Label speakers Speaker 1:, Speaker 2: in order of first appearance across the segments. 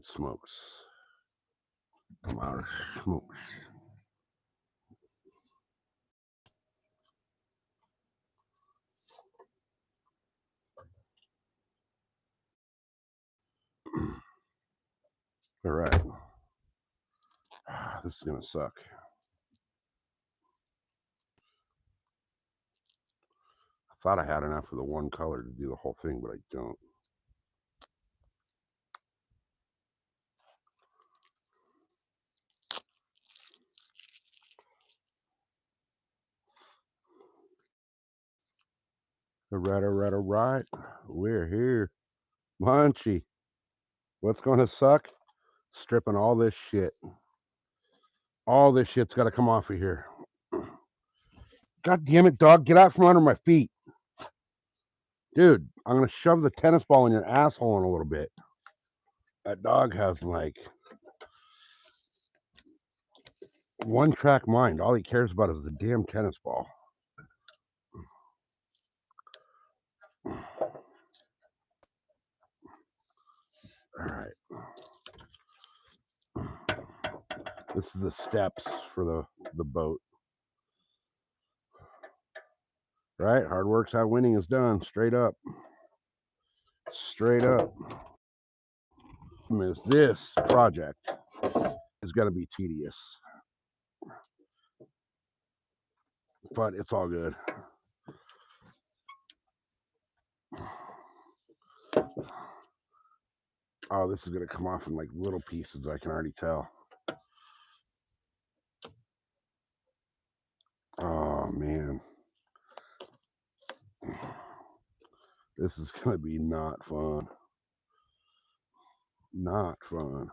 Speaker 1: Smokes. Come out, smokes. All right. This is going to suck. I thought I had enough of the one color to do the whole thing, but I don't. All right. We're here. Munchy. What's going to suck? Stripping all this shit. All this shit's got to come off of here. God damn it, dog. Get out from under my feet. Dude, I'm going to shove the tennis ball in your asshole in a little bit. That dog has like one track mind. All he cares about is the damn tennis ball. All right. This is the steps for the boat. Right? Hard work's how winning is done. Straight up. Straight up. This project is going to be tedious. But it's all good. Oh, this is going to come off in like little pieces. I can already tell. Oh, man. This is going to be not fun. Not fun.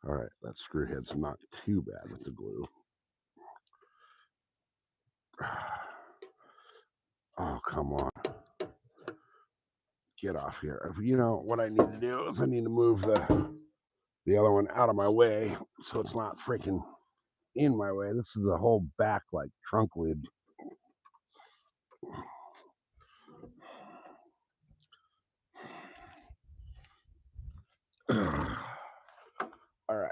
Speaker 1: All right, that screw head's not too bad with the glue. Oh, come on. Get off here. You know, what I need to do is I need to move the other one out of my way so it's not freaking in my way. This is the whole back, like, trunk lid. All right.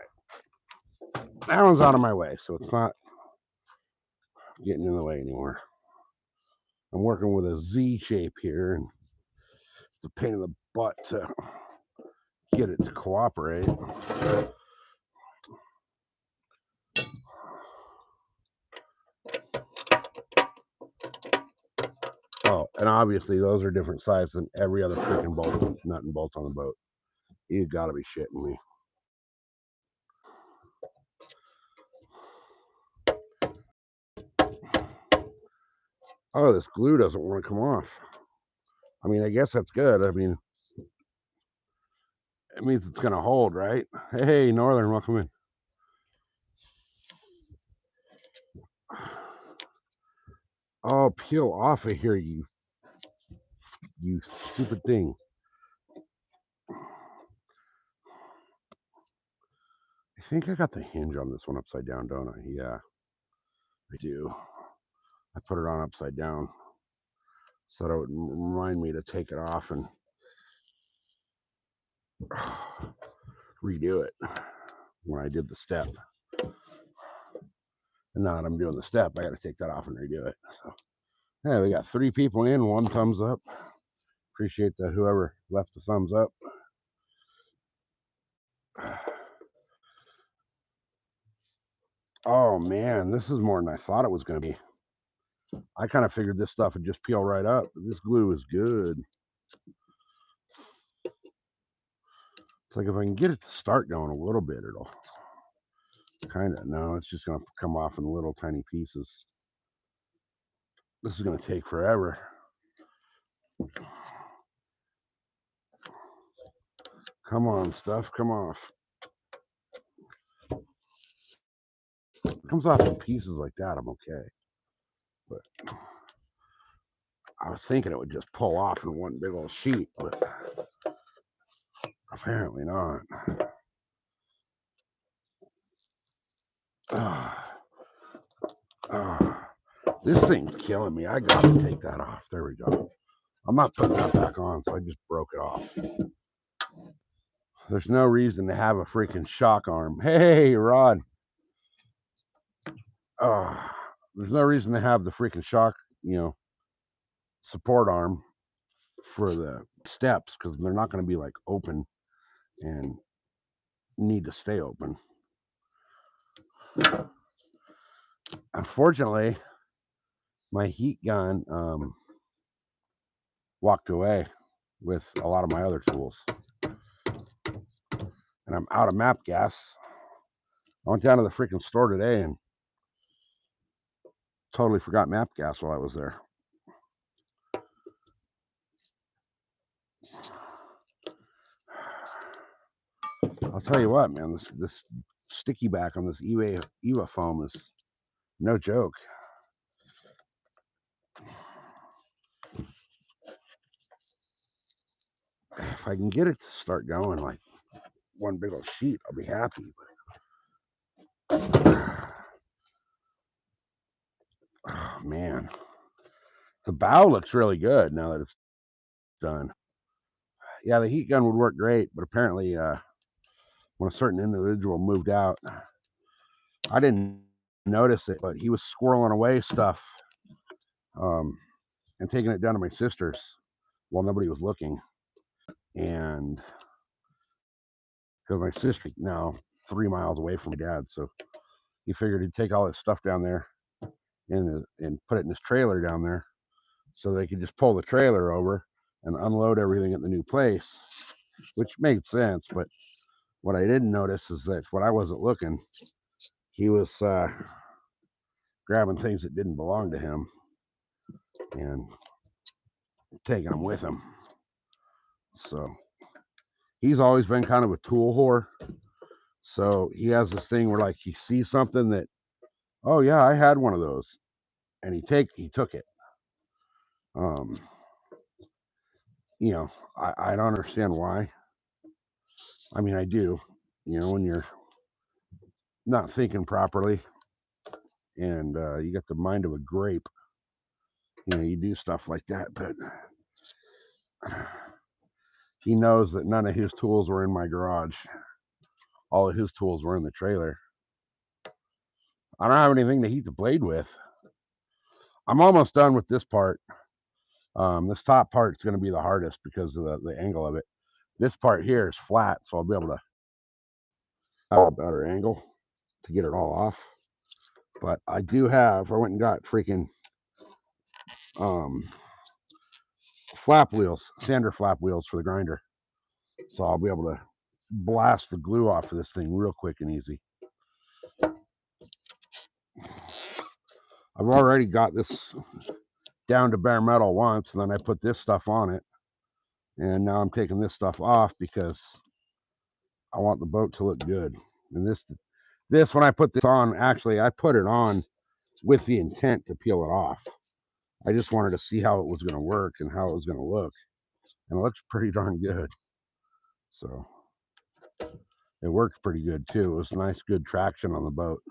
Speaker 1: That one's out of my way, so it's not getting in the way anymore. I'm working with a Z shape here, and it's a pain in the butt to get it to cooperate. Oh, and obviously those are different sizes than every other freaking bolt, nut and bolt on the boat. You gotta be shitting me. Oh, this glue doesn't want to come off. I mean, I guess that's good. I mean, it means it's gonna hold, right? Hey, Northern, welcome in. Oh, peel off of here, you stupid thing. I think I got the hinge on this one upside down, don't I? Yeah, I do. I put it on upside down so that it would remind me to take it off and redo it when I did the step. And now that I'm doing the step, I got to take that off and redo it. So, yeah, we got 3 people in, 1 thumbs up. Appreciate that whoever left the thumbs up. Oh man, this is more than I thought it was going to be. I kind of figured this stuff would just peel right up, but this glue is good. It's like if I can get it to start going a little bit, it'll kind of, no, it's just going to come off in little tiny pieces. This is going to take forever. Come on, stuff, come off. If it comes off in pieces like that, I'm okay. But I was thinking it would just pull off in one big old sheet, but apparently not. This thing's killing me. I got to take that off. There we go. I'm not putting that back on, so I just broke it off. There's no reason to have a freaking shock arm. Hey, Rod. There's no reason to have the freaking shock, support arm for the steps, because they're not going to be like open and need to stay open. Unfortunately, my heat gun walked away with a lot of my other tools, and I'm out of MAPP gas. I went down to the freaking store today and totally forgot MAPP gas while I was there. I'll tell you what, man, this sticky back on this EVA foam is no joke. If I can get it to start going like one big old sheet, I'll be happy. Oh man, the bow looks really good now that it's done. Yeah, the heat gun would work great, but apparently when a certain individual moved out, I didn't notice it, but he was squirreling away stuff and taking it down to my sister's while nobody was looking. And because my sister now 3 miles away from my dad, so he figured he'd take all his stuff down there and put it in his trailer down there, so they could just pull the trailer over and unload everything at the new place, which made sense. But what I didn't notice is that when I wasn't looking, he was grabbing things that didn't belong to him and taking them with him. So he's always been kind of a tool whore. So he has this thing where like he sees something that, oh yeah, I had one of those, and he took it. I don't understand why. I mean, I do. When you're not thinking properly and you got the mind of a grape, you do stuff like that. But he knows that none of his tools were in my garage. All of his tools were in the trailer. I don't have anything to heat the blade with. I'm almost done with this part. This top part is going to be the hardest because of the angle of it. This part here is flat, so I'll be able to have a better angle to get it all off. But I went and got freaking flap wheels, sander flap wheels for the grinder. So I'll be able to blast the glue off of this thing real quick and easy. I've already got this down to bare metal once, and then I put this stuff on it. And now I'm taking this stuff off because I want the boat to look good. And this when I put this on, actually I put it on with the intent to peel it off. I just wanted to see how it was going to work and how it was going to look. And it looks pretty darn good. So it works pretty good too. It was nice, good traction on the boat.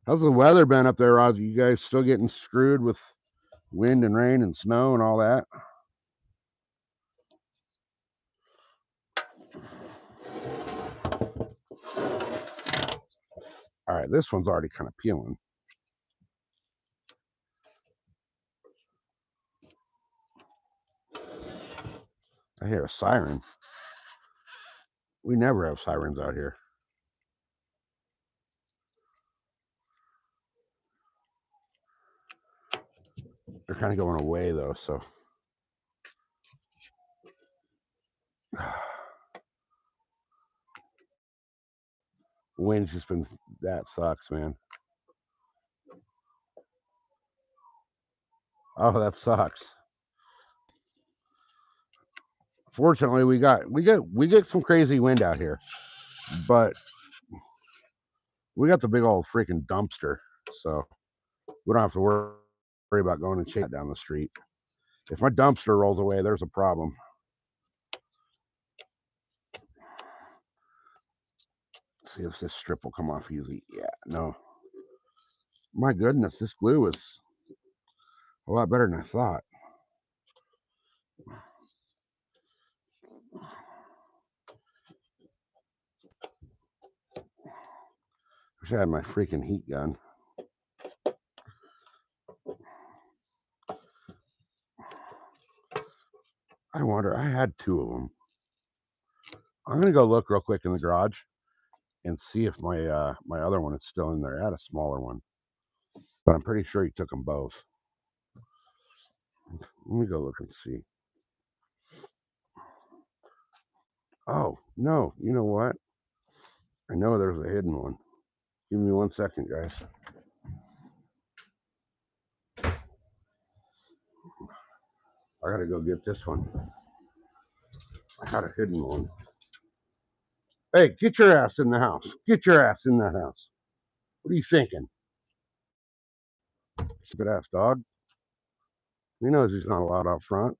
Speaker 1: How's the weather been up there, Roger? You guys still getting screwed with wind and rain and snow and all that? All right, this one's already kind of peeling. I hear a siren. We never have sirens out here. They're kind of going away though, so. Wind's just been, that sucks, man. Oh, that sucks. Fortunately, we get some crazy wind out here, but we got the big old freaking dumpster, so we don't have to worry about going and chasing it down the street. If my dumpster rolls away, there's a problem. Let's see if this strip will come off easy. Yeah, no. My goodness, this glue is a lot better than I thought. Wish I had my freaking heat gun. I wonder, I had 2 of them. I'm gonna go look real quick in the garage and see if my my other one is still in there. I had a smaller one, but I'm pretty sure he took them both. Let me go look and see. Oh, no, you know what? I know there's a hidden one. Give me 1 second, guys. I gotta go get this one. I had a hidden one. Hey, get your ass in the house. Get your ass in that house. What are you thinking? Stupid ass dog. He knows he's not allowed out front.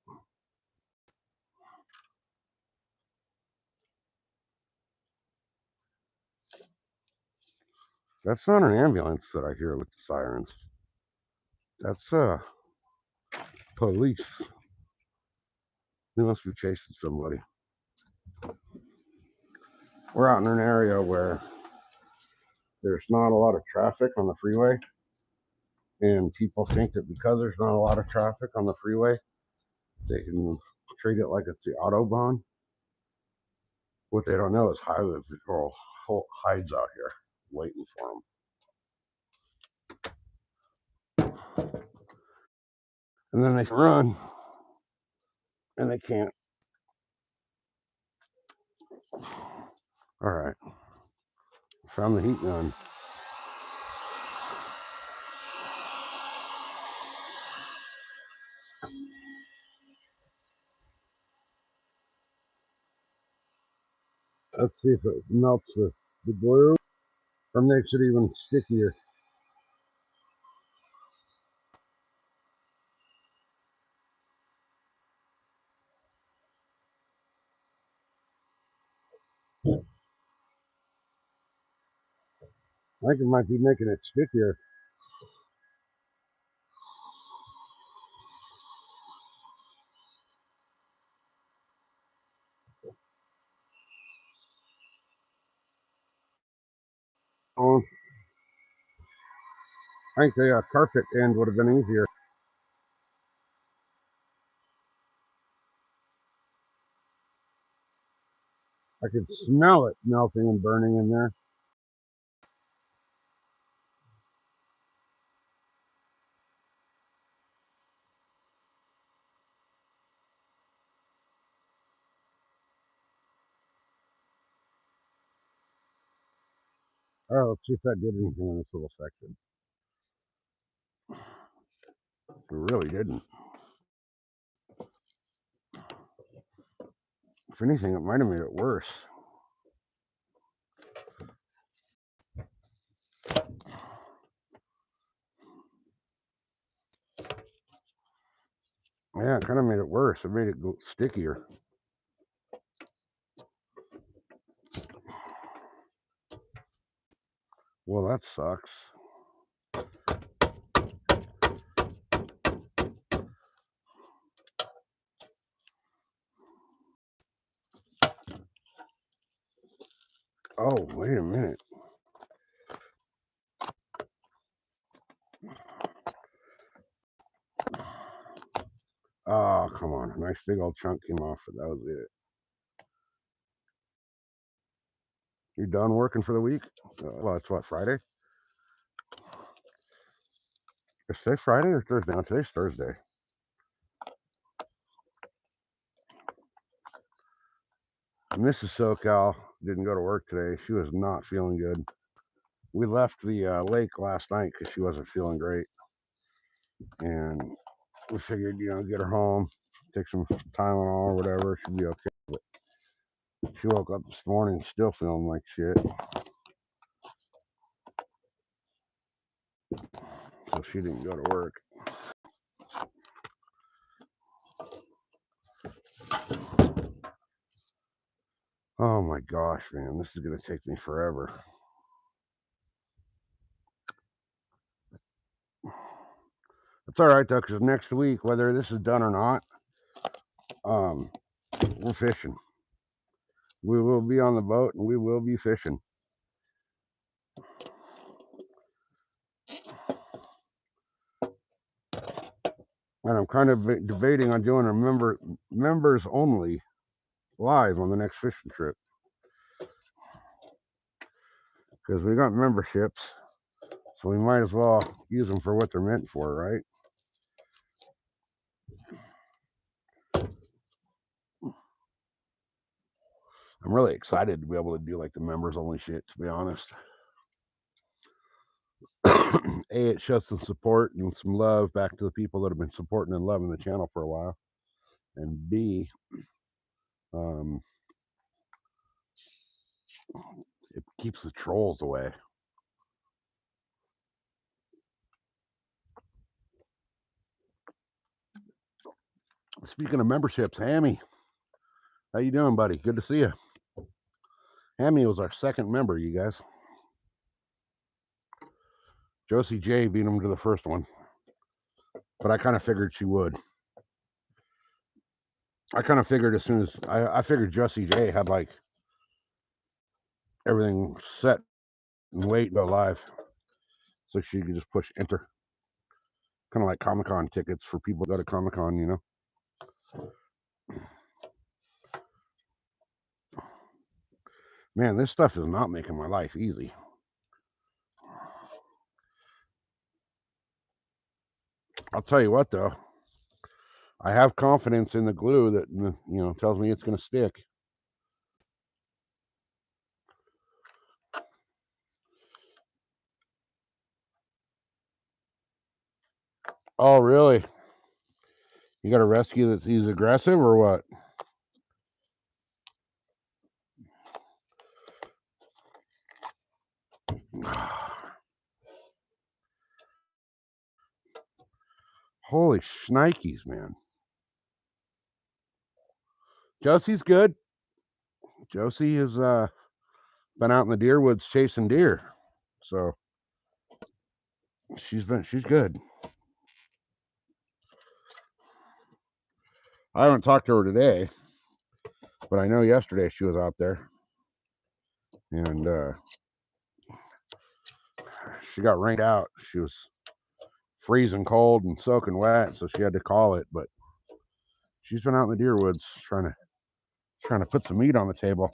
Speaker 1: That's not an ambulance that I hear with the sirens. That's police. They must be chasing somebody. We're out in an area where there's not a lot of traffic on the freeway, and people think that because there's not a lot of traffic on the freeway, they can treat it like it's the Autobahn. What they don't know is Highway Patrol hides out here waiting for them. And then they run, and they can't. All right. Found the heat gun. Let's see if it melts the glue or makes it even stickier. I think it might be making it stickier. Oh, I think the carpet end would have been easier. I could smell it melting and burning in there. Oh, let's see if that did anything in this little section. It really didn't. If anything, it might have made it worse. Yeah, it kind of made it worse. It made it stickier. Well, that sucks. Oh, wait a minute. Oh, come on. A nice big old chunk came off, but that was it. You done working for the week? Well, it's what, Friday? Is today Friday or Thursday? No, today's Thursday. Mrs. SoCal didn't go to work today. She was not feeling good. We left the lake last night because she wasn't feeling great. And we figured, get her home, take some Tylenol or whatever. She'll be okay. But she woke up this morning still feeling like shit. So she didn't go to work. Oh my gosh, man. This is going to take me forever. It's all right though, because next week, whether this is done or not, we're fishing. We will be on the boat and we will be fishing. And I'm kind of debating on doing a members only live on the next fishing trip, because we got memberships, so we might as well use them for what they're meant for, right? I'm really excited to be able to do like the members only shit, to be honest. A, it shows some support and some love back to the people that have been supporting and loving the channel for a while. And B, it keeps the trolls away. Speaking of memberships, Hammy, how you doing, buddy? Good to see you. Hammy was our second member, you guys. Josie J beat him to the first one, but I kind of figured she would. I kind of figured as soon as I figured Josie J had like everything set and wait to go live, so she could just push enter. Kind of like Comic-Con tickets for people that go to Comic-Con, you know. Man, this stuff is not making my life easy. I'll tell you what, though. I have confidence in the glue that, you know, tells me it's going to stick. Oh, really? You got a rescue that's he's aggressive or what? Holy shnikes, man. Josie's good. Josie has been out in the deer woods chasing deer. So she's good. I haven't talked to her today, but I know yesterday she was out there. And she got rained out. She was freezing cold and soaking wet, so she had to call it. But she's been out in the deer woods trying to put some meat on the table.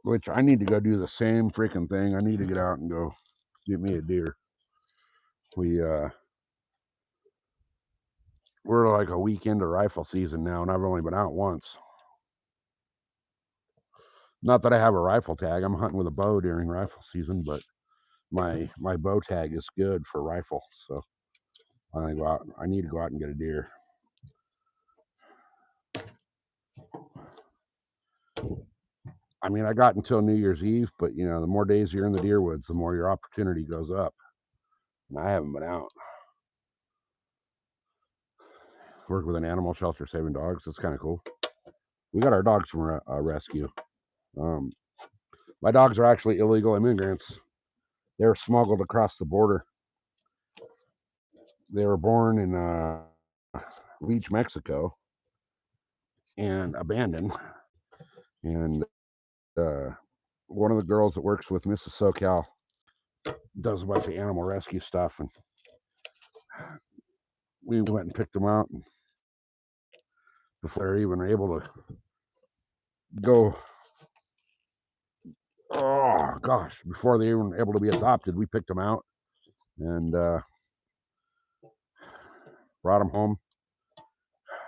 Speaker 1: Which I need to go do the same freaking thing. I need to get out and go get me a deer. We're like a week into rifle season now, and I've only been out once. Not that I have a rifle tag. I'm hunting with a bow during rifle season, but my bow tag is good for rifle. So I go out. I need to go out and get a deer. I mean, I got until New Year's Eve, but you know, the more days you're in the deer woods, the more your opportunity goes up. And I haven't been out. Work with an animal shelter saving dogs. That's kind of cool. We got our dogs from a rescue. My dogs are actually illegal immigrants. They were smuggled across the border. They were born in Leech, Mexico, and abandoned. And one of the girls that works with Mrs. SoCal does a bunch of animal rescue stuff, and we went and picked them out. And before they're even able to go, oh gosh, before they even able to be adopted, we picked them out and brought them home.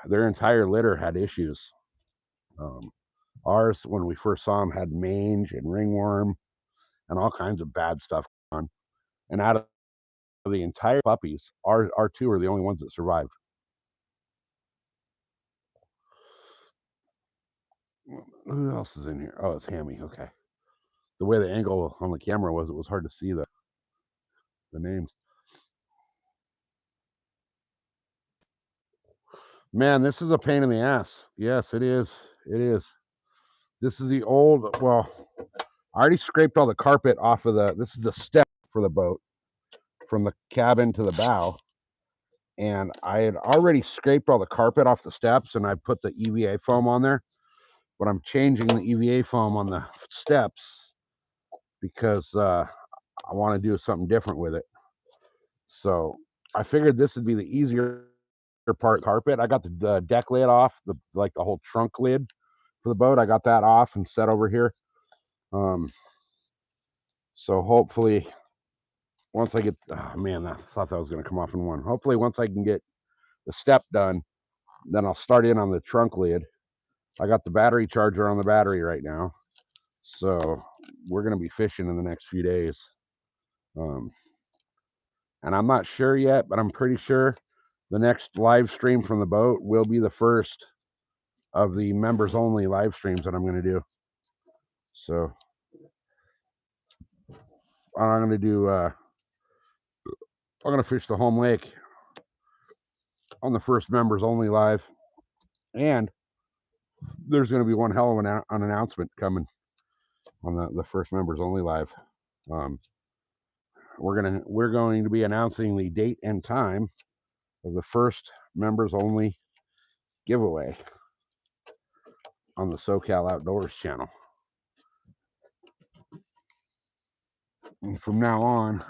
Speaker 1: Their entire litter had issues. Ours, when we first saw them, had mange and ringworm and all kinds of bad stuff on. And out of the entire puppies, our two are the only ones that survived. Who else is in here? Oh, it's Hammy. Okay. The way the angle on the camera was, it was hard to see the names. Man, this is a pain in the ass. Yes, it is. It is. This is the old, well, I already scraped all the carpet off of this is the step for the boat from the cabin to the bow. And I had already scraped all the carpet off the steps and I put the EVA foam on there. But I'm changing the EVA foam on the steps because I want to do something different with it. So I figured this would be the easier part carpet. I got the deck lid off, the whole trunk lid for the boat. I got that off and set over here. So hopefully once I get, oh man, I thought that was going to come off in one. Hopefully once I can get the step done, then I'll start in on the trunk lid. I got the battery charger on the battery right now. So we're going to be fishing in the next few days. And I'm not sure yet, but I'm pretty sure the next live stream from the boat will be the first of the members only live streams that I'm going to do. So I'm going to do, I'm going to fish the home lake on the first members only live. And there's going to be one hell of an announcement coming on the first members only live. We're going to be announcing the date and time of the first members only giveaway on the SoCal Outdoors channel. And from now on,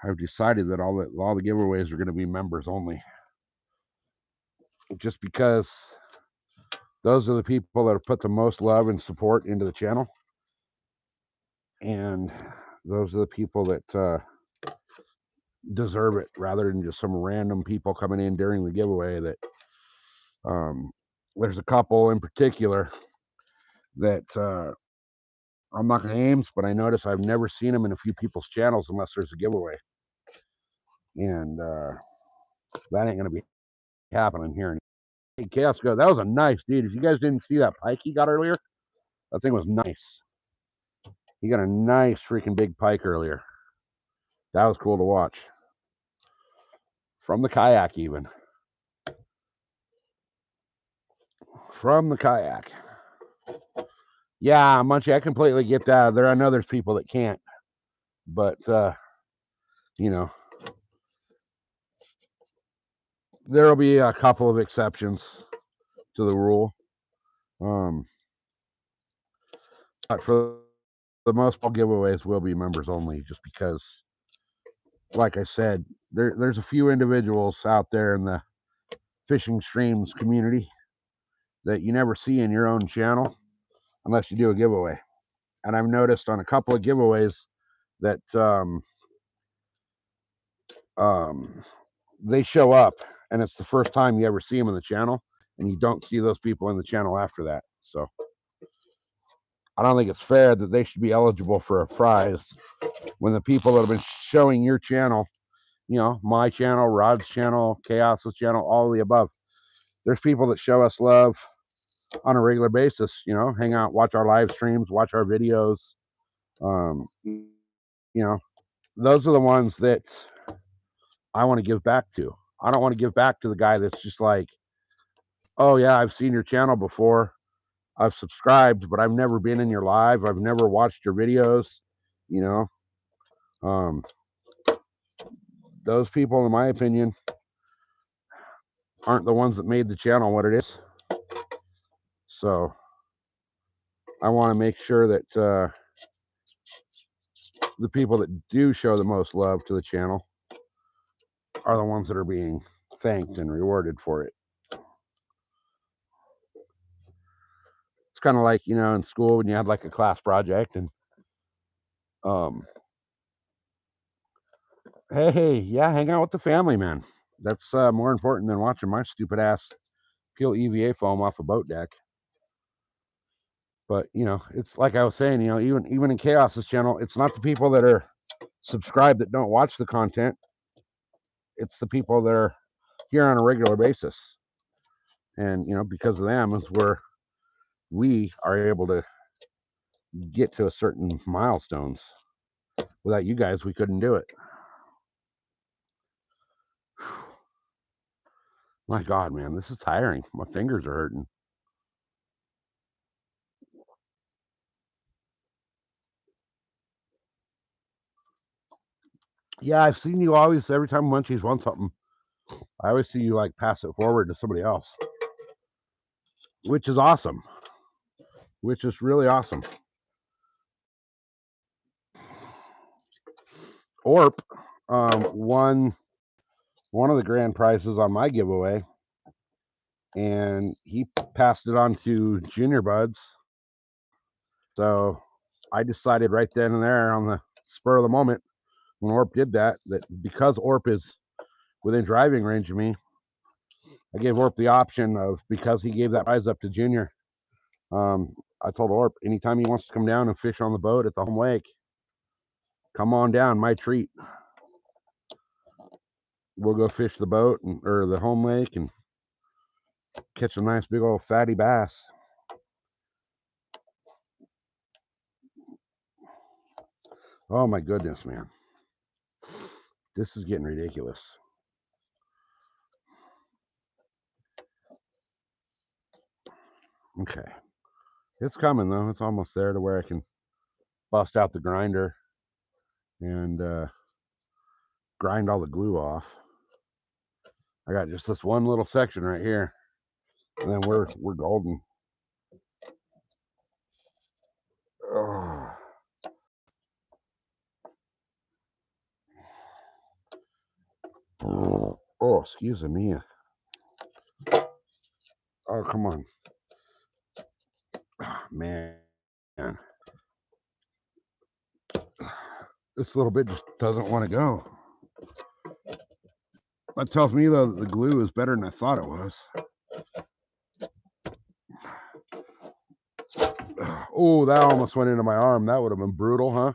Speaker 1: I've decided that all the giveaways are going to be members only. Just because those are the people that have put the most love and support into the channel. And those are the people that deserve it, rather than just some random people coming in during the giveaway. That there's a couple in particular that I'm not going to name, but I notice I've never seen them in a few people's channels unless there's a giveaway. And that ain't going to be happening here. Hey, Chaos Go, that was a nice, dude. If you guys didn't see that pike he got earlier, that thing was nice. He got a nice freaking big pike earlier. That was cool to watch. From the kayak, even. From the kayak. Yeah, Munchie, I completely get that. I know there's people that can't. But, you know, there will be a couple of exceptions to the rule. But for the most part, giveaways will be members only, just because, like I said, there's a few individuals out there in the fishing streams community that you never see in your own channel unless you do a giveaway. And I've noticed on a couple of giveaways that they show up and it's the first time you ever see them in the channel, and you don't see those people in the channel after that. So I don't think it's fair that they should be eligible for a prize when the people that have been showing your channel, you know, my channel, Rod's channel, Chaos's channel, all of the above, there's people that show us love on a regular basis, you know, hang out, watch our live streams, watch our videos. You know, those are the ones that I want to give back to. I don't want to give back to the guy that's just like, oh yeah, I've seen your channel before, I've subscribed, but I've never been in your live, I've never watched your videos, you know. Those people, in my opinion, aren't the ones that made the channel what it is. So I want to make sure that the people that do show the most love to the channel are the ones that are being thanked and rewarded for it. It's kind of like, you know, in school when you had like a class project and hey, yeah, hang out with the family, man. That's more important than watching my stupid ass peel EVA foam off a boat deck. But, you know, it's like I was saying, you know, even in Chaos's channel, it's not the people that are subscribed that don't watch the content. It's the people that are here on a regular basis. And, you know, because of them is where we are able to get to a certain milestones. Without you guys, we couldn't do it. My God, man, this is tiring. My fingers are hurting. Yeah, I've seen you always, every time Munchies wants something, I always see you like pass it forward to somebody else, which is awesome, which is really awesome. Orp won one of the grand prizes on my giveaway, and he passed it on to Junior Buds. So I decided right then and there on the spur of the moment when Orp did that because Orp is within driving range of me, I gave Orp the option of, because he gave that prize up to Junior, I told Orp anytime he wants to come down and fish on the boat at the home lake, come on down, my treat. We'll go fish the boat or the home lake and catch a nice big old fatty bass. Oh my goodness, man. This is getting ridiculous. Okay. It's coming though. It's almost there to where I can bust out the grinder and grind all the glue off. I got just this one little section right here, and then we're golden. Oh, excuse me. Oh, come on. Oh, man. This little bit just doesn't want to go. That tells me, though, that the glue is better than I thought it was. Oh, that almost went into my arm. That would have been brutal, huh?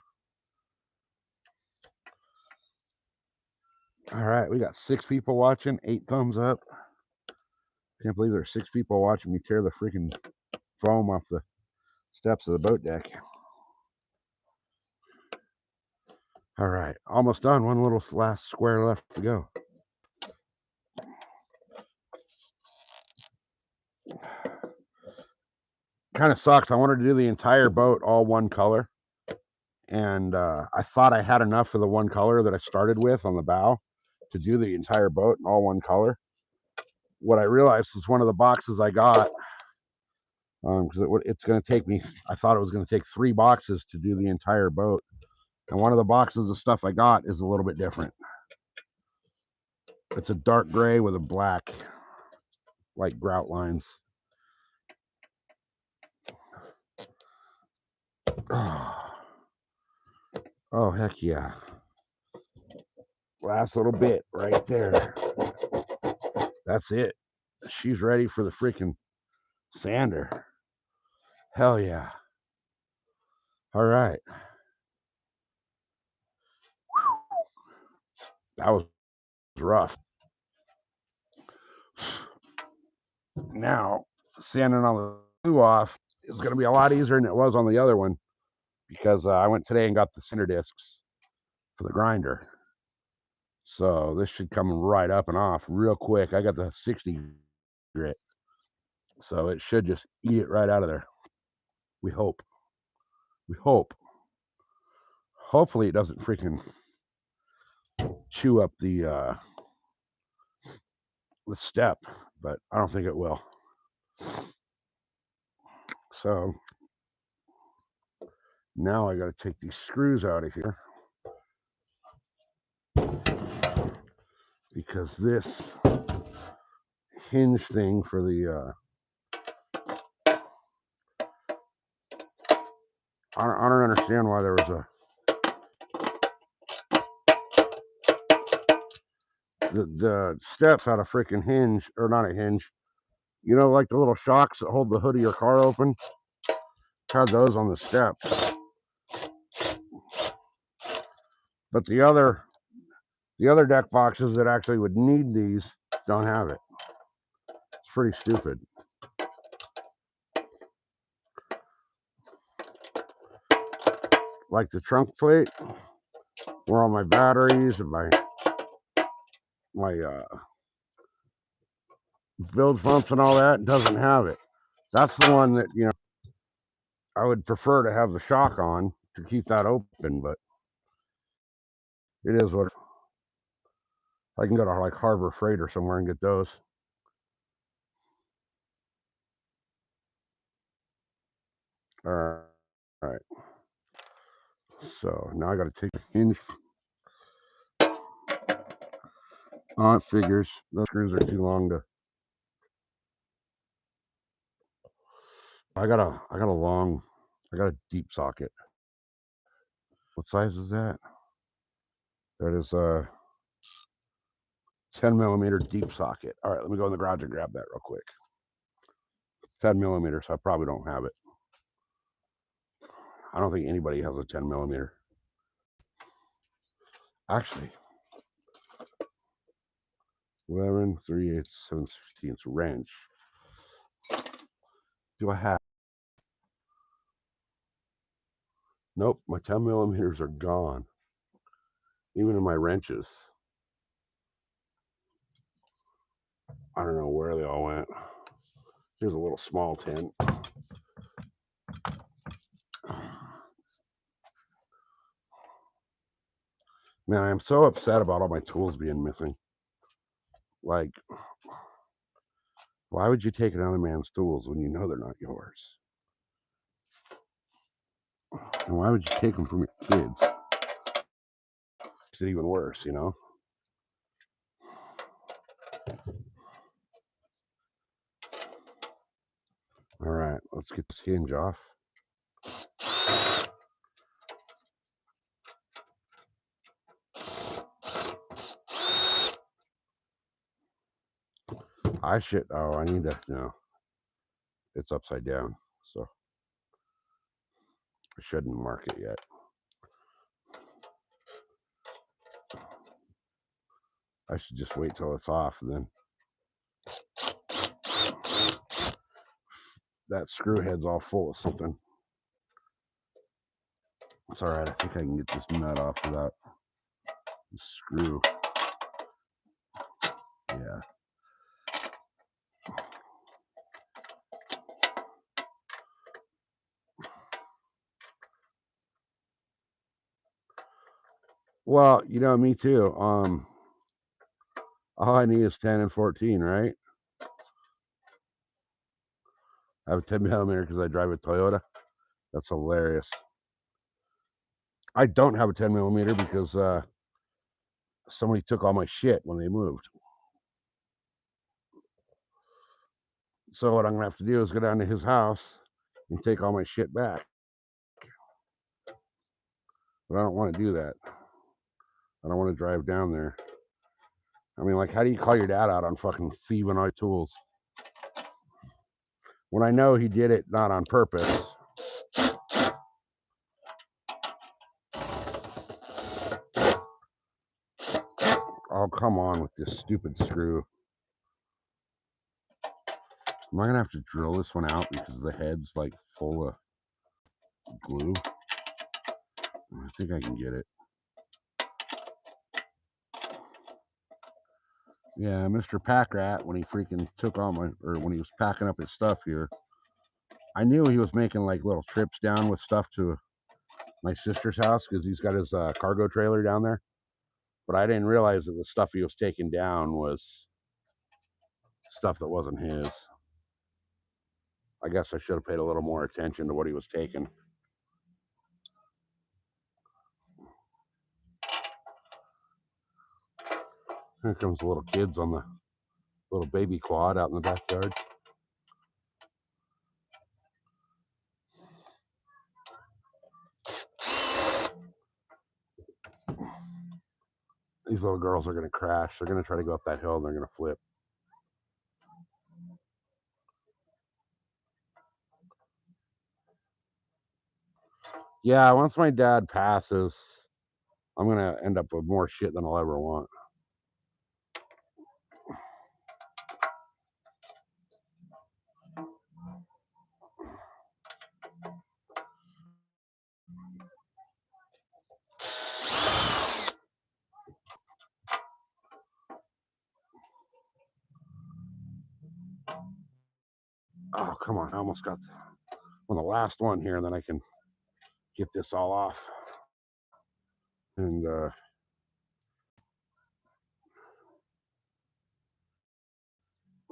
Speaker 1: All right, we got 6 people watching, 8 thumbs up. Can't believe there's 6 people watching me tear the freaking foam off the steps of the boat deck. All right, almost done. One little last square left to go. Kind of sucks. I wanted to do the entire boat all one color, and I thought I had enough of the one color that I started with on the bow to do the entire boat in all one color. What I realized is one of the boxes I got, because it's going to take me, I thought it was going to take 3 boxes to do the entire boat, and one of the boxes of stuff I got is a little bit different. It's a dark gray with a black, like grout lines. Oh, heck yeah. Last little bit right there. That's it. She's ready for the freaking sander. Hell yeah. All right. That was rough. Now, sanding all the glue off is going to be a lot easier than it was on the other one, because I went today and got the center discs for the grinder. So this should come right up and off real quick. I got the 60 grit, so it should just eat it right out of there. We hope. We hope. Hopefully it doesn't freaking chew up the step, but I don't think it will. So now I got to take these screws out of here, because this hinge thing for the I don't understand why there was the steps had a freaking hinge, or not a hinge, you know, like the little shocks that hold the hood of your car open. Had those on the steps, but the other deck boxes that actually would need these don't have it. It's pretty stupid. Like the trunk plate, where all my batteries and my bilge pumps and all that, doesn't have it. That's the one that, you know, I would prefer to have the shock on to keep that open, but It is what I can go to like Harbor Freight or somewhere and get those. All right. So now I got to take the hinge. Oh, it figures. Those screws are too long to. I got a deep socket. What size is that? That is a 10 millimeter deep socket. All right, let me go in the garage and grab that real quick. 10 millimeters. I probably don't have it. I don't think anybody has a 10 millimeter. Actually, 11, 3/8, 7/16 wrench. Do I have? Nope, my 10 millimeters are gone. Even in my wrenches. I don't know where they all went. Here's a little small tin. Man, I'm so upset about all my tools being missing. Like, why would you take another man's tools when you know they're not yours? And why would you take them from your kids? Makes it even worse, you know? All right, let's get this hinge off. I need to, no. It's upside down, so I shouldn't mark it yet. I should just wait till it's off and then that screw head's all full of something. It's all right. I think I can get this nut off without the screw. Yeah. Well, you know, me too. All I need is 10 and 14, right? I have a 10 millimeter because I drive a Toyota. That's hilarious. I don't have a 10 millimeter because somebody took all my shit when they moved. So what I'm gonna have to do is go down to his house and take all my shit back. But I don't want to do that. I don't want to drive down there. I mean, like, how do you call your dad out on fucking thieving our tools? When I know he did it not on purpose. Oh, come on with this stupid screw. Am I gonna have to drill this one out because the head's like full of glue? I think I can get it. Yeah, Mr. Packrat, when he freaking took all my, or when he was packing up his stuff here, I knew he was making like little trips down with stuff to my sister's house because he's got his cargo trailer down there. But I didn't realize that the stuff he was taking down was stuff that wasn't his. I guess I should have paid a little more attention to what he was taking. Here comes the little kids on the little baby quad out in the backyard. These little girls are going to crash. They're going to try to go up that hill and they're going to flip. Yeah, once my dad passes, I'm going to end up with more shit than I'll ever want. Oh, come on. I almost got on the last one here, and then I can get this all off. And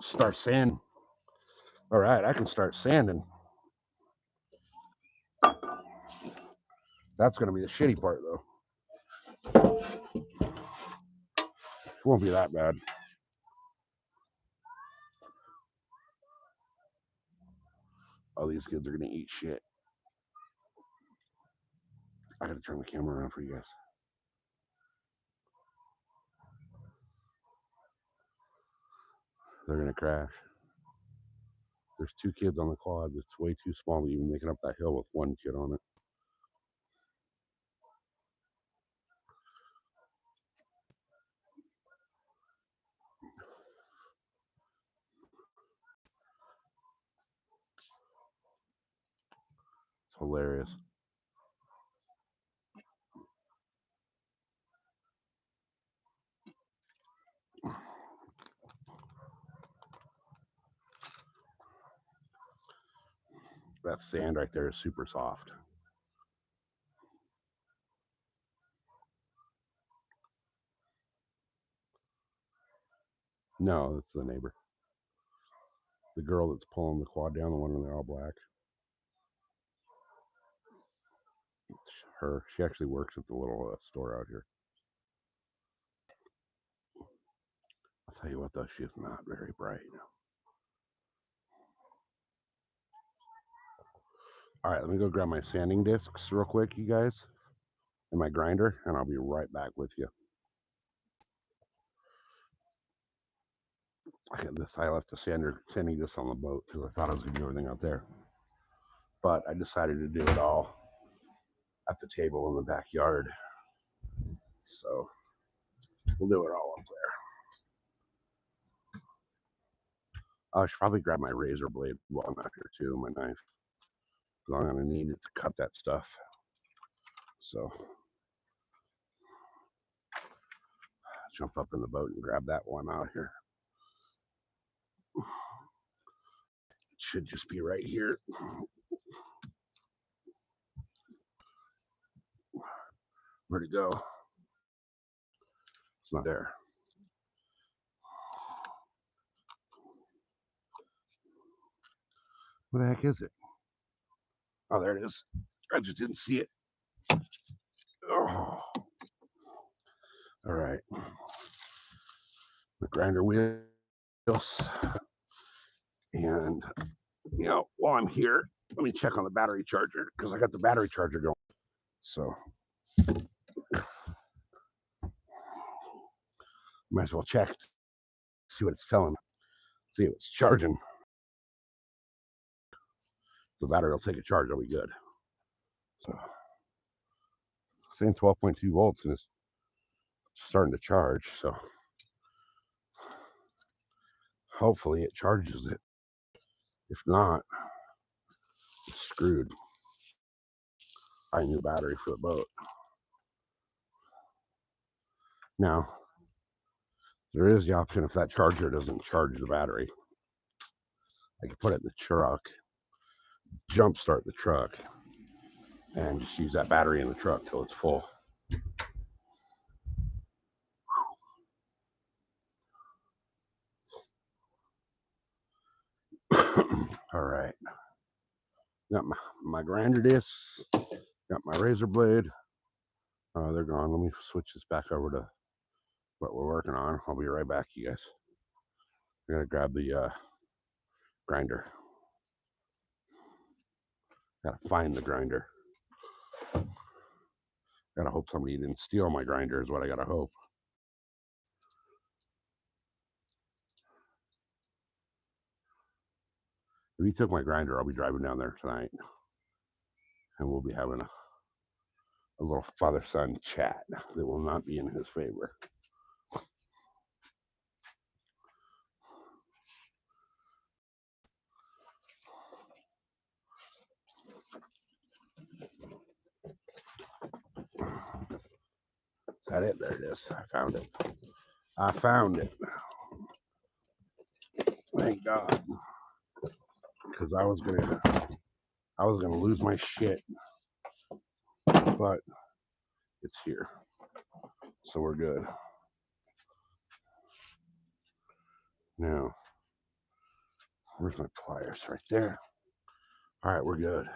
Speaker 1: Start sanding. All right, I can start sanding. That's going to be the shitty part, though. It won't be that bad. Oh, these kids are going to eat shit. I got to turn the camera around for you guys. They're going to crash. There's 2 kids on the quad. It's way too small to even make it up that hill with 1 kid on it. It's hilarious. That sand right there is super soft. No, it's the neighbor. The girl that's pulling the quad down, the one in the all black. It's her. She actually works at the little store out here. I'll tell you what, though, she is not very bright. All right, let me go grab my sanding discs real quick, you guys, and my grinder, and I'll be right back with you. I left the sanding disc on the boat because I thought I was going to do everything out there. But I decided to do it all at the table in the backyard. So we'll do it all up there. I should probably grab my razor blade while I'm out here too, my knife. Because I'm going to need it to cut that stuff. So jump up in the boat and grab that one out here. It should just be right here. Where'd it go? It's not there. Where the heck is it? Oh, there it is. I just didn't see it. Oh. All right. The grinder wheels. And, while I'm here, let me check on the battery charger because I got the battery charger going. So, might as well check, see what it's telling me, see if it's charging. The battery will take a charge, it'll be good. So, saying 12.2 volts and it's starting to charge. So, hopefully it charges it. If not, it's screwed. Buy a new battery for the boat. Now, there is the option if that charger doesn't charge the battery. I can put it in the truck, jump start the truck, and just use that battery in the truck till it's full. All right. Got my grinder discs, got my razor blade. They're gone. Let me switch this back over to what we're working on. I'll be right back, you guys. I gotta grab the grinder. Gotta find the grinder. Gotta hope somebody didn't steal my grinder is what I gotta hope. If he took my grinder, I'll be driving down there tonight. And we'll be having a little father-son chat that will not be in his favor. Is that it? There it is. I found it. I found it. Thank God. Because I was gonna lose my shit. But it's here. So we're good. Now, Where's my pliers? Right there. All right, we're good.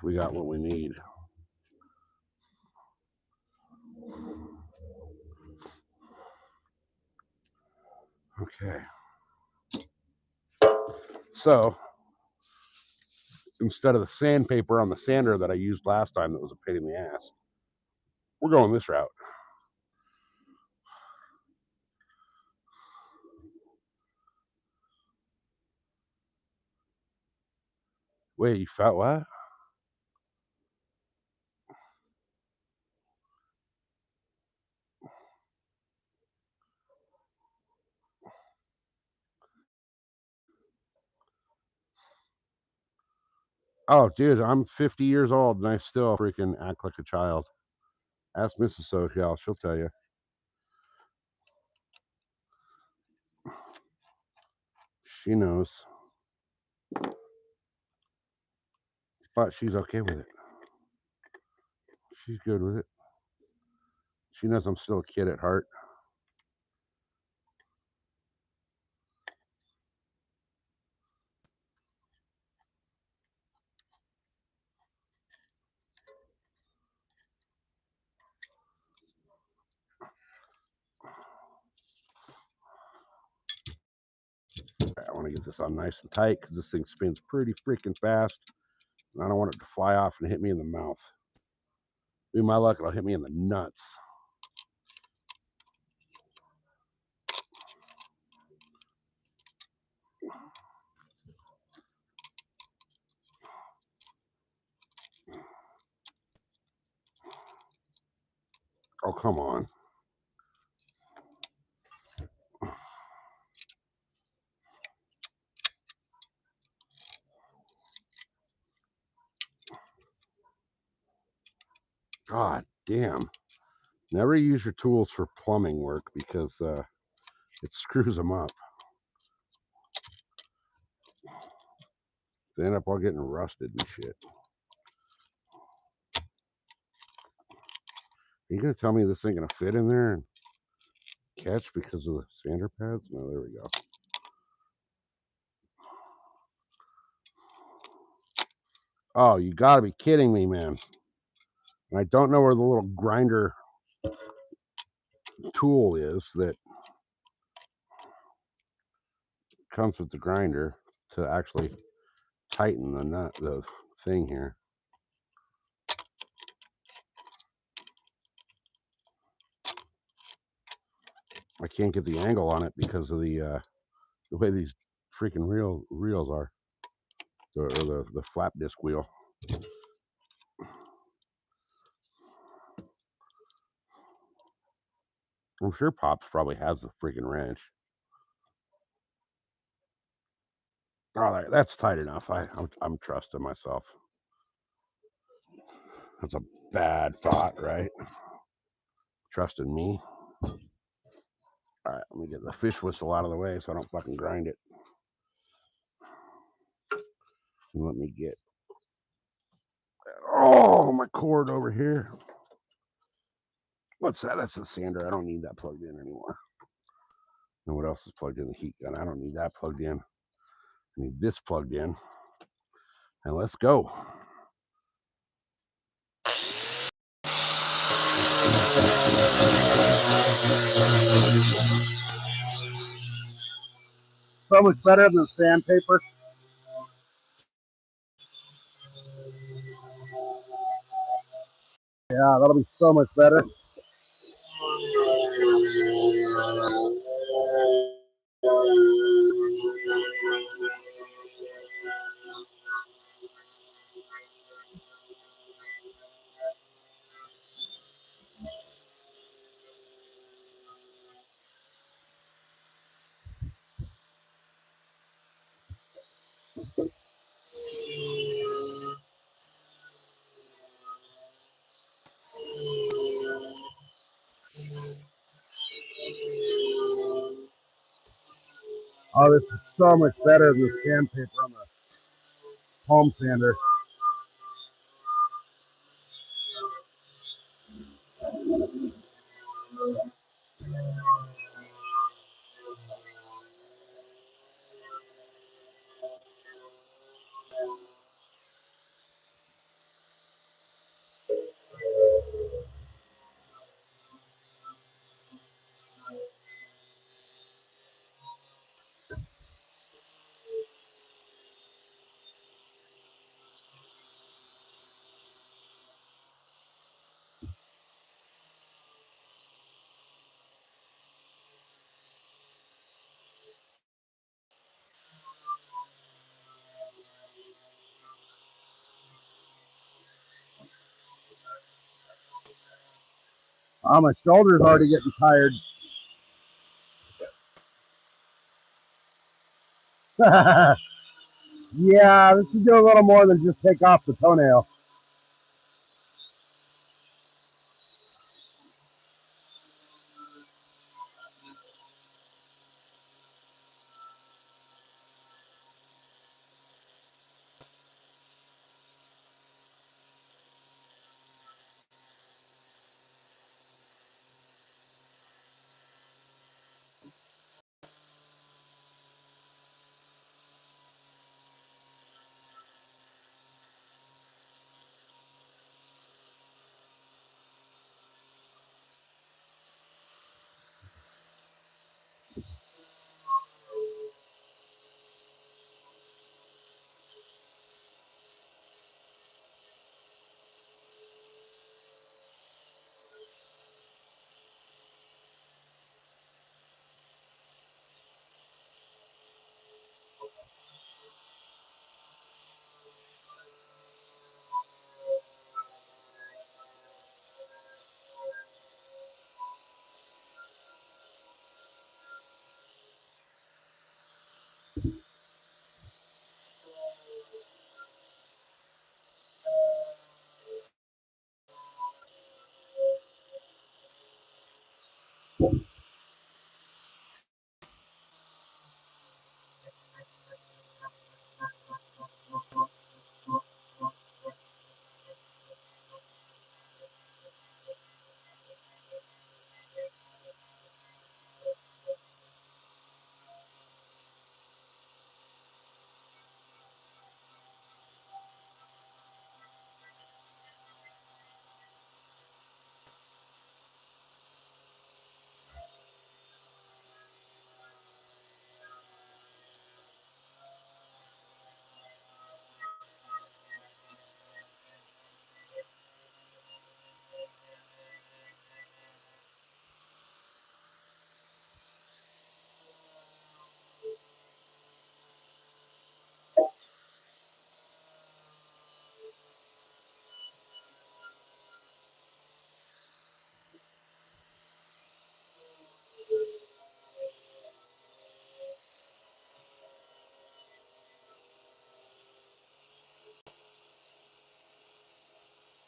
Speaker 1: We got what we need. Okay. So instead of the sandpaper on the sander that I used last time that was a pain in the ass, we're going this route. Wait, you felt what? Oh, dude, I'm 50 years old and I still freaking act like a child. Ask Mrs. Sochel, she'll tell you. She knows. But she's okay with it. She's good with it. She knows I'm still a kid at heart. I want to get this on nice and tight because this thing spins pretty freaking fast. And I don't want it to fly off and hit me in the mouth. Be my luck, it'll hit me in the nuts. Oh, come on. God damn. Never use your tools for plumbing work because it screws them up. They end up all getting rusted and shit. Are you going to tell me this ain't going to fit in there and catch because of the sander pads? No, there we go. Oh, you got to be kidding me, man. And I don't know where the little grinder tool is that comes with the grinder to actually tighten the nut, the thing here. I can't get the angle on it because of the way these freaking reels are, or the flap disc wheel. I'm sure Pops probably has the freaking wrench. Oh, that's tight enough. I'm trusting myself. That's a bad thought, right? Trusting me. All right, let me get the fish whistle out of the way so I don't fucking grind it. And let me get, oh, my cord over here. What's that? That's the sander. I don't need that plugged in anymore. And what else is plugged in? The heat gun. I don't need that plugged in. I need this plugged in. And let's go. So much better than sandpaper. Yeah, that'll be so much better. Oh, this is so much better than the sandpaper on the home sander. Oh, my shoulder's already getting tired. Yeah, this should do a little more than just take off the toenail.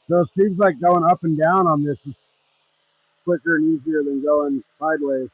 Speaker 1: So it seems like going up and down on this is quicker and easier than going sideways.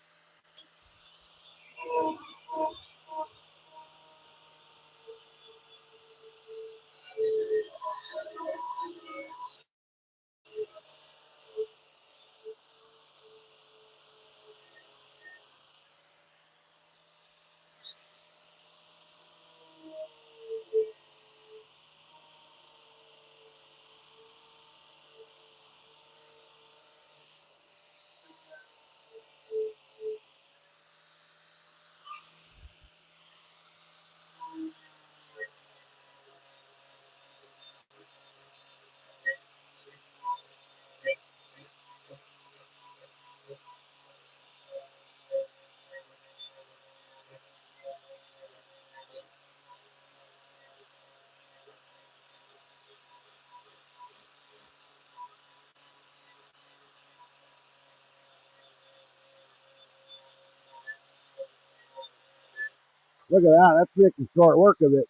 Speaker 1: Look at that. That's making short work of it.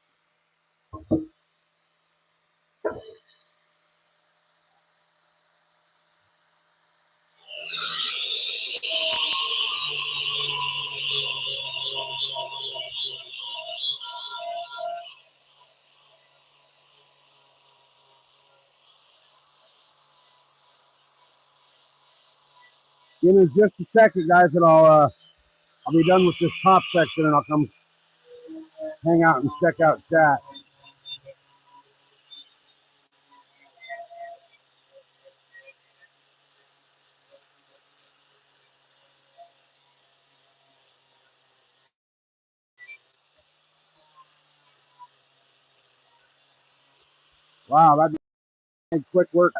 Speaker 1: Give me just a second, guys, and I'll be done with this top section, and I'll come hang out and check out chat. Wow, that'd be quick work.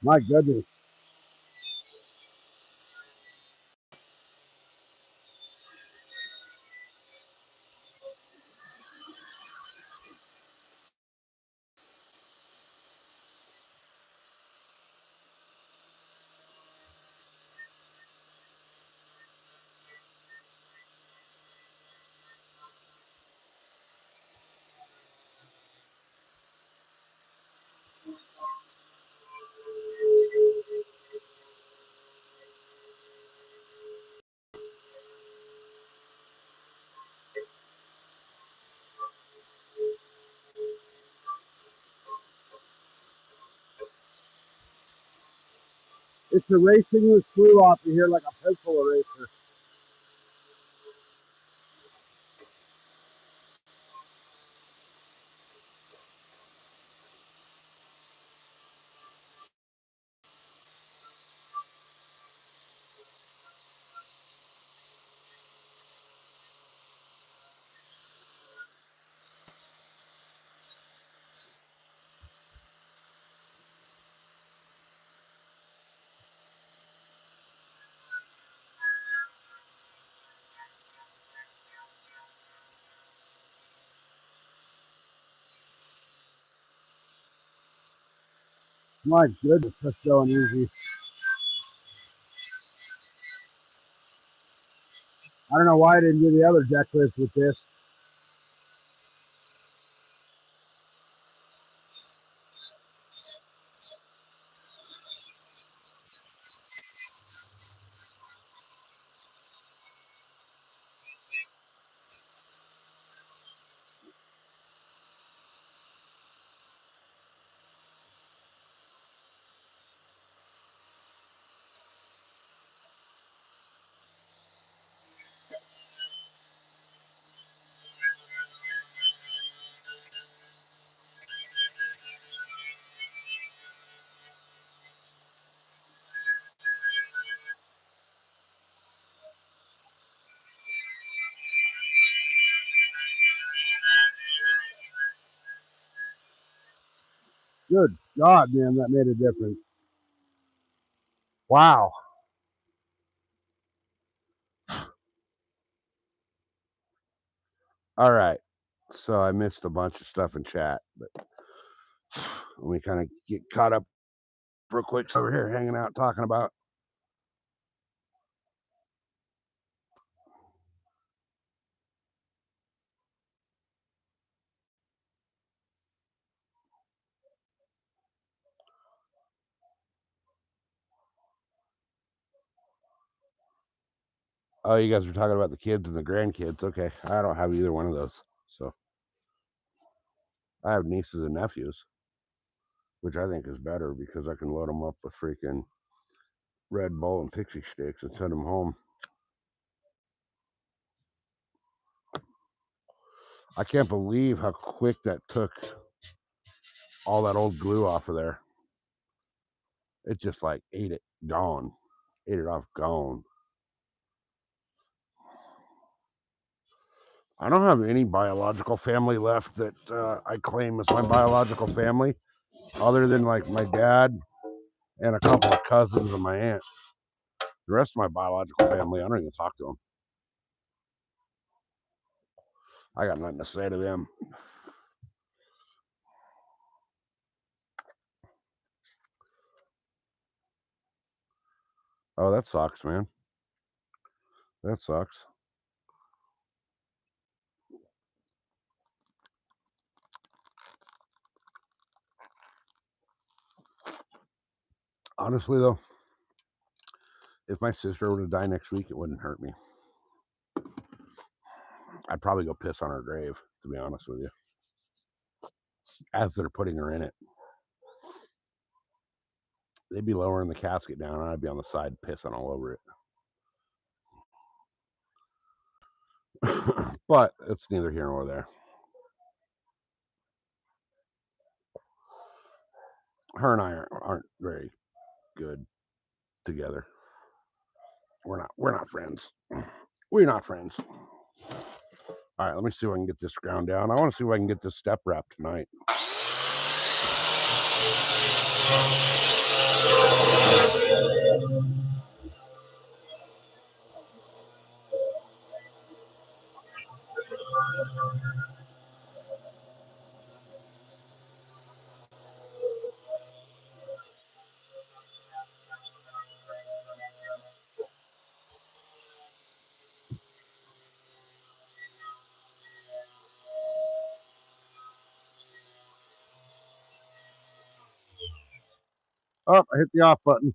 Speaker 1: My goodness. It's erasing the screw off of here like a pencil eraser. My goodness, that's going easy. I don't know why I didn't do the other deck list with this. Good God, man, that made a difference. Wow. All right. So I missed a bunch of stuff in chat, but let me kind of get caught up real quick. So we're here hanging out talking about. Oh, you guys were talking about the kids and the grandkids. Okay. I don't have either one of those. So I have nieces and nephews, which I think is better because I can load them up with freaking Red Bull and pixie sticks and send them home. I can't believe how quick that took all that old glue off of there. It just like ate it, gone. Ate it off, gone. I don't have any biological family left that I claim as my biological family, other than like my dad and a couple of cousins and my aunt. The rest of my biological family, I don't even talk to them. I got nothing to say to them. Oh, that sucks, man. That sucks. Honestly, though, if my sister were to die next week, it wouldn't hurt me. I'd probably go piss on her grave, to be honest with you, as they're putting her in it. They'd be lowering the casket down, and I'd be on the side pissing all over it. But it's neither here nor there. Her and I aren't very good together. We're not friends. We're not friends. All right, let me see if I can get this ground down. I want to see if I can get this step wrap tonight. Oh, I hit the off button.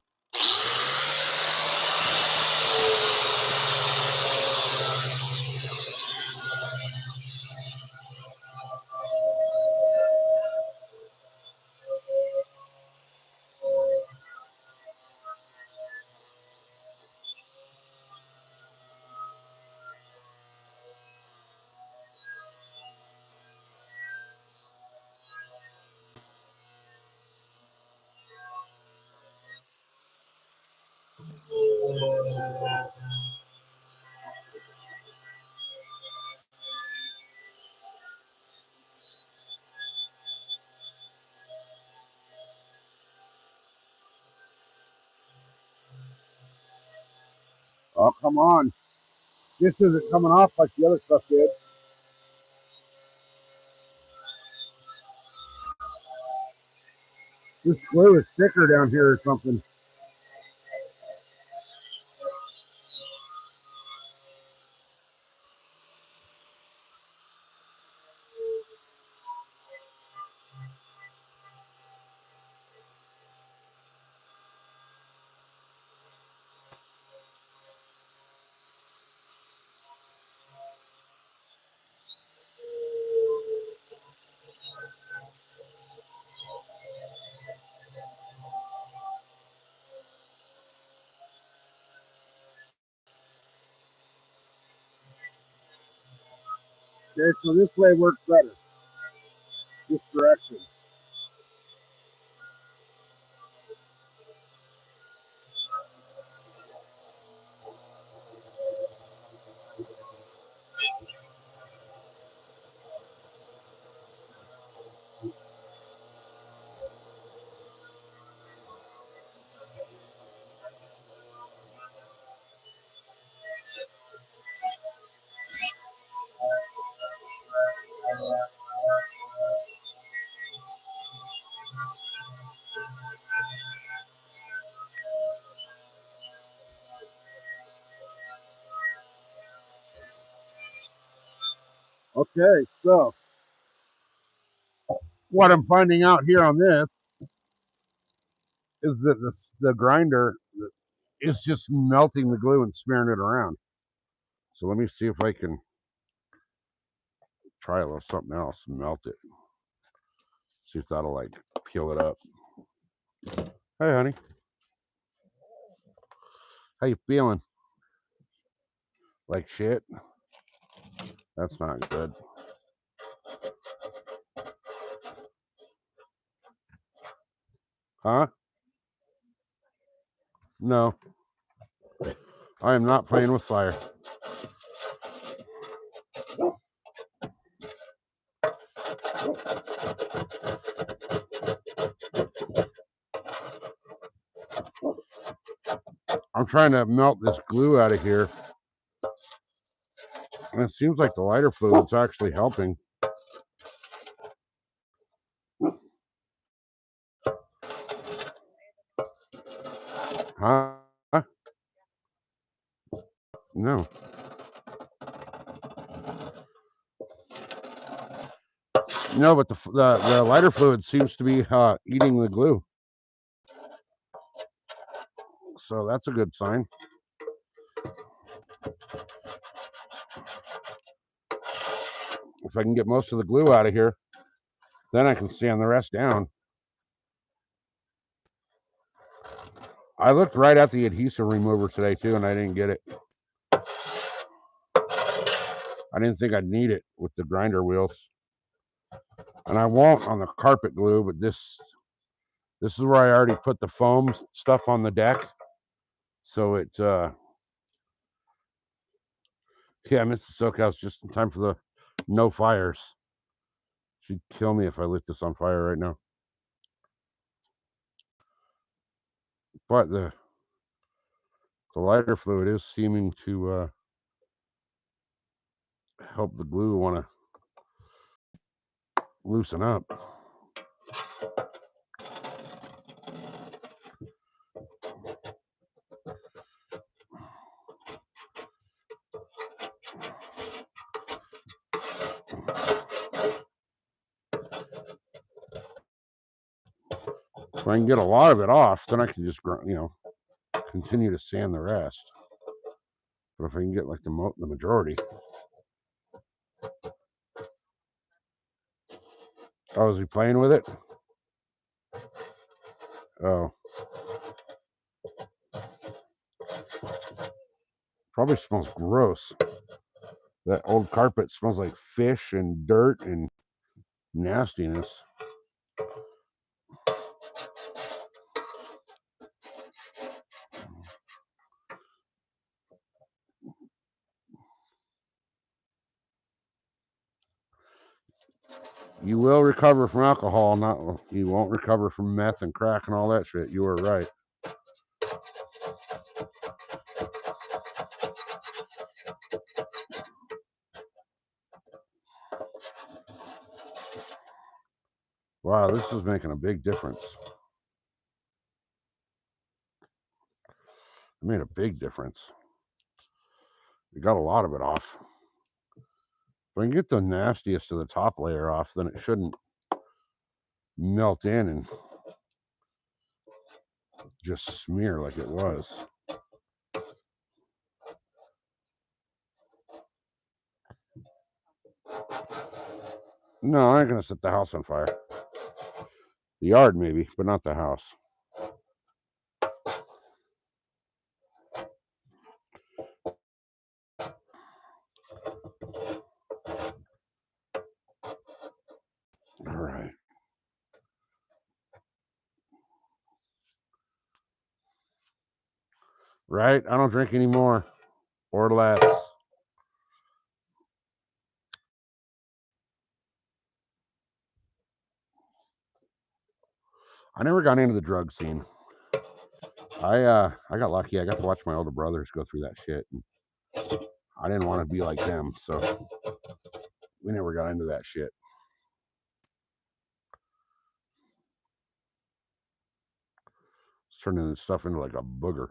Speaker 1: Oh, come on. This isn't coming off like the other stuff did. This glue is thicker down here or something. Okay, so this way works better. This direction. Okay, so what I'm finding out here on this is that the grinder is just melting the glue and smearing it around. So let me see if I can try a little something else and melt it. See if that'll like peel it up. Hey, honey. How you feeling? Like shit? That's not good. Huh? No. I am not playing with fire. I'm trying to melt this glue out of here. And it seems like the lighter fluid's actually helping. Huh? No. No, but the lighter fluid seems to be eating the glue. So that's a good sign. If I can get most of the glue out of here, then I can sand the rest down. I looked right at the adhesive remover today too, and I didn't get it. I didn't think I'd need it with the grinder wheels. And I won't on the carpet glue, but this is where I already put the foam stuff on the deck. So it yeah, I missed the soakhouse just in time for the no fires. She'd kill me if I lit this on fire right now. But the lighter fluid is seeming to help the glue want to loosen up. If I can get a lot of it off, then I can just, continue to sand the rest. But if I can get like the majority. Oh, is he playing with it? Oh. Probably smells gross. That old carpet smells like fish and dirt and nastiness. You will recover from alcohol, you won't recover from meth and crack and all that shit. You were right. Wow, this is making a big difference. It made a big difference. We got a lot of it off. If I can get the nastiest of the top layer off, then it shouldn't melt in and just smear like it was. No, I ain't gonna set the house on fire. The yard maybe, but not the house. All right. Right? I don't drink anymore or less. I never got into the drug scene. I got lucky. I got to watch my older brothers go through that shit. And I didn't want to be like them, so we never got into that shit. It's turning this stuff into like a booger.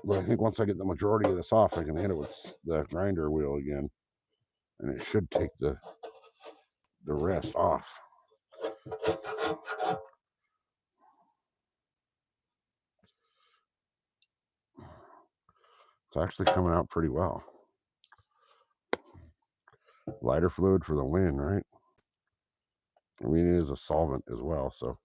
Speaker 1: But I think once I get the majority of this off, I can hit it with the grinder wheel again, and it should take the rest off. It's actually coming out pretty well. Lighter fluid for the win, right? I mean, it is a solvent as well, so.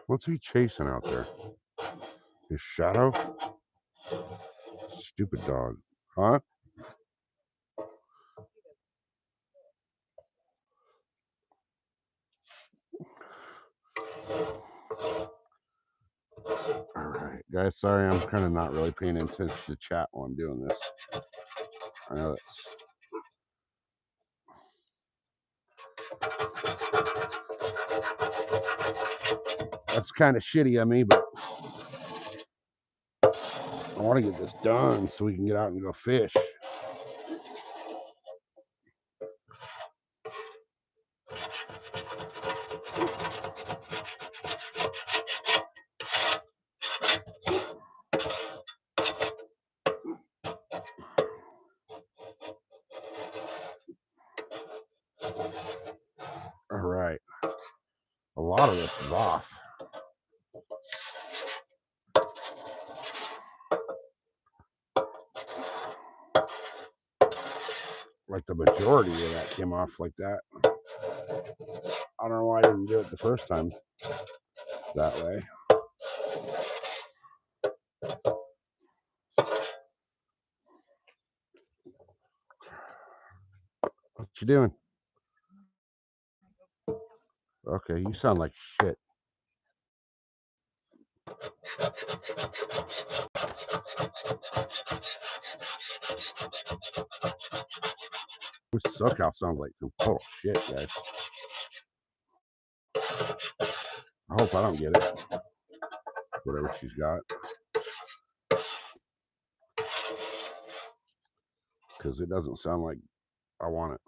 Speaker 1: What's he chasing out there? His shadow? Stupid dog. Huh? All right, guys. Sorry, I'm kind of not really paying attention to chat while I'm doing this. I know that's kind of shitty of me, but I want to get this done so we can get out and go fish. All right. A lot of this is off. Like the majority of that came off like that. I don't know why I didn't do it the first time that way. What you doing? Okay, you sound like shit. This SoCal sounds like some total shit, guys. I hope I don't get it. Whatever she's got. Because it doesn't sound like I want it.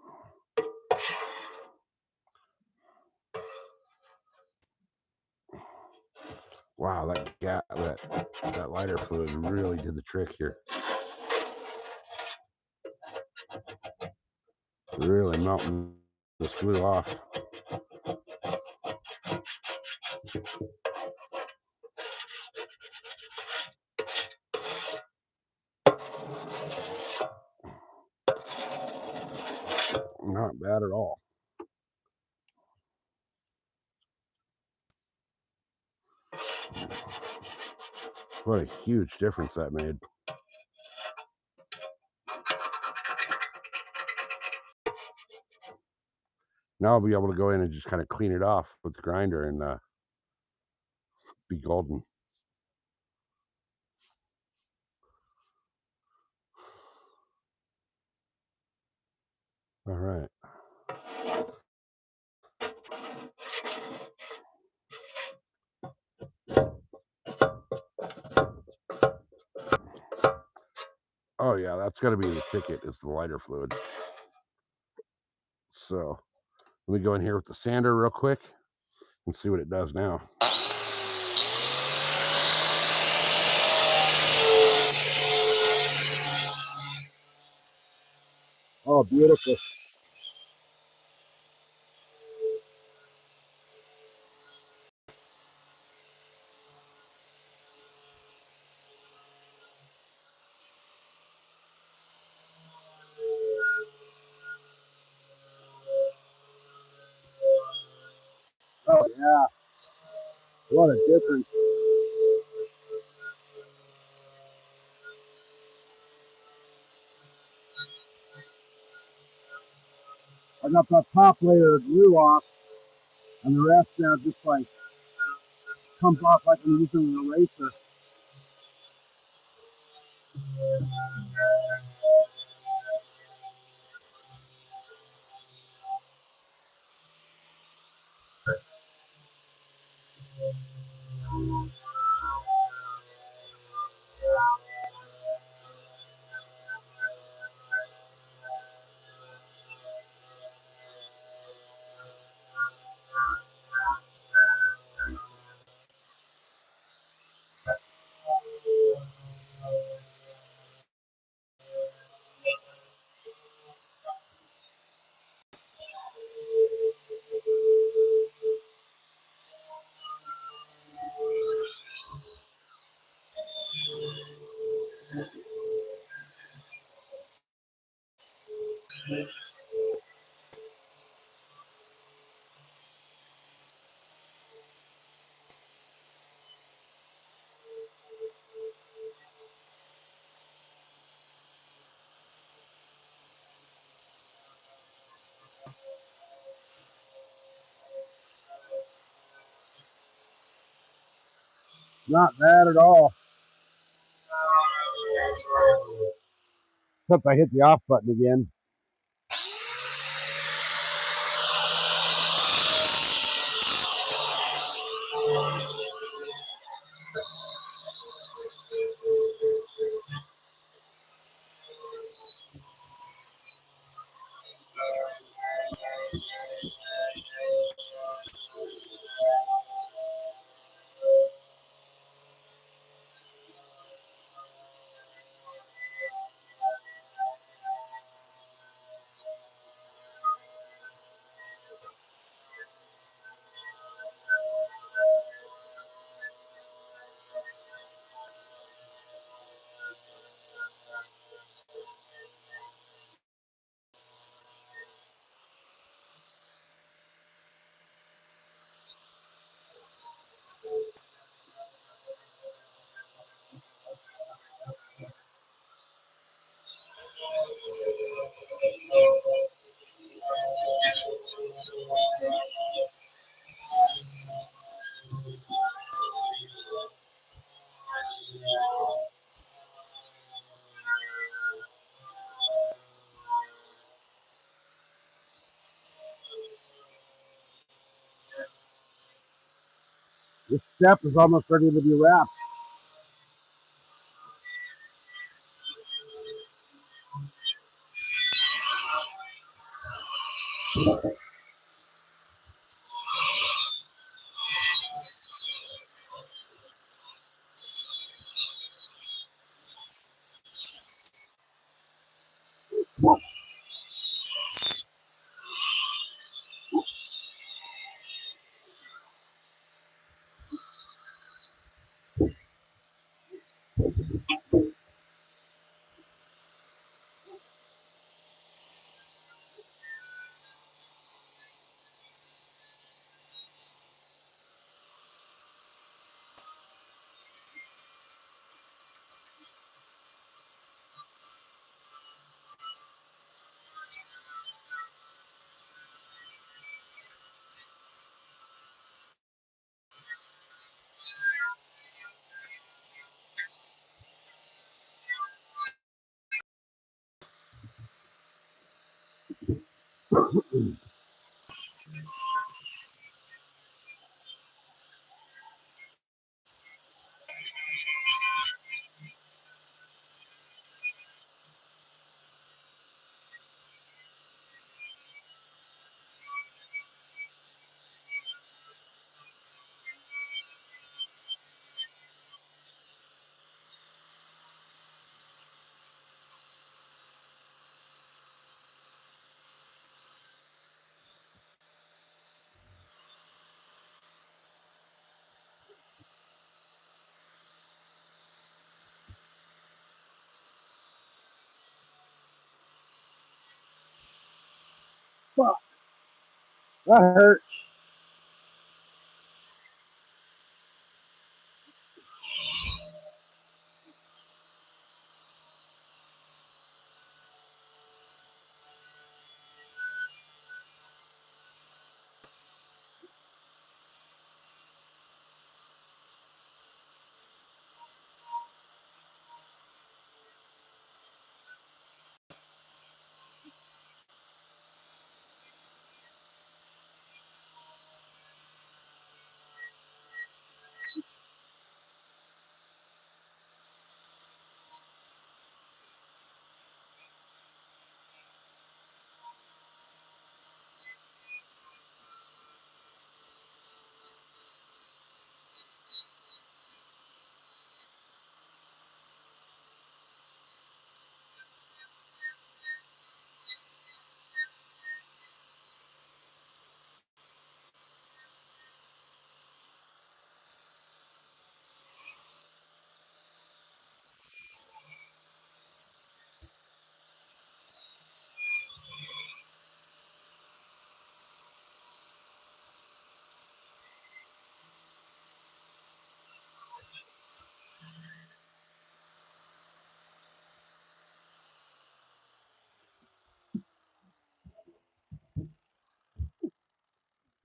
Speaker 1: Wow, that lighter fluid really did the trick here. Really melting this glue off. Not bad at all. What a huge difference that made. Now I'll be able to go in and just kind of clean it off with the grinder and be golden. All right. Oh yeah, that's got to be the ticket, is the lighter fluid. So let me go in here with the sander real quick and see what it does now. Oh, beautiful. Oh yeah, what a difference. I got that top layer of glue off, and the rest now just like comes off like I'm using an eraser. Not bad at all. Except I hit the off button again. This step is almost ready to be wrapped. Fuck, that hurt.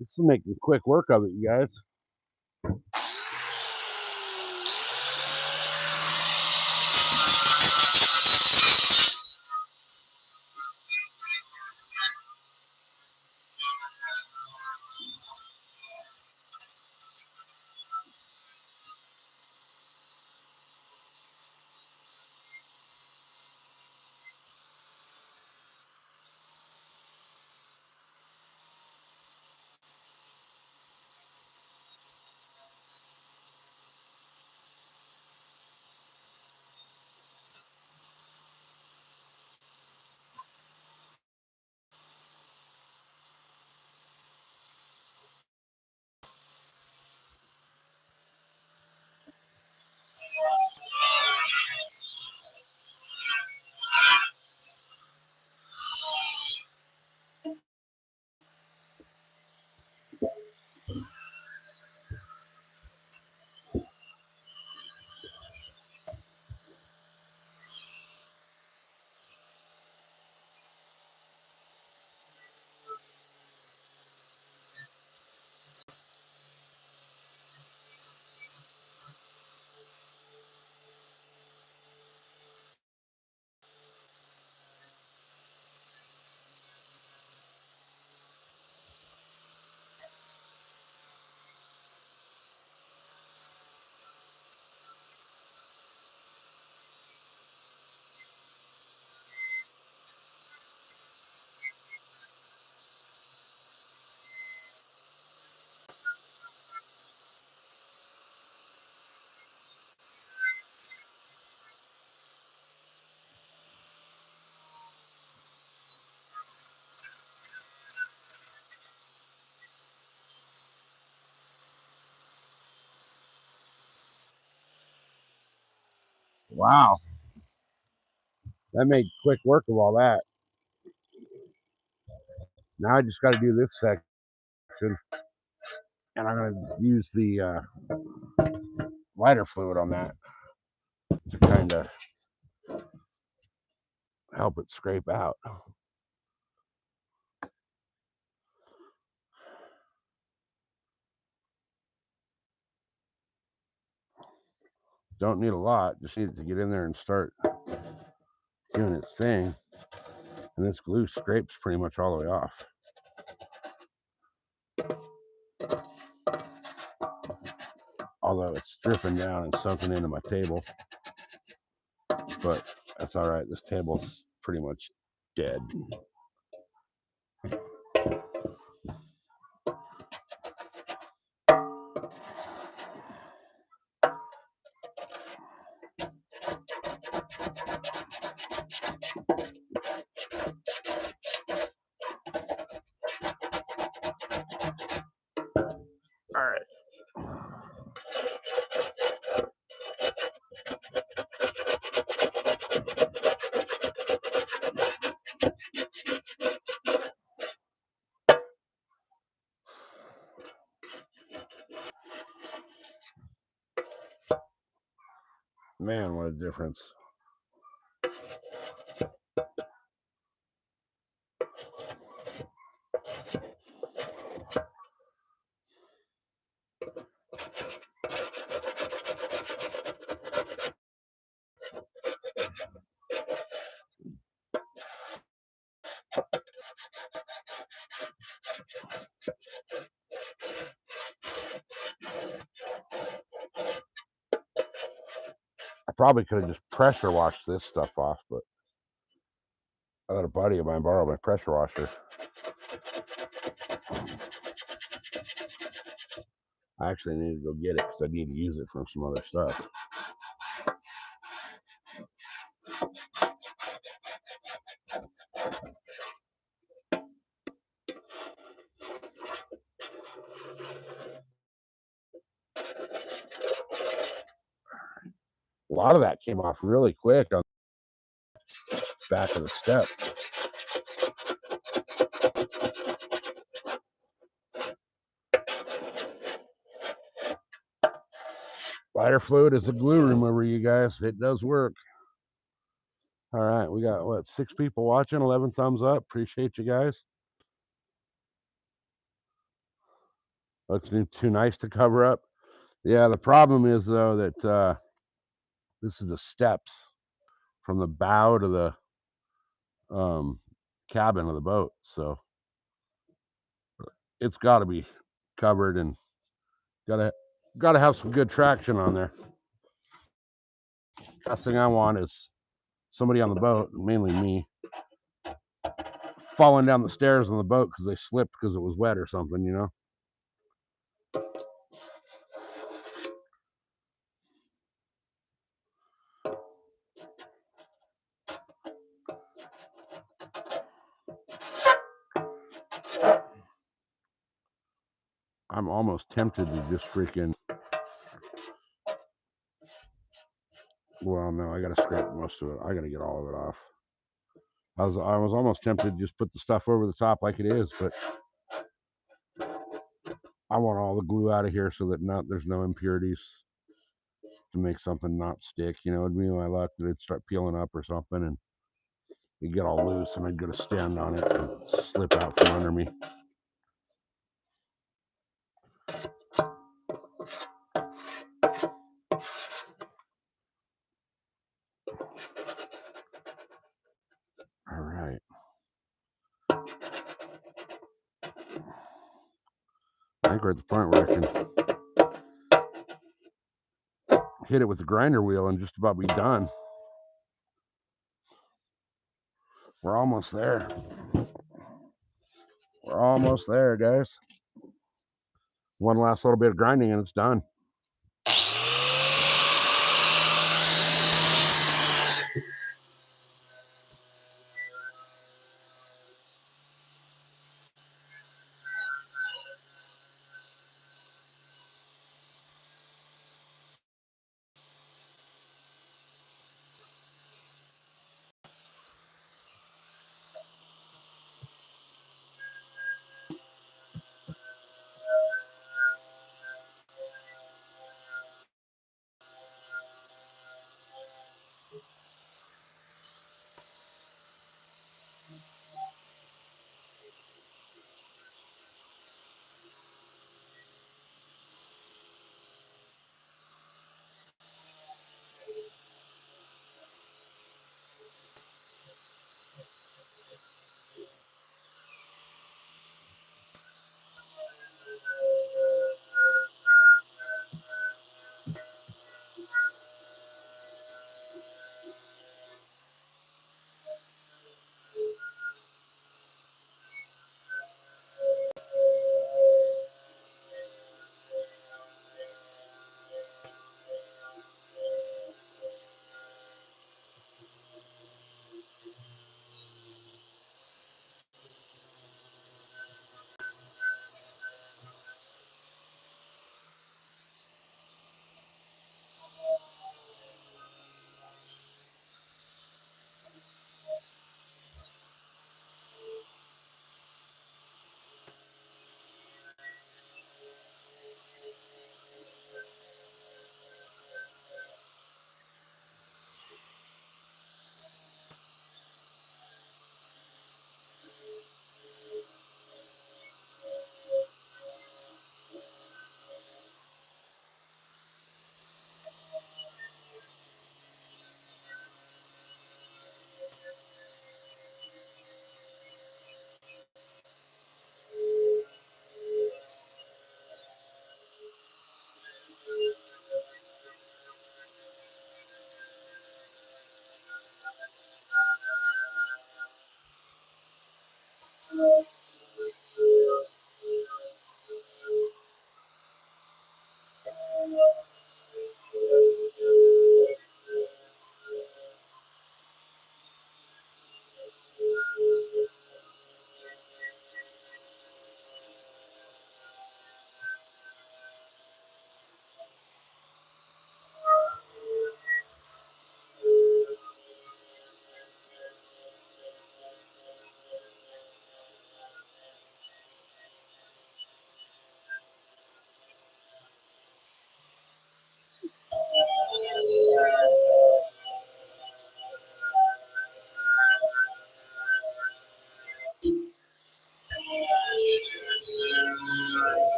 Speaker 1: This will make quick work of it, you guys. Wow. That made quick work of all that. Now I just got to do this section. And I'm going to use the lighter fluid on that to kind of help it scrape out. Don't need a lot, just need it to get in there and start doing its thing. And this glue scrapes pretty much all the way off. Although it's dripping down and soaking into my table. But that's all right, this table's pretty much dead. All right. Man, what a difference. I probably could have just pressure washed this stuff off, but I let a buddy of mine borrow my pressure washer. I actually need to go get it because I need to use it for some other stuff. A lot of that came off really quick on the back of the step. Lighter fluid is a glue remover, you guys. It does work. All right, we got what, 6 people watching, 11 thumbs up. Appreciate you guys. Looks too nice to cover up. Yeah, the problem is though that this is the steps from the bow to the cabin of the boat, so it's got to be covered and gotta have some good traction on there. Last thing I want is somebody on the boat, mainly me, falling down the stairs on the boat because they slipped because it was wet or something, you know. I'm almost tempted to just freaking. Well, no, I gotta scrape most of it. I gotta get all of it off. I was almost tempted to just put the stuff over the top like it is, but I want all the glue out of here so that there's no impurities to make something not stick. You know, it'd be my luck that it'd start peeling up or something and it'd get all loose and I'd go to stand on it and slip out from under me. All right. I think we're at the point where I can hit it with the grinder wheel and just about be done. We're almost there. We're almost there, guys. One last little bit of grinding and it's done.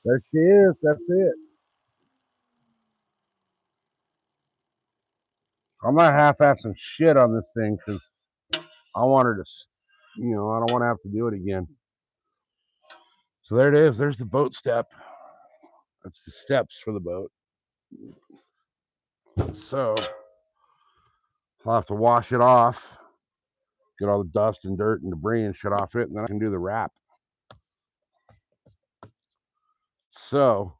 Speaker 1: There she is. That's it. I'm not half-assing shit on this thing because I want her to, I don't want to have to do it again. So there it is. There's the boat step. That's the steps for the boat. So I'll have to wash it off, get all the dust and dirt and debris and shit off it, and then I can do the wrap. So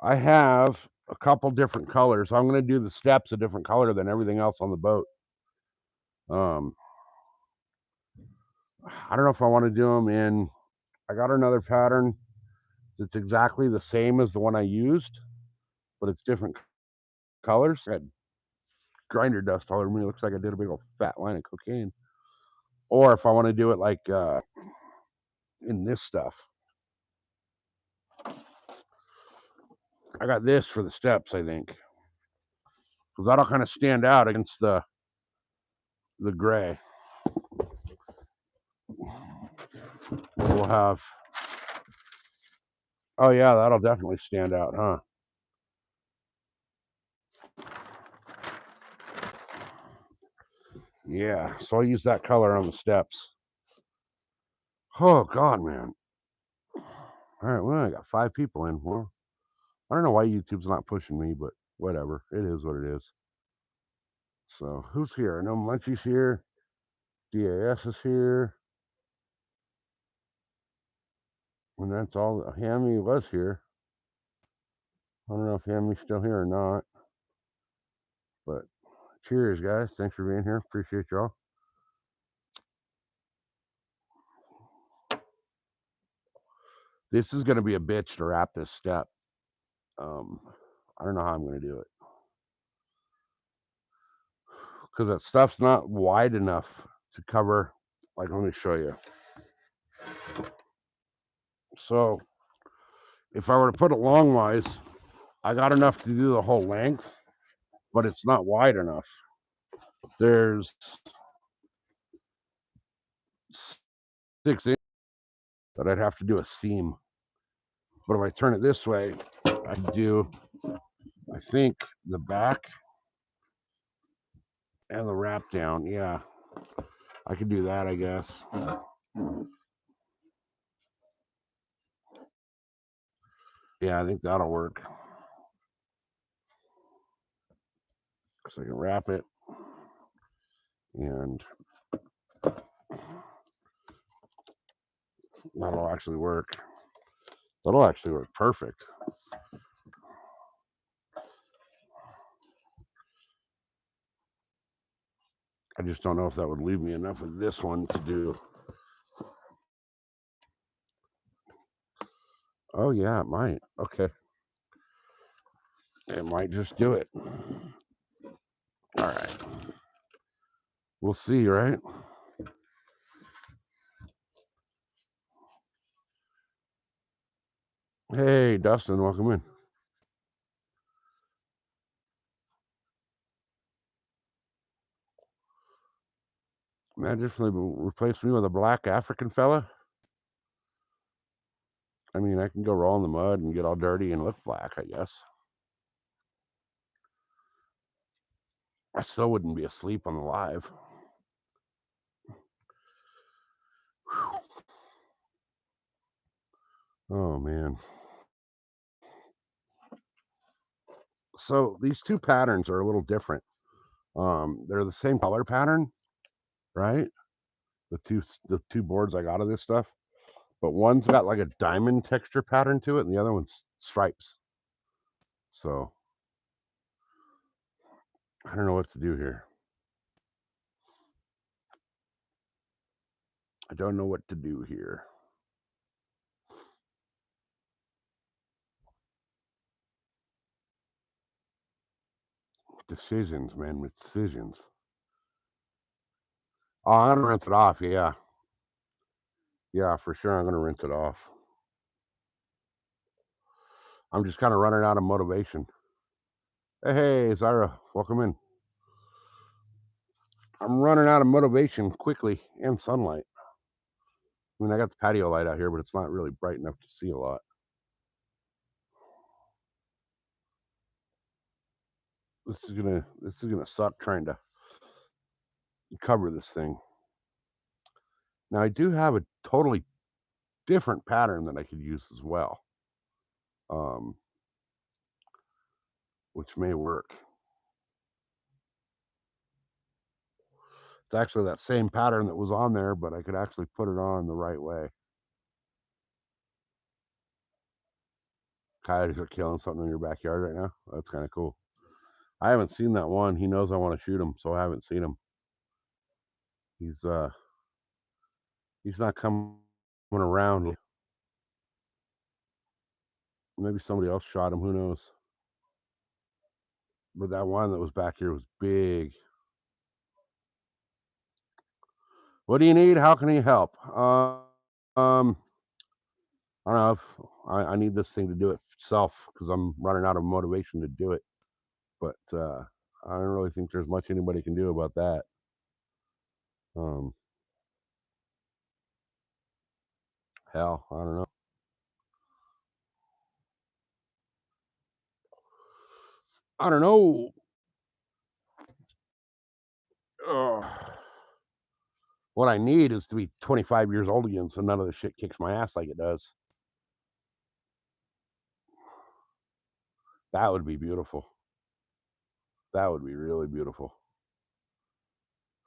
Speaker 1: I have a couple different colors. I'm going to do the steps a different color than everything else on the boat. I don't know if I want to do them in. I got another pattern that's exactly the same as the one I used, but it's different colors. I had grinder dust all over me. It looks like I did a big old fat line of cocaine. Or if I want to do it like in this stuff. I got this for the steps, I think, because that'll kind of stand out against the gray. We'll have. Oh yeah, that'll definitely stand out, huh? Yeah, so I'll use that color on the steps. Oh God, man. All right, well, I got 5 people in. Well, I don't know why YouTube's not pushing me, but whatever. It is what it is. So who's here? I know Munchie's here. DAS is here. And that's all. Hammy was here. I don't know if Hammy's still here or not. But cheers, guys. Thanks for being here. Appreciate y'all. This is going to be a bitch to wrap this step. I don't know how I'm going to do it. Because that stuff's not wide enough to cover. Like, let me show you. So, if I were to put it longwise, I got enough to do the whole length, but it's not wide enough. There's 6 inches that I'd have to do a seam. But if I turn it this way, I do, I think, the back and the wrap down. Yeah, I could do that, I guess. Yeah, I think that'll work. So I can wrap it and that'll actually work. That'll actually work perfect. I just don't know if that would leave me enough of this one to do. Oh yeah, it might. Okay. It might just do it. All right. We'll see, right? Hey, Dustin, welcome in. Imagine if they replaced me with a black African fella. I mean, I can go roll in the mud and get all dirty and look black, I guess. I still wouldn't be asleep on the live. Whew. Oh, man. So these 2 patterns are a little different. They're the same color pattern, right? The two boards I got of this stuff, but one's got like a diamond texture pattern to it, and the other one's stripes. So I don't know what to do here. I don't know what to do here. Decisions, man, decisions. Oh, I'm gonna rinse it off. Yeah, yeah, for sure. I'm gonna rinse it off. I'm just kind of running out of motivation. Hey, Zyra, welcome in. I'm running out of motivation quickly and sunlight. I mean, I got the patio light out here, but it's not really bright enough to see a lot. this is gonna suck trying to cover this thing. Now I do have a totally different pattern that I could use as well, um, which may work. It's actually that same pattern that was on there, but I could actually put it on the right way. Coyotes are killing something in your backyard right now. That's kind of cool. I haven't seen that one. He knows I want to shoot him, so I haven't seen him. He's uh he's not coming around. Maybe somebody else shot him. Who knows? But that one that was back here was big. What do you need? How can he help? Um, I don't know. If I need this thing to do it itself because I'm running out of motivation to do it. But I don't really think there's much anybody can do about that. Um, hell, I don't know. I don't know. Ugh. What I need is to be 25 years old again, so none of this shit kicks my ass like it does. That would be beautiful. That would be really beautiful.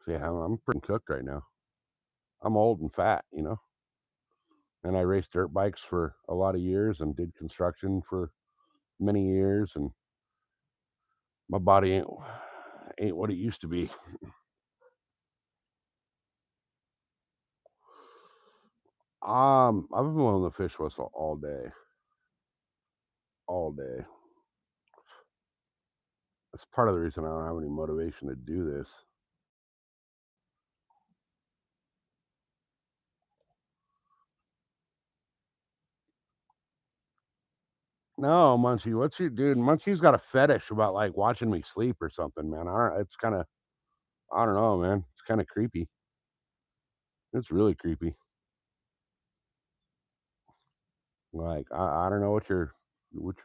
Speaker 1: See, I'm pretty cooked right now. I'm old and fat, and I raced dirt bikes for a lot of years and did construction for many years, and my body ain't what it used to be. I've been blowing the fish whistle all day. That's part of the reason I don't have any motivation to do this. No, Munchie, what's your dude? Munchie's got a fetish about like watching me sleep or something, man. I don't. It's kind of. I don't know, man. It's kind of creepy. It's really creepy. Like I don't know what you're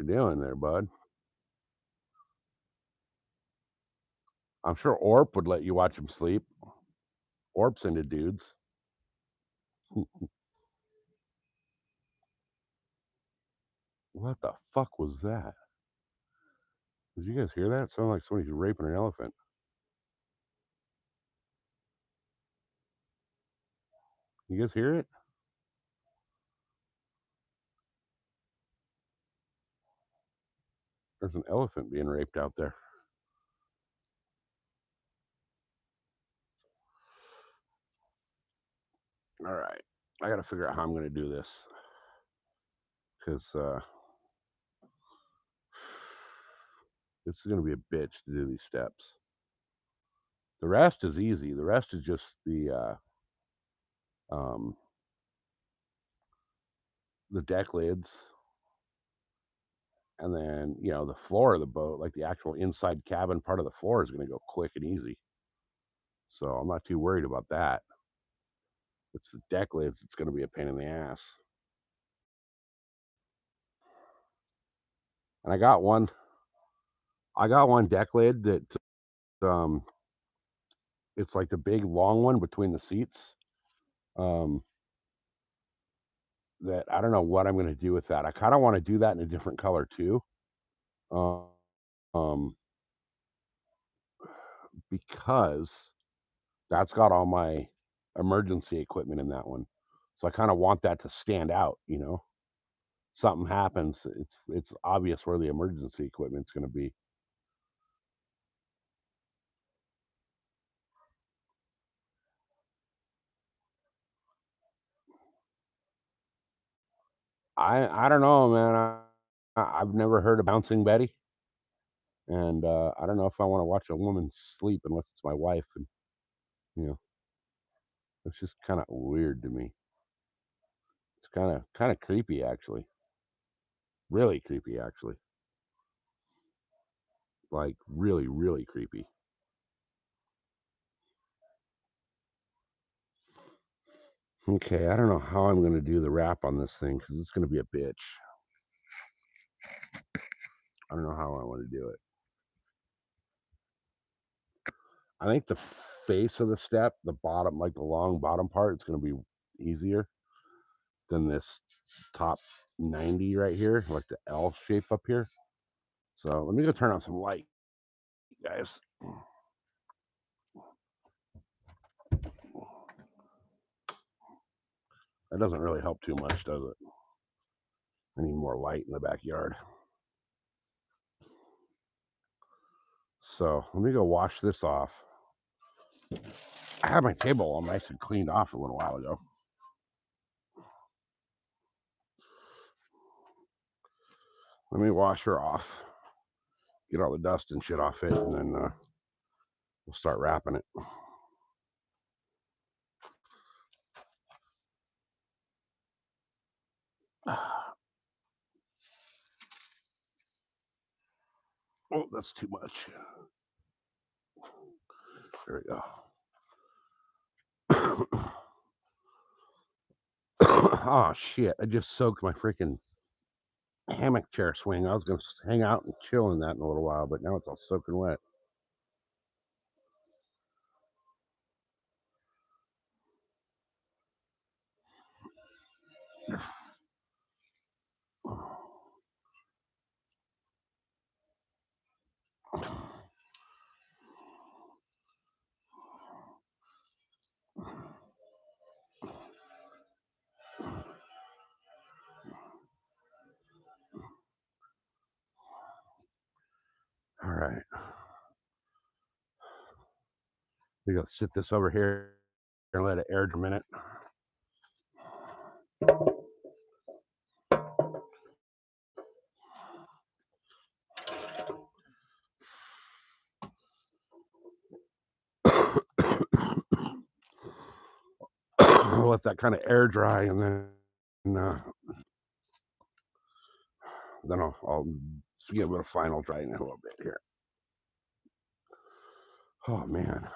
Speaker 1: doing there, bud. I'm sure Orp would let you watch him sleep. Orp's into dudes. What the fuck was that? Did you guys hear that? It sounded like somebody's raping an elephant. You guys hear it? There's an elephant being raped out there. All right. I got to figure out how I'm going to do this because this is going to be a bitch to do these steps. The rest is easy. The rest is just um, the deck lids, and then the floor of the boat, like the actual inside cabin part of the floor, is going to go quick and easy. So I'm not too worried about that. It's the deck lids that's going to be a pain in the ass. And I got one deck lid that um it's like the big long one between the seats. Um that I don't know what I'm gonna do with that. I kinda wanna do that in a different color too. Um um, because that's got all my emergency equipment in that one. So I kinda want that to stand out. Something happens, it's obvious where the emergency equipment's gonna be. I don't know, man. I've never heard of Bouncing Betty, and, I don't know if I wanna watch a woman sleep unless it's my wife, and, you know, it's just kinda weird to me. It's kinda creepy, actually. Really creepy, actually. Like, really, really creepy. Okay, I don't know how I'm gonna do the wrap on this thing because it's gonna be a bitch. I don't know how I wanna do it. I think the face of the step, the bottom, like the long bottom part, it's going to be easier than this top 90 right here, like the L shape up here. So let me go turn on some light, guys. That doesn't really help too much, does it? I need more light in the backyard. So let me go wash this off. I had my table all nice and cleaned off a little while ago. Let me wash her off, get all the dust and shit off it, and then we'll start wrapping it. Oh, that's too much. There we go. Oh shit! I just soaked my freaking hammock chair swing. I was gonna hang out and chill in that in a little while, but now it's all soaking wet. All right, we gotta sit this over here and let it air for a minute. Let that kind of air dry, and then I'll give it a final dry in a little bit here. Oh man,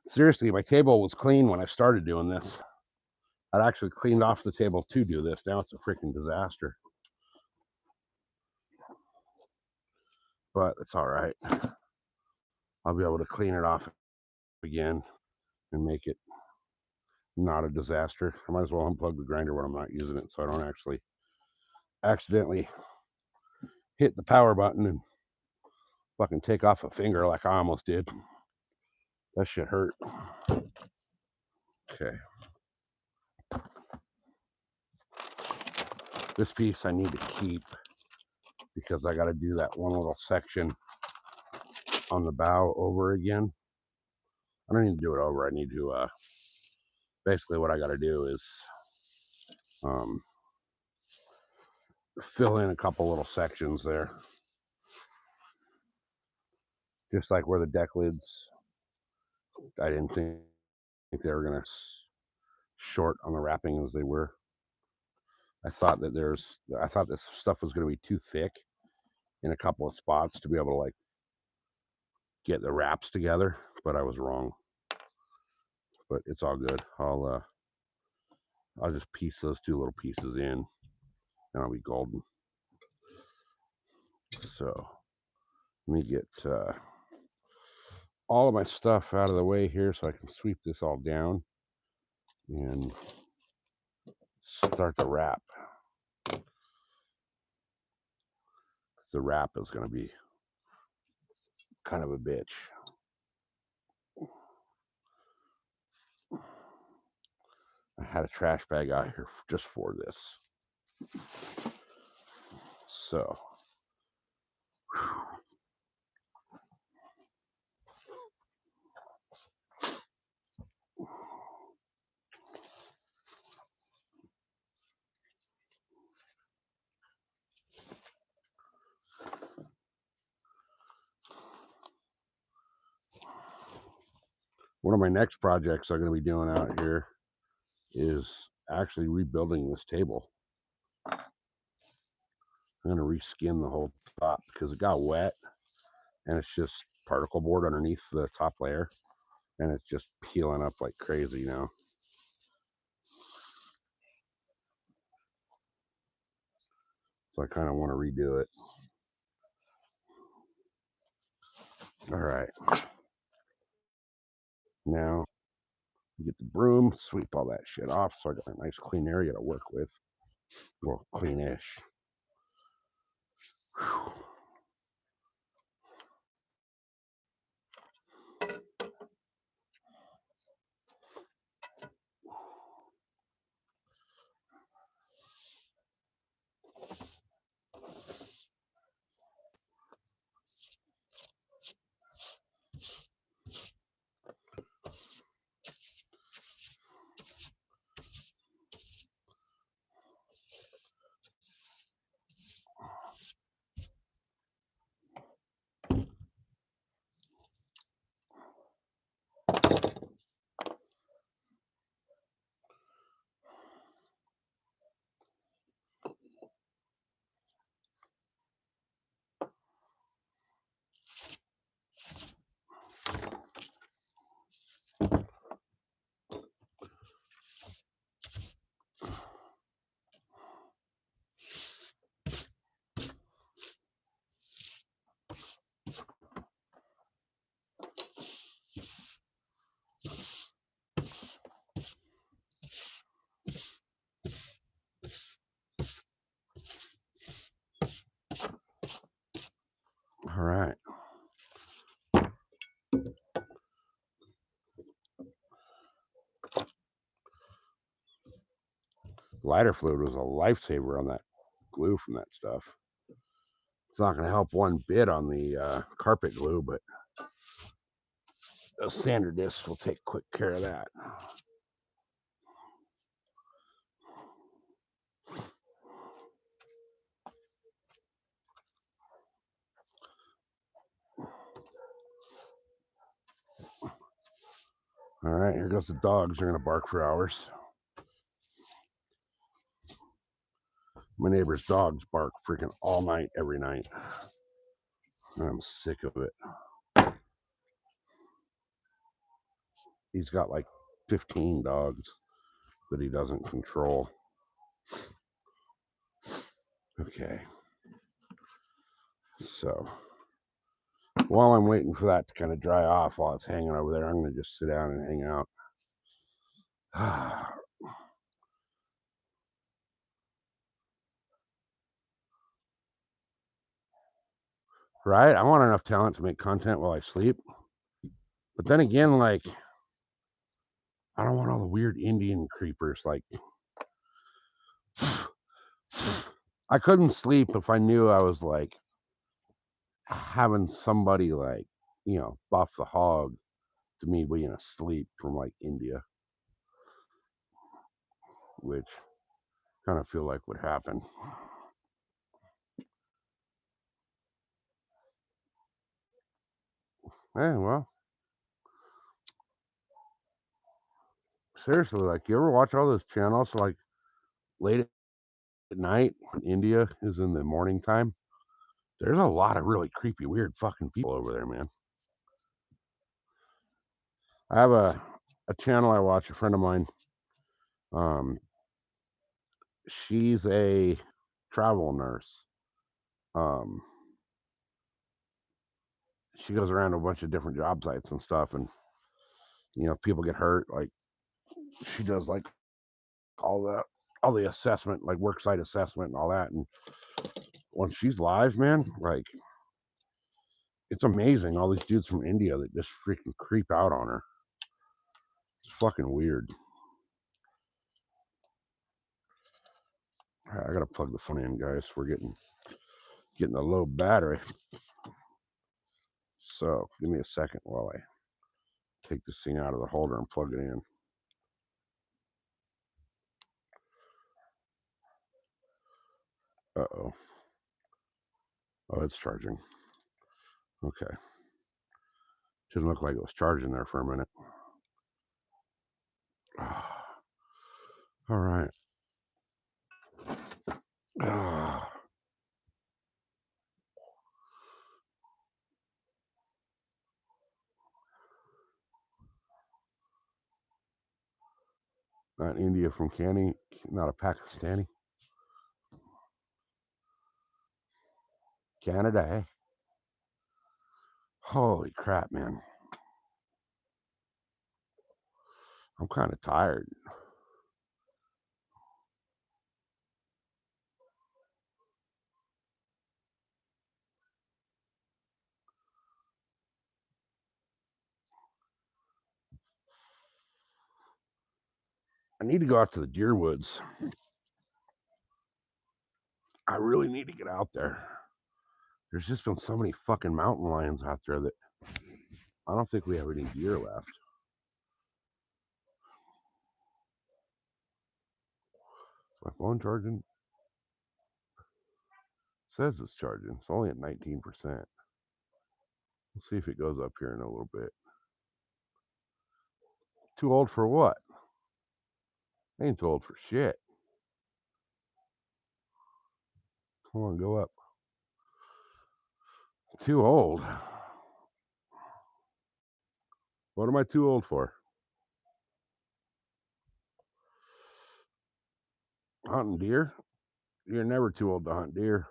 Speaker 1: seriously, my table was clean when I started doing this. I'd actually cleaned off the table to do this. Now it's a freaking disaster, but it's all right. I'll be able to clean it off again and make it not a disaster. I might as well unplug the grinder when I'm not using it, so I don't actually accidentally hit the power button and fucking take off a finger like I almost did. That shit hurt. Okay. This piece I need to keep because I got to do that one little section on the bow over again. I don't need to do it over. I need to, basically what I got to do is fill in a couple little sections there. Just like where the deck lids, I didn't think they were going to short on the wrapping as they were. I thought this stuff was going to be too thick in a couple of spots to be able to like get the wraps together, but I was wrong. But it's all good. I'll just piece those two little pieces in, and I'll be golden. So let me get all of my stuff out of the way here so I can sweep this all down and start the wrap. The wrap is going to be kind of a bitch. I had a trash bag out here just for this. So one of my next projects I'm going to be doing out here is actually rebuilding this table. I'm going to reskin the whole top because it got wet and it's just particle board underneath the top layer and it's just peeling up like crazy now. So I kind of want to redo it. All right. Now, get the broom, sweep all that shit off so I got a nice clean area to work with. Well, cleanish. Whew. All right. Lighter fluid was a lifesaver on that glue from that stuff. It's not going to help one bit on the carpet glue, but a sander disc will take quick care of that. All right, here goes the dogs. They're going to bark for hours. My neighbor's dogs bark freaking all night, every night. And I'm sick of it. He's got like 15 dogs that he doesn't control. Okay. So while I'm waiting for that to kind of dry off while it's hanging over there, I'm going to just sit down and hang out. Right? I want enough talent to make content while I sleep. But then again, like, I don't want all the weird Indian creepers. Like, I couldn't sleep if I knew I was like having somebody like, buff the hog to me being asleep from like India, which kind of feel like would happen. Well, seriously, like, you ever watch all those channels like late at night when India is in the morning time? There's a lot of really creepy, weird fucking people over there, man. I have a channel I watch, a friend of mine. She's a travel nurse. She goes around to a bunch of different job sites and stuff, and people get hurt. Like, she does like all the assessment, like work site assessment and all that. And when she's live, man, like, it's amazing. All these dudes from India that just freaking creep out on her. It's fucking weird. I gotta plug the phone in, guys. We're getting a low battery. So give me a second while I take this thing out of the holder and plug it in. Uh-oh. Oh, it's charging. Okay. Didn't look like it was charging there for a minute. All right. Not India from Canny, not a Pakistani. Canada, eh? Holy crap, man. I'm kind of tired. I need to go out to the deer woods. I really need to get out there. There's just been so many fucking mountain lions out there that I don't think we have any deer left. Is my phone charging? It says it's charging. It's only at 19%. We'll see if it goes up here in a little bit. Too old for what? I ain't too old for shit. Come on, go up. Too old. What am I too old for? Hunting deer? You're never too old to hunt deer.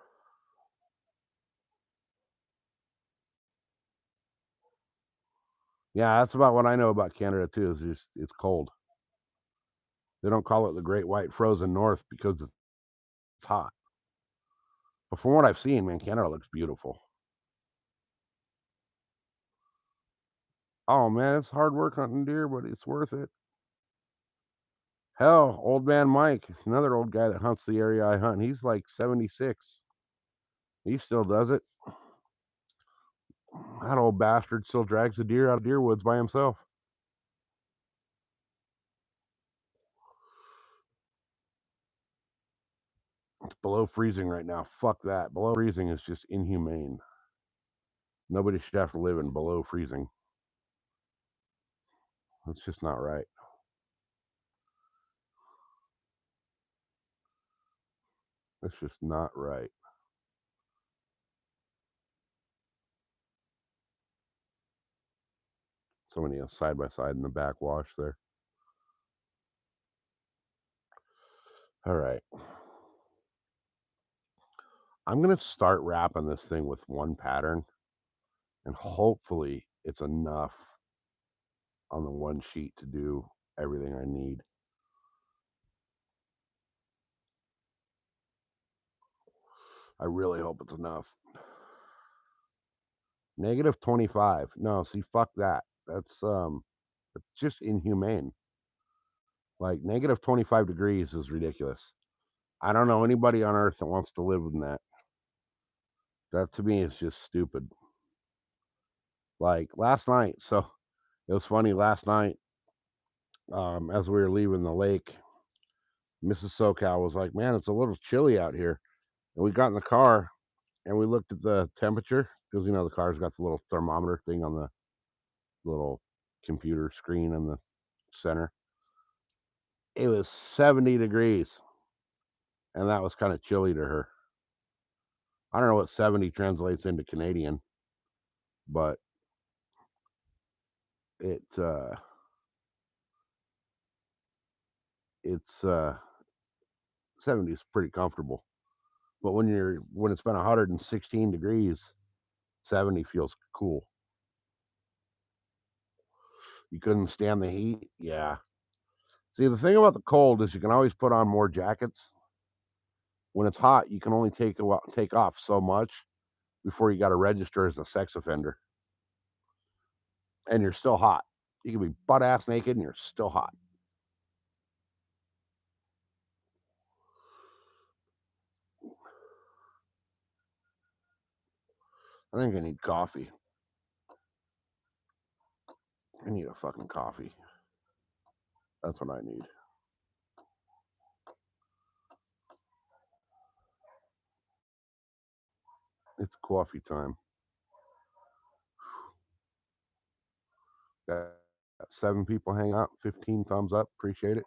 Speaker 1: Yeah, that's about what I know about Canada too. Is just it's cold. They don't call it the Great White Frozen North because it's hot. But from what I've seen, man, Canada looks beautiful. Oh man, it's hard work hunting deer, but it's worth it. Hell, old man Mike, another old guy that hunts the area I hunt. He's like 76. He still does it. That old bastard still drags a deer out of deer woods by himself. It's below freezing right now. Fuck that. Below freezing is just inhumane. Nobody should have to live in below freezing. That's just not right. That's just not right. Somebody else side by side in the backwash there. All right. I'm going to start wrapping this thing with one pattern, and hopefully it's enough on the one sheet to do everything I need. I really hope it's enough. Negative 25. No, see, fuck that. That's it's just inhumane. Like negative 25 degrees is ridiculous. I don't know anybody on earth that wants to live in that. That to me is just stupid. Like last night, so it was funny last night, as we were leaving the lake, Mrs. SoCal was like, "Man, it's a little chilly out here." And we got in the car and we looked at the temperature because the car's got the little thermometer thing on the little computer screen in the center. It was 70 degrees, and that was kind of chilly to her. I don't know what 70 translates into Canadian, but it it's 70 is pretty comfortable. But when it's been 116 degrees, 70 feels cool. You couldn't stand the heat? Yeah. See, the thing about the cold is you can always put on more jackets. When it's hot, you can only take off so much before you got to register as a sex offender, and you're still hot. You can be butt ass naked and you're still hot. I think I need coffee. I need a fucking coffee. That's what I need. It's coffee time. Got 7 people hang out, 15 thumbs up. Appreciate it.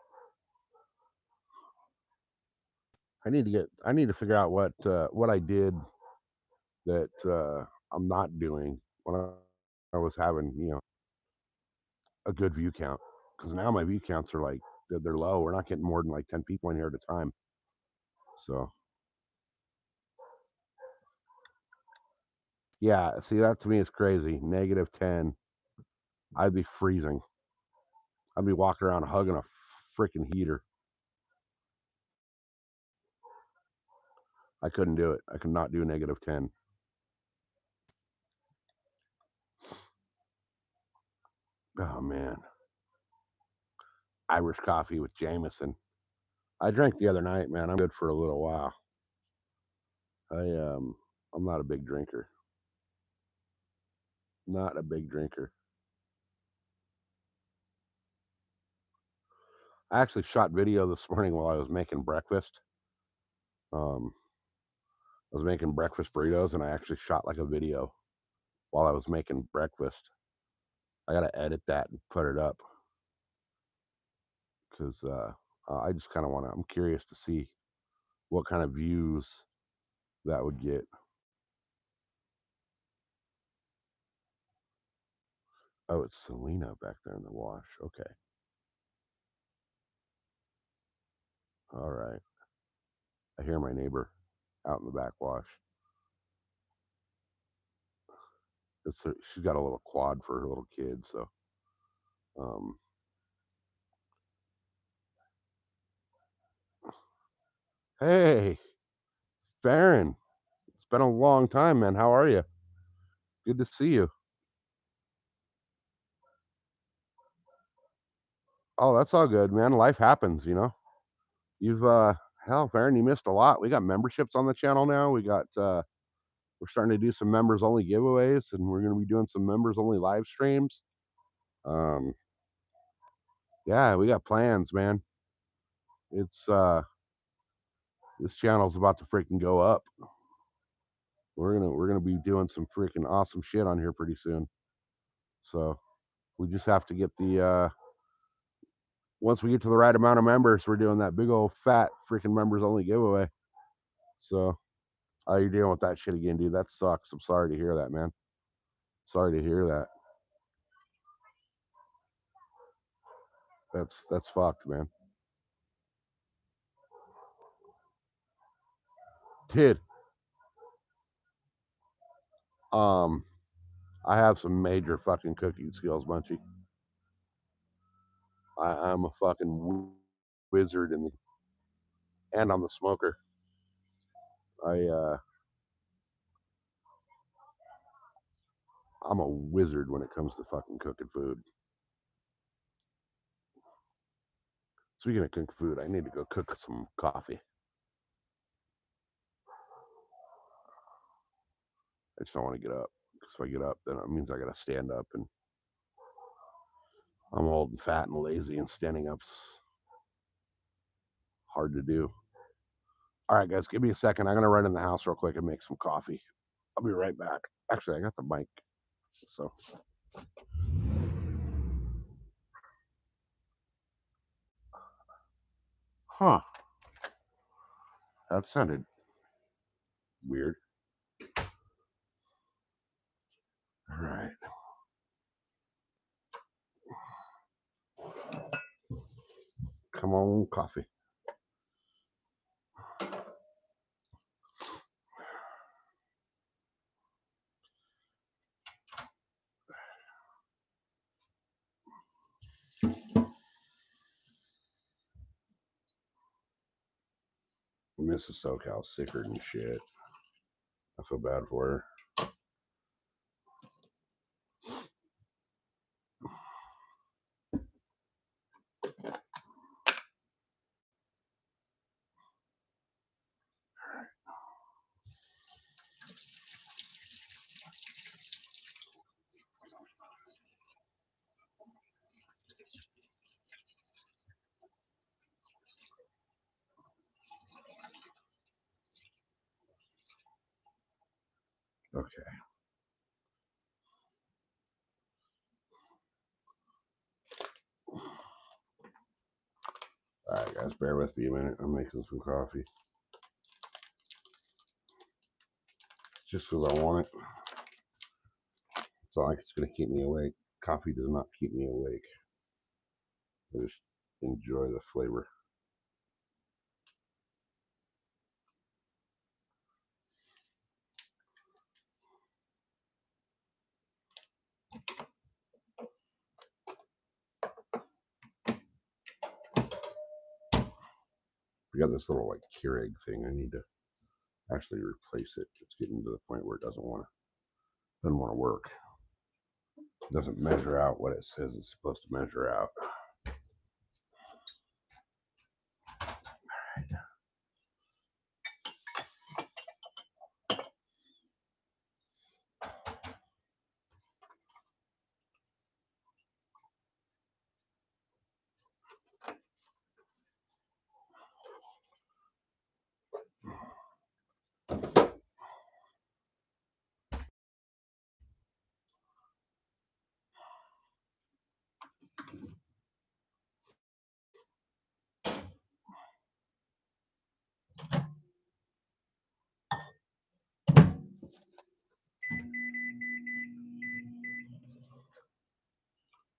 Speaker 1: I need to figure out what I did that I'm not doing when I was having, a good view count. Because now my view counts are like they're low. We're not getting more than like 10 people in here at a time. So Yeah, see, that to me is crazy. -10. I'd be freezing. I'd be walking around hugging a freaking heater. I couldn't do it. I could not do -10. Oh man, Irish coffee with Jameson. I drank the other night, man. I'm good for a little while. I'm not a big drinker. Not a big drinker. I actually shot video this morning while I was making breakfast. Um, I was making breakfast burritos, and I actually shot like a video while I was making breakfast. I gotta edit that and put it up because I just kind of want to. I'm curious to see what kind of views that would get. Oh, it's Selena back there in the wash. Okay, all right. I hear my neighbor out in the back wash. She's got a little quad for her little kids, so um, hey, Farron, it's been a long time, man. How are you? Good to see you. Oh, that's all good, man. Life happens, you know. You've hell, Farron, you missed a lot. We got memberships on the channel now. We're starting to do some members only giveaways, and we're gonna be doing some members only live streams. Um, yeah, we got plans, man. It's this channel's about to freaking go up. We're gonna be doing some freaking awesome shit on here pretty soon. So we just have to get the once we get to the right amount of members, we're doing that big old fat freaking members only giveaway. So oh, you're dealing with that shit again, dude. That sucks. I'm sorry to hear that, man. Sorry to hear that. That's fucked, man. Dude, um, I have some major fucking cooking skills, Munchie. I'm a fucking wizard in the and I'm the smoker. I I'm a wizard when it comes to fucking cooking food. Speaking of cooking food, I need to go cook some coffee. I just don't want to get up because if I get up, then it means I got to stand up, and I'm old and fat and lazy, and standing up's hard to do. All right, guys, give me a second. I'm gonna run in the house real quick and make some coffee. I'll be right back. Actually, I got the mic, so. Huh. That sounded weird. All right. Come on, coffee. Mrs. SoCal's sicker than shit. I feel bad for her. Okay. All right, guys, bear with me a minute. I'm making some coffee. Just because I want it. It's not like it's going to keep me awake. Coffee does not keep me awake. I just enjoy the flavor. We got this little like Keurig thing. I need to actually replace it. It's getting to the point where it doesn't want to work. It doesn't measure out what it says it's supposed to measure out.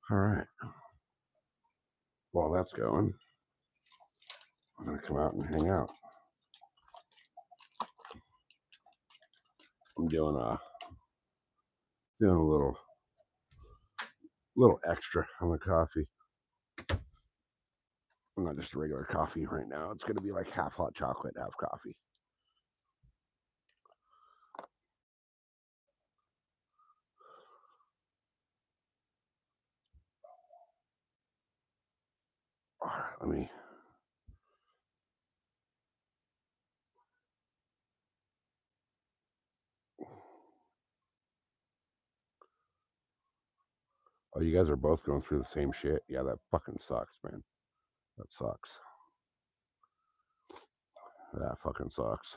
Speaker 1: All right. While that's going, I'm going to come out and hang out. I'm doing a little extra on the coffee. Not just a regular coffee right now. It's going to be like half hot chocolate, half coffee. All right, let me. Oh, you guys are both going through the same shit? Yeah, that fucking sucks, man. That sucks. That fucking sucks.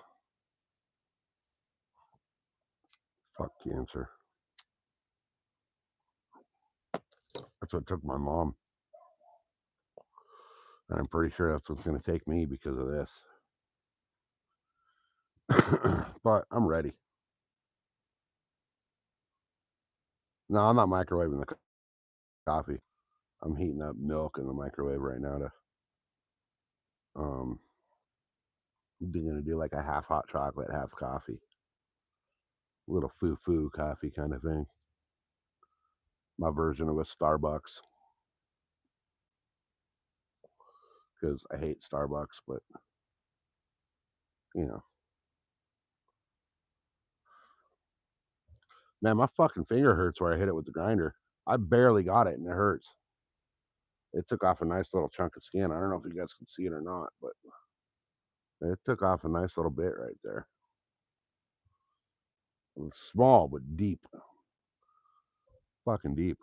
Speaker 1: Fuck cancer. That's what took my mom. And I'm pretty sure that's what's going to take me because of this. But I'm ready. No, I'm not microwaving the coffee. I'm heating up milk in the microwave right now to I'm going to do like a half hot chocolate, half coffee. A little foo-foo coffee kind of thing. My version of a Starbucks. Because I hate Starbucks, but you know. Man, my fucking finger hurts where I hit it with the grinder. I barely got it and it hurts. It took off a nice little chunk of skin. I don't know if you guys can see it or not, but it took off a nice little bit right there. It was small, but deep. Fucking deep.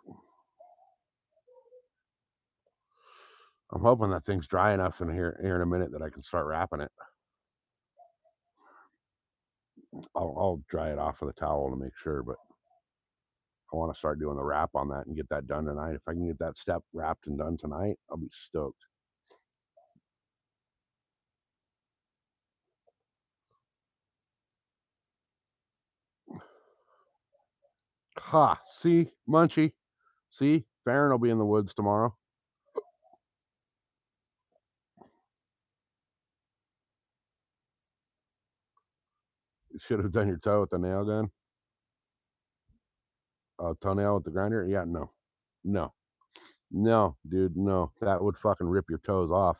Speaker 1: I'm hoping that thing's dry enough in here in a minute that I can start wrapping it. I'll dry it off with a towel to make sure, but I want to start doing the wrap on that and get that done tonight. If I can get that step wrapped and done tonight, I'll be stoked. Ha! See, Munchie. See, Farron will be in the woods tomorrow. You should have done your toe with the nail gun. Toenail with the grinder? Yeah, no, dude, no. That would fucking rip your toes off.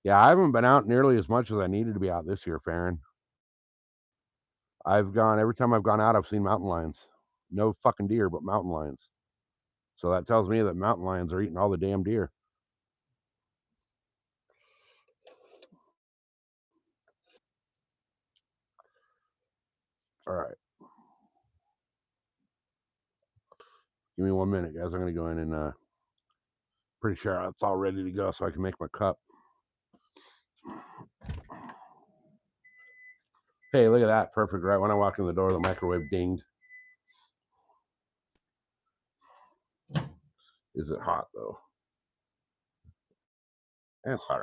Speaker 1: Yeah, I haven't been out nearly as much as I needed to be out this year, Farron. Every time I've gone out, I've seen mountain lions. No fucking deer, but mountain lions. So that tells me that mountain lions are eating all the damn deer. All right. Give me 1 minute, guys. I'm going to go in and pretty sure it's all ready to go so I can make my cup. Hey, look at that. Perfect. Right when I walked in the door, the microwave dinged. Is it hot, though? It's hot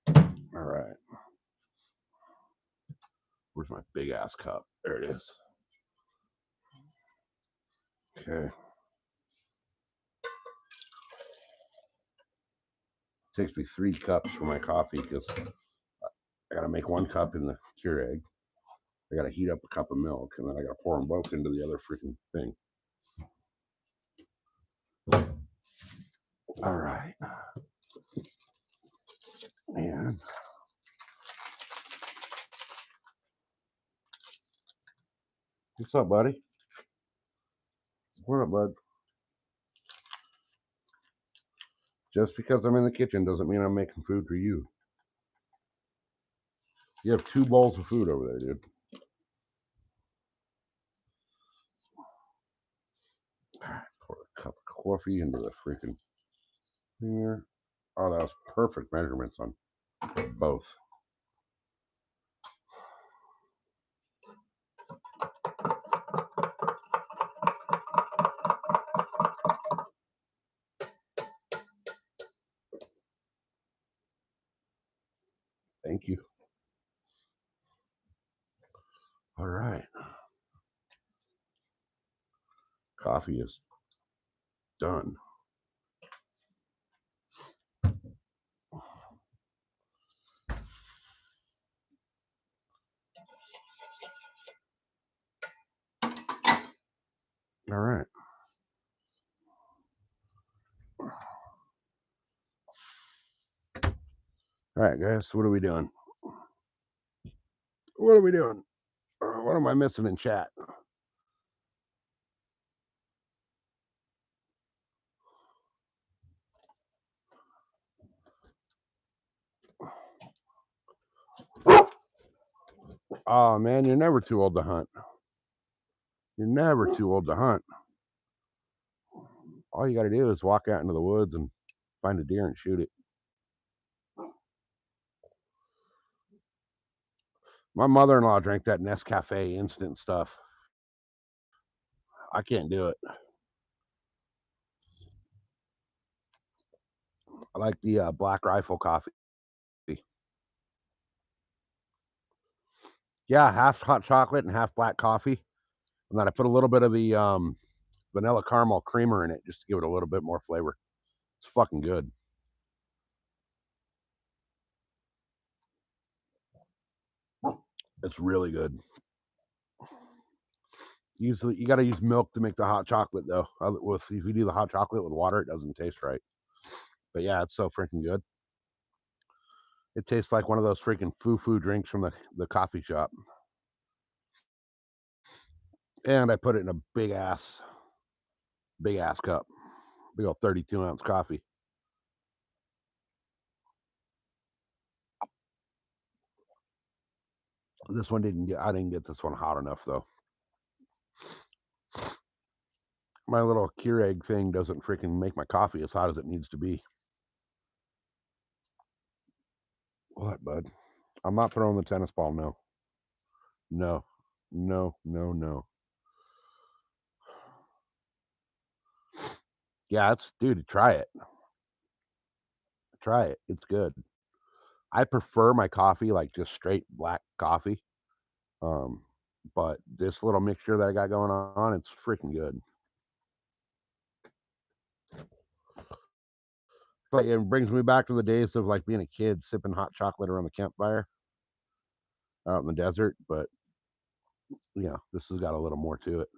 Speaker 1: enough. All right. Where's my big ass cup? There it is. Okay. It takes me 3 cups for my coffee because I got to make 1 cup in the Keurig. I got to heat up a cup of milk, and then I got to pour them both into the other freaking thing. All right. And what's up, buddy? What up, bud? Just because I'm in the kitchen doesn't mean I'm making food for you. You have 2 bowls of food over there, dude. Pour a cup of coffee into the freaking here. Oh, that was perfect measurements on both. Thank you. All right. Coffee is done. All right. All right, guys. What are we doing? What are we doing? What am I missing in chat? Oh, man, you're never too old to hunt. You're never too old to hunt. All you got to do is walk out into the woods and find a deer and shoot it. My mother-in-law drank that Nescafe instant stuff. I can't do it. I like the Black Rifle coffee. Yeah, half hot chocolate and half black coffee. And then I put a little bit of the vanilla caramel creamer in it just to give it a little bit more flavor. It's fucking good. It's really good. Usually, you got to use milk to make the hot chocolate, though. If you do the hot chocolate with water, it doesn't taste right. But yeah, it's so freaking good. It tastes like one of those freaking foo-foo drinks from the coffee shop. And I put it in a big ass cup. Big old 32-ounce coffee. This one I didn't get this one hot enough, though. My little Keurig thing doesn't freaking make my coffee as hot as it needs to be. What, bud? I'm not throwing the tennis ball, no. No. No, no, no. Yeah, dude, try it. Try it. It's good. I prefer my coffee like just straight black coffee. But this little mixture that I got going on, it's freaking good. Like it brings me back to the days of like being a kid sipping hot chocolate around the campfire out in the desert, but this has got a little more to it.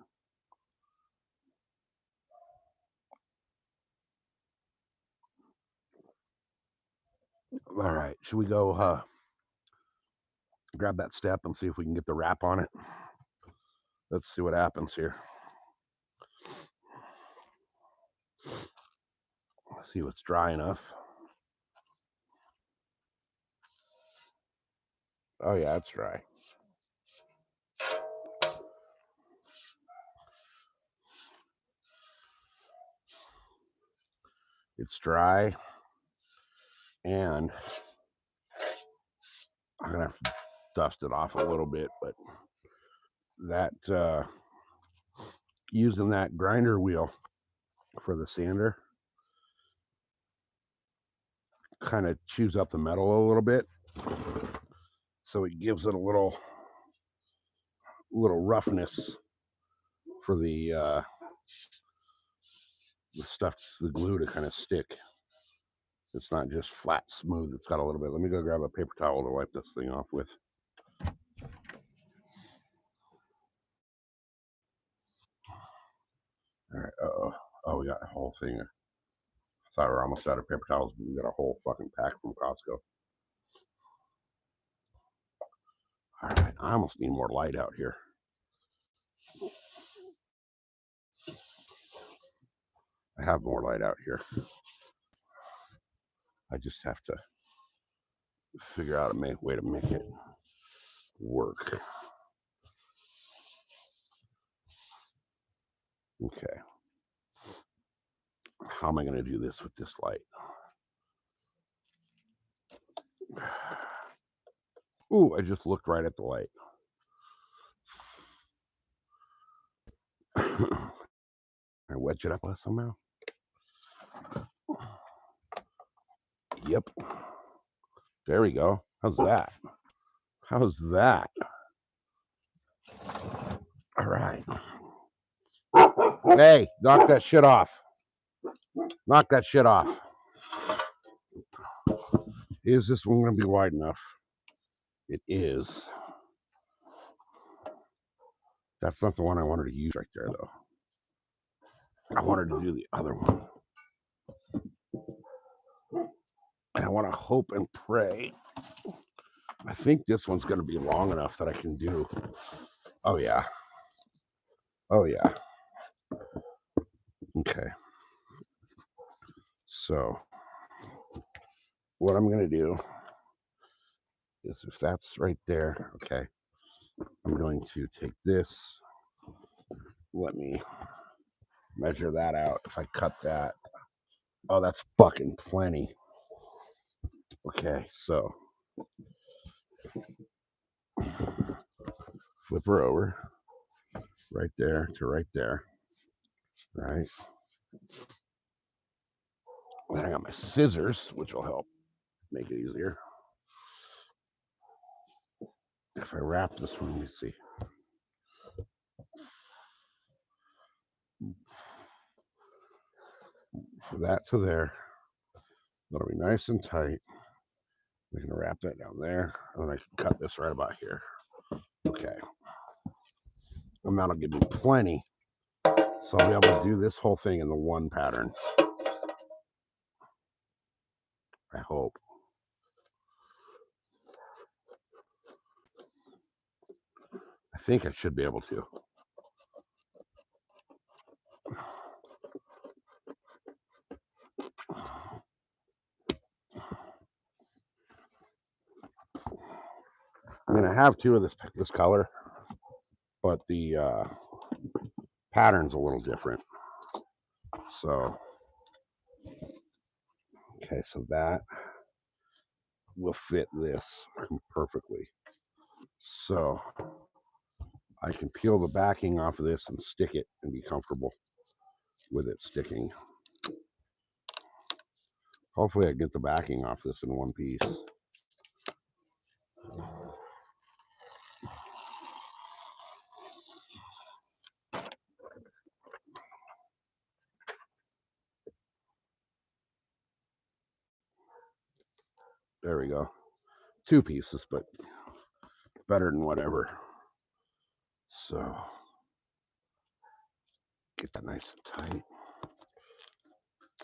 Speaker 1: All right, should we go grab that step and see if we can get the wrap on it? Let's see what happens here. Let's see what's dry enough. Oh yeah, it's dry. It's dry, and I'm gonna have to dust it off a little bit, but that using that grinder wheel for the sander kind of chews up the metal a little bit, so it gives it a little roughness for the stuff, the glue to kind of stick. It's not just flat smooth. It's got a little bit. Let me go grab a paper towel to wipe this thing off with. All right. Oh, we got a whole thing of Thought we were almost out of paper towels, but we got a whole fucking pack from Costco. All right, I almost need more light out here. I have more light out here. I just have to figure out a way to make it work. Okay. How am I going to do this with this light? Ooh, I just looked right at the light. I wedge it up somehow. Yep. There we go. How's that? How's that? All right. Hey, knock that shit off. Knock that shit off. Is this one going to be wide enough? It is. That's not the one I wanted to use right there, though. I wanted to do the other one. And I want to hope and pray. I think this one's going to be long enough that I can do. Oh, yeah. Oh, yeah. Okay. So, what I'm going to do is if that's right there, okay, I'm going to take this. Let me measure that out. If I cut that, oh, that's fucking plenty. Okay, so flip her over right there to right there, right? Then I got my scissors, which will help make it easier. If I wrap this one, let me see. From that to there, that'll be nice and tight. I'm gonna wrap that down there, and then I can cut this right about here. Okay, and that'll give me plenty, so I'll be able to do this whole thing in the one pattern. I hope. I think I should be able to. I mean, I have two of this color, but the pattern's a little different. So, okay, so that will fit this perfectly. So I can peel the backing off of this and stick it and be comfortable with it sticking. Hopefully I get the backing off this in one piece. There we go. Two pieces, but better than whatever. So get that nice and tight.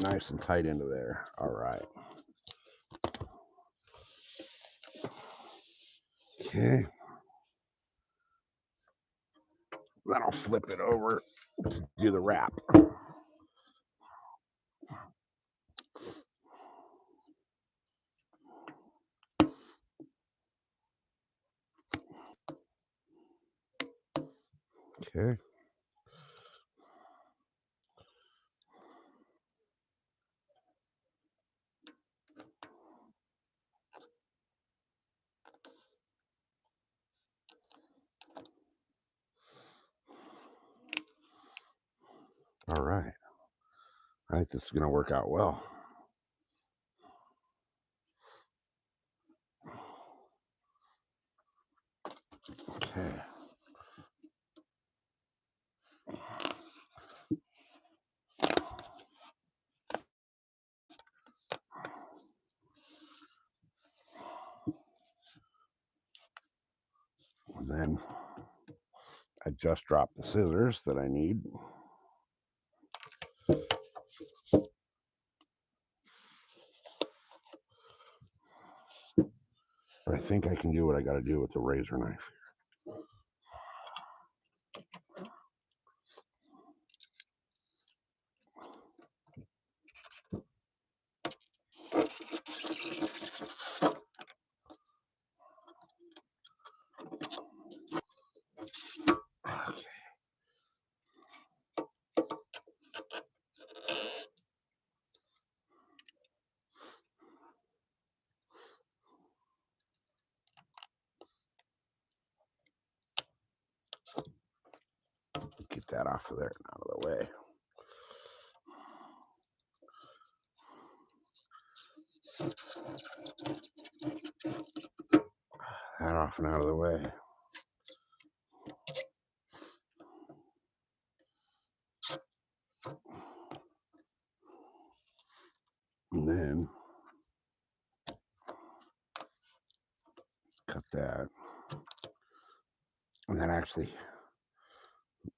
Speaker 1: Nice and tight into there. All right. Okay. Then I'll flip it over to do the wrap. Okay. All right. I think this is going to work out well. Okay. And then I just dropped the scissors that I need. But I think I can do what I got to do with the razor knife. Okay. Get that off of there and out of the way. That off and out of the way. And then cut that. And that actually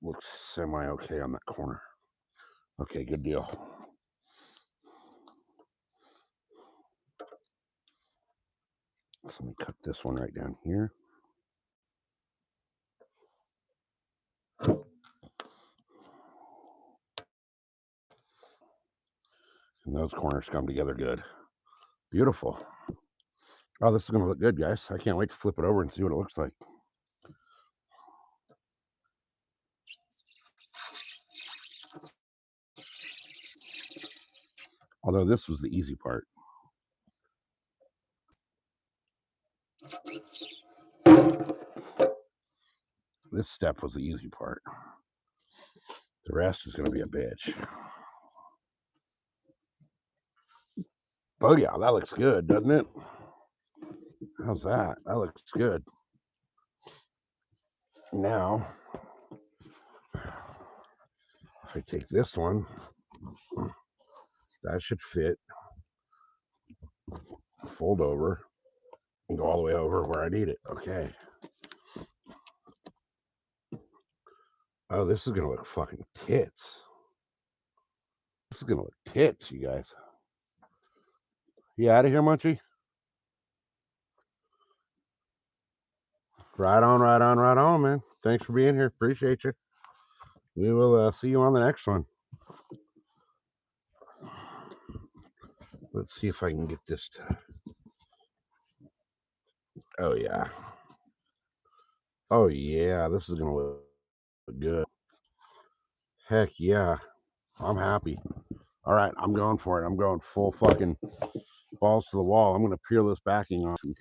Speaker 1: looks semi-okay on that corner. Okay, good deal. So let me cut this one right down here. And those corners come together good. Beautiful. Oh, this is going to look good, guys. I can't wait to flip it over and see what it looks like. Although this was the easy part. This step was the easy part. The rest is going to be a bitch. Oh, yeah, that looks good, doesn't it? How's that? That looks good. Now, if I take this one, that should fit. Fold over and go all the way over where I need it. Okay. Oh, this is going to look fucking tits. This is going to look tits, you guys. You out of here, Munchie? Right on, right on, right on, man. Thanks for being here. Appreciate you. We will see you on the next one. Let's see if I can get this to... Oh, yeah. Oh, yeah. This is going to look good. Heck, yeah. I'm happy. All right. I'm going for it. I'm going full fucking balls to the wall. I'm going to peel this backing off and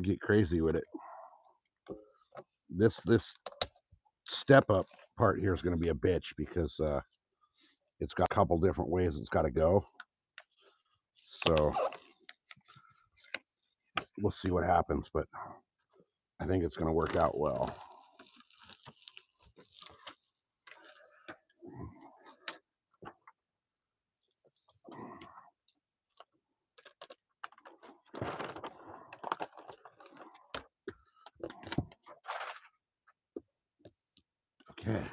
Speaker 1: get crazy with it. This step up part here is going to be a bitch because it's got a couple different ways it's got to go. So we'll see what happens, but I think it's going to work out well. Okay.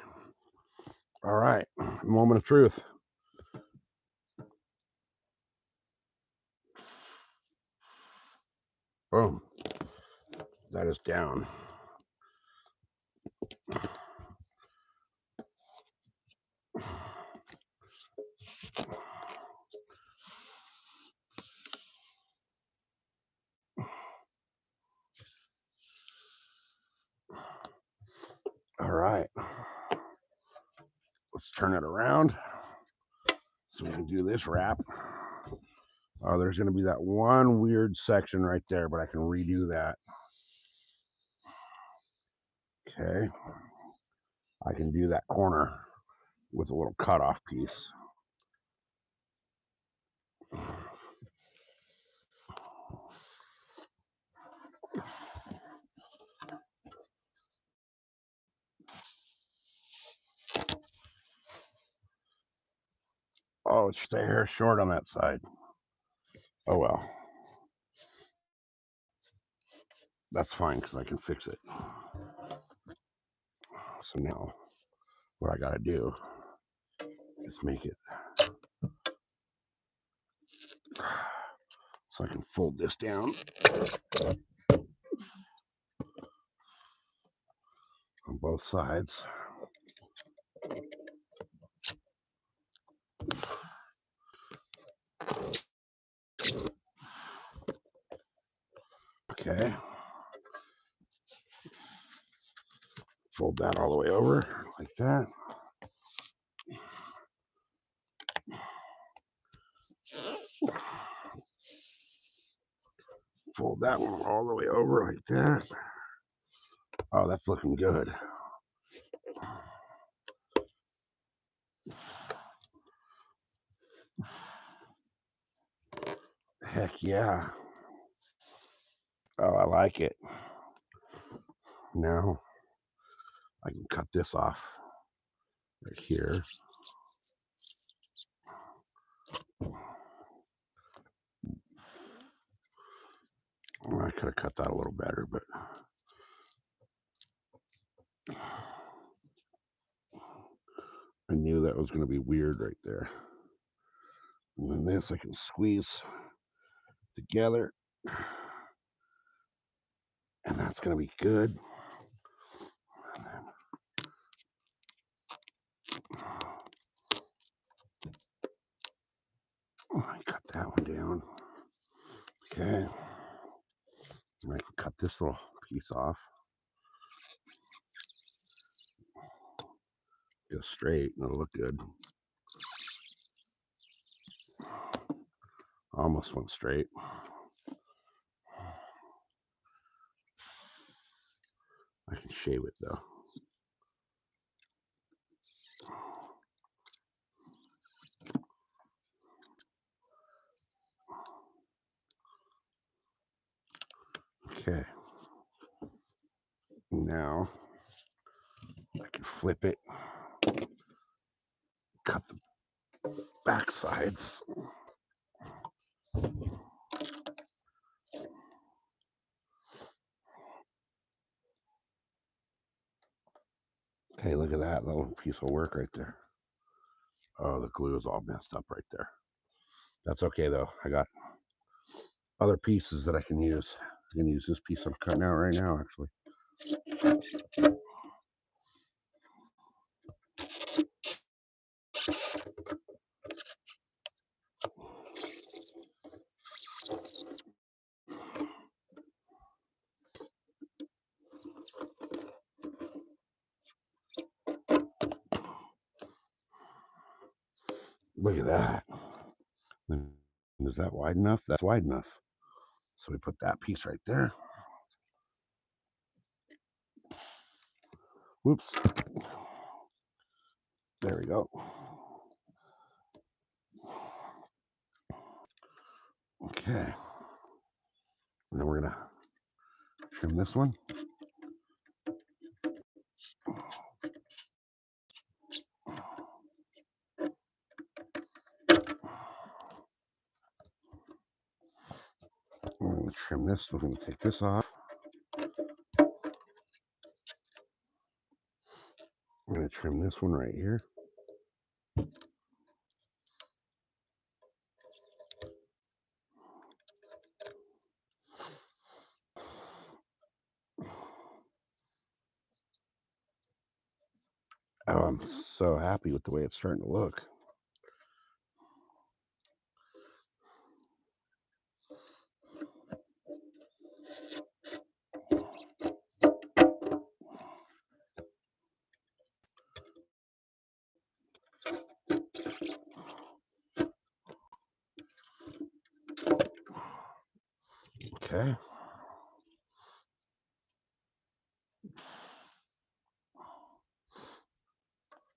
Speaker 1: All right. Moment of truth. Boom. That is down. All right. Let's turn it around so we can do this wrap. Oh, there's going to be that one weird section right there, but I can redo that. Okay. I can do that corner with a little cutoff piece. Oh, it's just a hair short on that side. Oh, well. That's fine because I can fix it. So now what I got to do is make it So I can fold this down on both sides. Okay. Fold that all the way over like that. Fold that one all the way over like that. Oh, that's looking good. Heck yeah. Oh, I like it. Now I can cut this off right here. Well, I could have cut that a little better, but I knew that was going to be weird right there. And then this I can squeeze together. And that's going to be good. And then I cut that one down. Okay. And I can cut this little piece off. Go straight and it'll look good. Almost went straight. I can shave it though. Okay. Now I can flip it, cut the back sides. Okay, look at that little piece of work right there. Oh, the glue is all messed up right there. That's okay though. I got other pieces that I can use. I can use this piece I'm cutting out right now, actually. Look at that. Is that wide enough? That's wide enough. So we put that piece right there. Whoops. There we go. Okay. And then we're going to trim this one. We're going to trim this. We're going to take this off. I'm going to trim this one right here. Oh, I'm so happy with the way it's starting to look. Okay.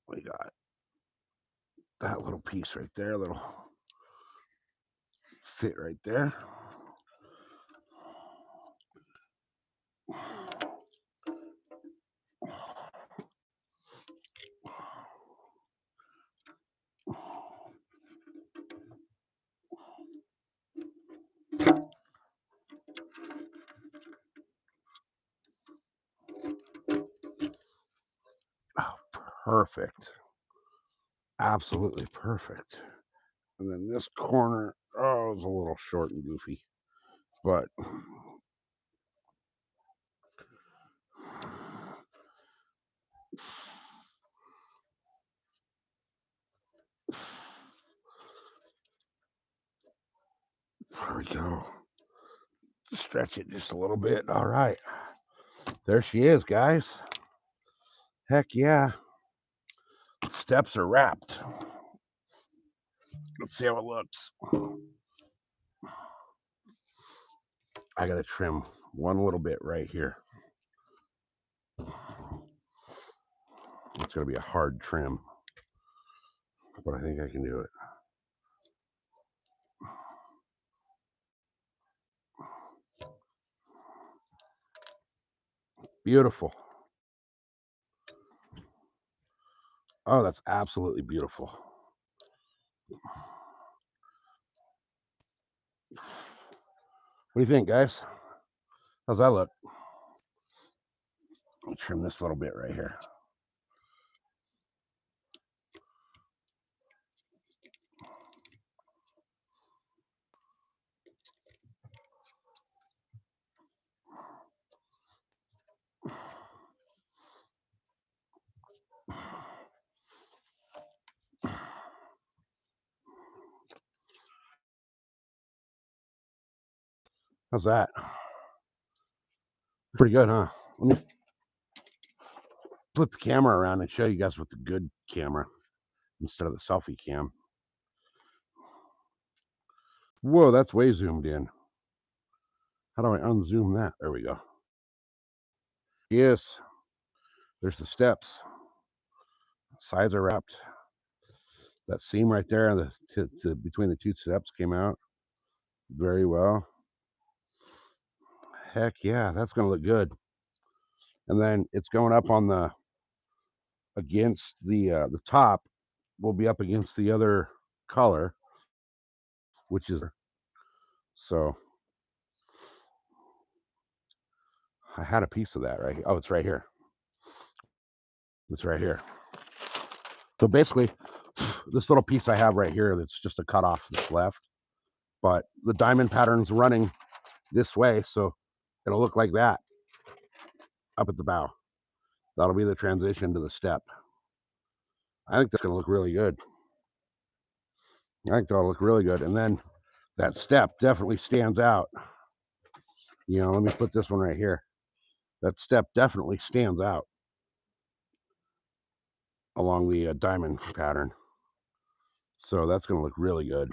Speaker 1: We got that little piece right there, little fit right there. Oh, perfect. Absolutely perfect. And then this corner, oh, was a little short and goofy, but there we go. Stretch it just a little bit. All right. There she is, guys. Heck yeah. Steps are wrapped. Let's see how it looks. I got to trim one little bit right here. It's going to be a hard trim, but I think I can do it. Beautiful. Oh, that's absolutely beautiful. What do you think, guys? How's that look? Let me trim this little bit right here. How's that? Pretty good, huh? Let me flip the camera around and show you guys with the good camera instead of the selfie cam. Whoa, that's way zoomed in. How do I unzoom that? There we go. Yes. There's the steps. Sides are wrapped. That seam right there on the between the two steps came out very well. Heck yeah, that's gonna look good. And then it's going up on the against the top will be up against the other color, which is so. I had a piece of that right here. Oh, it's right here. It's right here. So basically, this little piece I have right here, that's just a cut off that's left, but the diamond pattern's running this way, so it'll look like that up at the bow. That'll be the transition to the step. I think that's going to look really good. I think that'll look really good. And then that step definitely stands out. You know, let me put this one right here. That step definitely stands out along the diamond pattern. So that's going to look really good.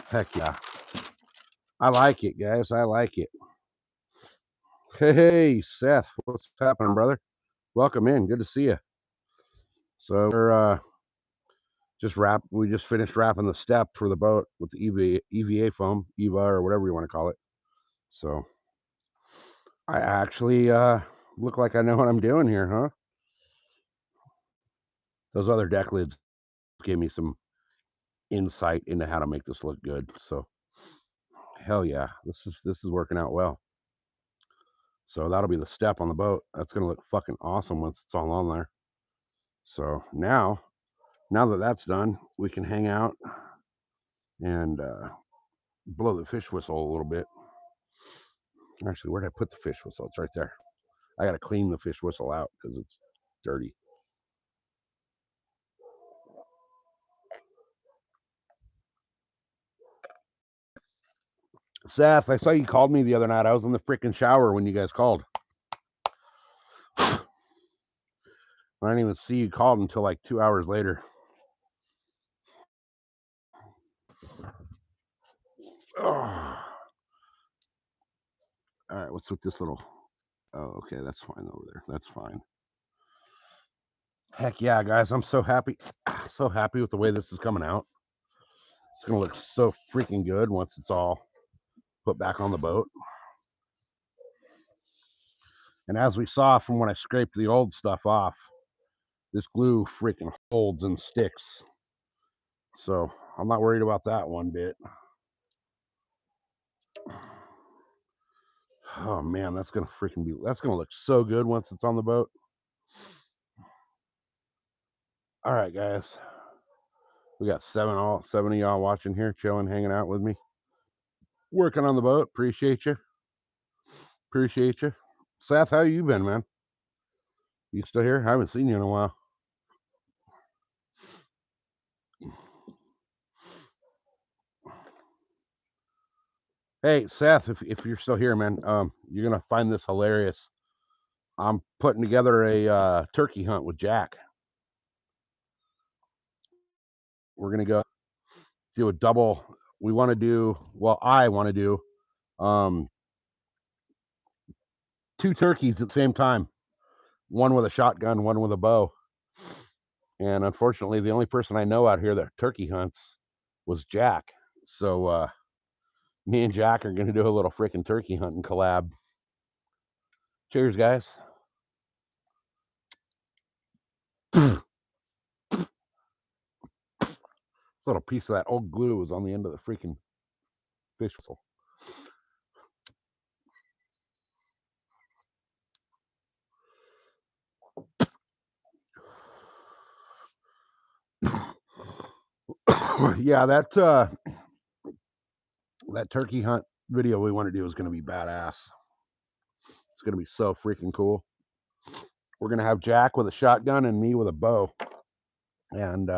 Speaker 1: Heck yeah. I like it, guys. I like it. Hey, Seth, what's happening, brother? Welcome in. Good to see you. So we're we just finished wrapping the step for the boat with the EVA foam, EVA or whatever you want to call it. So I actually look like I know what I'm doing here, huh? Those other deck lids gave me some insight into how to make this look good. So hell yeah, this is working out well. So that'll be the step on the boat. That's gonna look fucking awesome once it's all on there. So now that that's done, we can hang out and blow the fish whistle a little bit. Actually, where did I put the fish whistle? It's right there. I got to clean the fish whistle out because it's dirty. Seth, I saw you called me the other night. I was in the freaking shower when you guys called. I didn't even see you called until like 2 hours later. Oh. All right, what's with this little? Oh, okay, that's fine over there. That's fine. Heck yeah, guys! I'm so happy with the way this is coming out. It's gonna look so freaking good once it's all put back on the boat. And as we saw from when I scraped the old stuff off, this glue freaking holds and sticks. So I'm not worried about that one bit. Oh man, that's gonna look so good once it's on the boat. All right, guys. We got seven of y'all watching here, chilling, hanging out with me, working on the boat. Appreciate you. Appreciate you. Seth, how you been, man? You still here? I haven't seen you in a while. Hey, Seth, if you're still here, man, you're gonna find this hilarious. I'm putting together a turkey hunt with Jack. We're gonna go do a double. We want to do, well, I want to do 2 turkeys at the same time. One with a shotgun, one with a bow. And unfortunately, the only person I know out here that turkey hunts was Jack. So me and Jack are going to do a little freaking turkey hunting collab. Cheers, guys. Little piece of that old glue was on the end of the freaking fish whistle. Yeah, that turkey hunt video we want to do is going to be badass. It's going to be so freaking cool. We're going to have Jack with a shotgun and me with a bow. And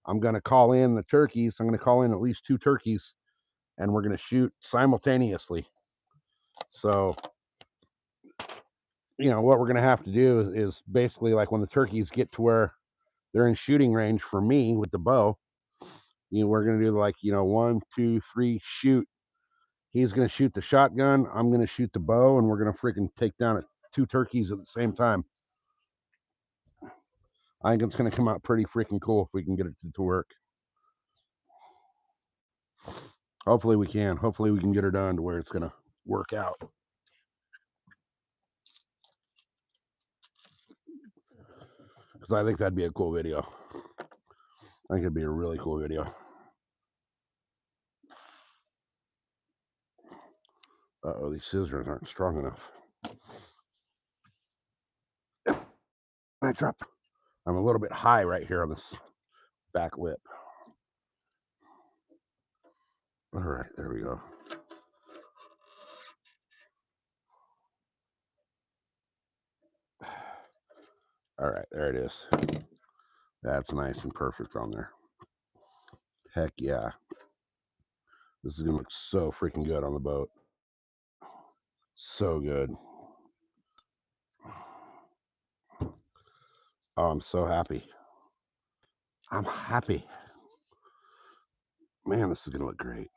Speaker 1: I'm going to call in the turkeys. I'm going to call in at least 2 turkeys, and we're going to shoot simultaneously. So, you know, what we're going to have to do is basically like when the turkeys get to where they're in shooting range for me with the bow, you know, we're going to do like, you know, 1, 2, 3, shoot. He's going to shoot the shotgun. I'm going to shoot the bow, and we're going to freaking take down 2 turkeys at the same time. I think it's going to come out pretty freaking cool if we can get it to work. Hopefully we can. Hopefully we can get her done to where it's going to work out. Because I think that'd be a cool video. I think it'd be a really cool video. Uh-oh, these scissors aren't strong enough. I dropped. I'm a little bit high right here on this back lip. All right, there we go. All right, there it is. That's nice and perfect on there. Heck yeah. This is going to look so freaking good on the boat. So good. Oh, I'm so happy. I'm happy. Man, this is going to look great.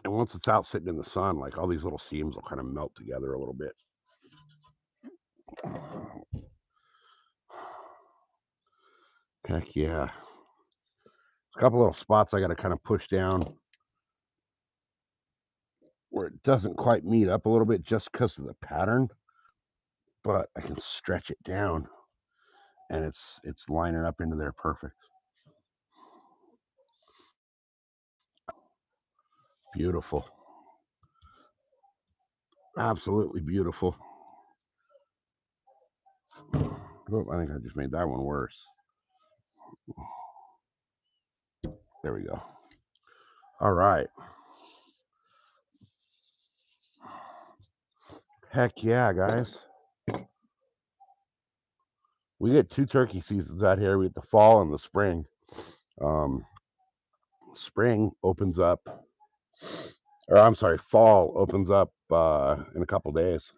Speaker 1: And once it's out sitting in the sun, like all these little seams will kind of melt together a little bit. Heck yeah. A couple little spots I got to kind of push down where it doesn't quite meet up a little bit just because of the pattern, but I can stretch it down and it's lining up into there perfect. Beautiful. Absolutely beautiful. Oh, I think I just made that one worse. There we go. All right. Heck yeah, guys. We get 2 turkey seasons out here. We get the fall and the spring. Spring opens up, or I'm sorry, fall opens up in a couple days.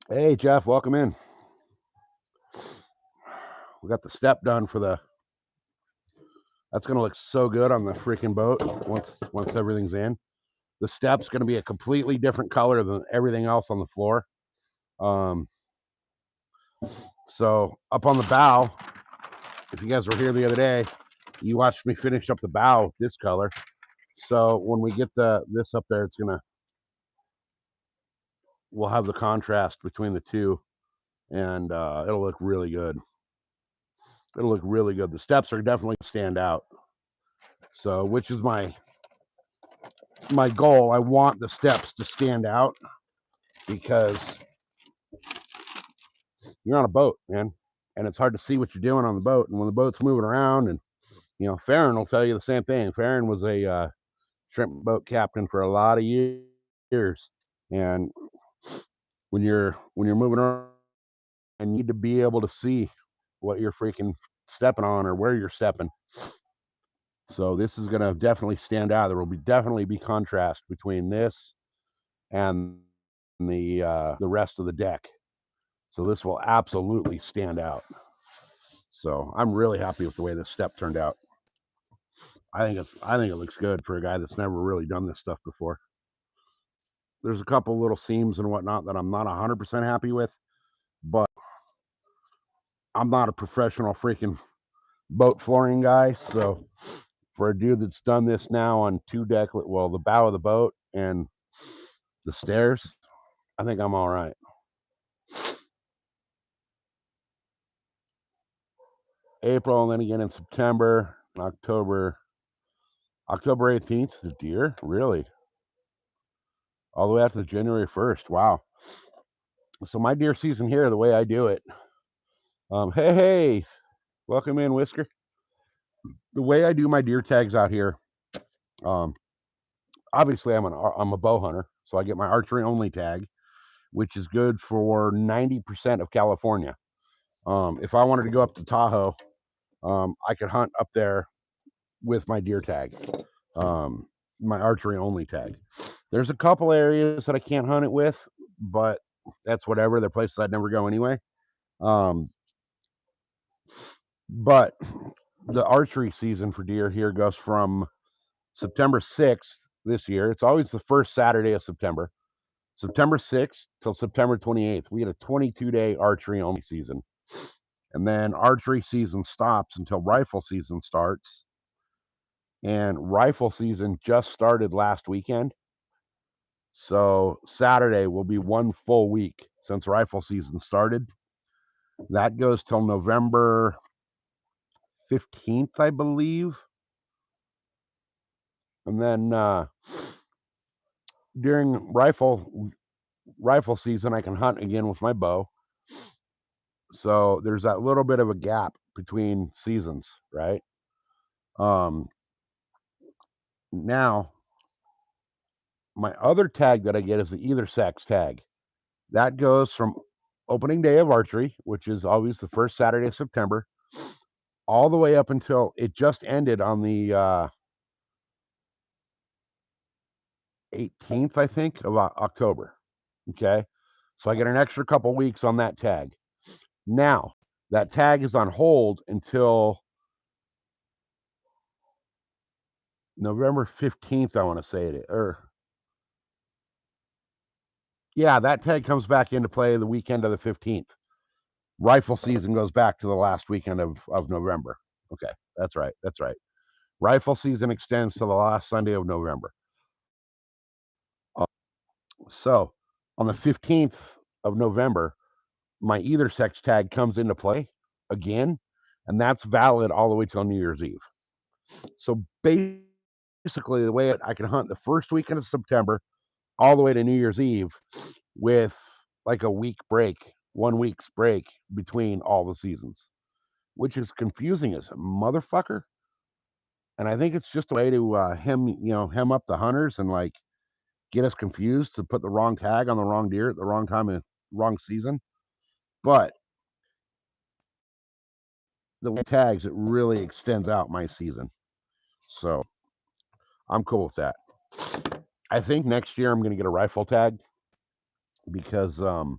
Speaker 1: Hey, Jeff, welcome in. We got the step done for the, that's going to look so good on the freaking boat once everything's in. The step's going to be a completely different color than everything else on the floor. So up on the bow, if you guys were here the other day, you watched me finish up the bow this color. So when we get this up there, it's gonna, we'll have the contrast between the two, and it'll look really good. It'll look really good. The steps are definitely stand out. So, which is my my goal. I want the steps to stand out because you're on a boat, man, and it's hard to see what you're doing on the boat. And when the boat's moving around, and Farron will tell you the same thing. Farron was a shrimp boat captain for a lot of years, and when you're moving around, I need to be able to see what you're freaking stepping on or where you're stepping. So this is going to definitely stand out. There will definitely be contrast between this and the rest of the deck. So this will absolutely stand out. So I'm really happy with the way this step turned out. I think it looks good for a guy that's never really done this stuff before. There's a couple little seams and whatnot that I'm not 100% happy with, but I'm not a professional freaking boat flooring guy. So for a dude that's done this now on two deck, well, the bow of the boat and the stairs, I think I'm all right. April, and then again in September, October 18th, the deer, really? All the way out to January 1st. Wow. So my deer season here, the way I do it, hey, welcome in, Whisker. The way I do my deer tags out here, obviously I'm a bow hunter, so I get my archery only tag, which is good for 90% of California. If I wanted to go up to Tahoe, I could hunt up there with my deer tag, my archery only tag. There's a couple areas that I can't hunt it with, but that's whatever. They're places I'd never go anyway. But the archery season for deer here goes from September 6th this year. It's always the first Saturday of September. September 6th till September 28th. We had a 22-day archery only season. And then archery season stops until rifle season starts. And rifle season just started last weekend. So Saturday will be one full week since rifle season started. That goes till November 15th, I believe. And then during rifle season, I can hunt again with my bow. So there's that little bit of a gap between seasons, right? Now, my other tag that I get is the either sex tag. That goes from opening day of archery, which is always the first Saturday of September, all the way up until it just ended on the 18th, I think, of October. Okay. So I get an extra couple weeks on that tag. Now, that tag is on hold until November 15th, I want to say it. Yeah, that tag comes back into play the weekend of the 15th. Rifle season goes back to the last weekend of November. Okay, that's right. That's right. Rifle season extends to the last Sunday of November. So on the 15th of November, my either sex tag comes into play again, and that's valid all the way till New Year's Eve. So basically, the way I can hunt the first weekend of September all the way to New Year's Eve with like a week break, 1 week's break between all the seasons, which is confusing as a motherfucker. And I think it's just a way to hem up the hunters and like get us confused to put the wrong tag on the wrong deer at the wrong time of wrong season. But the way tags, it really extends out my season. So I'm cool with that. I think next year I'm going to get a rifle tag because the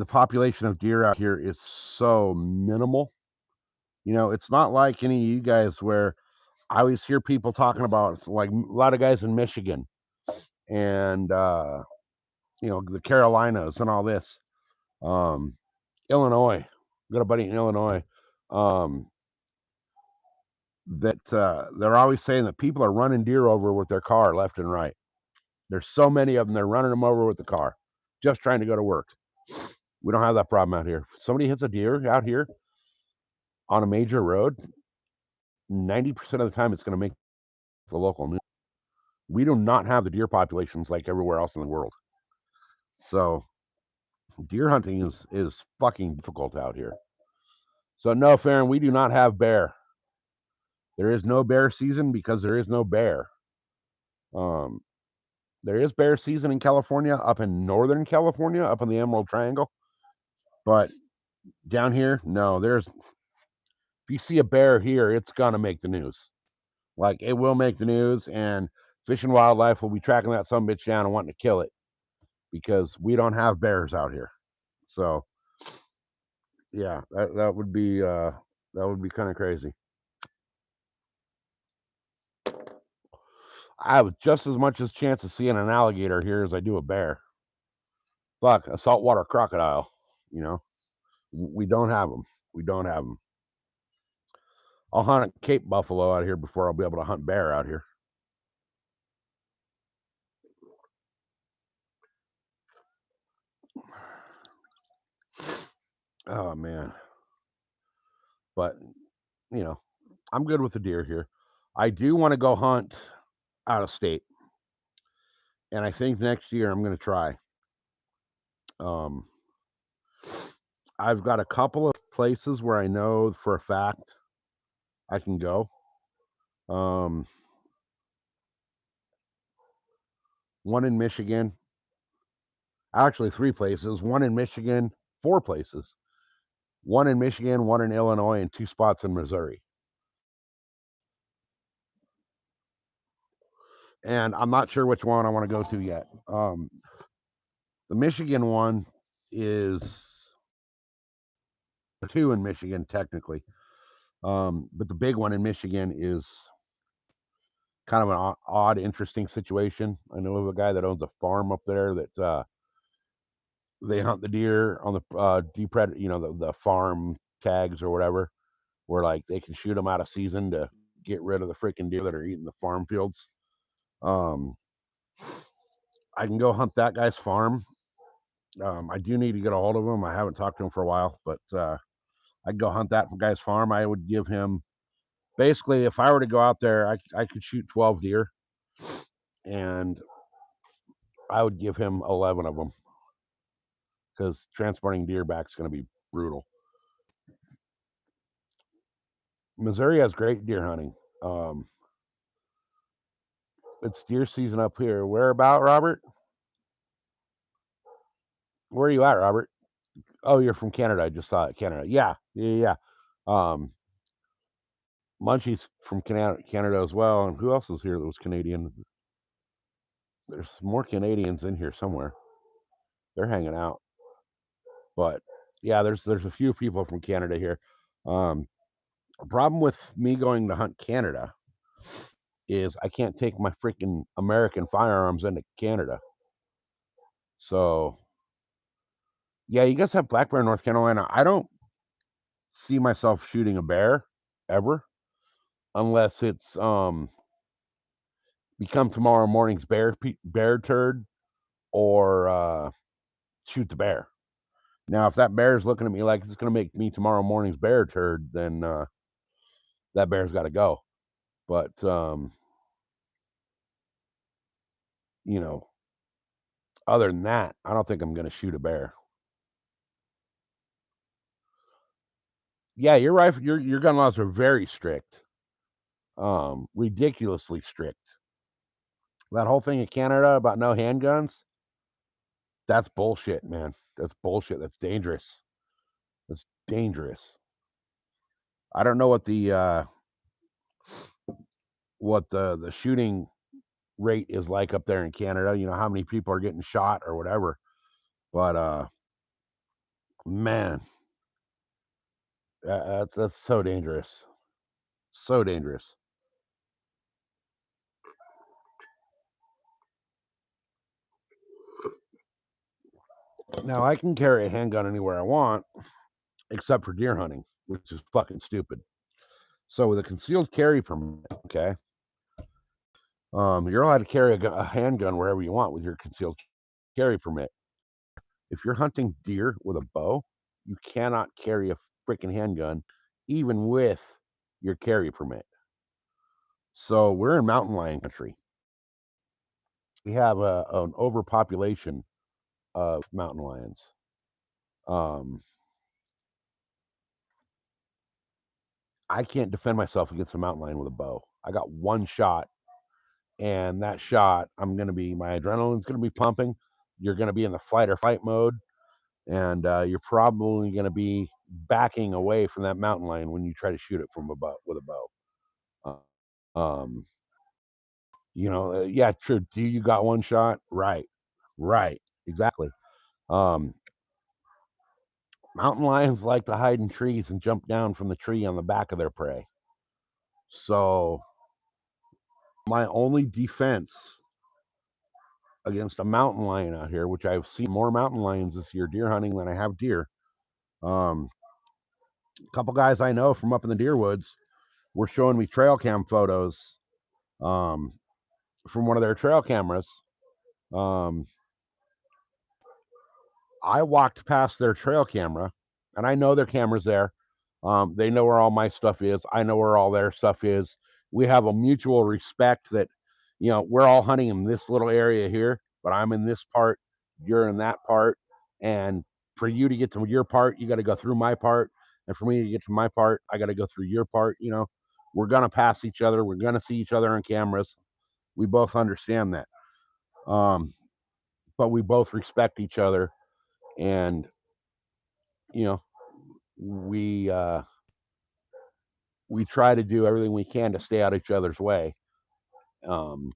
Speaker 1: population of deer out here is so minimal. It's not like any of you guys where I always hear people talking about, like, a lot of guys in Michigan and the Carolinas and all this. Illinois, got a buddy in Illinois that they're always saying that people are running deer over with their car left and right. There's so many of them, they're running them over with the car, just trying to go to work. We don't have that problem out here. If somebody hits a deer out here on a major road, 90% of the time it's going to make the local news. We do not have the deer populations like everywhere else in the world. So deer hunting is fucking difficult out here. So no, Farron, we do not have bear. There is no bear season because there is no bear. Um, there is bear season in California, up in Northern California, up in the Emerald Triangle. But down here, no, if you see a bear here, it's gonna make the news. Like, it will make the news, and Fish and Wildlife will be tracking that sumbitch down and wanting to kill it because we don't have bears out here. So yeah, that would be kind of crazy. I have just as much as chance of seeing an alligator here as I do a bear. Fuck, a saltwater crocodile, you know. We don't have them. We don't have them. I'll hunt a Cape buffalo out here before I'll be able to hunt bear out here. Oh man. But you know, I'm good with the deer here. I do want to go hunt out of state. And I think next year I'm gonna try. Um I've got a couple of places where I know for a fact I can go. One in Michigan, actually 3 places, one in Michigan, 4 places. One in Michigan, one in Illinois, and 2 spots in Missouri. And I'm not sure which one I want to go to yet. The Michigan one is 2 in Michigan technically. But the big one in Michigan is kind of an odd, interesting situation. I know of a guy that owns a farm up there that they hunt the deer on the deep predator, the farm tags or whatever, where like they can shoot them out of season to get rid of the freaking deer that are eating the farm fields. I can go hunt that guy's farm. I do need to get a hold of him. I haven't talked to him for a while, but I can go hunt that guy's farm. I would give him basically, if I were to go out there, I could shoot 12 deer, and I would give him 11 of them because transporting deer back is going to be brutal. Missouri has great deer hunting. It's deer season up here. Where about, Robert? Where are you at, Robert? Oh, you're from Canada. I just saw it. Canada. Yeah. Munchie's from Canada as well. And who else is here that was Canadian? There's more Canadians in here somewhere. They're hanging out. But yeah, there's a few people from Canada here. Problem with me going to hunt Canada is I can't take my freaking American firearms into Canada. So yeah, you guys have black bear in North Carolina. I don't see myself shooting a bear ever unless it's become tomorrow morning's bear turd or shoot the bear. Now, if that bear is looking at me like it's going to make me tomorrow morning's bear turd, then that bear's got to go. But other than that, I don't think I'm going to shoot a bear. Yeah, your rifle, your gun laws are very strict, ridiculously strict. That whole thing in Canada about no handguns, that's bullshit, man. That's bullshit. That's dangerous. That's dangerous. I don't know what the shooting rate is like up there in Canada. You know how many people are getting shot or whatever. But man, that's so dangerous. So dangerous. Now I can carry a handgun anywhere I want, except for deer hunting, which is fucking stupid. So with a concealed carry permit, okay, you're allowed to carry a handgun wherever you want with your concealed carry permit. If you're hunting deer with a bow, you cannot carry a freaking handgun, even with your carry permit. So we're in mountain lion country. we have an overpopulation of mountain lions. I can't defend myself against a mountain lion with a bow. I got one shot, and that shot, my adrenaline's gonna be pumping. You're gonna be in the flight or fight mode, and you're probably gonna be backing away from that mountain lion when you try to shoot it from a bow with a bow. Um, yeah, true. Do you got one shot? Right, exactly. Mountain lions like to hide in trees and jump down from the tree on the back of their prey. So my only defense against a mountain lion out here, which I've seen more mountain lions this year deer hunting than I have deer. A couple guys I know from up in the deer woods were showing me trail cam photos from one of their trail cameras. I walked past their trail camera, and I know their camera's there. They know where all my stuff is. I know where all their stuff is. We have a mutual respect that, we're all hunting in this little area here, but I'm in this part, you're in that part. And for you to get to your part, you got to go through my part. And for me to get to my part, I got to go through your part. We're going to pass each other. We're going to see each other on cameras. We both understand that. But we both respect each other. And, we try to do everything we can to stay out of each other's way. But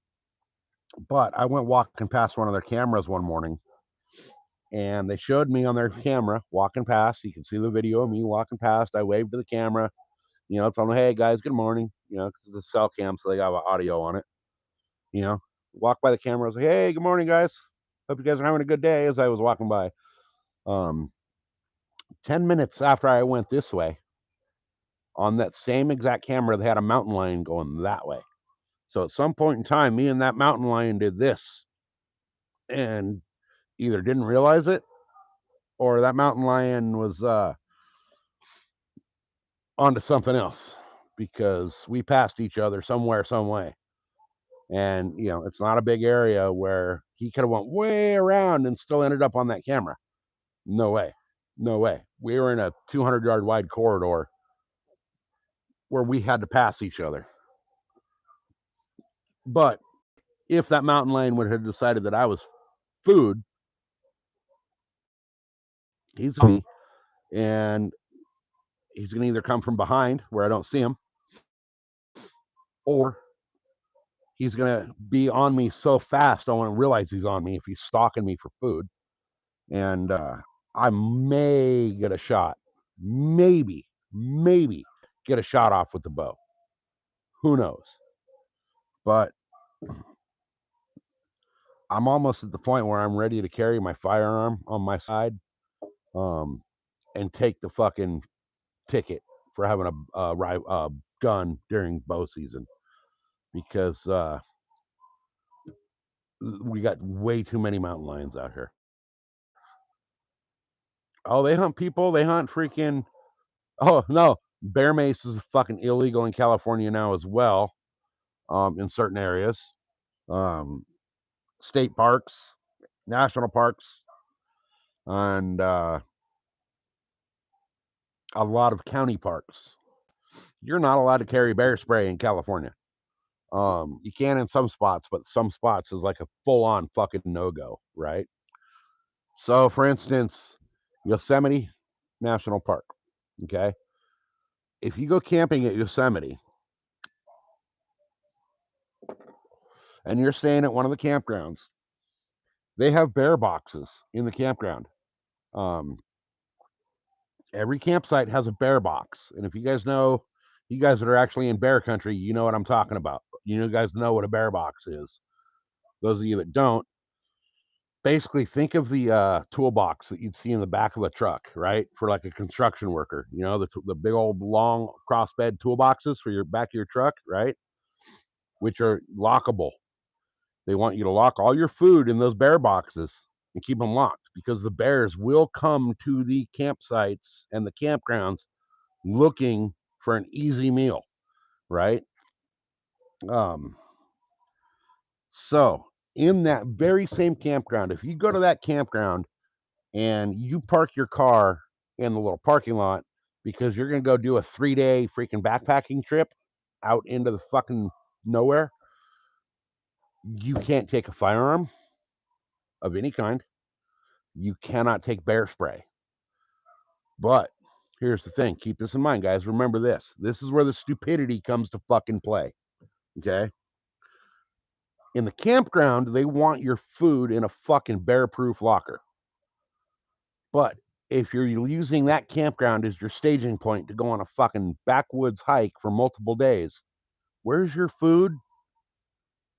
Speaker 1: I went walking past one of their cameras one morning, and they showed me on their camera walking past. You can see the video of me walking past. I waved to the camera, told them, "Hey guys, good morning." Because it's a cell cam, so they got audio on it. Walk by the camera. I was like, "Hey, good morning, guys. Hope you guys are having a good day." As I was walking by, 10 minutes after I went this way, on that same exact camera, they had a mountain lion going that way. So at some point in time, me and that mountain lion did this, and either didn't realize it, or that mountain lion was onto something else, because we passed each other somewhere, some way. And it's not a big area where he could have went way around and still ended up on that camera. No way. We were in a 200-yard wide corridor where we had to pass each other. But if that mountain lion would have decided that I was food, he's me, and he's going to either come from behind where I don't see him, or he's going to be on me so fast I won't realize he's on me if he's stalking me for food. And I may get a shot. Maybe get a shot off with the bow. Who knows? But I'm almost at the point where I'm ready to carry my firearm on my side and take the fucking ticket for having a gun during bow season, because we got way too many mountain lions out here. Oh, they hunt people. They hunt freaking. Oh no, bear mace is fucking illegal in California now as well. In certain areas, state parks, national parks, and a lot of county parks. You're not allowed to carry bear spray in California. You can in some spots, but some spots is like a full-on fucking no-go, right? So, for instance, Yosemite National Park, okay? If you go camping at Yosemite and you're staying at one of the campgrounds, they have bear boxes in the campground. Every campsite has a bear box. And if you guys know, you guys that are actually in bear country, you know what I'm talking about. You guys know what a bear box is. Those of you that don't, basically think of the toolbox that you'd see in the back of a truck, right? For like a construction worker, the big old long crossbed toolboxes for your back of your truck, right? Which are lockable. They want you to lock all your food in those bear boxes and keep them locked, because the bears will come to the campsites and the campgrounds looking for an easy meal, right? So in that very same campground, if you go to that campground and you park your car in the little parking lot because you're going to go do a 3-day freaking backpacking trip out into the fucking nowhere, you can't take a firearm of any kind. You cannot take bear spray. But here's the thing. Keep this in mind, guys. Remember this. This is where the stupidity comes to fucking play. Okay? In the campground, they want your food in a fucking bear-proof locker. But if you're using that campground as your staging point to go on a fucking backwoods hike for multiple days, where's your food?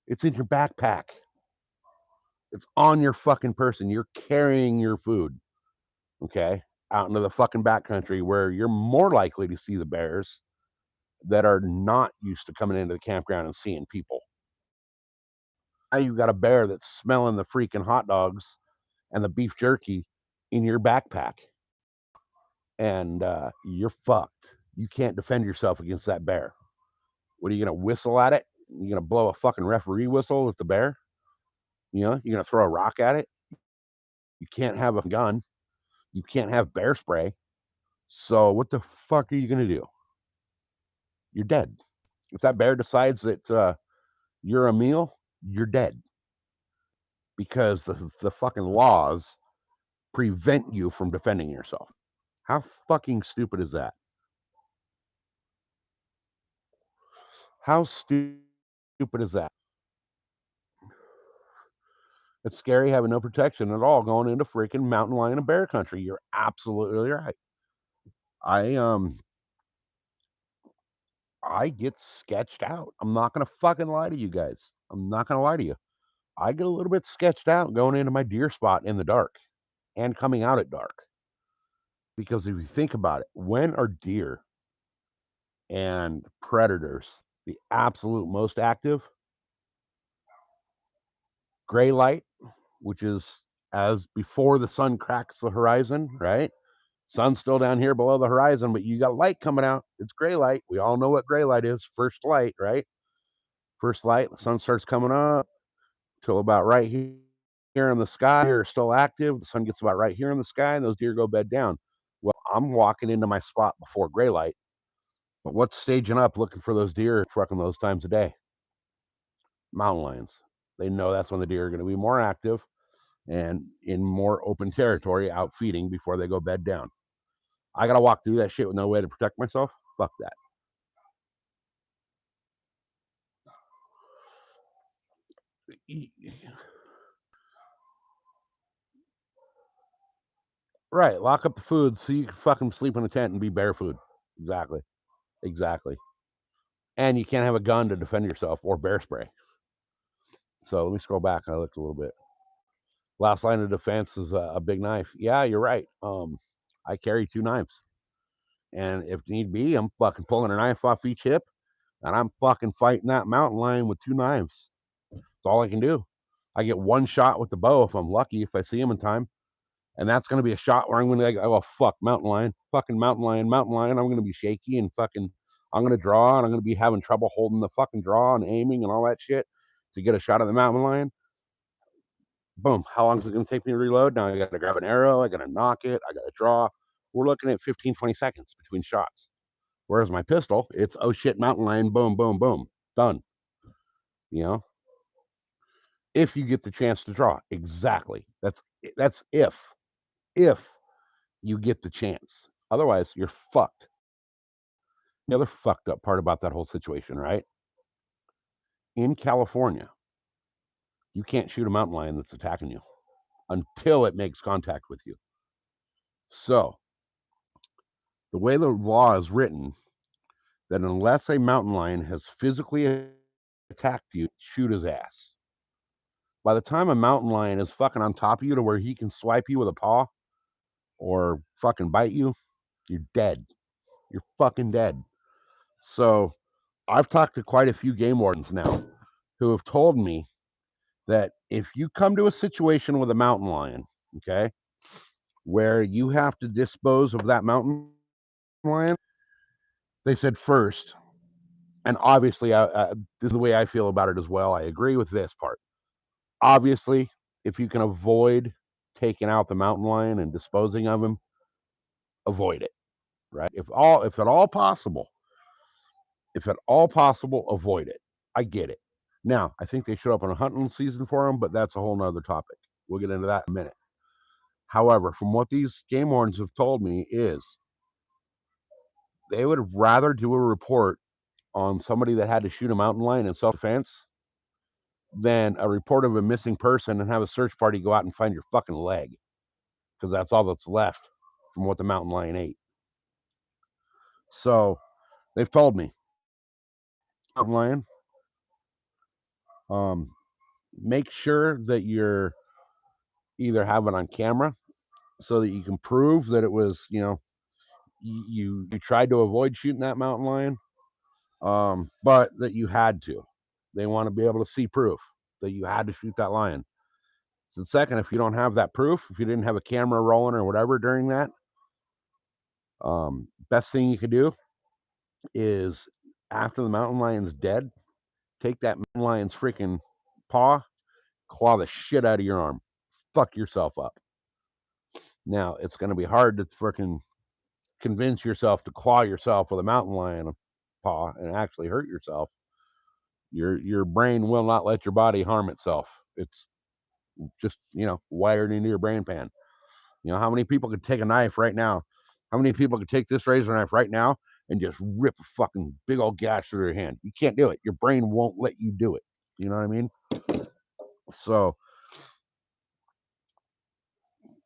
Speaker 1: It's in your backpack. It's on your fucking person. You're carrying your food, okay, out into the fucking backcountry where you're more likely to see the bears that are not used to coming into the campground and seeing people. Now you've got a bear that's smelling the freaking hot dogs and the beef jerky in your backpack, and you're fucked. You can't defend yourself against that bear. What are you gonna whistle at it? You gonna blow a fucking referee whistle at the bear? You know, you're gonna throw a rock at it? You can't have a gun. You can't have bear spray. So what the fuck are you gonna do? You're dead. If that bear decides that you're a meal, you're dead because the fucking laws prevent you from defending yourself. How fucking stupid is that? How stupid is that? It's scary having no protection at all going into freaking mountain lion and bear country. You're absolutely right. I get sketched out. I'm not gonna fucking lie to you guys. I'm not gonna lie to you. I get a little bit sketched out going into my deer spot in the dark and coming out at dark. Because if you think about it, when are deer and predators the absolute most active? Gray light, which is as before the sun cracks the horizon, right? Sun's still down here below the horizon, but you got light coming out. It's gray light. We all know what gray light is. First light, right? First light, the sun starts coming up till about right here in the sky. Deer are still active. The sun gets about right here in the sky, and those deer go bed down. Well, I'm walking into my spot before gray light, but what's staging up looking for those deer fucking those times a day? Mountain lions. They know that's when the deer are going to be more active and in more open territory out feeding before they go bed down. I got to walk through that shit with no way to protect myself. Fuck that. Right. Lock up the food so you can fucking sleep in a tent and be bear food. Exactly. Exactly. And you can't have a gun to defend yourself or bear spray. So let me scroll back. I looked a little bit. Last line of defense is a big knife. Yeah, you're right. I carry 2 knives. And if need be, I'm fucking pulling a knife off each hip and I'm fucking fighting that mountain lion with 2 knives. That's all I can do. I get 1 shot with the bow if I'm lucky, if I see him in time. And that's going to be a shot where I'm going to be like, oh, fuck, mountain lion, fucking mountain lion, mountain lion. I'm going to be shaky and fucking, I'm going to draw and I'm going to be having trouble holding the fucking draw and aiming and all that shit to get a shot of the mountain lion. Boom. How long is it going to take me to reload? Now I got to grab an arrow. I got to nock it. I got to draw. We're looking at 15, 20 seconds between shots. Whereas my pistol, it's, oh shit, mountain lion, boom, boom, boom, done. You know, if you get the chance to draw. Exactly. That's if you get the chance. Otherwise, you're fucked. The other fucked up part about that whole situation, right? In California, you can't shoot a mountain lion that's attacking you until it makes contact with you. So, the way the law is written, that unless a mountain lion has physically attacked you, shoot his ass. By the time a mountain lion is fucking on top of you to where he can swipe you with a paw or fucking bite you, you're dead. You're fucking dead. So, I've talked to quite a few game wardens now who have told me that if you come to a situation with a mountain lion, okay, where you have to dispose of that mountain lion, they said first, and obviously, this is the way I feel about it as well. I agree with this part. Obviously, if you can avoid taking out the mountain lion and disposing of him, avoid it, right? If at all possible, avoid it. I get it. Now, I think they should open a hunting season for him, but that's a whole nother topic. We'll get into that in a minute. However, from what these game wardens have told me is they would rather do a report on somebody that had to shoot a mountain lion in self-defense than a report of a missing person and have a search party go out and find your fucking leg, because that's all that's left from what the mountain lion ate. So they've told me, mountain lion, make sure that you're either have it on camera so that you can prove that it was, you tried to avoid shooting that mountain lion, but that you had to. They want to be able to see proof that you had to shoot that lion. So second, if you don't have that proof, if you didn't have a camera rolling or whatever during that, best thing you could do is after the mountain lion's dead, take that mountain lion's freaking paw, claw the shit out of your arm, fuck yourself up. Now, it's going to be hard to freaking convince yourself to claw yourself with a mountain lion paw and actually hurt yourself. Your brain will not let your body harm itself. It's just, wired into your brain pan. How many people could take a knife right now? How many people could take this razor knife right now and just rip a fucking big old gash through your hand? You can't do it. Your brain won't let you do it. You know what I mean? So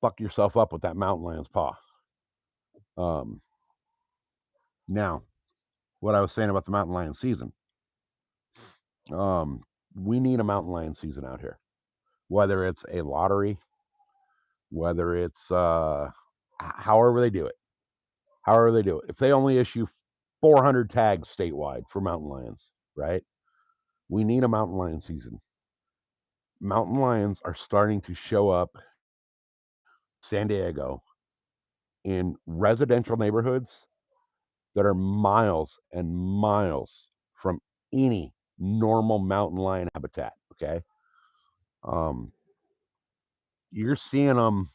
Speaker 1: fuck yourself up with that mountain lion's paw. Now, what I was saying about the mountain lion season. We need a mountain lion season out here. Whether it's a lottery, whether it's however they do it. If they only issue 400 tags statewide for mountain lions, right? We need a mountain lion season. Mountain lions are starting to show up San Diego in residential neighborhoods that are miles and miles from any normal mountain lion habitat, okay? You're seeing them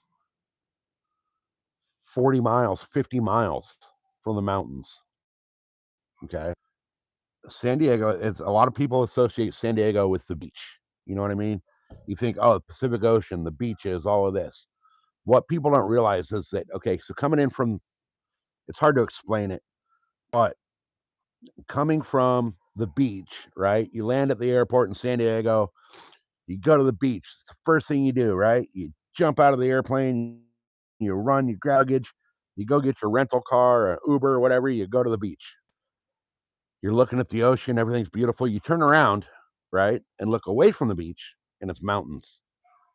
Speaker 1: 40 miles, 50 miles from the mountains, okay? San Diego, it's a lot of people associate San Diego with the beach. You know what I mean? You think, oh, the Pacific Ocean, the beaches, all of this. What people don't realize is that, okay, so coming in from, it's hard to explain it, but coming from the beach, right? You land at the airport in San Diego, you go to the beach. It's the first thing you do, right? You jump out of the airplane, you run, you grab luggage, you go get your rental car or Uber or whatever, you go to the beach. You're looking at the ocean, everything's beautiful. You turn around, right, and look away from the beach, and it's mountains.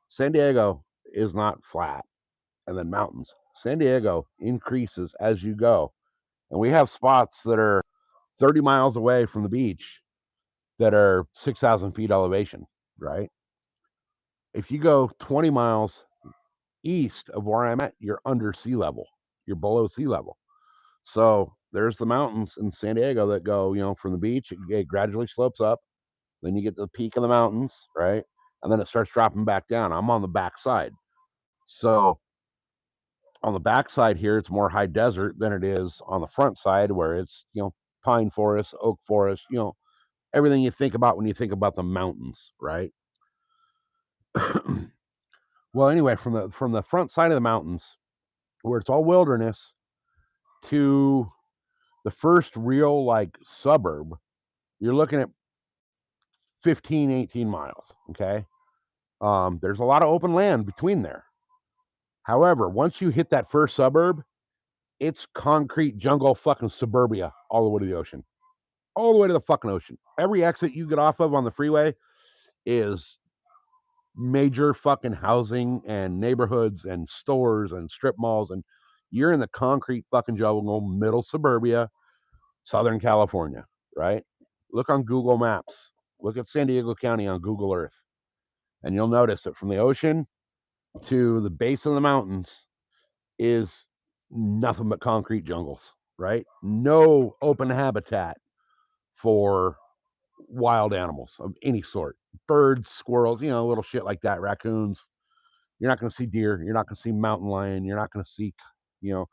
Speaker 1: San Diego is not flat and then mountains. San Diego increases as you go. And we have spots that are 30 miles away from the beach that are 6,000 feet elevation, right? If you go 20 miles east of where I'm at, you're under sea level. You're below sea level. So there's the mountains in San Diego that go, from the beach, it gradually slopes up. Then you get to the peak of the mountains, right? And then it starts dropping back down. I'm on the back side. So on the back side here, it's more high desert than it is on the front side where it's, pine forest, oak forest, everything you think about when you think about the mountains, right? Well, anyway, from the front side of the mountains, where it's all wilderness, to the first real like suburb, you're looking at 15, 18 miles. Okay. There's a lot of open land between there. However, once you hit that first suburb, it's concrete jungle fucking suburbia all the way to the ocean. All the way to the fucking ocean. Every exit you get off of on the freeway is major fucking housing and neighborhoods and stores and strip malls, and you're in the concrete fucking jungle, middle suburbia, Southern California, right? Look on Google Maps. Look at San Diego County on Google Earth, and you'll notice that from the ocean to the base of the mountains is nothing but concrete jungles, right? No open habitat for wild animals of any sort. birds, squirrels, little shit like that, raccoons. You're not going to see deer. You're not going to see mountain lion. You're not going to see, you'll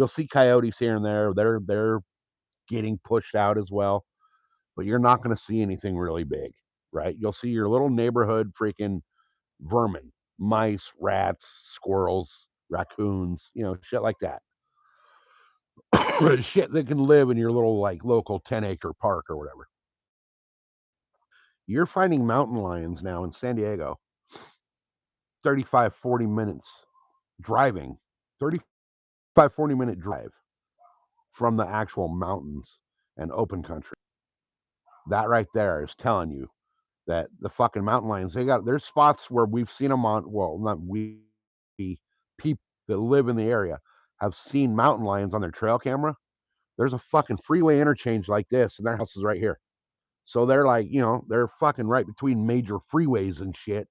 Speaker 1: see coyotes here and there. They're getting pushed out as well, but you're not going to see anything really big, right? You'll see your little neighborhood freaking vermin, mice, rats, squirrels, raccoons, shit like that. Shit that can live in your little like local 10-acre park or whatever. You're finding mountain lions now in San Diego, 35, 40 minutes driving, 35, 40-minute drive from the actual mountains and open country. That right there is telling you that the fucking mountain lions, there's spots where we've seen them on, well, not we, people that live in the area have seen mountain lions on their trail camera. There's a fucking freeway interchange like this, and their house is right here. So they're like, they're fucking right between major freeways and shit.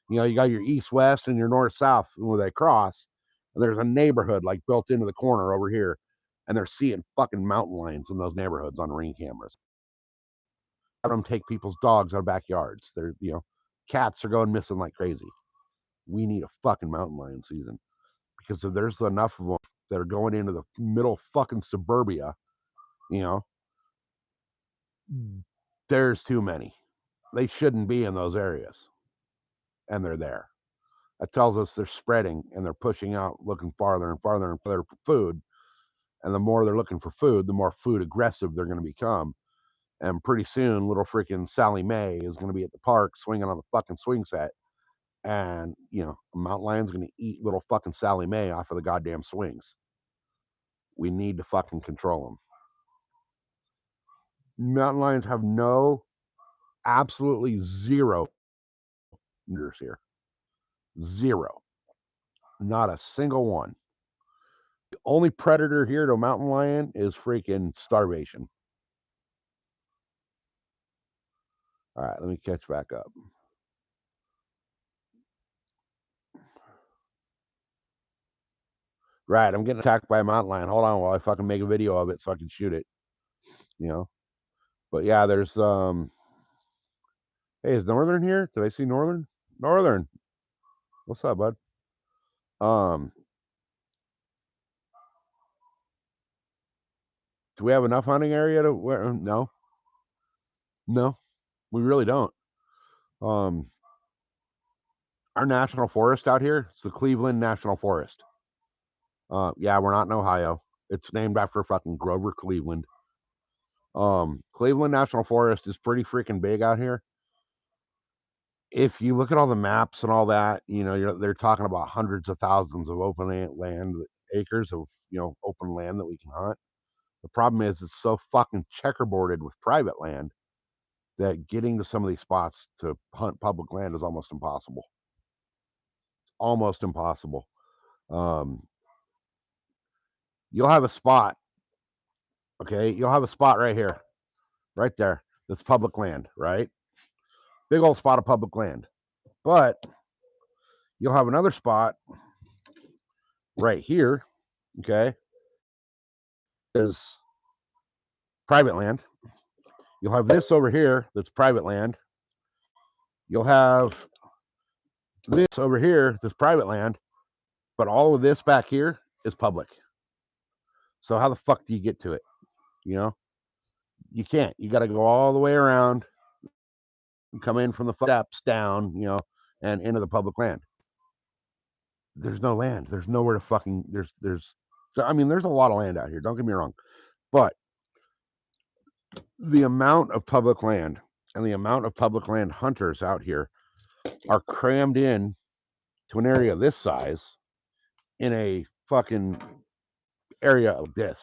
Speaker 1: You got your east-west and your north-south where they cross, and there's a neighborhood like built into the corner over here, and they're seeing fucking mountain lions in those neighborhoods on Ring cameras. Have them take people's dogs out of backyards. They're, cats are going missing like crazy. We need a fucking mountain lion season because if there's enough of them that are going into the middle fucking suburbia, there's too many. They shouldn't be in those areas, and they're there. That tells us they're spreading and they're pushing out, looking farther and farther and farther for food. And the more they're looking for food, the more food aggressive they're going to become. And pretty soon, little freaking Sally Mae is going to be at the park swinging on the fucking swing set. And, a mountain lion's going to eat little fucking Sally Mae off of the goddamn swings. We need to fucking control them. Mountain lions have absolutely zero predators here. Zero. Not a single one. The only predator here to a mountain lion is freaking starvation. All right, let me catch back up. Right, I'm getting attacked by a mountain lion. Hold on while I fucking make a video of it so I can shoot it. But yeah, there's hey, is Northern here? Did I see Northern? Northern. What's up, bud? Do we have enough hunting area to where no, we really don't. Our national forest out here, it's the Cleveland National Forest. Yeah, we're not in Ohio. It's named after fucking Grover Cleveland. Cleveland National Forest is pretty freaking big out here. If you look at all the maps and all that, they're talking about hundreds of thousands of open land acres of, open land that we can hunt. The problem is it's so fucking checkerboarded with private land that getting to some of these spots to hunt public land is almost impossible. It's almost impossible. You'll have a spot. Okay, you'll have a spot right here, right there. That's public land, right? Big old spot of public land. But you'll have another spot right here, okay, is private land. You'll have this over here that's private land. You'll have this over here that's private land, but all of this back here is public. So how the fuck do you get to it? You can't. You got to go all the way around, come in from the steps down, and into the public land. There's no land. There's nowhere to fucking there's so I mean there's a lot of land out here, don't get me wrong. But the amount of public land and the amount of public land hunters out here are crammed in to an area this size in a fucking area of this,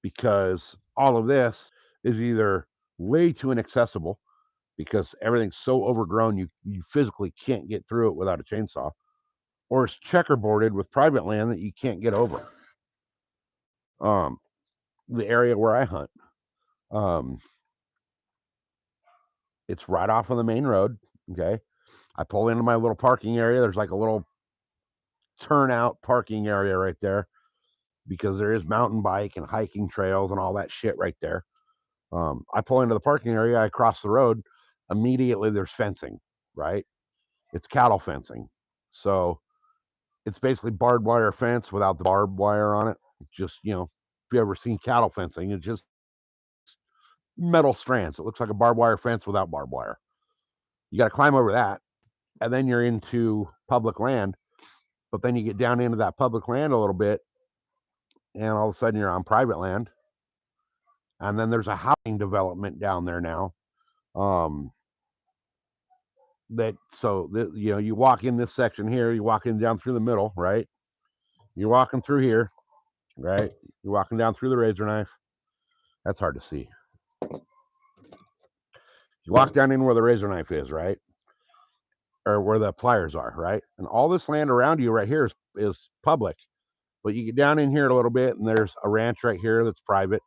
Speaker 1: because all of this is either way too inaccessible because everything's so overgrown you physically can't get through it without a chainsaw, or it's checkerboarded with private land that you can't get over. The area where I hunt, it's right off of the main road. Okay, I pull into my little parking area. There's like a little turnout parking area right there because there is mountain bike and hiking trails and all that shit right there. I pull into the parking area, I cross the road, immediately there's fencing, right? It's cattle fencing. So it's basically barbed wire fence without the barbed wire on it. Just, if you ever seen cattle fencing, it's just metal strands. It looks like a barbed wire fence without barbed wire. You got to climb over that, and then you're into public land. But then you get down into that public land a little bit, and all of a sudden you're on private land. And then there's a housing development down there now. You walk in this section here, you walk in down through the middle, right? You're walking through here, right? You're walking down through the razor knife. That's hard to see. You walk down in where the razor knife is, right? Or where the pliers are, right? And all this land around you right here is public. But you get down in here a little bit, and there's a ranch right here that's private.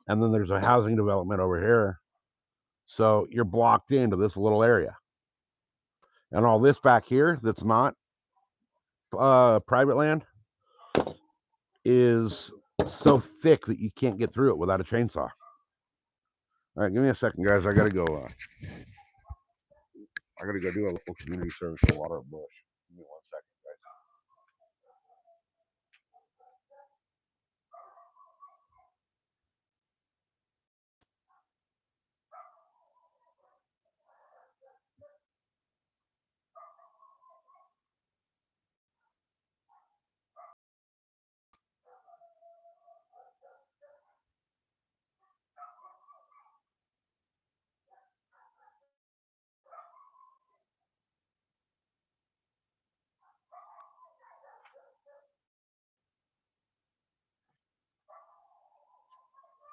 Speaker 1: And then there's a housing development over here. So you're blocked into this little area. And all this back here that's not private land is so thick that you can't get through it without a chainsaw. All right, give me a second, guys. I gotta go. I gotta go do a local community service for water bush. Give me 1 second, guys.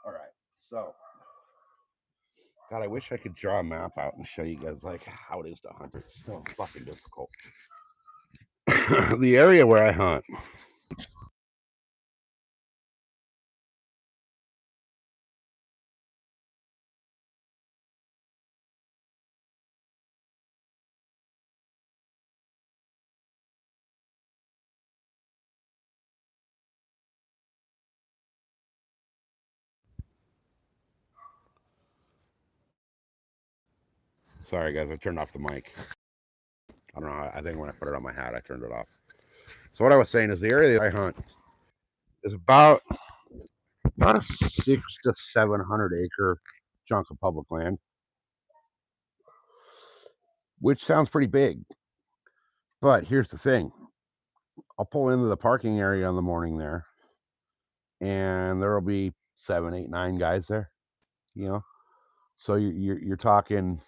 Speaker 1: All right, so God, I wish I could draw a map out and show you guys like how it is to hunt. It's so fucking difficult. The area where I hunt. Sorry, guys, I turned off the mic. I don't know. I think when I put it on my hat, I turned it off. So what I was saying is the area that I hunt is about a 600 to 700 acre chunk of public land, which sounds pretty big. But here's the thing: I'll pull into the parking area in the morning there, and there will be 7, 8, 9 guys there. So you're talking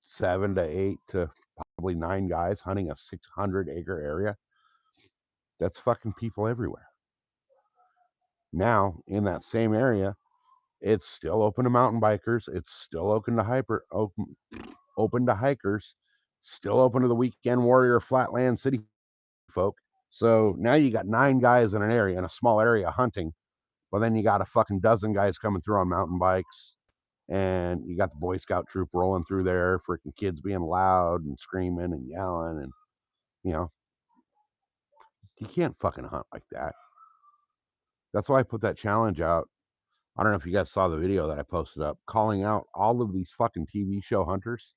Speaker 1: 7 to 8 to probably 9 guys hunting a 600 acre area. That's fucking people everywhere. Now in that same area, it's still open to mountain bikers. It's still open to hikers. Still open to the weekend warrior, flatland city folk. So now you got 9 guys in an area, in a small area, hunting. But then you got a fucking dozen guys coming through on mountain bikes, and you got the Boy Scout troop rolling through there, freaking kids being loud and screaming and yelling, and you can't fucking hunt like that. That's why I put that challenge out. I don't know if you guys saw the video that I posted up, calling out all of these fucking TV show hunters.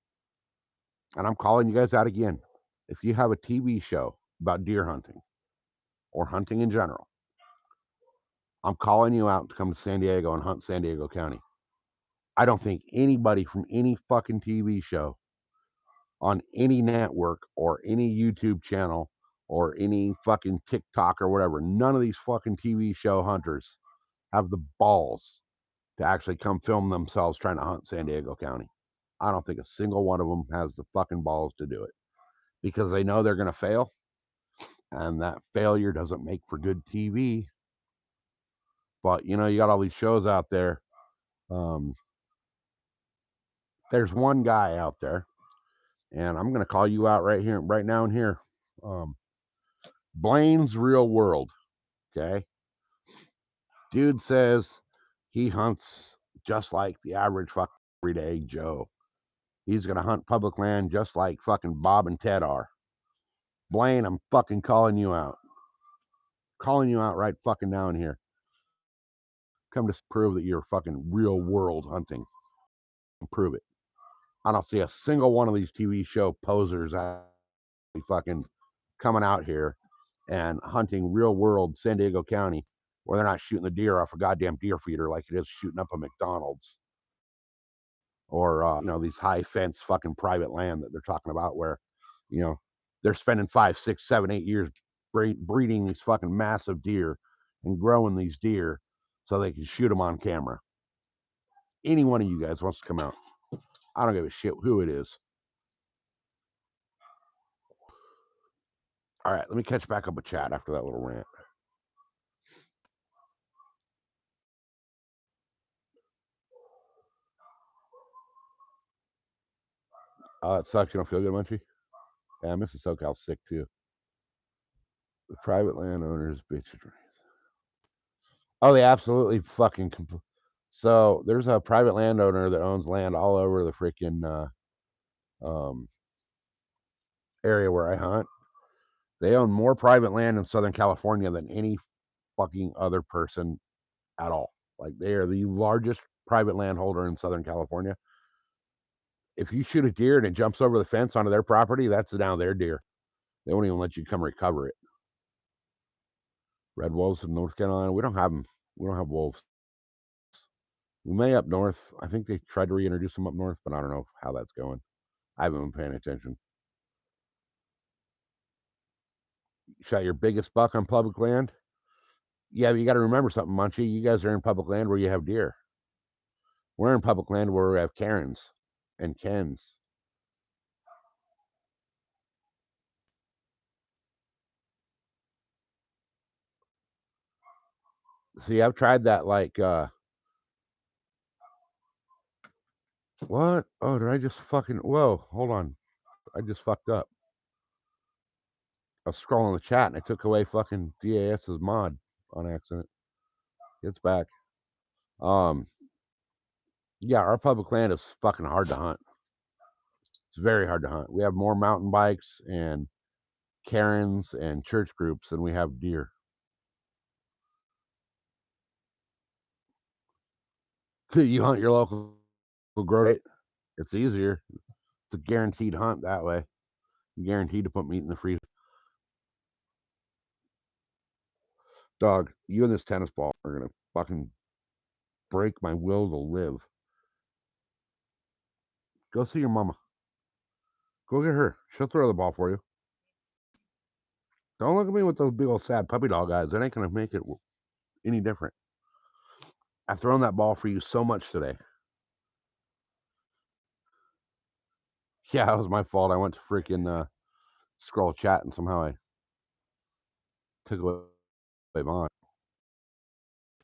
Speaker 1: And I'm calling you guys out again. If you have a TV show about deer hunting or hunting in general, I'm calling you out to come to San Diego and hunt San Diego County. I don't think anybody from any fucking TV show on any network or any YouTube channel or any fucking TikTok or whatever, none of these fucking TV show hunters have the balls to actually come film themselves trying to hunt San Diego County. I don't think a single one of them has the fucking balls to do it because they know they're going to fail, and that failure doesn't make for good TV. But you got all these shows out there. There's one guy out there, and I'm going to call you out right here, right now, and here. Blaine's Real World. Okay, dude says he hunts just like the average fucking everyday Joe. He's going to hunt public land just like fucking Bob and Ted are. Blaine, I'm fucking calling you out. Calling you out right fucking now and here. Come to prove that you're fucking real world hunting. Prove it. I don't see a single one of these TV show posers actually fucking coming out here and hunting real world San Diego County where they're not shooting the deer off a goddamn deer feeder like it is shooting up a McDonald's or these high fence fucking private land that they're talking about where they're spending 5, 6, 7, 8 years breeding these fucking massive deer and growing these deer so they can shoot them on camera. Any one of you guys wants to come out, I don't give a shit who it is. All right, let me catch back up with chat after that little rant. It sucks you don't feel good, Munchie. Yeah, Mrs. SoCal's sick too. The private landowners bitch. Oh, they absolutely fucking. So there's a private landowner that owns land all over the freaking area where I hunt. They own more private land in Southern California than any fucking other person at all. Like, they are the largest private landholder in Southern California. If you shoot a deer and it jumps over the fence onto their property, that's now their deer. They won't even let you come recover it. Red wolves in North Carolina, we don't have them. We don't have wolves. We may up north. I think they tried to reintroduce them up north, but I don't know how that's going. I haven't been paying attention. Shot your biggest buck on public land? Yeah, but you got to remember something, Munchie. You guys are in public land where you have deer. We're in public land where we have Karens and Kens. See, I've tried that, like, what? Oh, did I just fucking, whoa, hold on. I just fucked up. I was scrolling the chat and I took away fucking DAS's mod on accident. It's back. Yeah, our public land is fucking hard to hunt. It's very hard to hunt. We have more mountain bikes and Karens and church groups than we have deer. You hunt your local grow. It's easier. It's a guaranteed hunt that way. You're guaranteed to put meat in the freezer. Dog, you and this tennis ball are gonna fucking break my will to live. Go see your mama. Go get her. She'll throw the ball for you. Don't look at me with those big old sad puppy dog eyes. That ain't gonna make it any different. I've thrown that ball for you so much today. Yeah, that was my fault. I went to freaking scroll chat and somehow I took away mine.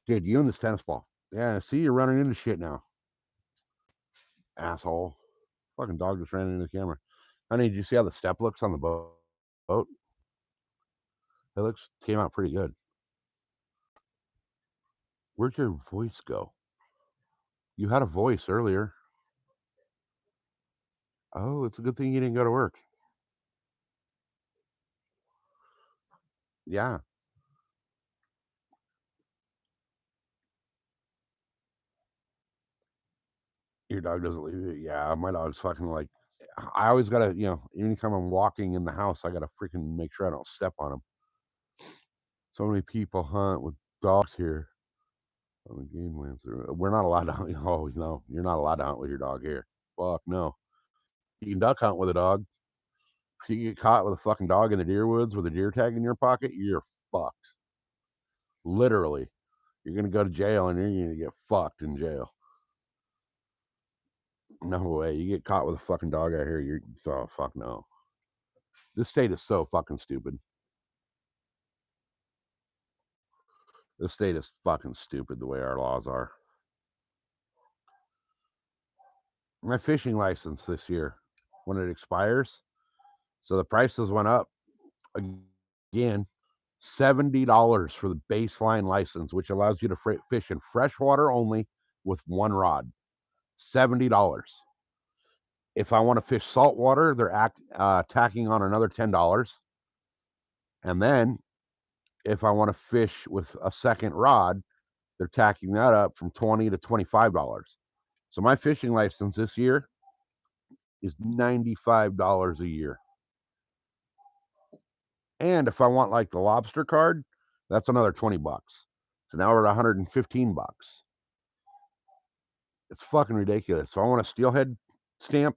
Speaker 1: Dude, you and this tennis ball. Yeah, see, you're running into shit now. Asshole. Fucking dog just ran into the camera. Honey, did you see how the step looks on the boat? It came out pretty good. Where'd your voice go? You had a voice earlier. Oh, it's a good thing you didn't go to work. Yeah. Your dog doesn't leave you. Yeah, my dog's fucking like, I always gotta, anytime I'm walking in the house, I gotta freaking make sure I don't step on him. So many people hunt with dogs here on the game lands. We're not allowed to hunt. Oh, no, you're not allowed to hunt with your dog here. Fuck no. You can duck hunt with a dog. If you get caught with a fucking dog in the deer woods with a deer tag in your pocket, you're fucked. Literally. You're gonna go to jail and you're gonna get fucked in jail. No way. You get caught with a fucking dog out here, oh fuck no. This state is so fucking stupid. This state is fucking stupid the way our laws are. My fishing license this year, when it expires, so the prices went up again. $70 for the baseline license, which allows you to fish in freshwater only with one rod. $70. If I want to fish saltwater, they're tacking on another $10. And then if I want to fish with a second rod, they're tacking that up from $20 to $25. So my fishing license this year is $95 a year. And if I want like the lobster card, that's another 20 bucks. So now we're at 115 bucks. It's fucking ridiculous. So I want a steelhead stamp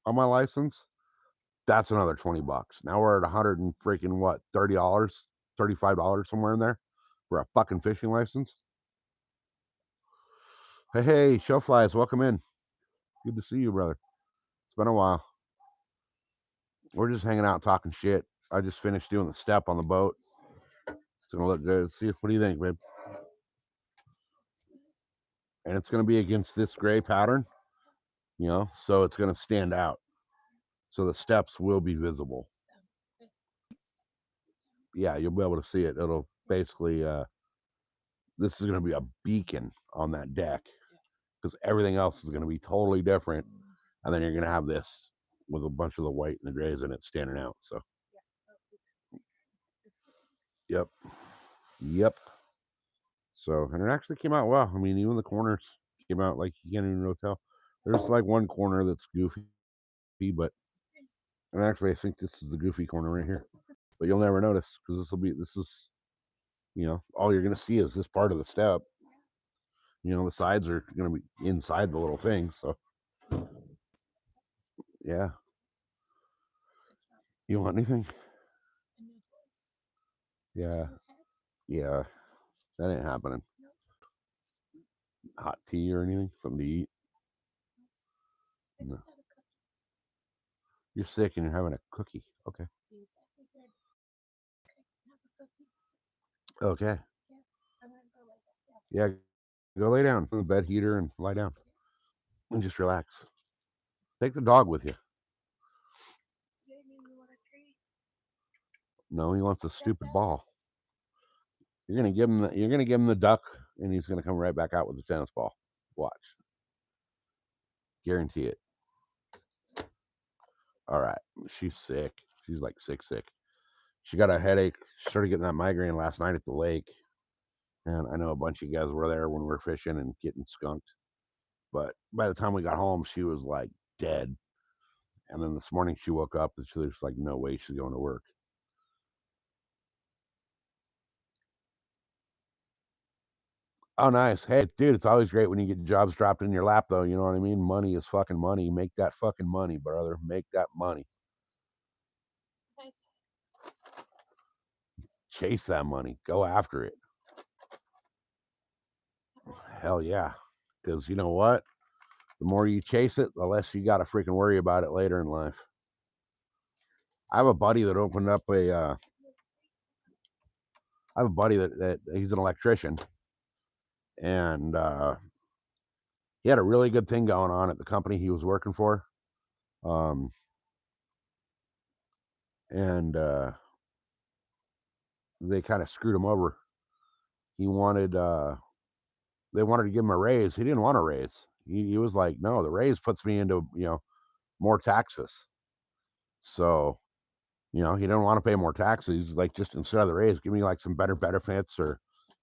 Speaker 1: on my license. That's another 20 bucks. Now we're at 100 and freaking what, $30, $35 somewhere in there for a fucking fishing license. Hey, Showflies, welcome in. Good to see you, brother. It's been a while. We're just hanging out talking shit. I just finished doing the step on the boat. It's gonna look good. See, what do you think, babe? And it's gonna be against this gray pattern, you know, so it's gonna stand out. So the steps will be visible. Yeah, you'll be able to see it. It'll basically this is gonna be a beacon on that deck because everything else is gonna be totally different. And then you're gonna have this with a bunch of the white and the grays in it standing out. So yep. So, and it actually came out well. I mean, even the corners came out like you can't even really tell. There's like one corner that's goofy, but and actually I think this is the goofy corner right here. But you'll never notice because this is, you know, all you're gonna see is this part of the step. You know, the sides are gonna be inside the little thing. So yeah. You want anything? Yeah. Yeah. That ain't happening. Hot tea or anything? Something to eat? No. You're sick and you're having a cookie. Okay. Okay. Yeah. Go lay down on the bed heater and lie down. And just relax. Take the dog with you. No, he wants a stupid ball. You're gonna give him the duck, and he's gonna come right back out with the tennis ball. Watch. Guarantee it. All right. She's sick. She's like sick. She got a headache. She started getting that migraine last night at the lake. And I know a bunch of you guys were there when we were fishing and getting skunked. But by the time we got home, she was like dead. And then this morning she woke up and there's like no way she's going to work. Oh, nice. Hey, dude, it's always great when you get jobs dropped in your lap, though. You know what I mean? Money is fucking money. Make that fucking money, brother. Make that money. Chase that money. Go after it. Hell yeah. Because you know what? The more you chase it, the less you got to freaking worry about it later in life. I have a buddy that opened up I have a buddy that he's an electrician, and he had a really good thing going on at the company he was working for. And they kind of screwed him over. He wanted they wanted to give him a raise. He didn't want a raise. He was like, no, the raise puts me into, you know, more taxes. So, you know, he didn't want to pay more taxes. Like, just instead of the raise, give me like some better benefits or,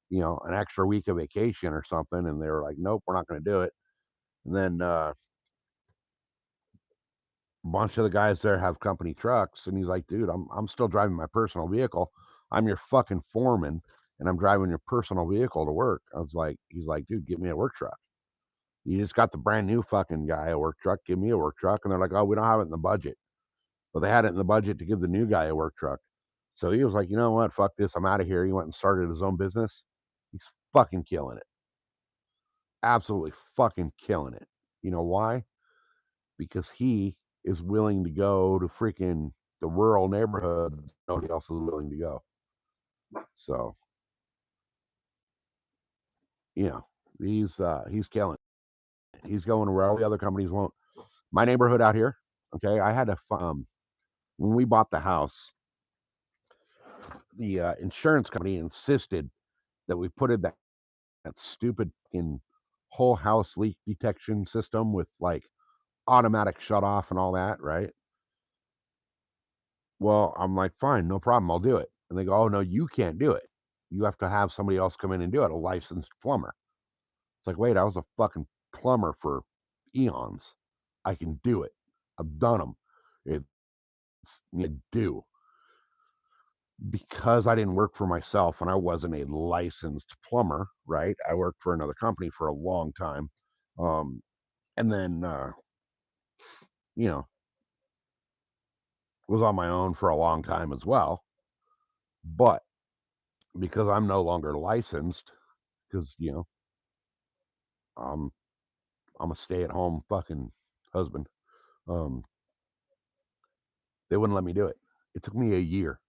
Speaker 1: you know, an extra week of vacation or something. And they were like, nope, we're not going to do it. And then a bunch of the guys there have company trucks, and he's like, dude, I'm still driving my personal vehicle. I'm your fucking foreman, and I'm driving your personal vehicle to work. He's like, dude, get me a work truck. You just got the brand new fucking guy a work truck. Give me a work truck. And they're like, oh, we don't have it in the budget. But they had it in the budget to give the new guy a work truck. So he was like, you know what? Fuck this. I'm out of here. He went and started his own business. He's fucking killing it. Absolutely fucking killing it. You know why? Because he is willing to go to freaking the rural neighborhood. Nobody else is willing to go. So, you know, he's killing it. He's going where all the other companies won't. My neighborhood out here, okay, I had to when we bought the house, the insurance company insisted that we put in that stupid in whole house leak detection system with like automatic shut off and all that, right? Well, I'm like, fine, no problem, I'll do it. And they go, oh no, you can't do it. you have to have somebody else come in and do it, a licensed plumber. It's like, wait, I was a fucking plumber for eons. I can do it. I've done them. It's you do because I didn't work for myself and I wasn't a licensed plumber, right? I worked for another company for a long time. Um, and then, you know, was on my own for a long time as well. But because I'm no longer licensed, because, um, I'm a stay at home fucking husband, um, they wouldn't let me do it. It took me a year,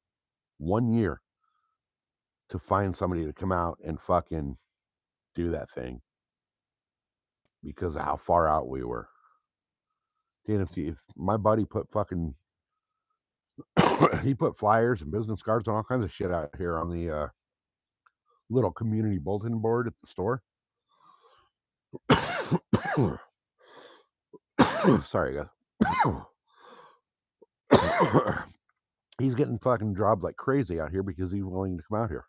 Speaker 1: 1 year to find somebody to come out and fucking do that thing because of how far out we were. Dude, if my buddy put fucking he put flyers and business cards and all kinds of shit out here on the little community bulletin board at the store. Sorry, guys. He's getting fucking jobs like crazy out here because he's willing to come out here.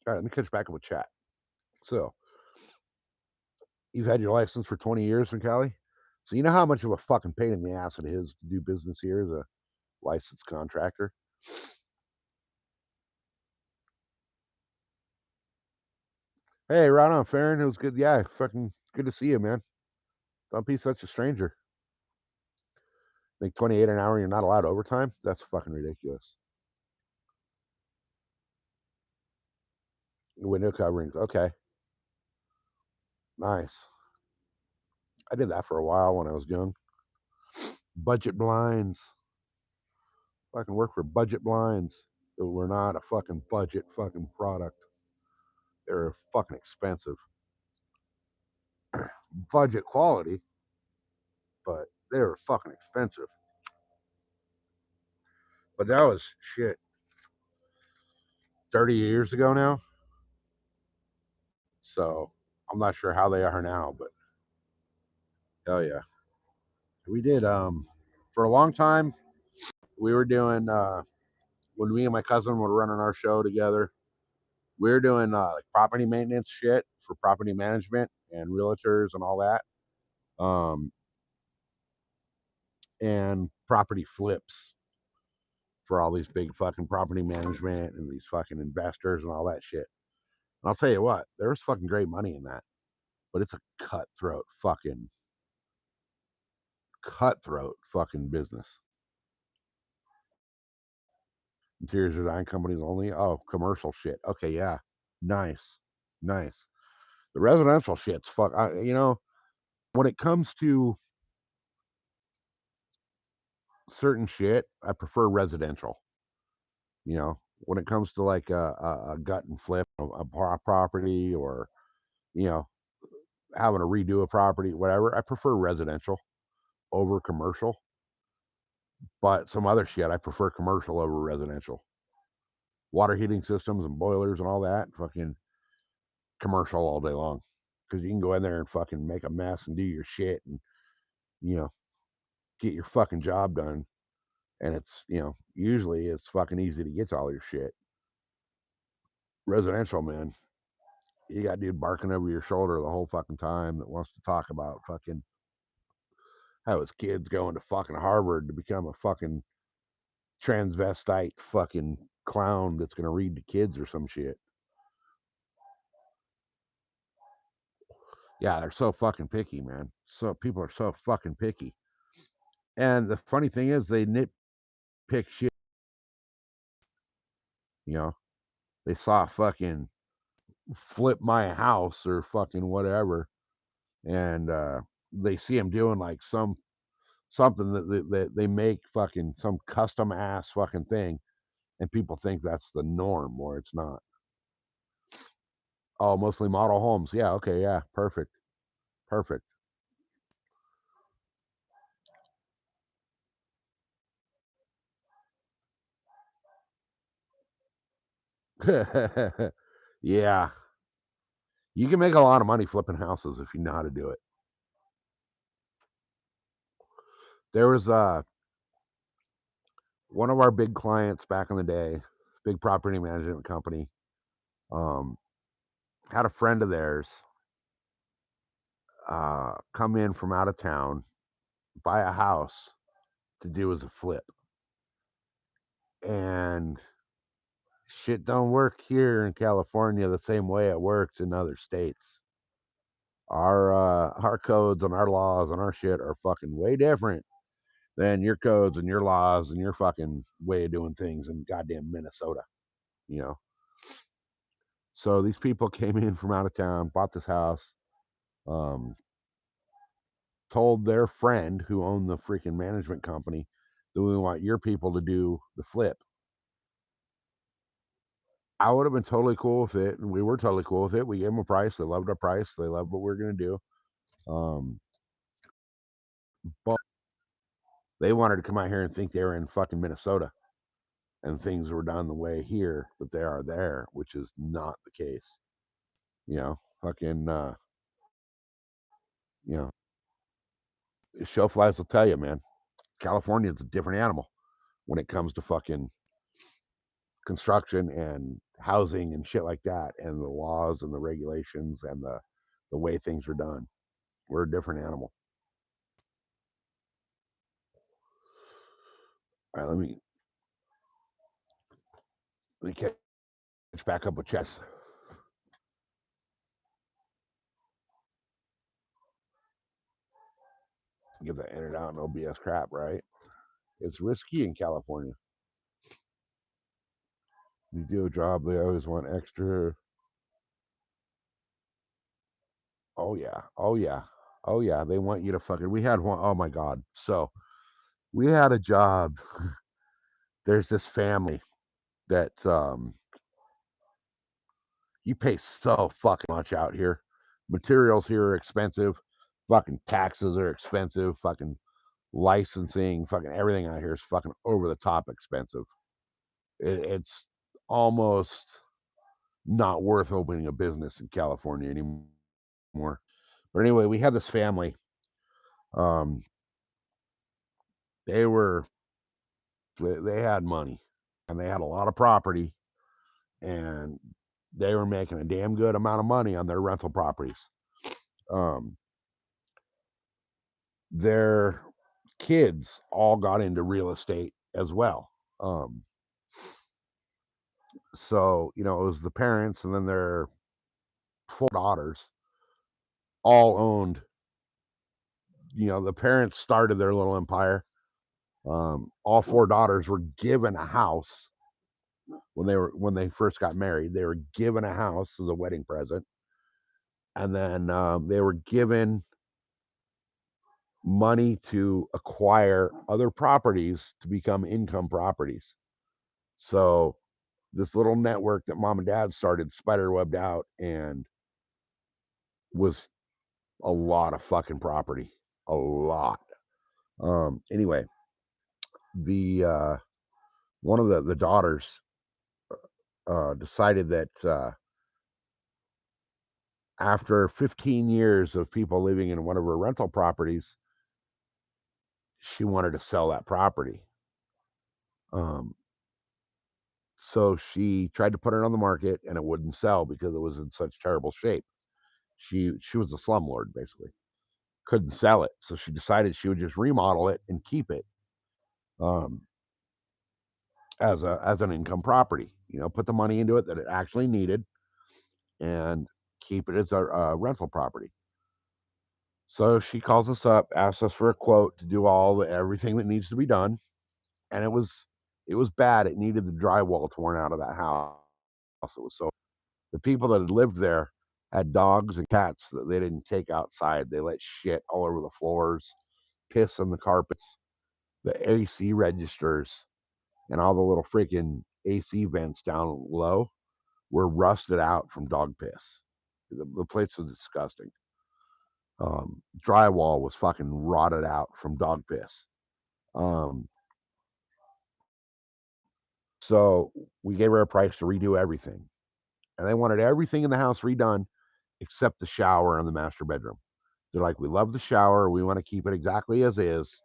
Speaker 1: All right, let me catch back up with chat. So, you've had your license for 20 years in Cali? So, you know how much of a fucking pain in the ass it is to do business here as a licensed contractor? Hey, right on, Farron. It was good. Yeah, fucking good to see you, man. Don't be such a stranger. Make 28 an hour and you're not allowed overtime? That's fucking ridiculous. Window coverings. Okay. Nice. I did that for a while when I was young. Budget blinds. Fucking work for budget blinds. That were not a fucking budget fucking product. They're fucking expensive. Budget quality, but they were fucking expensive. But that was shit 30 years ago now. So I'm not sure how they are now, but hell yeah. We did for a long time we were doing when me and my cousin were running our show together, we were doing like property maintenance shit for property management and realtors and all that. And property flips for all these big fucking property management and these fucking investors and all that shit. And I'll tell you what, there was fucking great money in that, but it's a cutthroat fucking business. Interior design companies only. Oh, commercial shit. Okay, yeah, nice, nice. The residential shit's fuck. When it comes to certain shit, I prefer residential. When it comes to like a gut and flip a property or you know having to redo a property, whatever, I prefer residential over commercial. But some other shit, I prefer commercial over residential. Water heating systems and boilers and all that, fucking commercial all day long. Because you can go in there and fucking make a mess and do your shit and you know get your fucking job done. And it's usually it's fucking easy to get to all your shit. Residential, man, you got dude barking over your shoulder the whole fucking time that wants to talk about fucking how his kid's going to fucking Harvard to become a fucking transvestite fucking clown that's gonna read to kids or some shit. Yeah, they're so fucking picky, man. So people are so fucking picky. And the funny thing is they nitpick shit, you know. They saw fucking flip my house or fucking whatever. And they see him doing like something that they make fucking some custom ass fucking thing, and people think that's the norm, or it's not. Oh, mostly model homes. Yeah, okay, yeah, perfect, perfect. Yeah, you can make a lot of money flipping houses if you know how to do it. There was one of our big clients back in the day, big property management company. Had a friend of theirs come in from out of town, buy a house to do as a flip. And shit don't work here in California the same way it works in other states. Our codes and our laws and our shit are fucking way different than your codes and your laws and your fucking way of doing things in goddamn Minnesota, you know. So these people came in from out of town, bought this house, um, told their friend who owned the freaking management company that we want your people to do the flip. I would have been totally cool with it, and we were totally cool with it. We gave them a price. They loved our price. They loved what we were going to do. But they wanted to come out here and think they were in fucking Minnesota and things were done the way here that they are there, which is not the case. You know, fucking, you know, show flies will tell you, man. California is a different animal when it comes to fucking construction and housing and shit like that, and the laws and the regulations and the way things are done. We're a different animal. All right, let me catch back up with chess. Get that in and out and OBS crap, right? It's risky in California. You do a job, they always want extra. Oh yeah, oh yeah, oh yeah. They want you to fucking. We had one. Oh my god. So we had a job. There's this family that you pay so fucking much out here. Materials here are expensive. Fucking taxes are expensive. Fucking licensing. Fucking everything out here is fucking over the top expensive. It's almost not worth opening a business in California anymore. But anyway, we had this family. Um, they were they had money and they had a lot of property and they were making a damn good amount of money on their rental properties. Um, their kids all got into real estate as well. So you know, it was the parents and then their 4 daughters all owned. You know, the parents started their little empire. All 4 daughters were given a house when they first got married. They were given a house as a wedding present, and then they were given money to acquire other properties to become income properties. So this little network that mom and dad started spiderwebbed out and was a lot of fucking property, a lot. Anyway, the one of the daughters decided that after 15 years of people living in one of her rental properties, she wanted to sell that property. Um, so she tried to put it on the market and it wouldn't sell because it was in such terrible shape. She was a slumlord basically. Couldn't sell it. So she decided she would just remodel it and keep it um, as an income property. You know, put the money into it that it actually needed and keep it as a rental property. So she calls us up, asks us for a quote to do everything that needs to be done, and it was bad. It needed the drywall torn out of that house. It was so the people that had lived there had dogs and cats that they didn't take outside. They let shit all over the floors, piss on the carpets, the AC registers, and all the little freaking AC vents down low were rusted out from dog piss. The place was disgusting. Drywall was fucking rotted out from dog piss. Um, so we gave her a price to redo everything, and they wanted everything in the house redone except the shower and the master bedroom. They're like, we love the shower, we want to keep it exactly as is.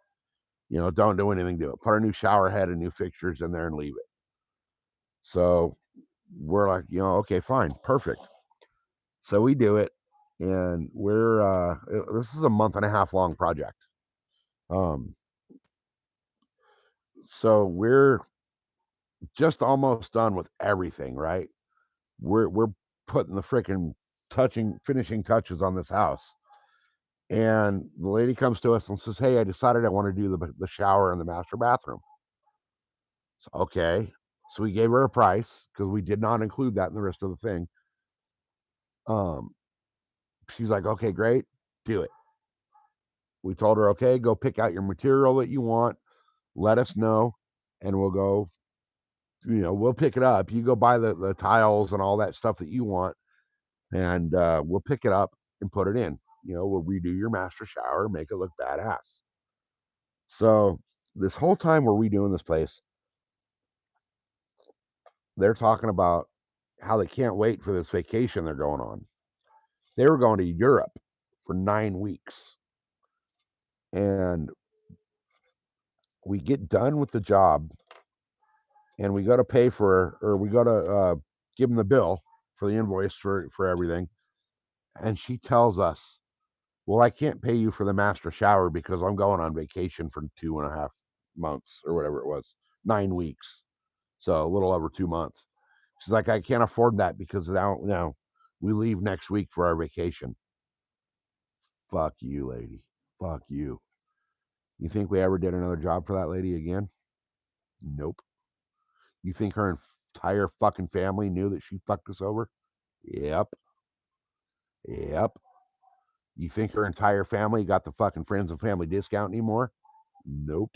Speaker 1: You know, don't do anything to it. Put a new shower head and new fixtures in there and leave it. So we're like, okay, fine, perfect. So we do it, and this is a month and a half long project. Um, so we're just almost done with everything, right? We're putting the freaking finishing touches on this house. And the lady comes to us and says, "Hey, I decided I want to do the shower and the master bathroom." So, okay. So we gave her a price because we did not include that in the rest of the thing. Um, she's like, "Okay, great, do it." We told her, "Okay, go pick out your material that you want. Let us know, and we'll go. We'll pick it up. You go buy the tiles and all that stuff that you want, and we'll pick it up and put it in. We'll redo your master shower, make it look badass." So this whole time we're redoing this place, they're talking about how they can't wait for this vacation they're going on. They were going to Europe for 9 weeks. And we get done with the job and we go to pay for, or we go to give them the bill for the invoice for everything. And she tells us, "Well, I can't pay you for the master shower because I'm going on vacation for 2.5 months or whatever it was, 9 weeks. So a little over 2 months." She's like, "I can't afford that because now we leave next week for our vacation." Fuck you, lady. Fuck you. You think we ever did another job for that lady again? Nope. You think her entire fucking family knew that she fucked us over? Yep. Yep. You think her entire family got the fucking friends and family discount anymore? Nope.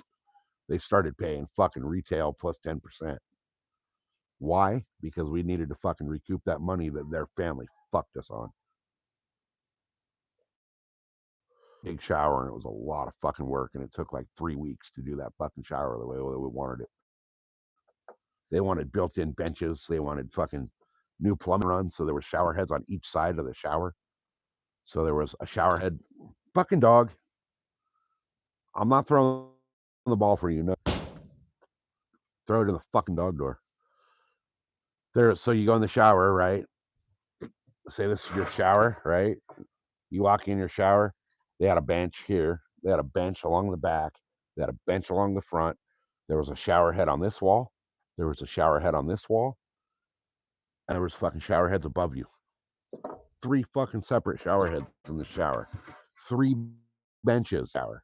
Speaker 1: They started paying fucking retail plus 10%. Why? Because we needed to fucking recoup that money that their family fucked us on. Big shower, and it was a lot of fucking work, and it took like 3 weeks to do that fucking shower the way we wanted it. They wanted built-in benches. They wanted fucking new plumbing runs, so there were shower heads on each side of the shower. So there was a shower head. Fucking dog. I'm not throwing the ball for you. No, throw it in the fucking dog door. So you go in the shower, right? Say this is your shower, right? You walk in your shower. They had a bench here. They had a bench along the back. They had a bench along the front. There was a shower head on this wall. There was a shower head on this wall. And there was fucking shower heads above you. 3 fucking separate shower heads in the shower. 3 benches shower.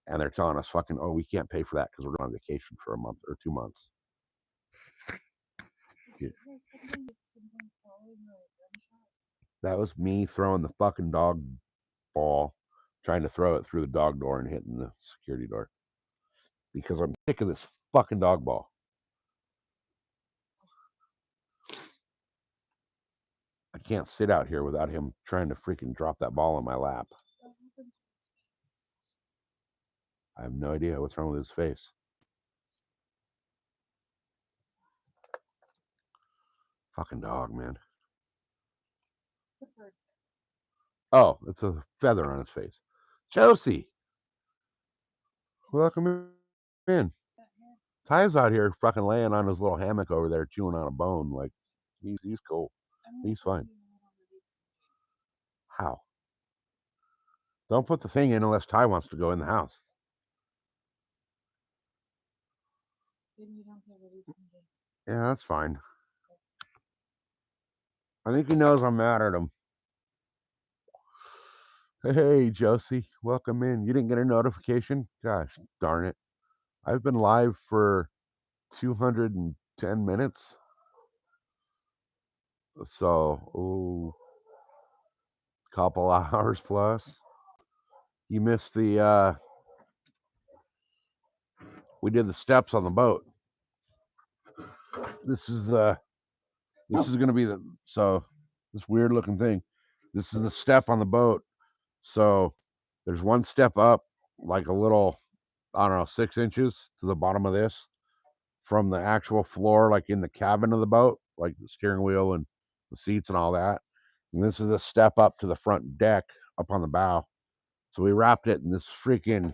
Speaker 1: And they're telling us fucking, "Oh, we can't pay for that because we're going on vacation for a month or 2 months." Yeah. That was me throwing the fucking dog ball, trying to throw it through the dog door and hitting the security door. Because I'm sick of this fucking dog ball. I can't sit out here without him trying to freaking drop that ball in my lap. I have no idea what's wrong with his face. Fucking dog, man. Oh, it's a feather on his face. Josie, welcome in. Ty's out here fucking laying on his little hammock over there, chewing on a bone. Like, he's cool. He's fine. How? Don't put the thing in unless Ty wants to go in the house. Yeah, that's fine. I think he knows I'm mad at him. Hey, Josie, welcome in. You didn't get a notification? Gosh darn it. I've been live for 210 minutes. So, couple hours plus. You missed we did the steps on the boat. This is going to be this weird looking thing. This is the step on the boat. So there's one step up, like a little, I don't know, 6 inches to the bottom of this from the actual floor, like in the cabin of the boat, like the steering wheel and the seats and all that. And this is a step up to the front deck up on the bow. So we wrapped it in this freaking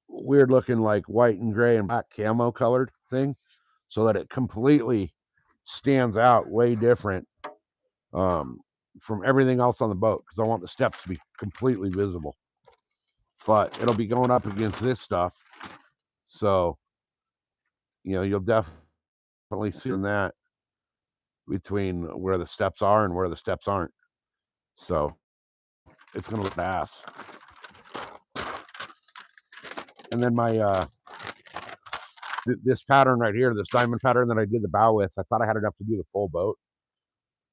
Speaker 1: weird looking, like white and gray and black camo colored thing, so that it completely stands out way different from everything else on the boat because I want the steps to be completely visible. But it'll be going up against this stuff, so you'll definitely see that between where the steps are and where the steps aren't. So it's gonna look ass. And then my this pattern right here, this diamond pattern that I did the bow with, I thought I had enough to do the full boat,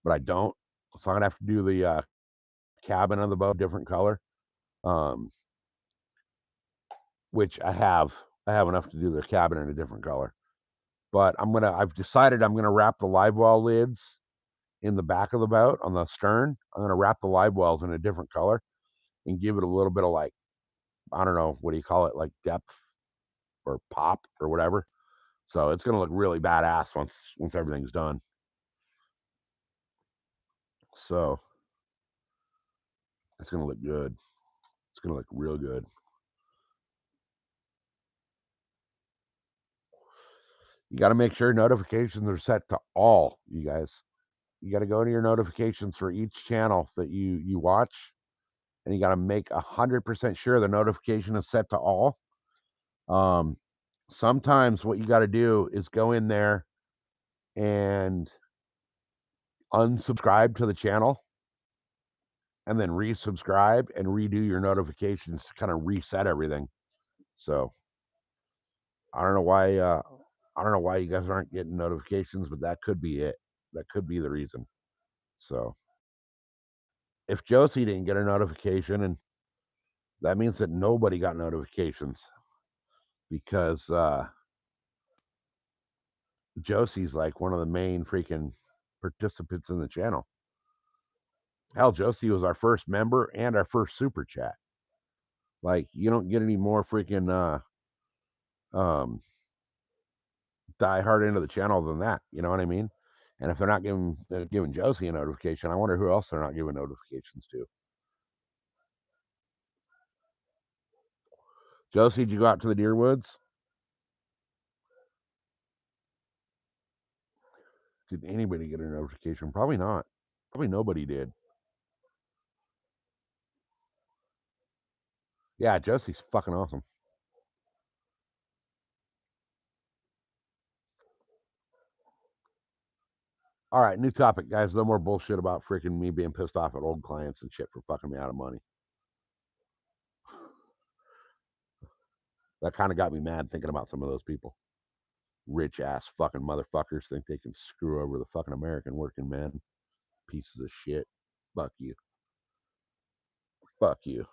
Speaker 1: but I don't. So I'm gonna have to do the cabin of the boat different color, which I have enough to do the cabin in a different color. But I've decided I'm gonna wrap the live well lids in the back of the boat on the stern. I'm gonna wrap the live wells in a different color and give it a little bit of, like, I don't know, what do you call it, like depth or pop or whatever. So it's gonna look really badass once everything's done. So it's gonna look good. It's gonna look real good. You got to make sure notifications are set to all, you guys. You got to go to your notifications for each channel that you watch, and you got to make 100% sure the notification is set to all. Sometimes what you got to do is go in there and unsubscribe to the channel and then resubscribe and redo your notifications to kind of reset everything. So I don't know why you guys aren't getting notifications, but that could be it. That could be the reason. So if Josie didn't get a notification, and that means that nobody got notifications because Josie's like one of the main freaking participants in the channel. Hell, Josie was our first member and our first super chat. Like, you don't get any more freaking die hard into the channel than that. You know what I mean? And if they're not giving Josie a notification, I wonder who else they're not giving notifications to. Josie, did you go out to the deer woods? Did anybody get a notification? Probably not. Probably nobody did. Yeah, Josie's fucking awesome. All right, new topic, guys. No more bullshit about freaking me being pissed off at old clients and shit for fucking me out of money. That kind of got me mad thinking about some of those people. Rich ass fucking motherfuckers think they can screw over the fucking American working man. Pieces of shit. Fuck you. Fuck you.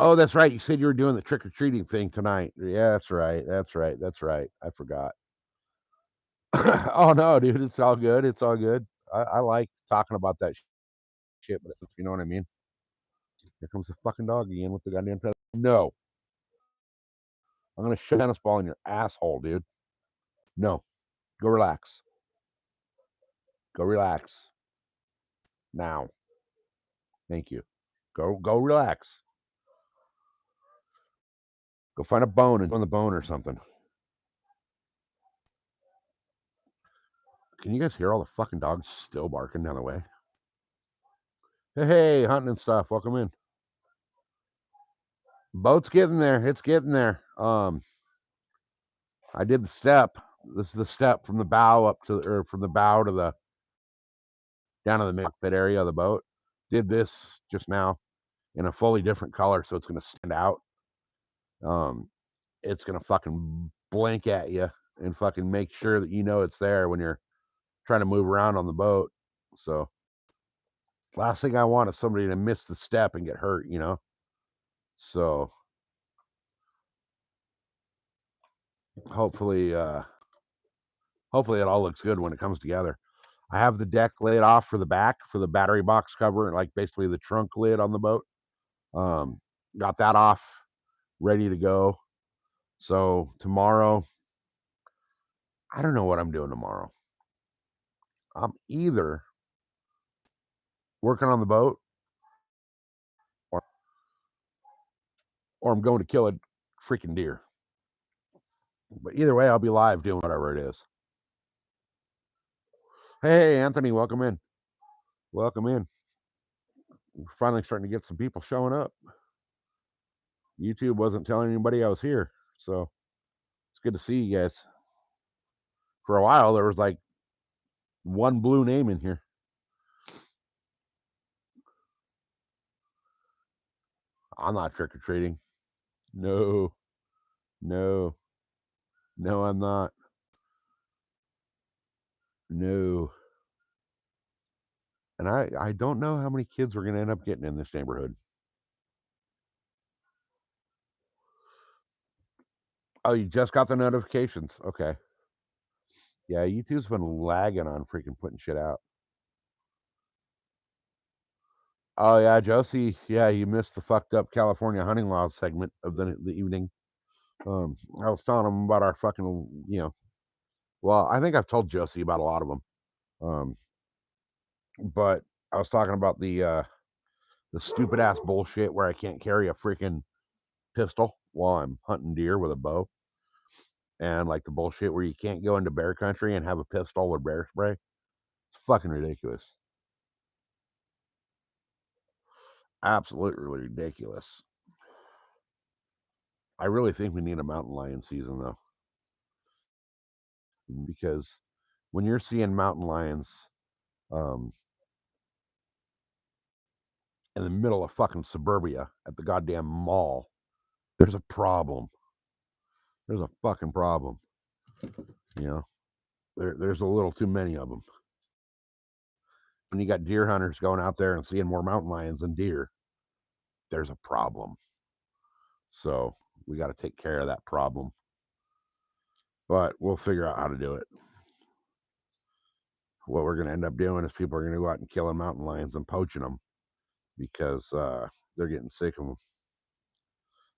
Speaker 1: Oh, that's right. You said you were doing the trick or treating thing tonight. Yeah, that's right. That's right. That's right. I forgot. Oh no, dude, it's all good. It's all good. I like talking about that shit, but you know what I mean. Here comes the fucking dog again with the goddamn pedal. No, I'm gonna shove a tennis ball in your asshole, dude. No, go relax. Go relax now. Thank you. Go relax. Go find a bone and on the bone or something. Can you guys hear all the fucking dogs still barking down the way? Hey, hunting and stuff. Welcome in. Boat's getting there. It's getting there. I did the step. This is the step from the bow up to, or from the bow to the down to the mid-fit area of the boat. Did this just now in a fully different color, so it's going to stand out. It's going to fucking blink at you and fucking make sure that you know it's there when you're trying to move around on the boat. So last thing I want is somebody to miss the step and get hurt, you know? So hopefully it all looks good when it comes together. I have the deck laid off for the back for the battery box cover, like basically the trunk lid on the boat. Got that off, ready to go. So tomorrow, I don't know what I'm doing tomorrow. I'm either working on the boat or I'm going to kill a freaking deer. But either way, I'll be live doing whatever it is. Hey, Anthony, welcome in. Welcome in. We're finally starting to get some people showing up. YouTube wasn't telling anybody I was here, so it's good to see you guys. For a while, there was like one blue name in here. I'm not trick-or-treating. No, I'm not. No. And I don't know how many kids we're going to end up getting in this neighborhood. Oh, you just got the notifications. Okay. Yeah, YouTube's been lagging on freaking putting shit out. Oh yeah, Josie. Yeah, you missed the fucked up California hunting laws segment of the evening. I was telling them about our fucking, well, I think I've told Josie about a lot of them. But I was talking about the stupid ass bullshit where I can't carry a freaking pistol while I'm hunting deer with a bow, and like the bullshit where you can't go into bear country and have a pistol or bear spray. It's fucking ridiculous. Absolutely ridiculous. I really think we need a mountain lion season though, because when you're seeing mountain lions in the middle of fucking suburbia at the goddamn mall, there's a problem. There's a fucking problem. There's a little too many of them. When you got deer hunters going out there and seeing more mountain lions than deer, there's a problem. So we got to take care of that problem. But we'll figure out how to do it. What we're going to end up doing is people are going to go out and killing mountain lions and poaching them because they're getting sick of them.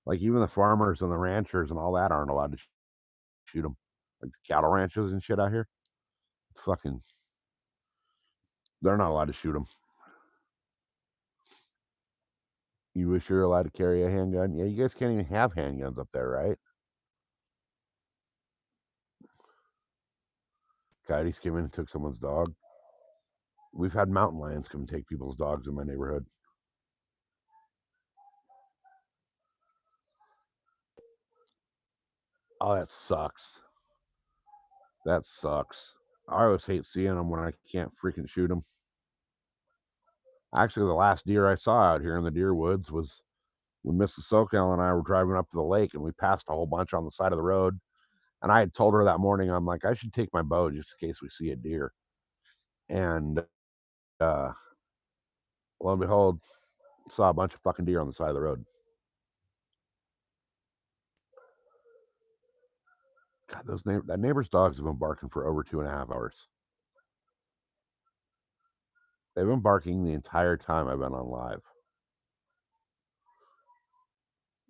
Speaker 1: Like even the farmers and the ranchers and all that aren't allowed to shoot them. Like the cattle ranches and shit out here, they're not allowed to shoot them. You wish you were allowed to carry a handgun? Yeah, you guys can't even have handguns up there, right? Coyotes came in and took someone's dog. We've had mountain lions come and take people's dogs in my neighborhood. Oh, that sucks. That sucks. I always hate seeing them when I can't freaking shoot them. Actually, the last deer I saw out here in the deer woods was when Mrs. SoCal and I were driving up to the lake, and we passed a whole bunch on the side of the road. And I had told her that morning, I'm like, I should take my bow just in case we see a deer. And lo and behold, saw a bunch of fucking deer on the side of the road. God, that neighbor's dogs have been barking for over 2.5 hours. They've been barking the entire time I've been on live.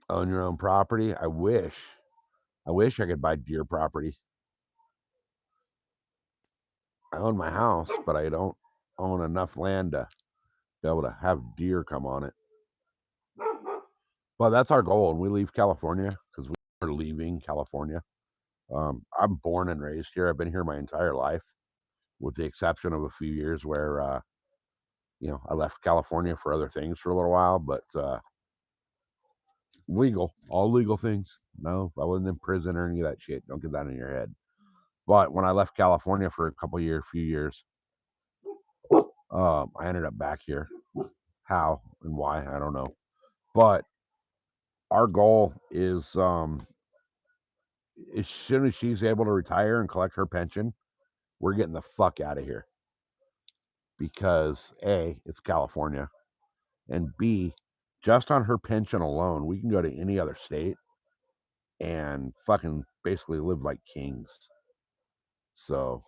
Speaker 1: Own your own property? I wish I could buy deer property. I own my house, but I don't own enough land to be able to have deer come on it. But that's our goal when we leave California, because we're leaving California. I'm born and raised here. I've been here my entire life, with the exception of a few years where, I left California for other things for a little while, but all legal things. No, I wasn't in prison or any of that shit. Don't get that in your head. But when I left California for a few years, I ended up back here. How and why, I don't know. But our goal is, as soon as she's able to retire and collect her pension, we're getting the fuck out of here. Because A, it's California, and B, just on her pension alone, we can go to any other state and fucking basically live like kings. So,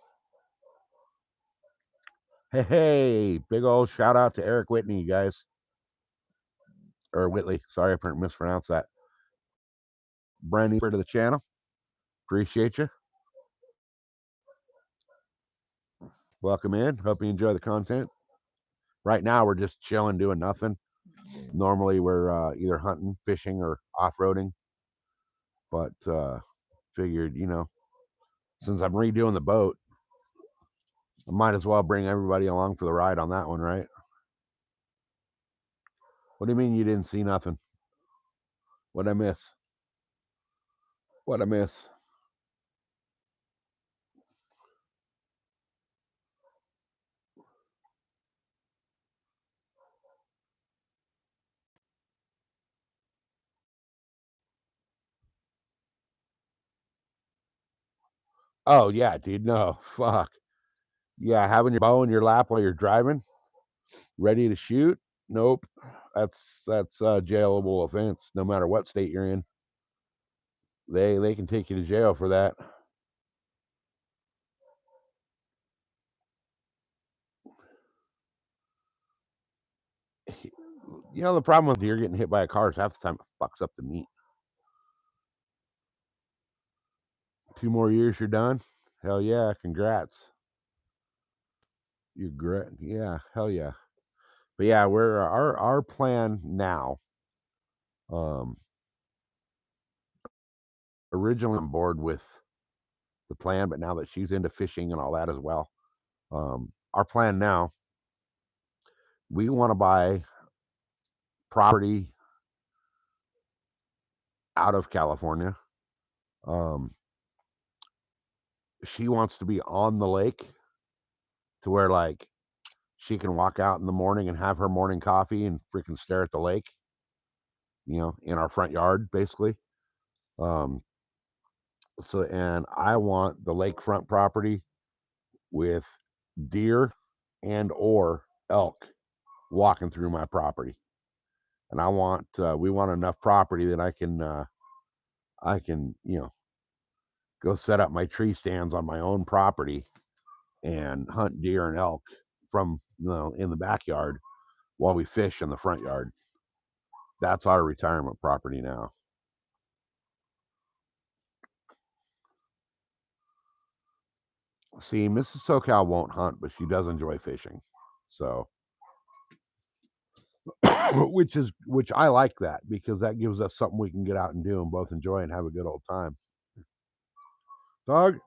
Speaker 1: hey, big old shout out to Eric Whitney, you guys. Or Whitley. Sorry, I mispronounced that. Brand new to the channel. Appreciate you. Welcome in. Hope you enjoy the content. Right now, we're just chilling, doing nothing. Normally, we're either hunting, fishing, or off-roading. but figured, since I'm redoing the boat, I might as well bring everybody along for the ride on that one, right? What do you mean you didn't see nothing? What'd I miss? What'd I miss? Oh yeah, dude. No, fuck. Yeah, having your bow in your lap while you're driving, ready to shoot. Nope. That's a jailable offense, no matter what state you're in. They can take you to jail for that. The problem with deer getting hit by a car is half the time it fucks up the meat. 2 more years, you're done. Hell yeah, congrats. You're great. Yeah, hell yeah. But yeah, we're our plan now. Um, Originally on board with the plan, but now that she's into fishing and all that as well, our plan now, we want to buy property out of California. Um, she wants to be on the lake to where like she can walk out in the morning and have her morning coffee and freaking stare at the lake, in our front yard, basically. Um, and I want the lakefront property with deer and or elk walking through my property. And we want enough property that I can, go set up my tree stands on my own property and hunt deer and elk from, in the backyard while we fish in the front yard. That's our retirement property now. See, Mrs. SoCal won't hunt, but she does enjoy fishing. So, which I like that because that gives us something we can get out and do and both enjoy and have a good old time. Dog,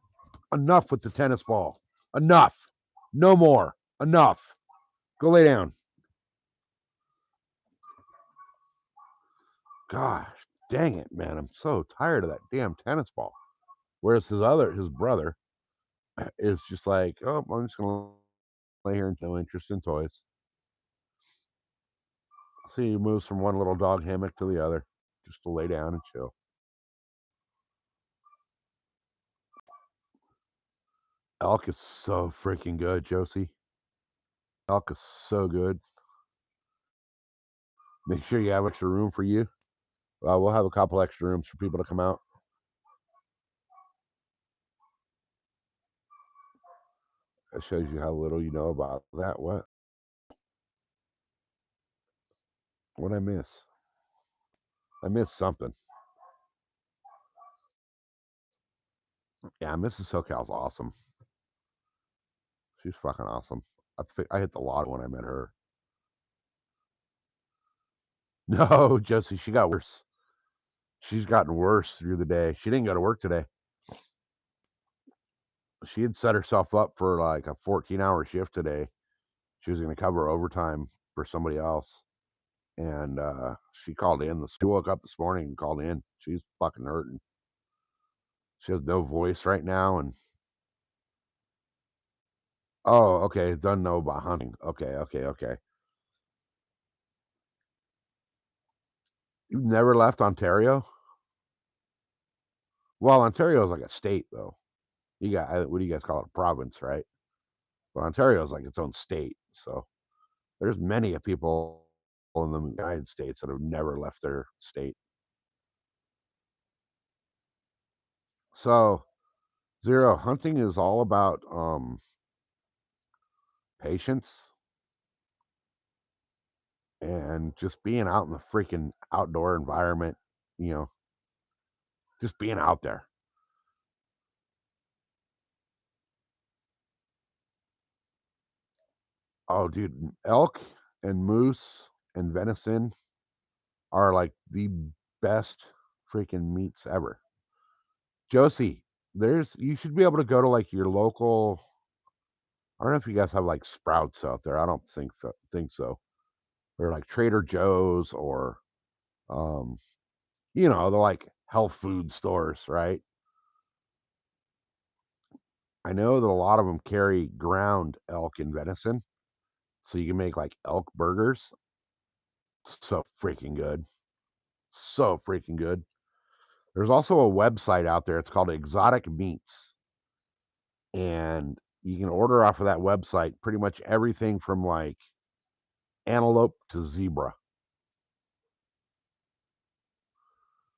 Speaker 1: enough with the tennis ball. Enough. No more. Enough. Go lay down. Gosh, dang it, man. I'm so tired of that damn tennis ball. Whereas his brother is just like, oh, I'm just gonna lay here and no interest in toys. So he moves from one little dog hammock to the other just to lay down and chill. Elk is so freaking good, Josie. Elk is so good. Make sure you have extra room for you. We'll have a couple extra rooms for people to come out. That shows you how little you know about that. What I miss? I missed something. Yeah, Mrs. SoCal's awesome. She's fucking awesome. I hit the lotto when I met her. No, Josie, she got worse. She's gotten worse through the day. She didn't go to work today. She had set herself up for like a 14-hour shift today. She was going to cover overtime for somebody else. And she called in. She woke up this morning and called in. She's fucking hurting. She has no voice right now. And oh, okay. Doesn't know about hunting. Okay. You've never left Ontario? Well, Ontario is like a state, though. You got what do you guys call it? A province, right? But Ontario is like its own state. So there's many of people in the United States that have never left their state. So Zero, hunting is all about patience and just being out in the freaking outdoor environment, you know, just being out there. Oh, dude, elk and moose and venison are like the best freaking meats ever. Josie, you should be able to go to like your local. I don't know if you guys have like Sprouts out there. I don't think so. They're like Trader Joe's or um, they're like health food stores, right? I know that a lot of them carry ground elk and venison, so you can make like elk burgers. So freaking good. So freaking good. There's also a website out there. It's called Exotic Meats, and you can order off of that website pretty much everything from like antelope to zebra.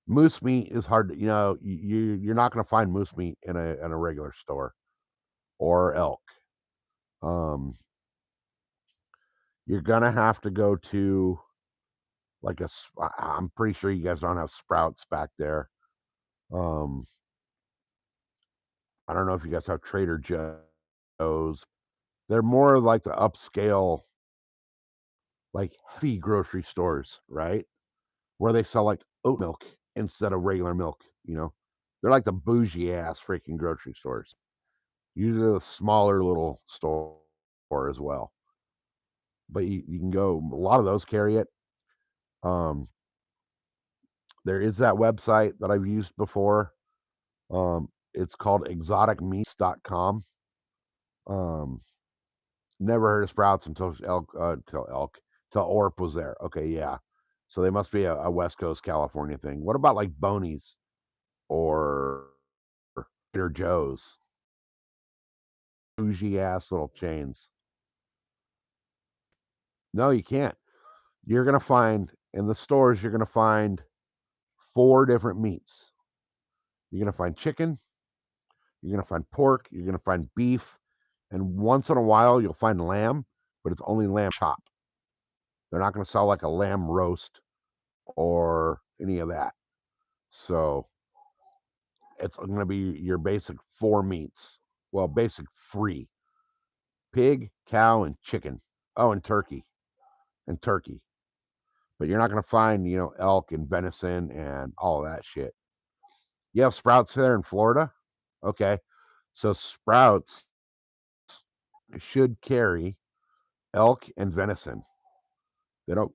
Speaker 1: Moose meat is hard to, you're not going to find moose meat in a regular store or elk. Um, you're gonna have to go to like I'm pretty sure you guys don't have Sprouts back there. Um, I don't know if you guys have Trader Joe's. They're more like the upscale, like healthy grocery stores, right? Where they sell like oat milk instead of regular milk. They're like the bougie ass freaking grocery stores. Usually the smaller little store as well. But you can go. A lot of those carry it. Um, there is that website that I've used before. It's called exoticmeats.com. Um, Never heard of Sprouts until Orp was there. Okay, yeah. So they must be a West Coast California thing. What about like Boney's or Trader Joe's? Bougie ass little chains. No, you can't. You're gonna find in the stores. You're gonna find 4 different meats. You're gonna find chicken. You're gonna find pork. You're gonna find beef, and once in a while you'll find lamb, but it's only lamb chop. They're not gonna sell like a lamb roast or any of that. So it's going to be your basic 4 meats. Well, basic 3: pig, cow, and chicken. Oh, and turkey. And turkey. But you're not going to find, elk and venison and all of that shit. You have Sprouts there in Florida? Okay. So Sprouts should carry elk and venison. They don't,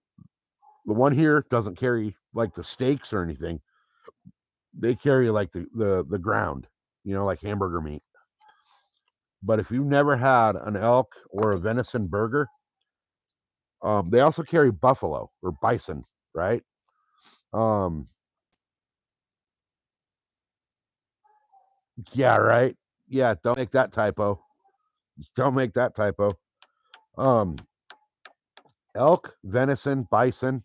Speaker 1: the one here doesn't carry like the steaks or anything. They carry like the ground, like hamburger meat. But if you've never had an elk or a venison burger, they also carry buffalo or bison, right? Um, yeah, right. Yeah, don't make that typo. Don't make that typo. Um, Elk, venison, bison,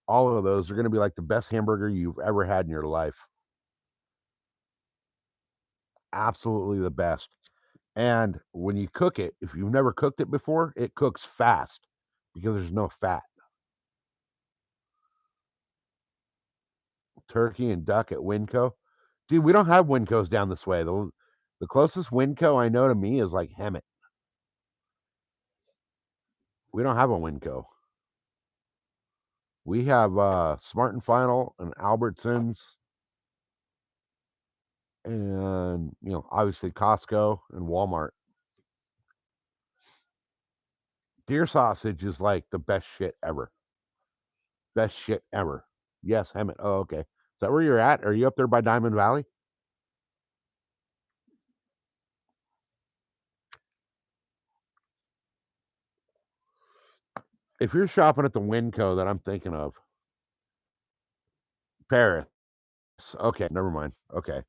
Speaker 1: all of those are going to be like the best hamburger you've ever had in your life. Absolutely the best. And when you cook it, if you've never cooked it before, it cooks fast because there's no fat. Turkey and duck at Winco. Dude, we don't have Wincos down this way. The closest Winco I know to me is like Hemet. We don't have a Winco. We have Smart and Final and Albertsons and obviously Costco and Walmart. Deer sausage is like the best shit ever. Best shit ever. Yes, Hemet. Oh, okay. Is that where you're at? Are you up there by Diamond Valley? If you're shopping at the Winco that I'm thinking of, Paris. Okay, never mind. Okay.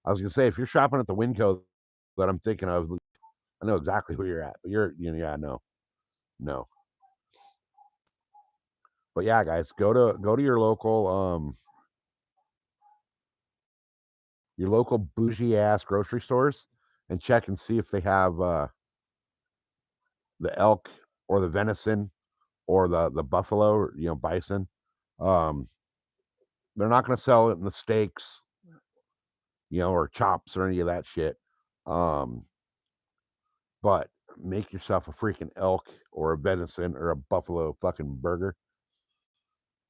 Speaker 1: I was gonna say if you're shopping at the Winco that I'm thinking of, I know exactly where you're at. But yeah, no, no. But yeah, guys, go to your local bougie ass grocery stores and check and see if they have the elk or the venison or the buffalo, or, bison. Um, they're not going to sell it in the steaks, or chops or any of that shit. Um, but make yourself a freaking elk or a venison or a buffalo fucking burger,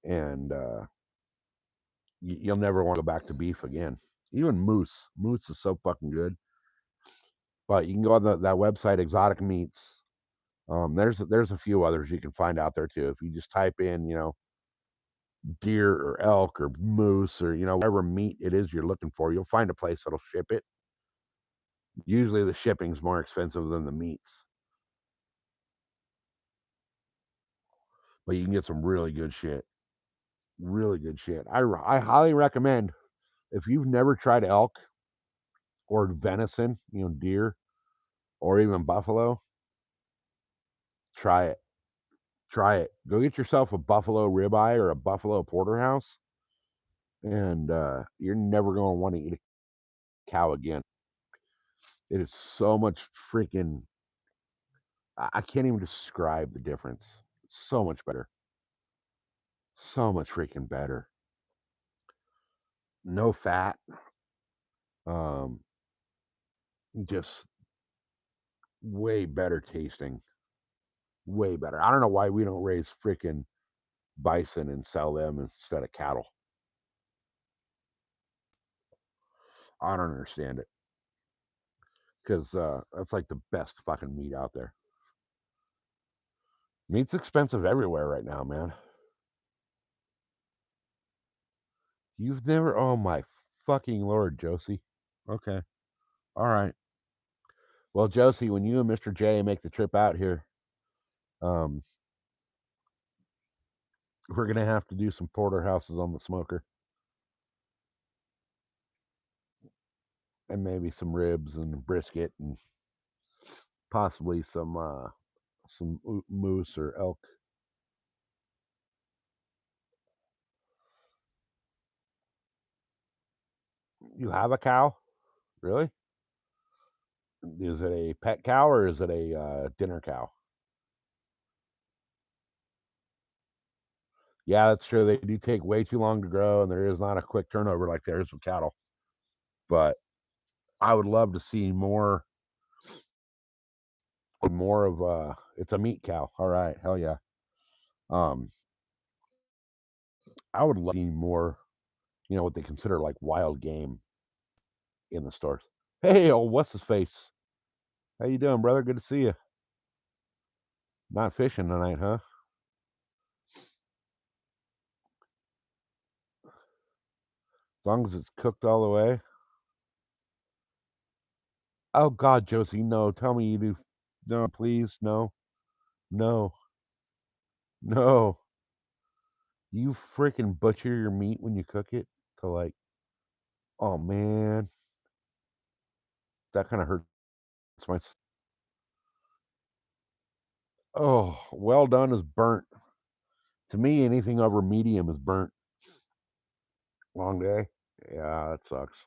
Speaker 1: and you'll never want to go back to beef again. Even moose. Moose is so fucking good. But you can go on that website, Exotic Meats. There's a few others you can find out there too. If you just type in, deer or elk or moose or whatever meat it is you're looking for, you'll find a place that'll ship it. Usually the shipping's more expensive than the meats, but you can get some really good shit. Really good shit. I highly recommend if you've never tried elk or venison, deer or even buffalo, try it. Try it. Go get yourself a buffalo ribeye or a buffalo porterhouse, and you're never going to want to eat a cow again. It is so much freaking. I can't even describe the difference. It's so much better. So much freaking better. No fat. Um, just way better tasting. Way better. I don't know why we don't raise freaking bison and sell them instead of cattle. I don't understand it because that's like the best fucking meat out there. Meat's expensive everywhere right now, man. You've never oh my fucking lord, Josie. Okay. All right. Well, Josie, when you and Mr. J make the trip out here, um, we're gonna have to do some porterhouses on the smoker and maybe some ribs and brisket and possibly some moose or elk. You have a cow? Really? Is it a pet cow or is it a dinner cow? Yeah, that's true. They do take way too long to grow, and there is not a quick turnover like there is with cattle. But I would love to see more of it's a meat cow. All right, hell yeah. Um, I would love to see more, what they consider like wild game in the stores. Hey, oh, what's his face? How you doing, brother? Good to see you. Not fishing tonight, huh? As long as it's cooked all the way. Oh God, Josie, no. Tell me you do. No, please, no, no, no. You freaking butcher your meat when you cook it to like. Oh man, that kind of hurts my. Oh, well done is burnt. To me, anything over medium is burnt. Long day. Yeah, that sucks.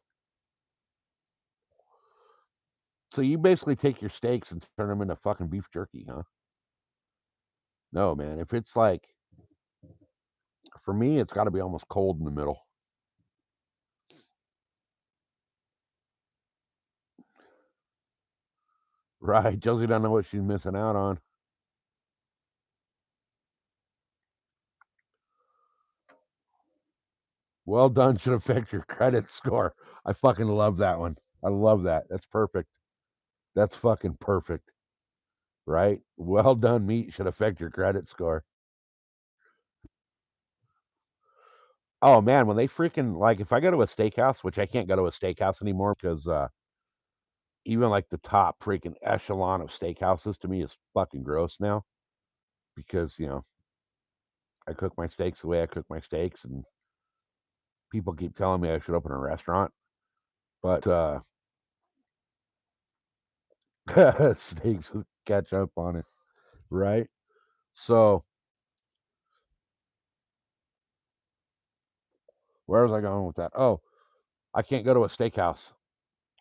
Speaker 1: So you basically take your steaks and turn them into fucking beef jerky, huh? No, man. If it's like for me, it's got to be almost cold in the middle. Right. Josie doesn't know what she's missing out on. Well done should affect your credit score. I fucking love that one. I love that. That's perfect. That's fucking perfect. Right? Well done meat should affect your credit score. Oh man, when they freaking like if I go to a steakhouse, which I can't go to a steakhouse anymore because even like the top freaking echelon of steakhouses to me is fucking gross now because I cook my steaks the way I cook my steaks and people keep telling me I should open a restaurant, but steaks with ketchup on it, right? So where was I going with that? Oh, I can't go to a steakhouse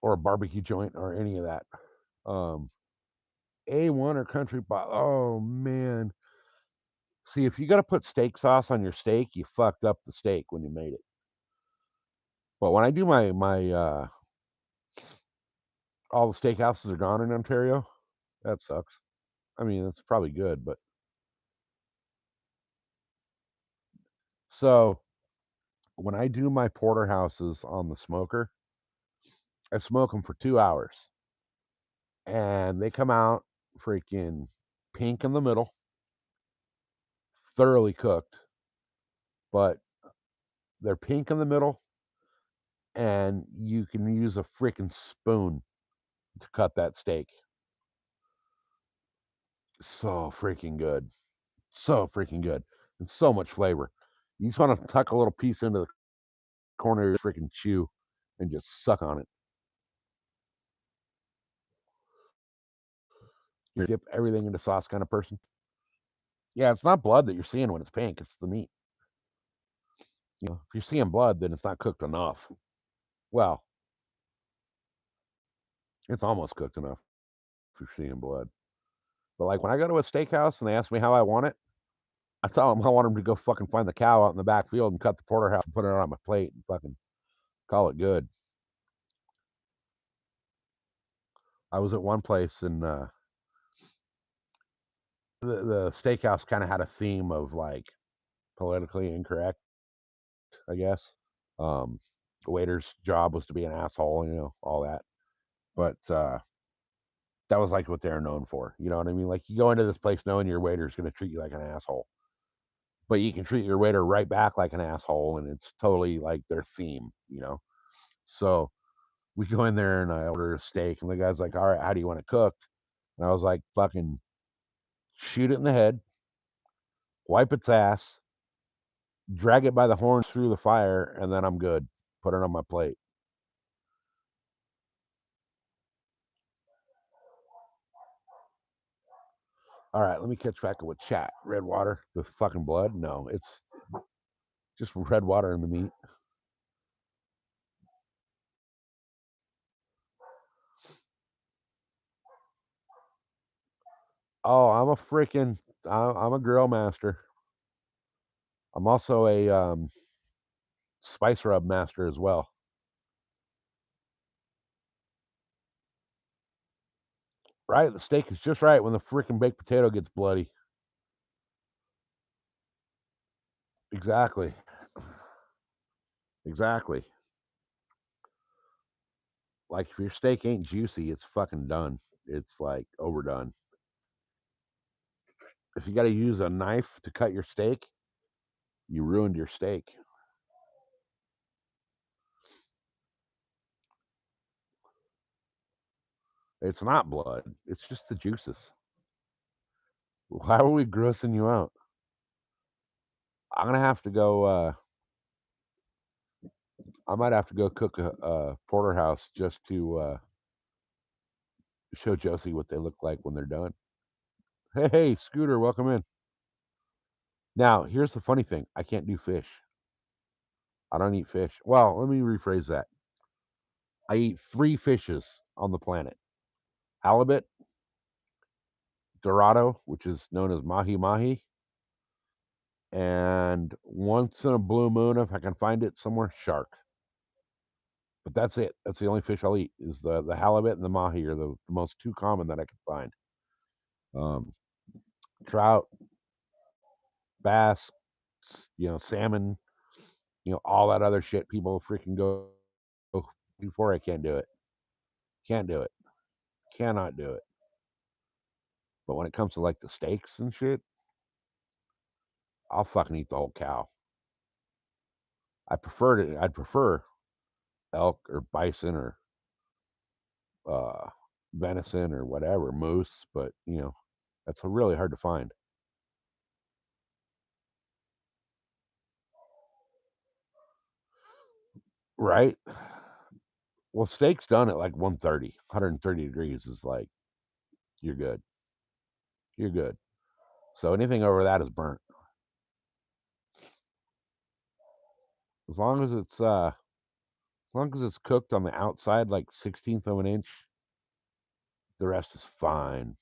Speaker 1: or a barbecue joint or any of that. Um, A1 or country oh man. See, if you got to put steak sauce on your steak, you fucked up the steak when you made it. But when I do my all the steakhouses are gone in Ontario. That sucks. I mean, it's probably good, but so when I do my porterhouses on the smoker, I smoke them for 2 hours, and they come out freaking pink in the middle, thoroughly cooked, but they're pink in the middle, and you can use a freaking spoon to cut that steak. So freaking good. So freaking good. And so much flavor. You just want to tuck a little piece into the corner of your freaking chew and just suck on it. You dip everything into sauce kind of person. Yeah, it's not blood that you're seeing when it's pink, it's the meat. You know, if you're seeing blood, then it's not cooked enough. Well, it's almost cooked enough if you're seeing blood. But like when I go to a steakhouse and they ask me how I want it, I tell them I want them to go fucking find the cow out in the back field and cut the porterhouse and put it on my plate and fucking call it good. I was at one place and the steakhouse kind of had a theme of like politically incorrect, I guess. Um, the waiter's job was to be an asshole, you know, all that. But that was like what they're known for. You know what I mean? Like you go into this place knowing your waiter's going to treat you like an asshole, but you can treat your waiter right back like an asshole, and it's totally like their theme, you know. So we go in there and I order a steak, and the guy's like, "All right, how do you want it cooked?" And I was like, "Fucking shoot it in the head, wipe its ass, drag it by the horns through the fire, and then I'm good. Put it on my plate." All right, let me catch back up with chat. Red water, the fucking blood? No, it's just red water in the meat. Oh, I'm a grill master. I'm also a spice rub master as well. Right? The steak is just right when the freaking baked potato gets bloody. Exactly. Exactly. Like if your steak ain't juicy, it's fucking done. It's like overdone. If you got to use a knife to cut your steak, you ruined your steak. It's not blood. It's just the juices. Why are we grossing you out? I'm gonna have to go. I might have to go cook a porterhouse just to show Josie what they look like when they're done. Hey, hey, Scooter, welcome in. Now, here's the funny thing: I can't do fish. I don't eat fish. Well, let me rephrase that. I eat three fishes on the planet: halibut, dorado, which is known as mahi mahi, and once in a blue moon, if I can find it somewhere, shark. But that's it. That's the only fish I'll eat is the halibut and the mahi are the most two common that I can find. Um, trout, bass, you know, salmon, you know, all that other shit people freaking go before. I can't do it. Can't do it. Cannot do it. But when it comes to like the steaks and shit, I'll fucking eat the whole cow. I'd prefer elk or bison or uh venison or whatever, moose, but you know, that's really hard to find. Right? Well, steak's done at like 130 degrees is like you're good. You're good. So anything over that is burnt. As long as it's cooked on the outside like 16th of an inch, the rest is fine.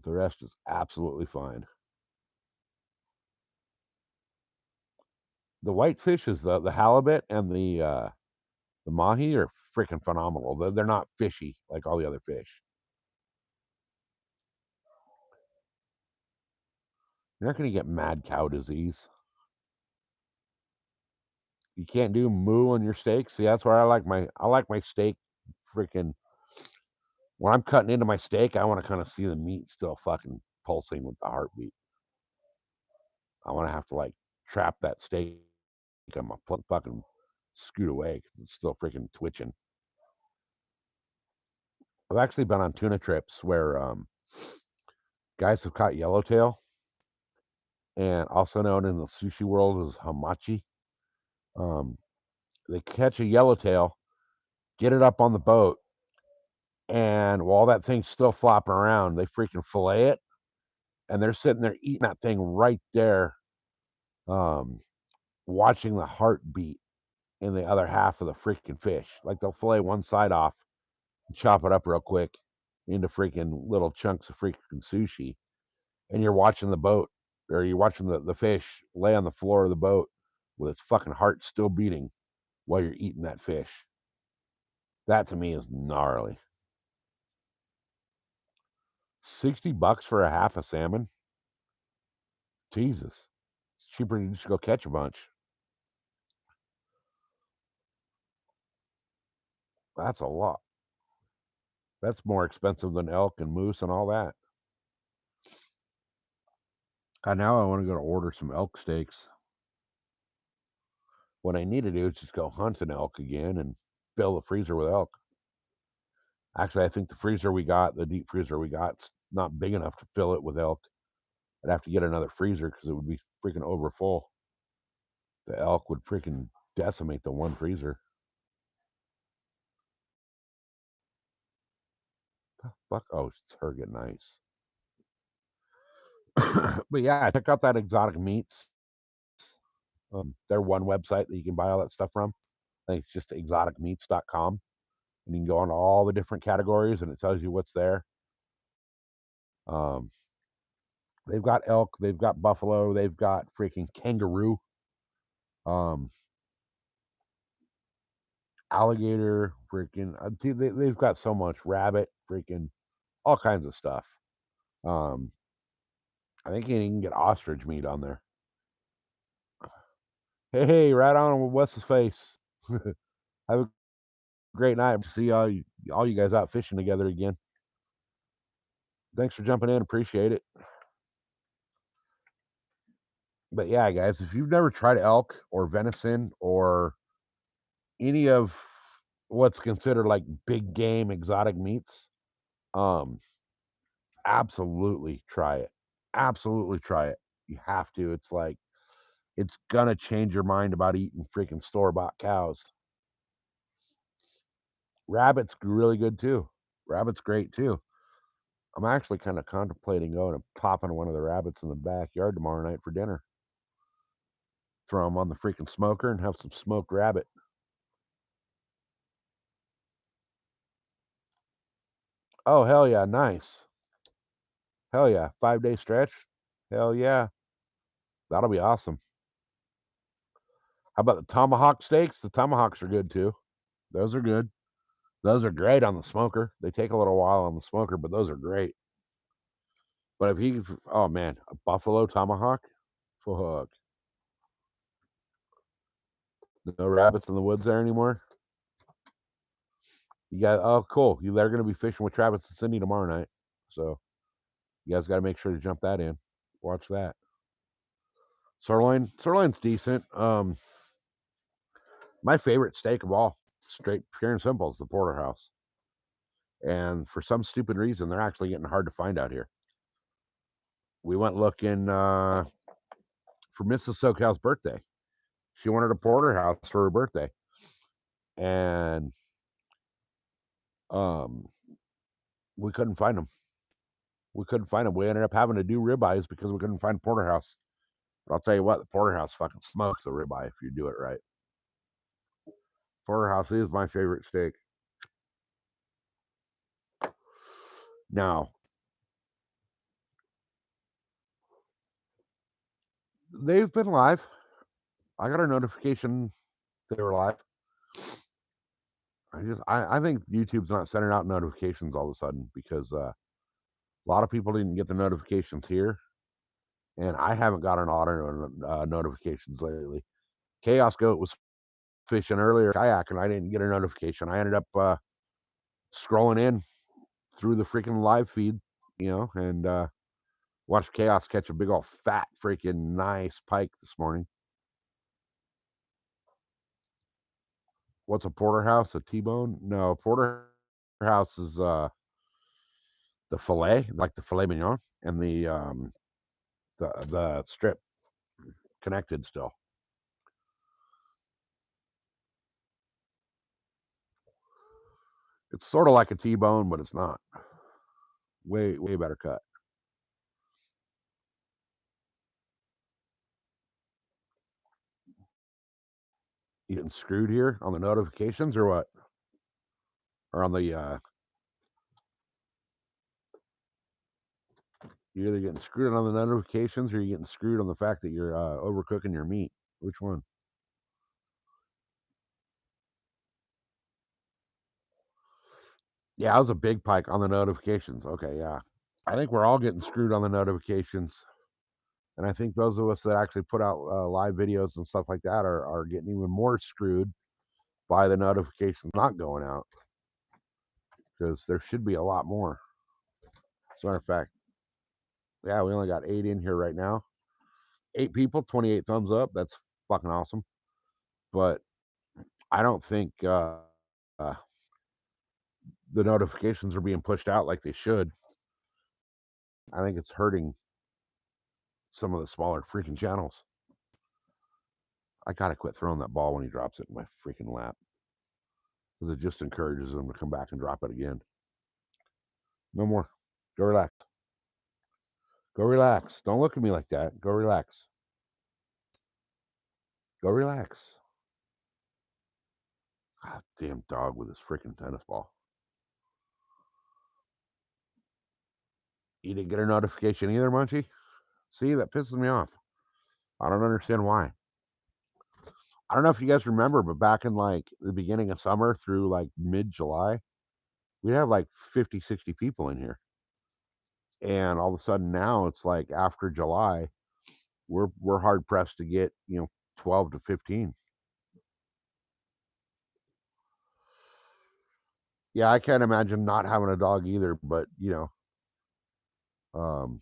Speaker 1: The rest is absolutely fine. The whitefish is the halibut and the mahi are freaking phenomenal. They're not fishy like all the other fish. You're not going to get mad cow disease. You can't do moo on your steak. See, that's where I like my steak freaking when I'm cutting into my steak, I wanna kinda see the meat still fucking pulsing with the heartbeat. I wanna have to, like, trap that steak on my fucking scoot away 'cause it's still freaking twitching. I've actually been on tuna trips where, guys have caught yellowtail, and also known in the sushi world as hamachi. Um, they catch a yellowtail, get it up on the boat, and while that thing's still flopping around, they freaking fillet it, and they're sitting there eating that thing right there, um, watching the heartbeat in the other half of the freaking fish. Like, they'll fillet one side off and chop it up real quick into freaking little chunks of freaking sushi, and you're watching the boat, or you're watching the fish lay on the floor of the boat with its fucking heart still beating while you're eating that fish. That to me is gnarly. $60 for a half a salmon? Jesus. It's cheaper to just go catch a bunch. That's a lot. That's more expensive than elk and moose and all that. Now I wanna go to order some elk steaks. What I need to do is just go hunt an elk again and fill the freezer with elk. Actually, I think the deep freezer we got's not big enough to fill it with elk. I'd have to get another freezer because it would be freaking overfull. The elk would freaking decimate the one freezer. The fuck? Oh, it's her getting nice. But yeah, check out that Exotic Meats. They're one website that you can buy all that stuff from. I think it's just exoticmeats.com, and you can go on all the different categories, and it tells you what's there. Um, they've got elk, they've got buffalo, they've got freaking kangaroo, um, alligator, freaking. Dude, they've got so much rabbit, freaking all kinds of stuff. Um, I think you can get ostrich meat on there. Hey, right on with what's his face. Have a great night. See all you guys out fishing together again. Thanks for jumping in. Appreciate it. But yeah, guys, if you've never tried elk or venison or any of what's considered like big game exotic meats, um, absolutely try it. Absolutely try it. You have to. It's like it's gonna change your mind about eating freaking store-bought cows. Rabbit's really good too. Rabbit's great too. I'm actually kind of contemplating going and popping one of the rabbits in the backyard tomorrow night for dinner. Throw them on the freaking smoker and have some smoked rabbit. Oh, hell yeah, nice. Hell yeah, 5-day stretch? Hell yeah, that'll be awesome. How about the tomahawk steaks? The tomahawks are good too. Those are good. Those are great on the smoker. They take a little while on the smoker, but those are great. But if you oh man, a buffalo tomahawk? Fuck. No rabbits in the woods there anymore? You got oh, cool. They're gonna be fishing with Travis and Cindy tomorrow night. So you guys gotta make sure to jump that in. Watch that. Sirloin's decent. My favorite steak of all, straight pure and simple, is the porterhouse. And for some stupid reason, they're actually getting hard to find out here. We went looking for Mrs. SoCal's birthday. She wanted a porterhouse for her birthday. And um we couldn't find them. We couldn't find them. We ended up having to do ribeyes because we couldn't find porterhouse. But I'll tell you what, the porterhouse fucking smokes the ribeye if you do it right. Porterhouse is my favorite steak. Now, they've been live. I got a notification they were live. I think YouTube's not sending out notifications all of a sudden because a lot of people didn't get the notifications here, and I haven't gotten a lot of notifications lately. Chaos Goat was fishing earlier, kayak, and I didn't get a notification. I ended up scrolling in through the freaking live feed, and watched Chaos catch a big old fat freaking nice pike this morning. What's a porterhouse? A T-bone? No, porterhouse is the fillet, like the filet mignon, and the strip connected still. It's sort of like a T-bone, but it's not. Way better cut. You getting screwed here on the notifications or what? Or on the you're either getting screwed on the notifications or you're getting screwed on the fact that you're overcooking your meat. Which one? Yeah, I was a big pike on the notifications. Okay, yeah. I think we're all getting screwed on the notifications. And I think those of us that actually put out live videos and stuff like that are getting even more screwed by the notifications not going out, because there should be a lot more. As a matter of fact, yeah, we only got 8 in here right now. 8 people, 28 thumbs up. That's fucking awesome. But I don't think the notifications are being pushed out like they should. I think it's hurting some of the smaller freaking channels. I gotta quit throwing that ball when he drops it in my freaking lap, because it just encourages him to come back and drop it again. No more. Go relax. Go relax. Don't look at me like that. Go relax. Go relax. God damn dog with his freaking tennis ball. You didn't get a notification either, Munchie? See, that pisses me off. I don't understand why. I don't know if you guys remember, but back in like the beginning of summer through like mid-July, we'd have like 50, 60 people in here. And all of a sudden now it's like after July, we're hard pressed to get, 12 to 15. Yeah, I can't imagine not having a dog either, but um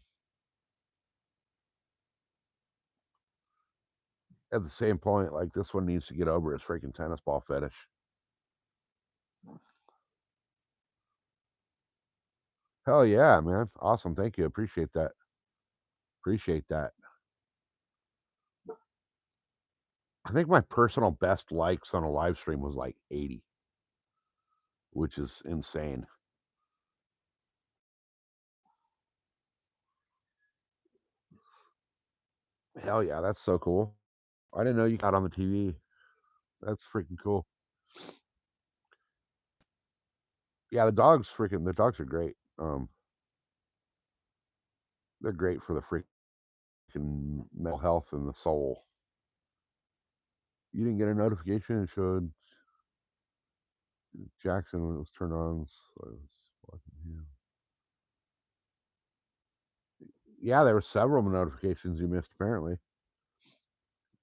Speaker 1: at the same point, like, this one needs to get over his freaking tennis ball fetish. Hell yeah, man. Awesome. Thank you. Appreciate that. Appreciate that. I think my personal best likes on a live stream was like 80, which is insane. Hell yeah, that's so cool. I didn't know you got on the TV. That's freaking cool. Yeah, the dogs are great. They're great for the freaking mental health and the soul. You didn't get a notification. It showed Jackson when it was turned on. So I was watching him. Yeah, there were several notifications you missed apparently.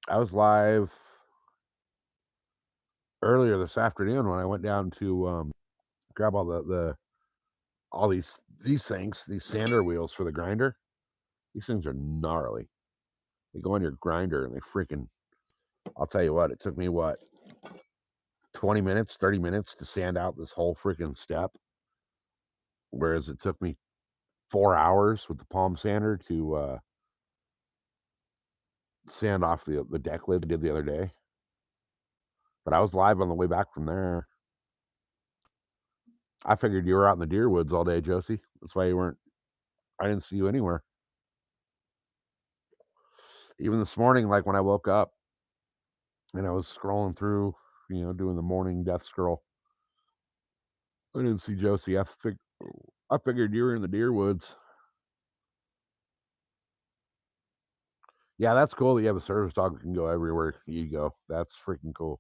Speaker 1: I was live earlier this afternoon when I went down to grab all these things, these sander wheels for the grinder. These things are gnarly. They go on your grinder and they freaking, I'll tell you what, it took me 20 minutes, 30 minutes to sand out this whole freaking step. Whereas it took me 4 hours with the palm sander to sand off the deck lid I did the other day. But I was live on the way back from there. I figured you were out in the deer woods all day, Josie. That's why I didn't see you anywhere. Even this morning, like when I woke up and I was scrolling through, doing the morning death scroll, I didn't see Josie. I figured you were in the deer woods. Yeah, that's cool that you have a service dog that can go everywhere you go. That's freaking cool.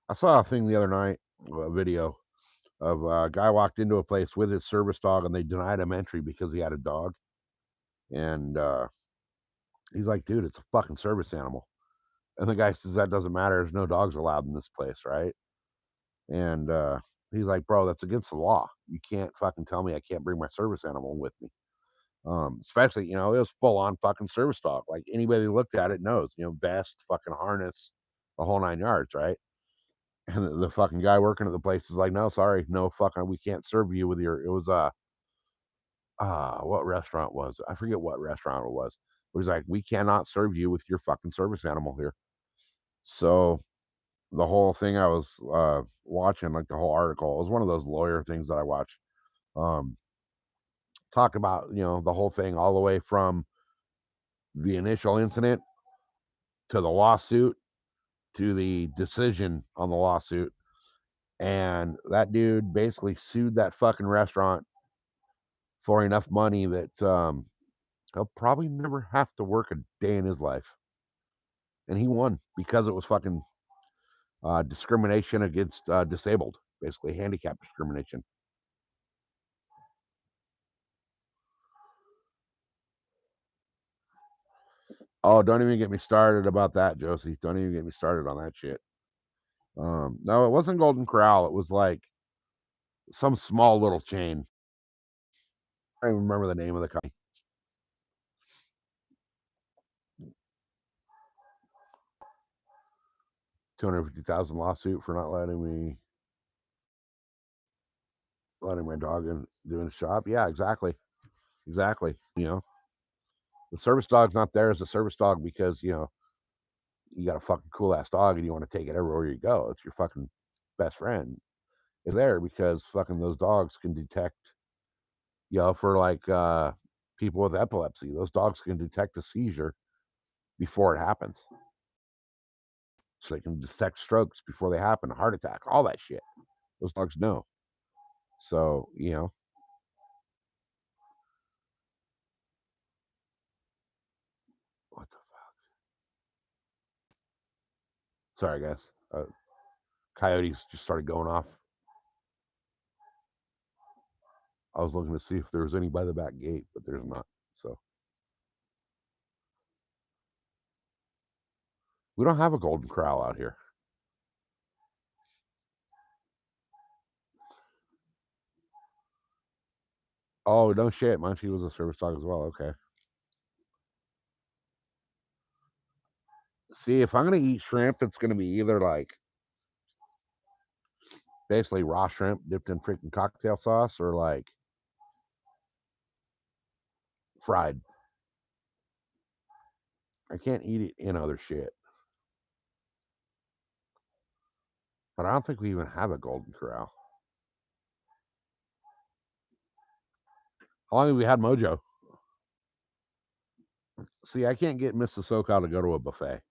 Speaker 1: I saw a thing the other night, a video of a guy walked into a place with his service dog and they denied him entry because he had a dog. And he's like, dude, it's a fucking service animal. And the guy says, that doesn't matter. There's no dogs allowed in this place, right? And he's like, bro, that's against the law. You can't fucking tell me I can't bring my service animal with me. Especially, it was full on fucking service dog. Like anybody that looked at it knows, vest, fucking harness, the whole 9 yards, right? And the fucking guy working at the place is like, no, sorry, no fucking, we can't serve you with your. It was what restaurant was it? I forget what restaurant it was. But he's like, we cannot serve you with your fucking service animal here. So the whole thing I was watching, like the whole article, it was one of those lawyer things that I watch. Um, talk about the whole thing all the way from the initial incident to the lawsuit to the decision on the lawsuit. And that dude basically sued that fucking restaurant for enough money that he'll probably never have to work a day in his life. And he won because it was fucking discrimination against disabled, basically handicap discrimination. Oh, don't even get me started about that, Josie. Don't even get me started on that shit. No, it wasn't Golden Corral. It was like some small little chain. I don't even remember the name of the company. $250,000 lawsuit for not letting my dog in doing the shop. Yeah, exactly. The service dog's not there as a service dog because you got a fucking cool ass dog and you want to take it everywhere you go. It's your fucking best friend. It's there because fucking those dogs can detect, for like people with epilepsy, those dogs can detect a seizure before it happens. So they can detect strokes before they happen, a heart attack, all that shit. Those dogs know. So, what the sorry guys. Coyotes just started going off. I was looking to see if there was any by the back gate, but there's not. So we don't have a golden corral out here. Oh, no shit. Munchie was a service dog as well. Okay. See, if I'm gonna eat shrimp, it's gonna be either like basically raw shrimp dipped in freaking cocktail sauce or like fried. I can't eat it in other shit. But I don't think we even have a golden corral. How long have we had Mojo? See, I can't get Mrs. SoCal to go to a buffet.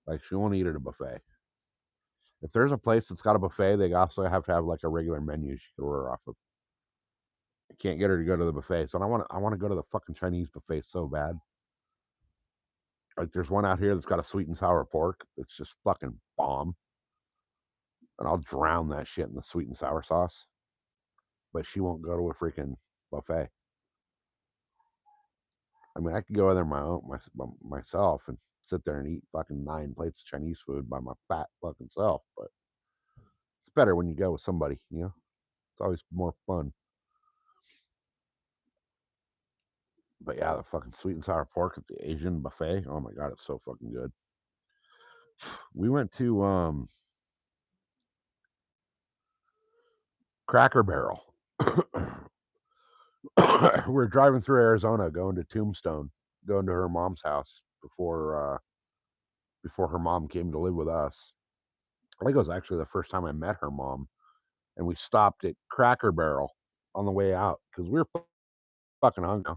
Speaker 1: Like she won't eat at a buffet. If there's a place that's got a buffet, they also have to have like a regular menu she can order off of. I can't get her to go to the buffet. So I want to go to the fucking Chinese buffet so bad. Like there's one out here that's got a sweet and sour pork that's just fucking bomb. And I'll drown that shit in the sweet and sour sauce. But she won't go to a freaking buffet. I mean, I could go in there myself and sit there and eat fucking 9 plates of Chinese food by my fat fucking self. But it's better when you go with somebody, It's always more fun. But yeah, the fucking sweet and sour pork at the Asian buffet. Oh my god, it's so fucking good. We went to Cracker Barrel. We're driving through Arizona, going to Tombstone, going to her mom's house before her mom came to live with us. I think it was actually the first time I met her mom, and we stopped at Cracker Barrel on the way out because we were fucking hungry,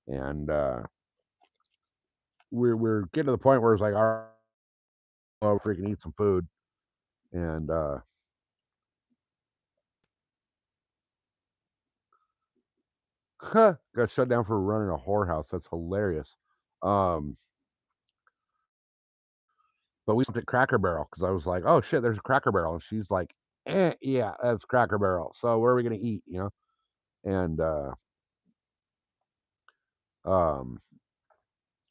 Speaker 1: and we're getting to the point where it's like, all right, oh, freaking eat some food, and got shut down for running a whorehouse. That's hilarious. Um, but we stopped at Cracker Barrel because I was like, "Oh shit, there's a Cracker Barrel," and she's like, yeah, that's Cracker Barrel. So where are we gonna eat?" And um,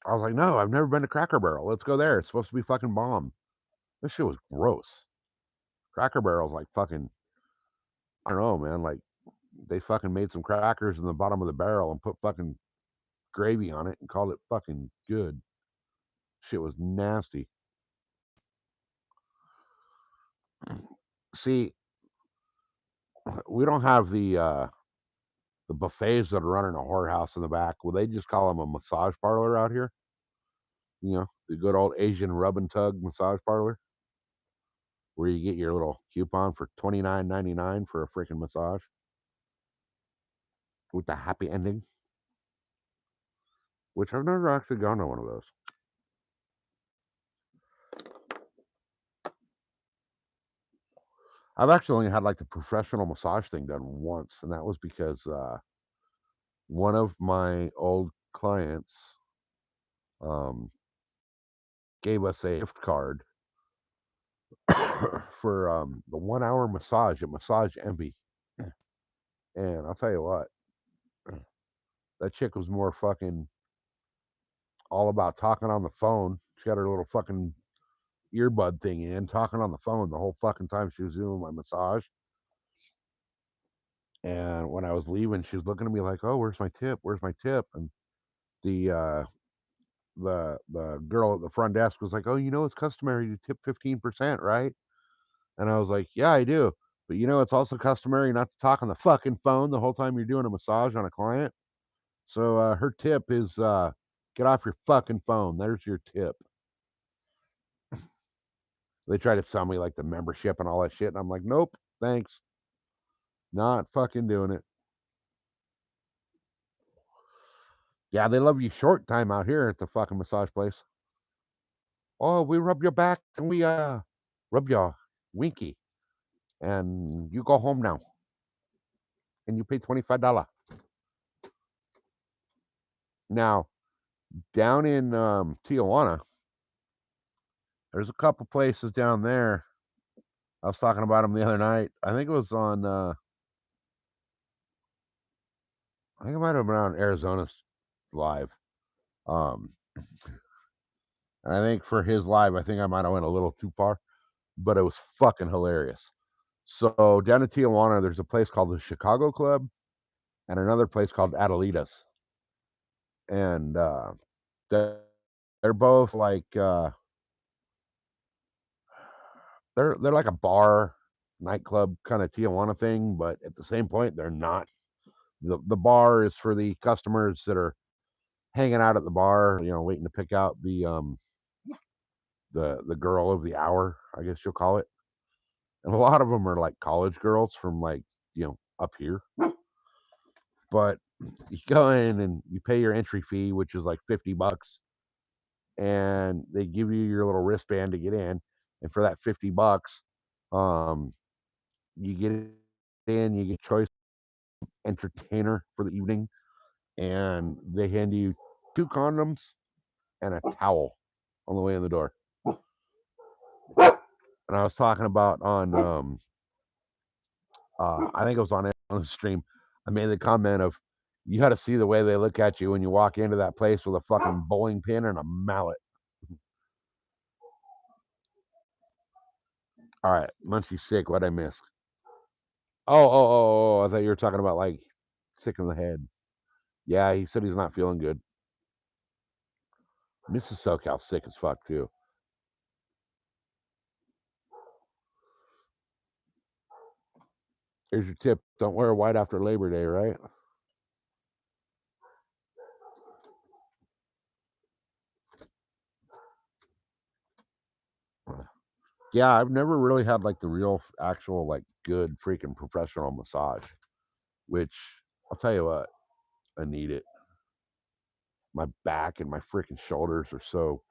Speaker 1: I was like, no, I've never been to Cracker Barrel. Let's go there. It's supposed to be fucking bomb. This shit was gross. Cracker Barrel's like fucking, I don't know, man. Like they fucking made some crackers in the bottom of the barrel and put fucking gravy on it and called it fucking good. Shit was nasty. See, we don't have the buffets that are running a whorehouse in the back. Well, they just call them a massage parlor out here. You know, the good old Asian rub and tug massage parlor where you get your little coupon for $29.99 for a freaking massage with the happy ending, which I've never actually gone to one of those. I've actually only had like the professional massage thing done once, and that was because one of my old clients um, gave us a gift card for the 1 hour massage at Massage Envy. And I'll tell you what, that chick was more fucking all about talking on the phone. She had her little fucking earbud thing in, talking on the phone the whole fucking time she was doing my massage. And when I was leaving, she was looking at me like, "Oh, where's my tip? Where's my tip?" And the the girl at the front desk was like, "Oh, you know it's customary to tip 15%, right?" And I was like, "Yeah, I do. But you know it's also customary not to talk on the fucking phone the whole time you're doing a massage on a client. So her tip is get off your fucking phone. There's your tip." They try to sell me like the membership and all that shit, and I'm like, "Nope, thanks. Not fucking doing it." Yeah, they love you short time out here at the fucking massage place. "Oh, we rub your back and we rub your winky and you go home now and you pay $25." Now, down in Tijuana, there's a couple places down there. I was talking about them the other night. I think it was on I think it might have been on Arizona's live. Um I think for his live, I think I might have went a little too far, but it was fucking hilarious. So down in Tijuana, there's a place called the Chicago Club and another place called Adelitas. And they're, they're both like they're like a bar nightclub kind of Tijuana thing, but at the same point, they're not. The bar is for the customers that are hanging out at the bar, you know, waiting to pick out the girl of the hour, I guess you'll call it. And a lot of them are like college girls from like, you know, up here. But you go in and you pay your entry fee, which is like $50, and they give you your little wristband to get in. And for that $50, um, you get in, you get choice entertainer for the evening, and they hand you 2 condoms and a towel on the way in the door. And I was talking about on I think it was on the stream. I made the comment of you got to see the way they look at you when you walk into that place with a fucking bowling pin and a mallet. All right, Munchie's sick. What I missed? Oh! I thought you were talking about like sick in the head. Yeah, he said he's not feeling good. Mrs. SoCal sick as fuck too. Here's your tip: don't wear white after Labor Day, right? Yeah, I've never really had like the real, actual, like good freaking professional massage. Which I'll tell you what, I need it. My back and my freaking shoulders are so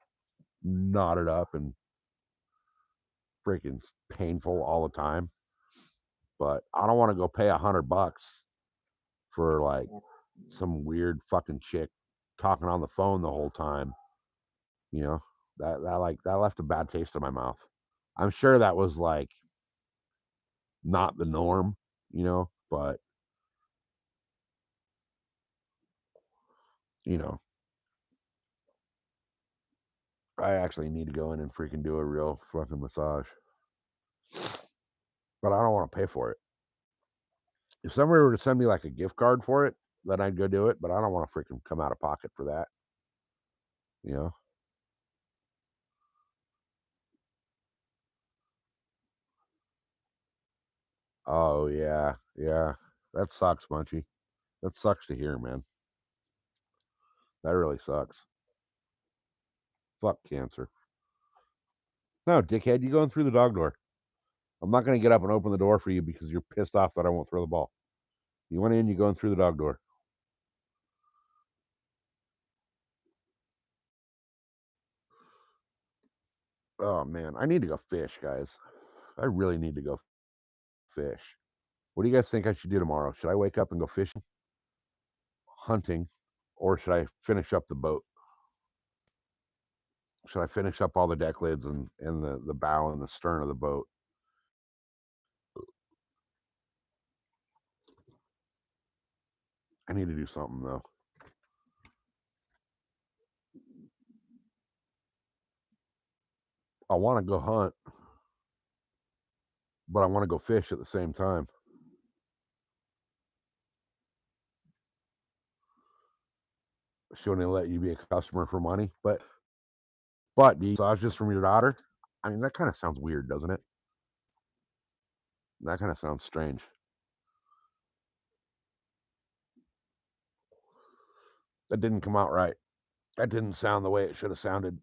Speaker 1: knotted up and freaking painful all the time. But I don't want to go pay $100 for like some weird fucking chick talking on the phone the whole time. You know, that left a bad taste in my mouth. I'm sure that was like not the norm, you know, but you know, I actually need to go in and freaking do a real fucking massage. But I don't want to pay for it. If somebody were to send me like a gift card for it, then I'd go do it. But I don't want to freaking come out of pocket for that. You know? Oh yeah, yeah. That sucks, Munchie. That sucks to hear, man. That really sucks. Fuck cancer. No, dickhead, you going through the dog door. I'm not gonna get up and open the door for you because you're pissed off that I won't throw the ball. You went in, you going through the dog door. Oh man, I need to go fish, guys. I really need to go fish. What do you guys think I should do tomorrow? Should I wake up and go fishing, hunting, or should I finish up the boat? Should I finish up all the deck lids and the bow and the stern of the boat? I need to do something though. I want to go hunt, but I want to go fish at the same time. She only let you be a customer for money, but do you massages from your daughter? I mean, that kind of sounds weird, doesn't it? That kind of sounds strange. That didn't come out right. That didn't sound the way it should have sounded.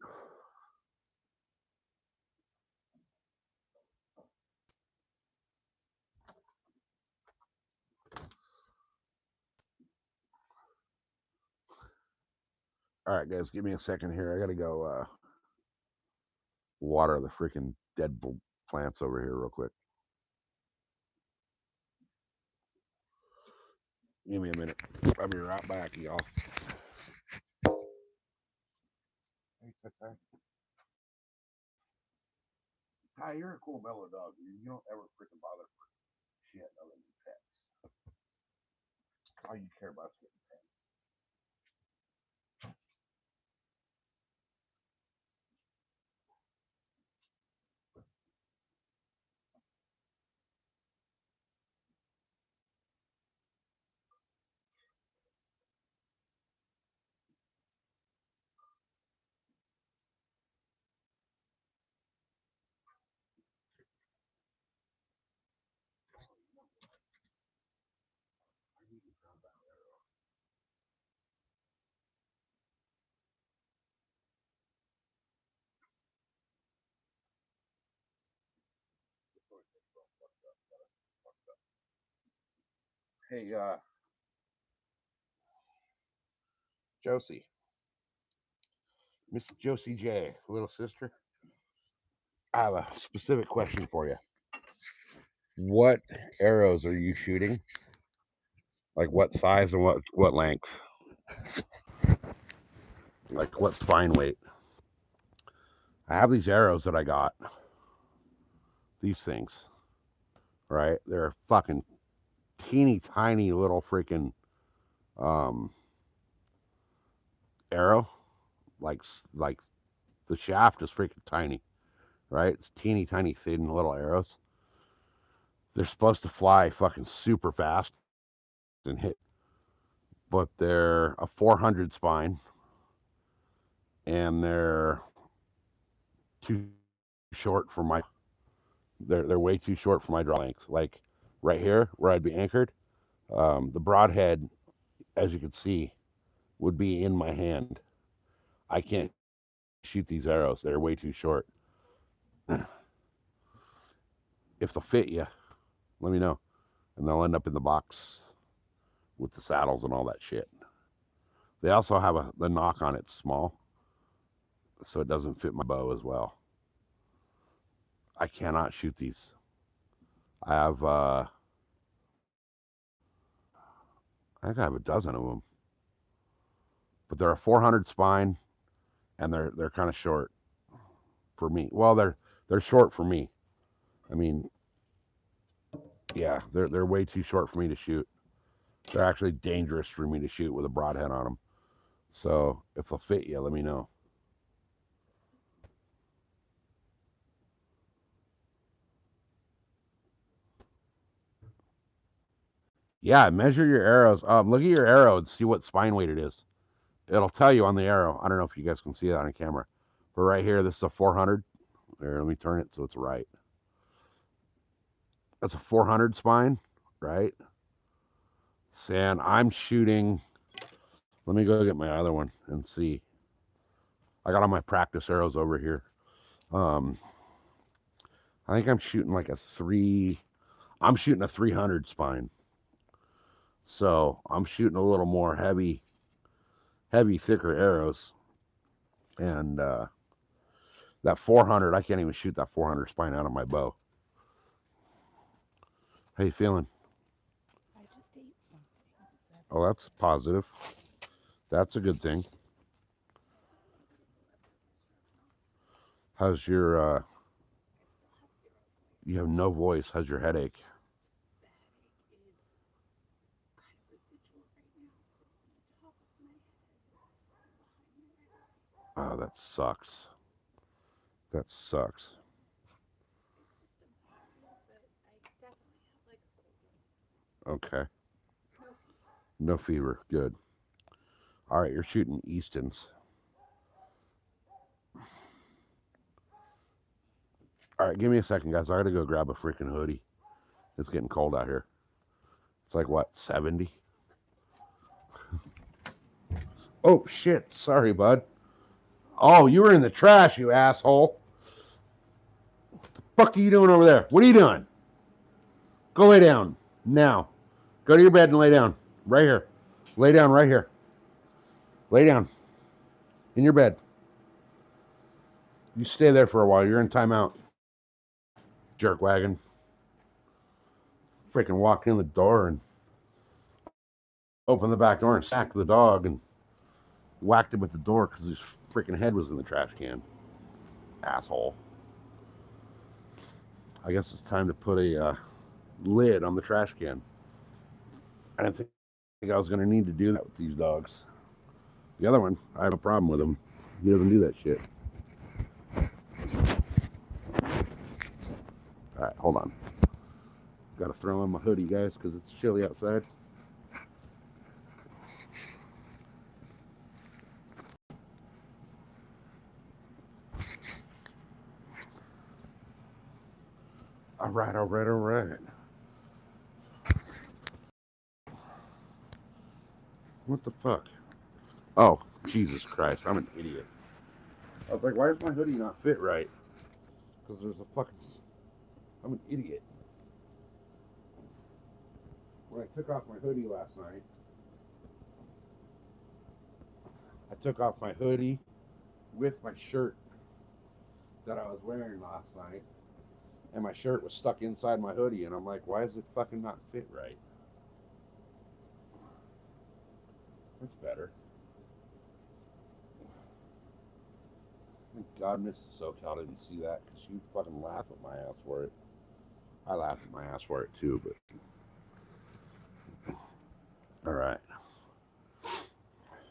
Speaker 1: All right, guys, give me a second here. I gotta go water the freaking dead plants over here real quick. Give me a minute. I'll be right back, y'all. Hey, Ty. Ty, you're a cool mellow dog. You don't ever freaking bother for shit other than pets. All you care about is getting pets. Hey, Josie. Miss Josie J, little sister. I have a specific question for you. What arrows are you shooting? Like what size and what length? Like what spine weight? I have these arrows that I got. These things, right? They're fucking teeny tiny little freaking arrow. Like the shaft is freaking tiny, right? It's teeny tiny thin little arrows. They're supposed to fly fucking super fast and hit, but they're a 400 spine and they're too short for my they're way too short for my draw length. Like right here where I'd be anchored, the broadhead, as you can see, would be in my hand. I can't shoot these arrows. They're way too short. If they'll fit you, let me know. And they'll end up in the box with the saddles and all that shit. They also have the nock on it small, so it doesn't fit my bow as well. I cannot shoot these. I have I think I have a dozen of them. But they're a 400 spine and they're kind of short for me. Well, they're short for me. I mean, yeah, they're way too short for me to shoot. They're actually dangerous for me to shoot with a broadhead on them. So if they'll fit you, let me know. Yeah, measure your arrows. Look at your arrow and see what spine weight it is. It'll tell you on the arrow. I don't know if you guys can see that on camera, but right here, this is a 400. There, let me turn it so it's right. That's a 400 spine, right? And I'm shooting. Let me go get my other one and see. I got all my practice arrows over here. I think I'm shooting like a 3. I'm shooting a 300 spine. So I'm shooting a little more heavy, thicker arrows. And that 400, I can't even shoot that 400 spine out of my bow. How you feeling?
Speaker 2: I just ate something.
Speaker 1: Oh, that's positive. That's a good thing. How's your you have no voice. How's your headache?
Speaker 2: The headache is kind of residual right now. It's on the top of my head, behind my ear.
Speaker 1: Oh, that sucks. That sucks.
Speaker 2: It's just a migraine, but I definitely have like a cold or something.
Speaker 1: Okay.
Speaker 2: No fever.
Speaker 1: No fever. Good. All right, you're shooting Easton's. All right, give me a second, guys. I gotta go grab a freaking hoodie. It's getting cold out here. It's like what, 70? Oh shit! Sorry, bud. Oh, you were in the trash, you asshole. What the fuck are you doing over there? What are you doing? Go lay down now. Go to your bed and lay down. Right here. Lay down right here. Lay down. In your bed. You stay there for a while. You're in timeout. Jerk wagon. Freaking walked in the door and opened the back door and sacked the dog and whacked him with the door because his freaking head was in the trash can. Asshole. I guess it's time to put a lid on the trash can. I didn't think I was going to need to do that with these dogs. The other one, I have a problem with him. He doesn't do that shit. All right, hold on. Got to throw in my hoodie, guys, because it's chilly outside. All right, all right, all right. What the fuck? Oh, Jesus Christ, I'm an idiot. I was like, why does my hoodie not fit right? Because there's a fucking... I'm an idiot. When I took off my hoodie last night, I took off my hoodie with my shirt that I was wearing last night, and my shirt was stuck inside my hoodie, and I'm like, why does it fucking not fit right? That's better. Thank God Mrs. SoCal didn't see that, because she'd fucking laugh at my ass for it. I laugh at my ass for it too, but... All right.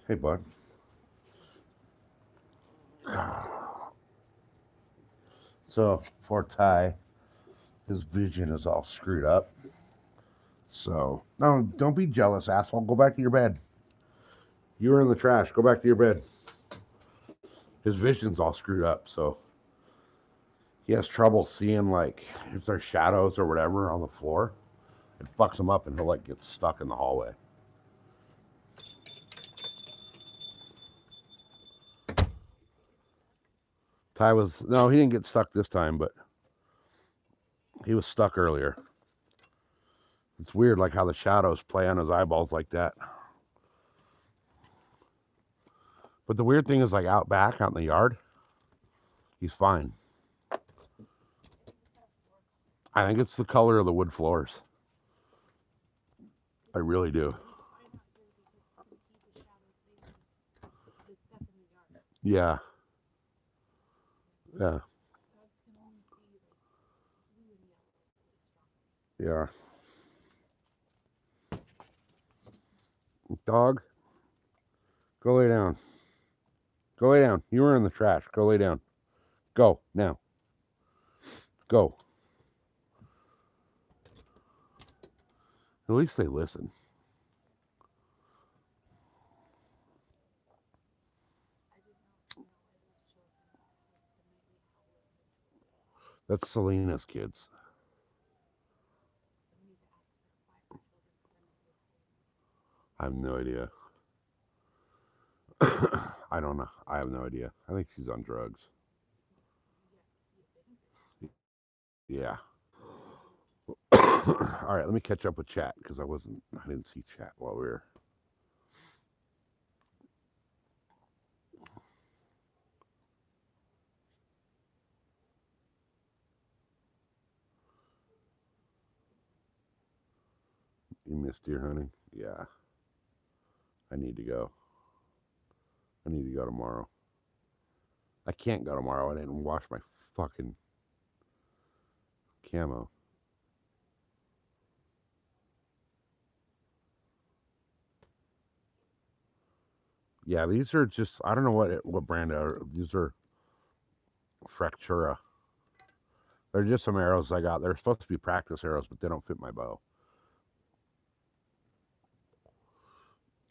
Speaker 1: Hey, bud. So, poor Ty, his vision is all screwed up. So, no, don't be jealous, asshole. Go back to your bed. You were in the trash. Go back to your bed. His vision's all screwed up, so he has trouble seeing, like, if there's shadows or whatever on the floor. It fucks him up and he'll, like, get stuck in the hallway. Ty was, no, he didn't get stuck this time, but he was stuck earlier. It's weird, like, how the shadows play on his eyeballs like that. But the weird thing is, like, out back, out in the yard, he's fine. I think it's the color of the wood floors. I really do. Yeah. Yeah. Yeah. Dog, go lay down. Go lay down. You were in the trash. Go lay down. Go now. Go. At least they listen. That's Selena's kids. I have no idea. I don't know. I have no idea. I think she's on drugs. Yeah. All right, let me catch up with chat because I didn't see chat while we were. You missed deer hunting? Yeah. I need to go. I need to go tomorrow. I can't go tomorrow. I didn't wash my fucking camo. Yeah, these are just I don't know what brand are. These are Fractura. They're just some arrows I got. They're supposed to be practice arrows, but they don't fit my bow.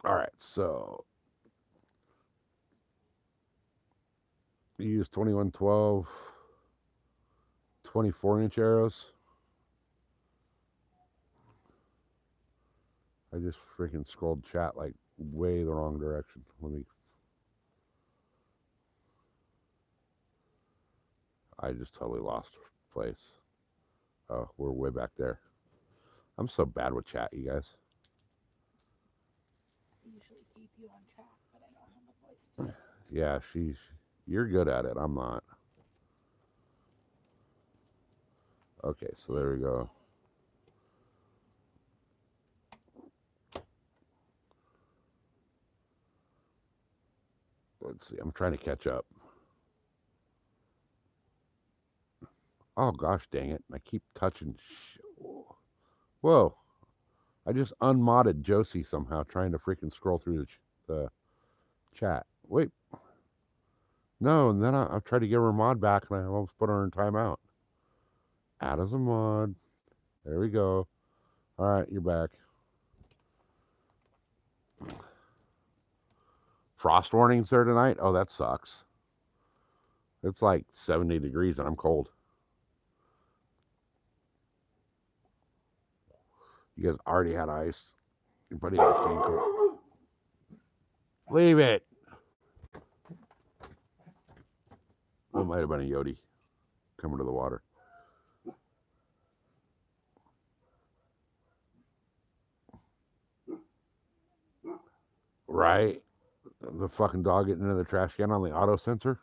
Speaker 1: All right, so you use 2112 24-inch arrows. I just freaking scrolled chat like way the wrong direction. I just totally lost place. Oh, we're way back there. I'm so bad with chat, you guys.
Speaker 2: I usually keep you on track, but I don't have a voice to.
Speaker 1: Yeah, you're good at it. I'm not. Okay, so there we go. Let's see. I'm trying to catch up. Oh gosh, dang it! I keep touching. Whoa! I just unmodded Josie somehow, trying to freaking scroll through the chat. Wait, no, and then I tried to give her mod back, and I almost put her in timeout. Add as a mod. There we go. All right, you're back. Frost warnings there tonight. Oh, that sucks. It's like 70 degrees, and I'm cold. You guys already had ice. Your buddy had cold. Leave it. It might have been a Yodi coming to the water. Right? The fucking dog getting into the trash can on the auto sensor.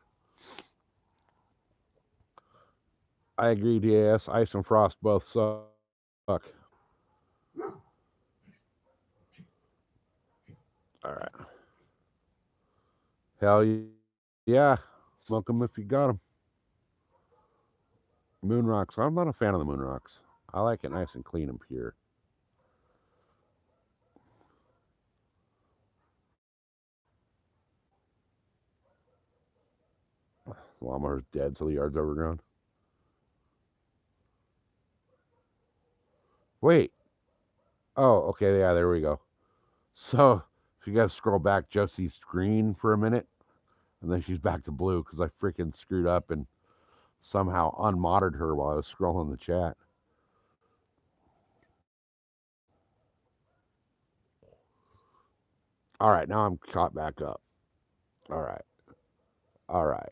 Speaker 1: I agree, DAS. Ice and frost both suck. All right. Hell yeah. Smoke them if you got them. Moon rocks. I'm not a fan of the moon rocks. I like it nice and clean and pure. Lawnmower's dead, so the yard's overgrown. Wait. Oh, okay. Yeah, there we go. So if you guys scroll back, Josie's green for a minute, and then she's back to blue because I freaking screwed up and somehow unmodded her while I was scrolling the chat. All right, now I'm caught back up. All right. All right.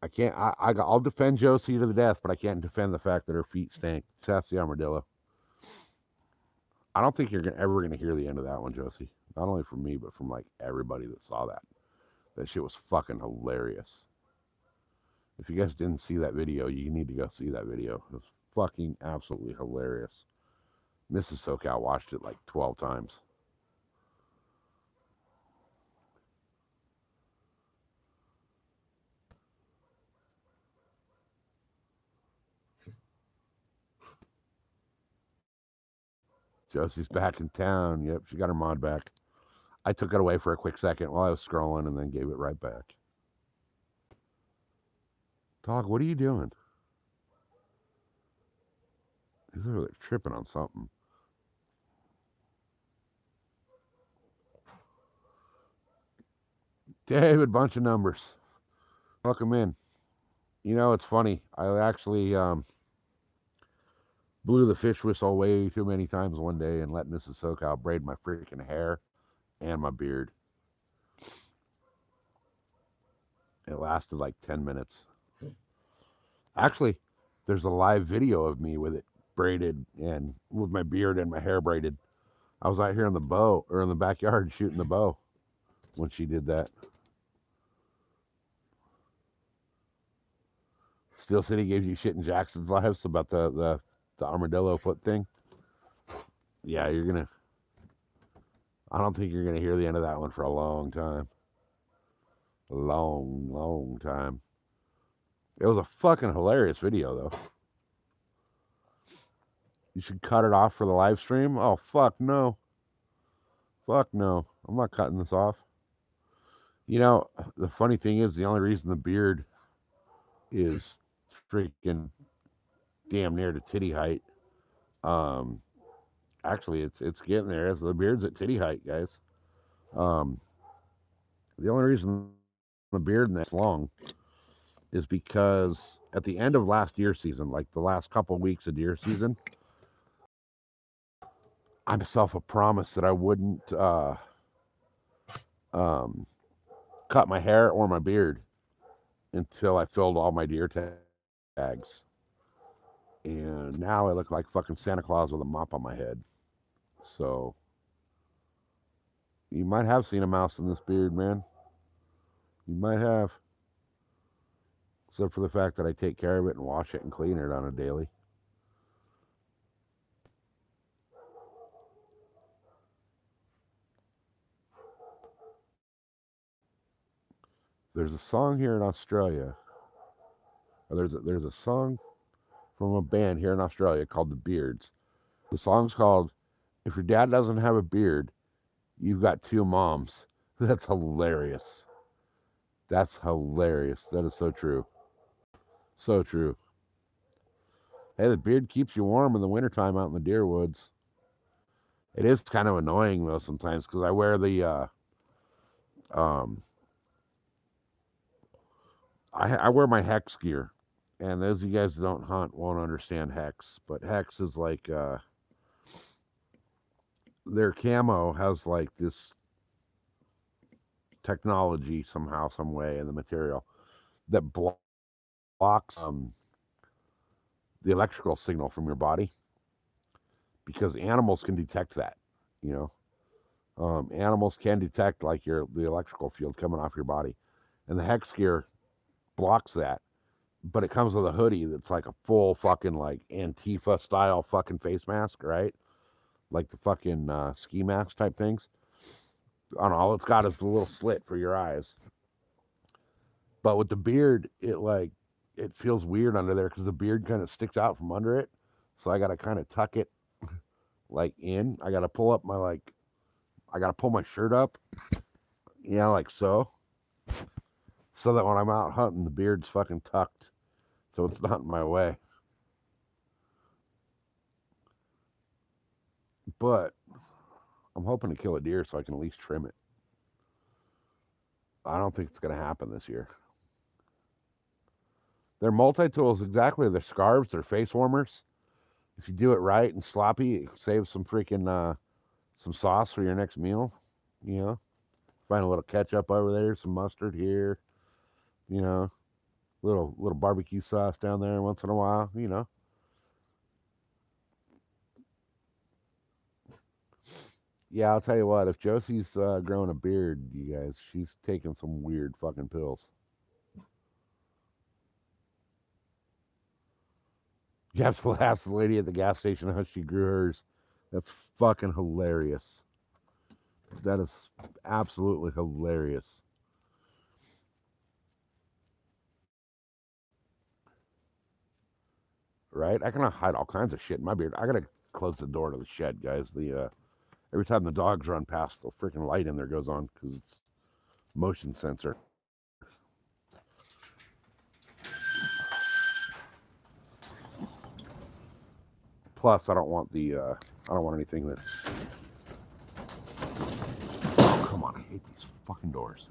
Speaker 1: I can't. I'll defend Josie to the death, but I can't defend the fact that her feet stink. Sassy armadillo. I don't think you're ever gonna hear the end of that one, Josie. Not only from me, but from like everybody that saw that. That shit was fucking hilarious. If you guys didn't see that video, you need to go see that video. It was fucking absolutely hilarious. Mrs. SoCal watched it like 12 times. Josie's back in town. Yep, she got her mod back. I took it away for a quick second while I was scrolling and then gave it right back. Dog, what are you doing? He's over there tripping on something. David, bunch of numbers. Welcome in. You know, it's funny. I actually blew the fish whistle way too many times one day and let Mrs. SoCal braid my freaking hair and my beard. It lasted like 10 minutes. Actually, there's a live video of me with it braided and with my beard and my hair braided. I was out here in the bow or in the backyard shooting the bow when she did that. Steel City gives you shit in Jackson's lives about the armadillo foot thing. Yeah, you're gonna. I don't think you're gonna hear the end of that one for a long time. A long, long time. It was a fucking hilarious video though. You should cut it off for the live stream. Oh fuck no. Fuck no. I'm not cutting this off. You know, the funny thing is the only reason the beard is freaking damn near to titty height. Um Actually it's getting there. The beard's at titty height, guys. Um the only reason the beard that's long is because at the end of last deer season, like the last couple weeks of deer season, I myself a promise that I wouldn't um, cut my hair or my beard until I filled all my deer tags. And now I look like fucking Santa Claus with a mop on my head. So you might have seen a mouse in this beard, man. You might have. Except for the fact that I take care of it and wash it and clean it on a daily. There's a song here in Australia. Or there's a song from a band here in Australia called The Beards. The song's called If Your Dad Doesn't Have a Beard, You've Got Two Moms. That's hilarious. That's hilarious. That is so true. So true. Hey, the beard keeps you warm in the wintertime out in the deer woods. It is kind of annoying though sometimes because I wear the um I wear my hex gear. And those of you guys that don't hunt won't understand hex, but hex is like their camo has like this technology somehow, some way in the material that blocks the electrical signal from your body because animals can detect that. You know, animals can detect like the electrical field coming off your body, and the hex gear blocks that. But it comes with a hoodie that's like a full fucking like Antifa style fucking face mask, right? Like the fucking ski mask type things. On all it's got is the little slit for your eyes. But with the beard, it feels weird under there because the beard kind of sticks out from under it. So I gotta kind of tuck it like in. I gotta pull up I gotta pull my shirt up, like so, so that when I'm out hunting, the beard's fucking tucked, so it's not in my way. But I'm hoping to kill a deer so I can at least trim it. I don't think it's gonna happen this year. They're multi-tools, exactly. They're scarves, they're face warmers. If you do it right and sloppy, save some freaking some sauce for your next meal. You know, find a little ketchup over there, some mustard here. You know, little barbecue sauce down there once in a while. You know. Yeah, I'll tell you what. If Josie's growing a beard, you guys, she's taking some weird fucking pills. You have to ask the lady at the gas station how she grew hers. That's fucking hilarious. That is absolutely hilarious. Right? I can hide all kinds of shit in my beard. I gotta close the door to the shed, guys. The every time the dogs run past, the freaking light in there goes on because it's motion sensor. Plus, I don't want anything that's. Oh, come on! I hate these fucking doors.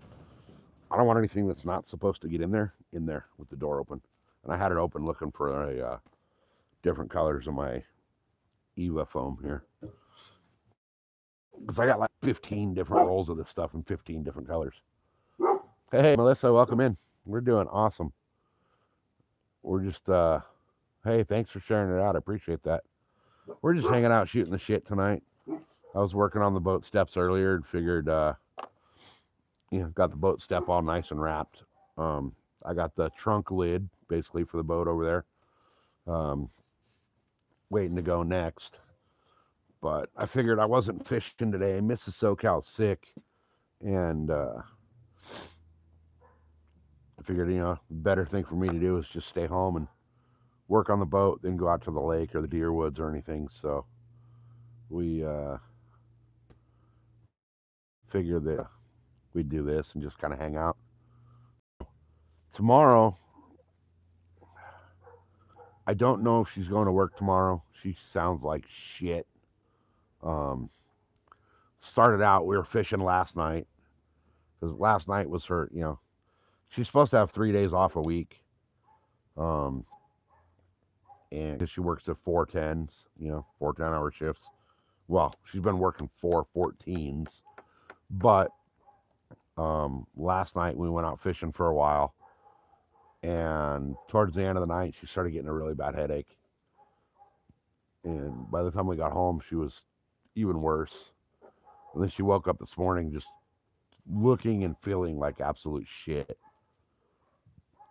Speaker 1: I don't want anything that's not supposed to get in there with the door open. And I had it open looking for a different colors of my Eva foam here. Because I got like 15 different rolls of this stuff in 15 different colors. Hey, Melissa, welcome in. We're doing awesome. We're just, hey, thanks for sharing it out. I appreciate that. We're just hanging out, shooting the shit tonight. I was working on the boat steps earlier and figured, got the boat step all nice and wrapped. I got the trunk lid basically for the boat over there. Waiting to go next. But I figured I wasn't fishing today. Mrs. SoCal's sick. And I figured, the better thing for me to do is just stay home and work on the boat than go out to the lake or the deer woods or anything. So we figured that we'd do this and just kind of hang out. Tomorrow, I don't know if she's going to work tomorrow. She sounds like shit. Started out, we were fishing last night because last night was her, she's supposed to have 3 days off a week. And because she works at 4 10s, 4 10-hour shifts. Well, she's been working 4 14s, but last night we went out fishing for a while, and towards the end of the night she started getting a really bad headache, and by the time we got home she was even worse. And then she woke up this morning just looking and feeling like absolute shit.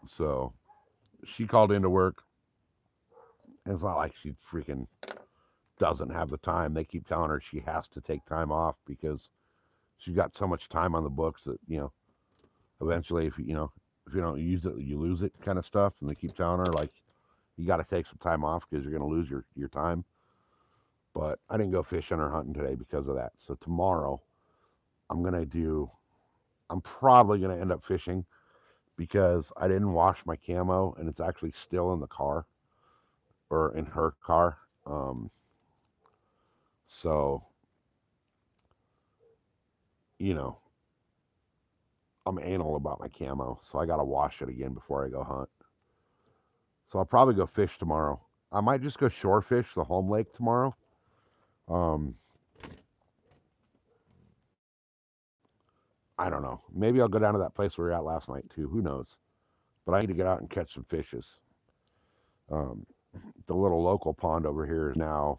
Speaker 1: So she called into work. And it's not like she freaking doesn't have the time. They keep telling her she has to take time off because she's got so much time on the books that, eventually if you don't use it, you lose it kind of stuff. And they keep telling her, like, you got to take some time off because you're going to lose your time. But I didn't go fishing or hunting today because of that. So tomorrow I'm probably going to end up fishing because I didn't wash my camo and it's actually still in the car or in her car. So, I'm anal about my camo. So I got to wash it again before I go hunt. So I'll probably go fish tomorrow. I might just go shore fish the home lake tomorrow. I don't know. Maybe I'll go down to that place we were at last night too. Who knows? But I need to get out and catch some fishes. The little local pond over here is now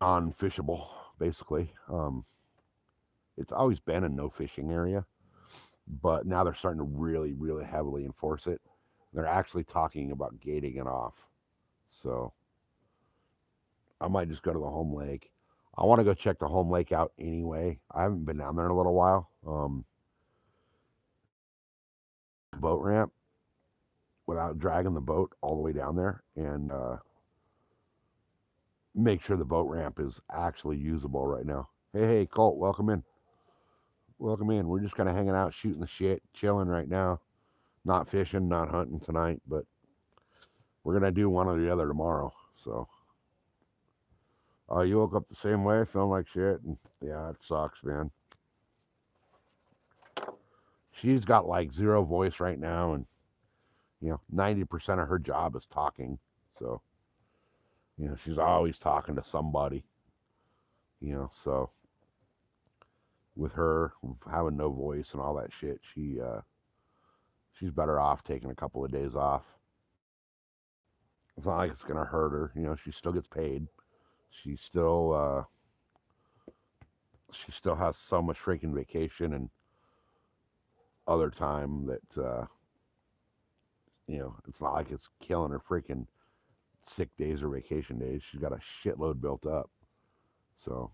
Speaker 1: unfishable, basically. It's always been a no fishing area, but now they're starting to really, really heavily enforce it. They're actually talking about gating it off. So I might just go to the home lake. I want to go check the home lake out anyway. I haven't been down there in a little while. Boat ramp without dragging the boat all the way down there and make sure the boat ramp is actually usable right now. Hey, Colt, welcome in. Welcome in. We're just kind of hanging out, shooting the shit, chilling right now. Not fishing, not hunting tonight, but we're going to do one or the other tomorrow. So, you woke up the same way, feeling like shit. And yeah, it sucks, man. She's got like zero voice right now. And, 90% of her job is talking. So, she's always talking to somebody, so with her having no voice and all that shit, she's better off taking a couple of days off. It's not like it's going to hurt her. She still gets paid. She still has so much freaking vacation and other time that, it's not like it's killing her freaking sick days or vacation days. She's got a shitload built up. So,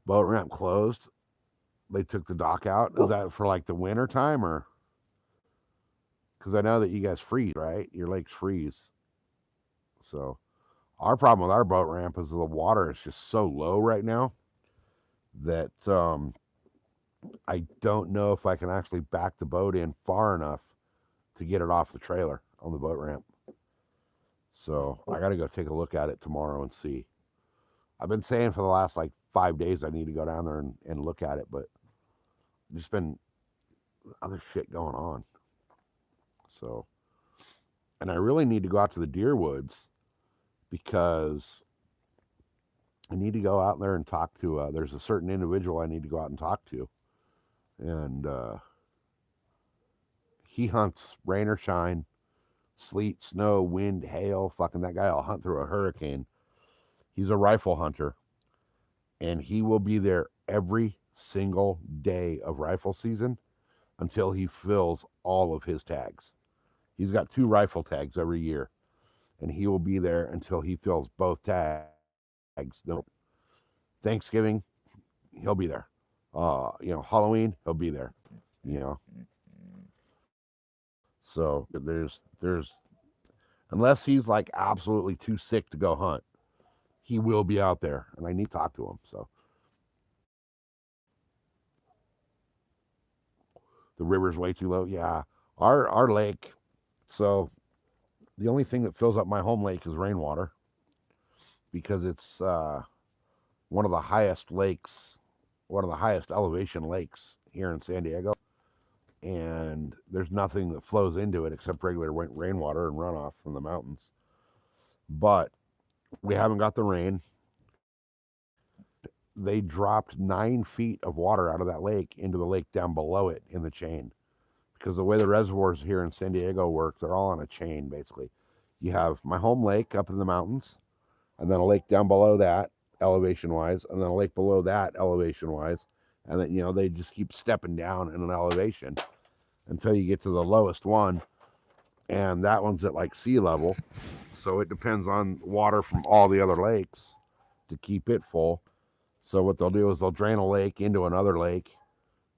Speaker 1: boat ramp closed. They took the dock out. Is that for like the winter time or? Because I know that you guys freeze, right? Your lakes freeze. So, our problem with our boat ramp is the water is just so low right now that I don't know if I can actually back the boat in far enough to get it off the trailer on the boat ramp. So I got to go take a look at it tomorrow and see. I've been saying for the last like 5 days I need to go down there and look at it, but just been other shit going on. So, and I really need to go out to the deer woods because I need to go out there and talk to. There's a certain individual I need to go out and talk to, and he hunts rain or shine, sleet, snow, wind, hail. Fucking that guy will hunt through a hurricane. He's a rifle hunter, and he will be there every single day of rifle season until he fills all of his tags. He's got 2 rifle tags every year, and he will be there until he fills both tags. No, Thanksgiving, he'll be there. Halloween, he'll be there. You know, so there's unless he's like absolutely too sick to go hunt, he will be out there, and I need to talk to him. So the river's way too low. Yeah, our lake. So the only thing that fills up my home lake is rainwater because it's one of the highest lakes, one of the highest elevation lakes here in San Diego. And there's nothing that flows into it except regular rainwater and runoff from the mountains. But we haven't got the rain. They dropped 9 feet of water out of that lake into the lake down below it in the chain. Because the way the reservoirs here in San Diego work, they're all on a chain basically. You have my home lake up in the mountains, and then a lake down below that, elevation wise, and then a lake below that, elevation wise. And then, they just keep stepping down in an elevation until you get to the lowest one. And that one's at like sea level. So it depends on water from all the other lakes to keep it full. So what they'll do is they'll drain a lake into another lake.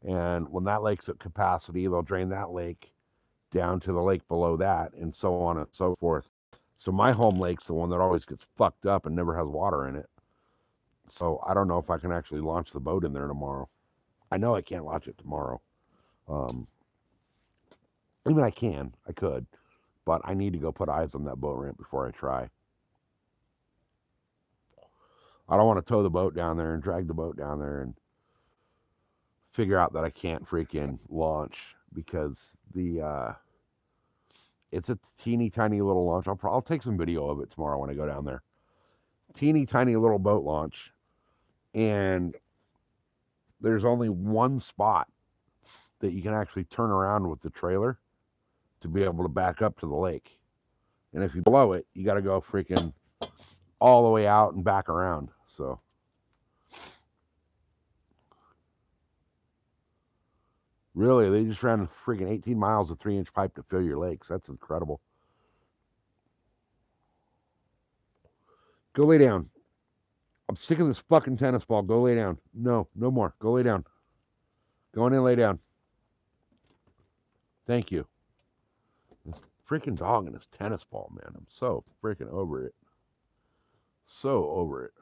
Speaker 1: And when that lake's at capacity, they'll drain that lake down to the lake below that, and so on and so forth. So my home lake's the one that always gets fucked up and never has water in it. So I don't know if I can actually launch the boat in there tomorrow. I know I can't launch it tomorrow. I mean, I could, but I need to go put eyes on that boat ramp before I try. I don't want to tow the boat down there and drag the boat down there and figure out that I can't freaking launch because it's a teeny tiny little launch. I'll take some video of it tomorrow when I go down there. Teeny tiny little boat launch, and there's only one spot that you can actually turn around with the trailer to be able to back up to the lake. And if you blow it, you got to go freaking all the way out and back around. So really, they just ran freaking 18 miles of 3-inch pipe to fill your lakes. That's incredible. Go lay down. I'm sick of this fucking tennis ball. Go lay down. No more. Go lay down. Go in and lay down. Thank you. This freaking dog and his tennis ball, man. I'm so freaking over it. So over it.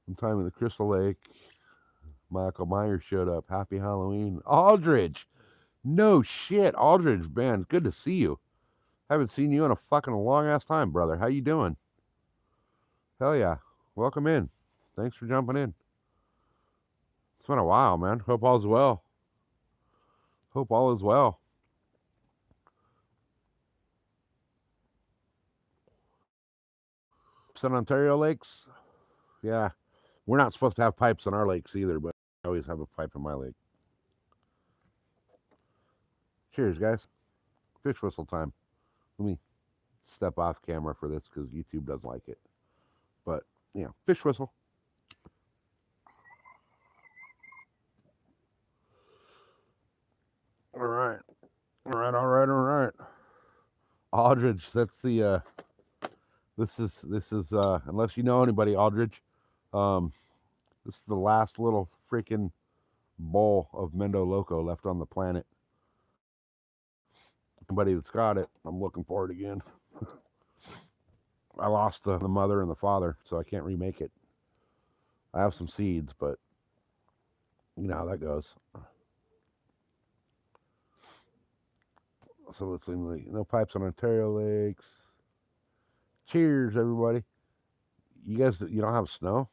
Speaker 1: Sometime in the Crystal Lake, Michael Myers showed up. Happy Halloween. Aldridge. No shit. Aldridge, man. Good to see you. Haven't seen you in a fucking long ass time, brother. How you doing? Hell yeah. Welcome in. Thanks for jumping in. It's been a while, man. Hope all is well. Hope all is well. San Ontario lakes? Yeah. We're not supposed to have pipes in our lakes either, but I always have a pipe in my lake. Cheers, guys. Fish whistle time. Let me step off camera for this because YouTube doesn't like it. But, fish whistle. All right. Aldridge, that's the this is unless you know anybody, Aldridge, this is the last little freaking bowl of Mendo Loco left on the planet. Anybody that's got it, I'm looking for it again. I lost the mother and the father, so I can't remake it. I have some seeds, but you know how that goes. So let's see. No pipes on Ontario lakes. Cheers, everybody. You guys, you don't have snow?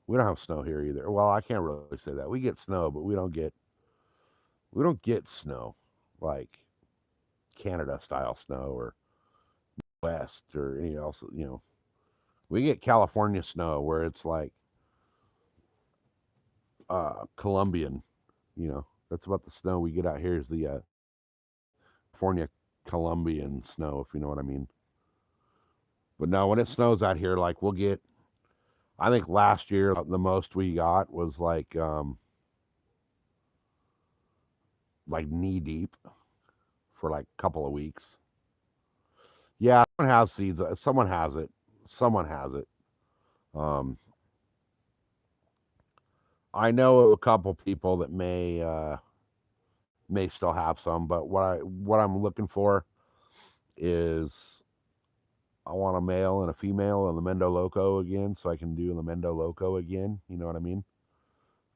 Speaker 1: We don't have snow here either. Well, I can't really say that. We get snow, but we don't get snow like Canada style snow or West or any else. We get California snow where it's like Colombian. That's about the snow we get out here is the California Colombian snow, if you know what I mean. But no, when it snows out here, like we'll get. I think last year the most we got was like knee deep for like a couple of weeks. Yeah, someone has seeds. Someone has it. Someone has it. Um, I know a couple people that may still have some, but what I'm looking for is I want a male and a female in the Mendo Loco again, so I can do the Mendo Loco again. You know what I mean?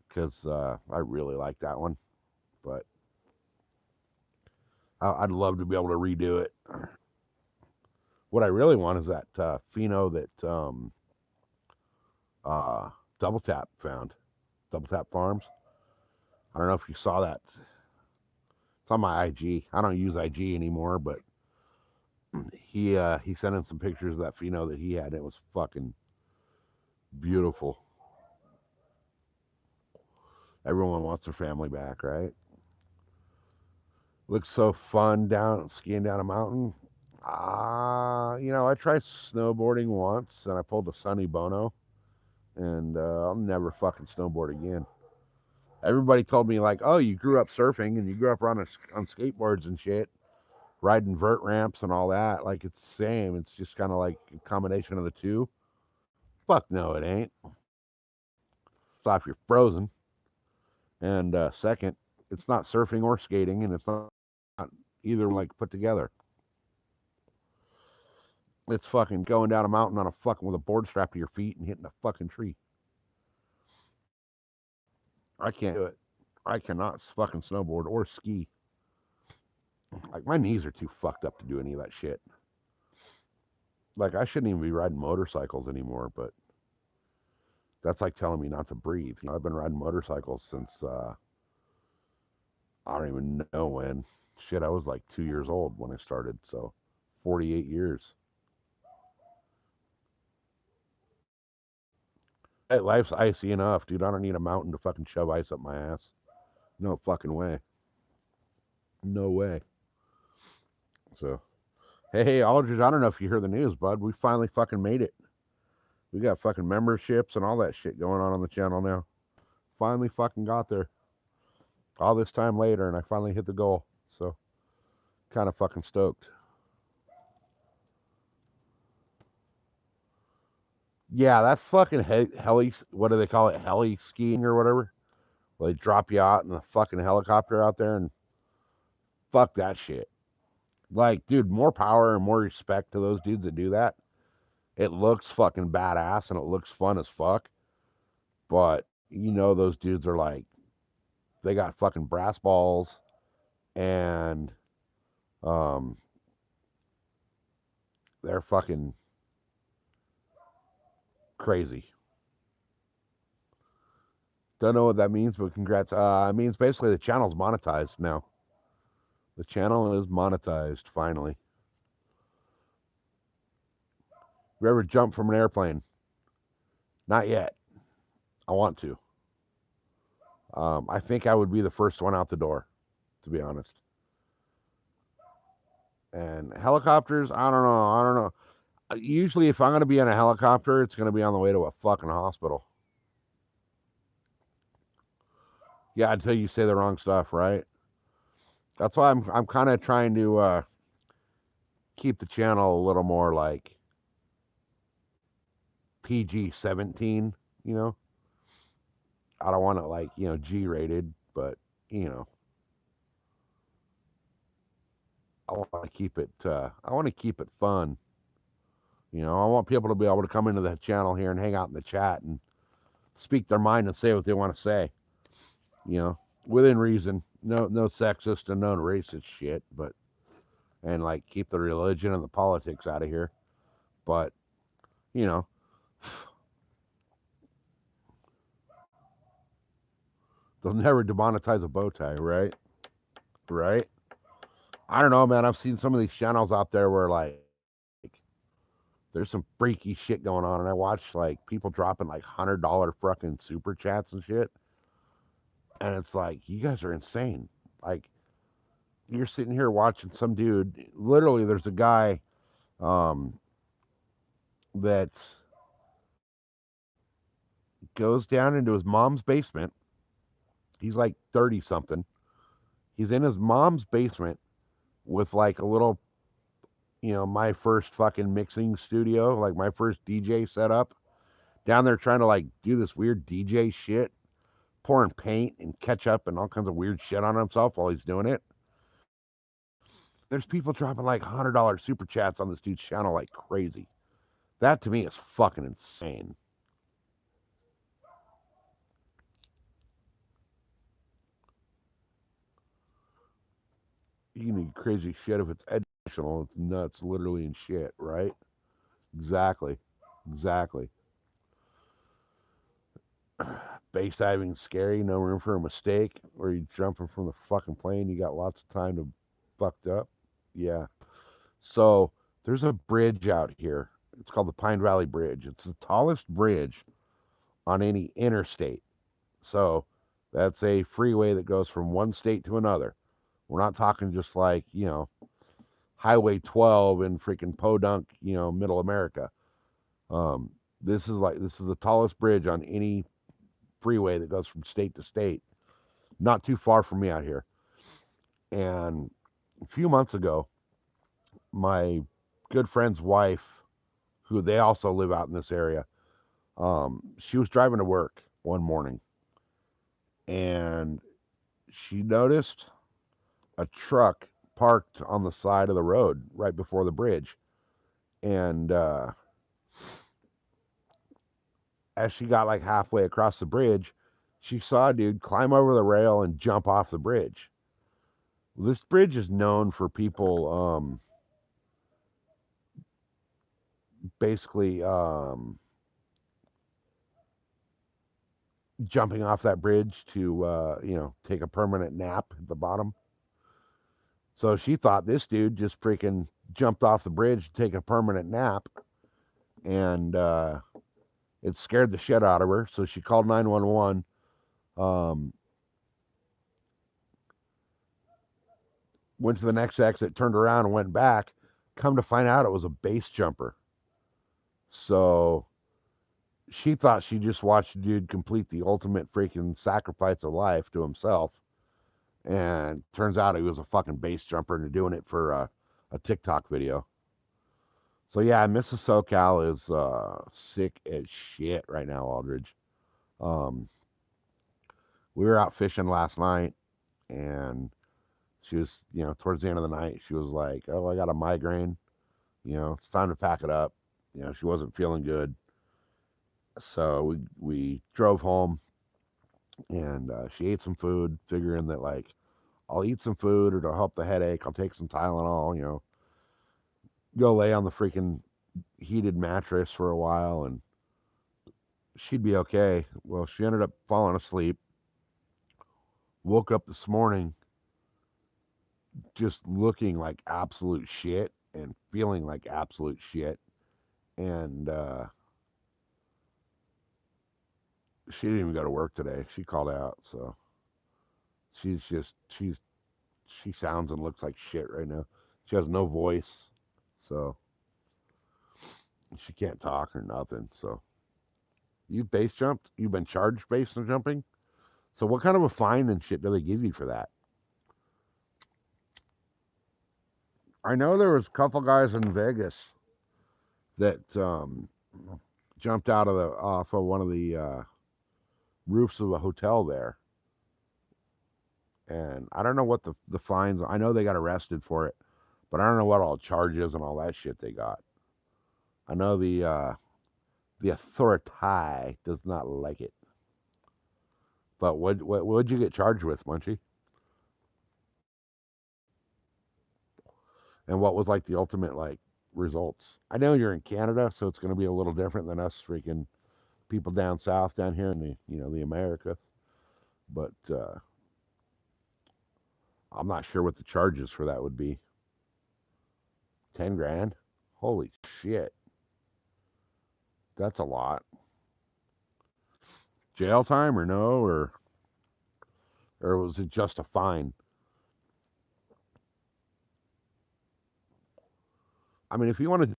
Speaker 1: Because I really like that one, but I'd love to be able to redo it. What I really want is that pheno that uh, Double Tap found. Double Tap Farms. I don't know if you saw that. It's on my IG. I don't use IG anymore, but he sent in some pictures of that pheno that he had. It was fucking beautiful. Everyone wants their family back, right? Looks so fun down skiing down a mountain. I tried snowboarding once and I pulled a Sonny Bono, and I'll never fucking snowboard again. Everybody told me like, "Oh, you grew up surfing and you grew up on skateboards and shit, riding vert ramps and all that. Like it's the same. It's just kind of like a combination of the two." Fuck no, it ain't. First off, you're frozen, and second, it's not surfing or skating, and it's not either like put together. It's fucking going down a mountain on a fucking with a board strapped to your feet and hitting a fucking tree. I can't do it. I cannot fucking snowboard or ski. Like my knees are too fucked up to do any of that shit. Like I shouldn't even be riding motorcycles anymore, but that's like telling me not to breathe. I've been riding motorcycles since I don't even know when. Shit, I was like 2 years old when I started, so 48 years. Hey, life's icy enough, dude. I don't need a mountain to fucking shove ice up my ass. No fucking way. No way. So, hey, Aldridge, I don't know if you hear the news, bud. We finally fucking made it. We got fucking memberships and all that shit going on the channel now. Finally fucking got there. All this time later, and I finally hit the goal. So, kind of fucking stoked. Yeah, that's fucking heli. What do they call it? Heli skiing or whatever. Where they drop you out in the fucking helicopter out there and fuck that shit. Like, dude, more power and more respect to those dudes that do that. It looks fucking badass and it looks fun as fuck. But those dudes are like, they got fucking brass balls and um, they're fucking crazy. Don't know what that means, but congrats. It means basically the channel's monetized now. The channel is monetized finally. You ever jump from an airplane? Not yet. I want to. I think I would be the first one out the door, to be honest. And helicopters, I don't know. I don't know. Usually, if I'm going to be in a helicopter, it's going to be on the way to a fucking hospital. Yeah, until you say the wrong stuff, right? That's why I'm kind of trying to keep the channel a little more like PG-17. You know, I don't want it like G-rated, but you know, I want to keep it. I want to keep it fun. I want people to be able to come into the channel here and hang out in the chat and speak their mind and say what they want to say. You know, within reason. No sexist and no racist shit, but and like keep the religion and the politics out of here. But you know, they'll never demonetize a bow tie, right? Right? I don't know, man. I've seen some of these channels out there where like there's some freaky shit going on, and I watch like people dropping like $100 fucking super chats and shit, and it's like you guys are insane. Like you're sitting here watching some dude. Literally, there's a guy um, that goes down into his mom's basement. He's like 30 something. He's in his mom's basement with like a little, my first fucking mixing studio, like my first DJ setup, down there trying to like do this weird DJ shit, pouring paint and ketchup and all kinds of weird shit on himself while he's doing it. There's people dropping like $100 super chats on this dude's channel like crazy. That to me is fucking insane. You can do crazy shit if it's educational. It's nuts, literally, and shit, right? Exactly. Exactly. Base diving scary, no room for a mistake. Or you jumping from the fucking plane, you got lots of time to fucked up. Yeah. So there's a bridge out here. It's called the Pine Valley Bridge. It's the tallest bridge on any interstate. So that's a freeway that goes from one state to another. We're not talking just like, Highway 12 in freaking Podunk, middle America. This is the tallest bridge on any freeway that goes from state to state. Not too far from me out here. And a few months ago, my good friend's wife, who they also live out in this area, she was driving to work one morning and she noticed a truck parked on the side of the road right before the bridge. And as she got like halfway across the bridge, she saw a dude climb over the rail and jump off the bridge. This bridge is known for people basically jumping off that bridge to take a permanent nap at the bottom. So she thought this dude just freaking jumped off the bridge to take a permanent nap, and it scared the shit out of her. So she called 911. Um, Went to the next exit, turned around, and went back. Come to find out, it was a base jumper. So she thought she just watched a dude complete the ultimate freaking sacrifice of life to himself. And turns out he was a fucking base jumper and doing it for a TikTok video. So yeah, Mrs. SoCal is sick as shit right now, Aldridge. Um, we were out fishing last night, and she was, towards the end of the night, she was like, "Oh, I got a migraine. It's time to pack it up." She wasn't feeling good, so we drove home, and she ate some food, figuring that like I'll eat some food or to help the headache, I'll take some Tylenol. Go lay on the freaking heated mattress for a while, and she'd be okay. Well, she ended up falling asleep. Woke up this morning just looking like absolute shit and feeling like absolute shit. And she didn't even go to work today. She called out. So she sounds and looks like shit right now. She has no voice. So she can't talk or nothing. So you've base jumped? You've been charged base jumping? So what kind of a fine and shit do they give you for that? I know there was a couple guys in Vegas that jumped out of the off of one of the roofs of a hotel there, and I don't know what the fines. I know they got arrested for it, but I don't know what all charges and all that shit they got. I know the authority does not like it. But what'd you get charged with, Munchie? And what was like the ultimate like results? I know you're in Canada, so it's going to be a little different than us freaking people down south down here in the the America. But I'm not sure what the charges for that would be. 10 grand? Holy shit, that's a lot. Jail time or no, or was it just a fine? I mean, if you want to.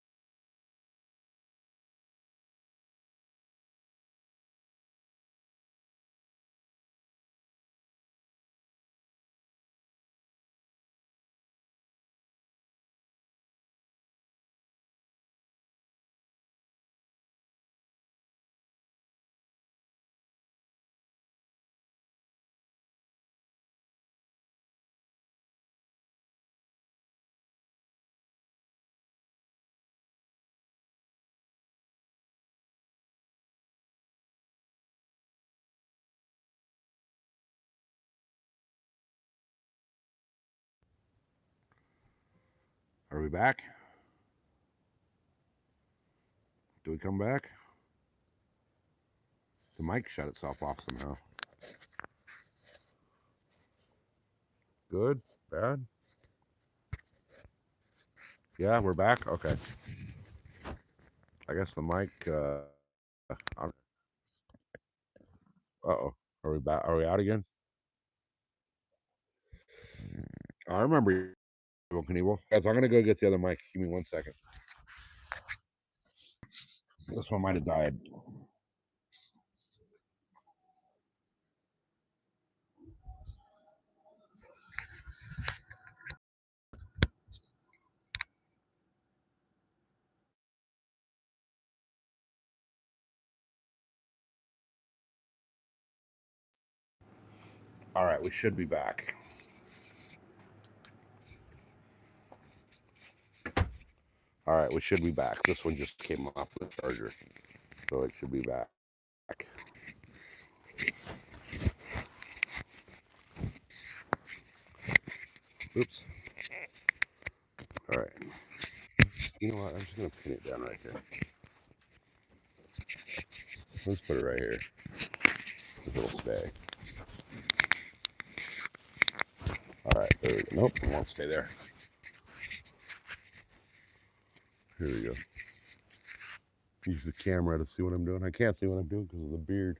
Speaker 1: Are we back? Do we come back? The mic shut itself off somehow. Good? Bad? Yeah, we're back. Okay. I guess the mic. Uh-oh. Are we back? Are we out again? I remember Evel Knievel. Guys, I'm gonna go get the other mic. Give me 1 second. This one might have died. All right, we should be back. All right, we should be back. This one just came off the charger, so it should be back. Oops. All right. You know what? I'm just gonna pin it down right here. Let's put it right here. It'll stay. All right. There we go. Nope, it won't stay there. Here we go. Use the camera to see what I'm doing. I can't see what I'm doing because of the beard.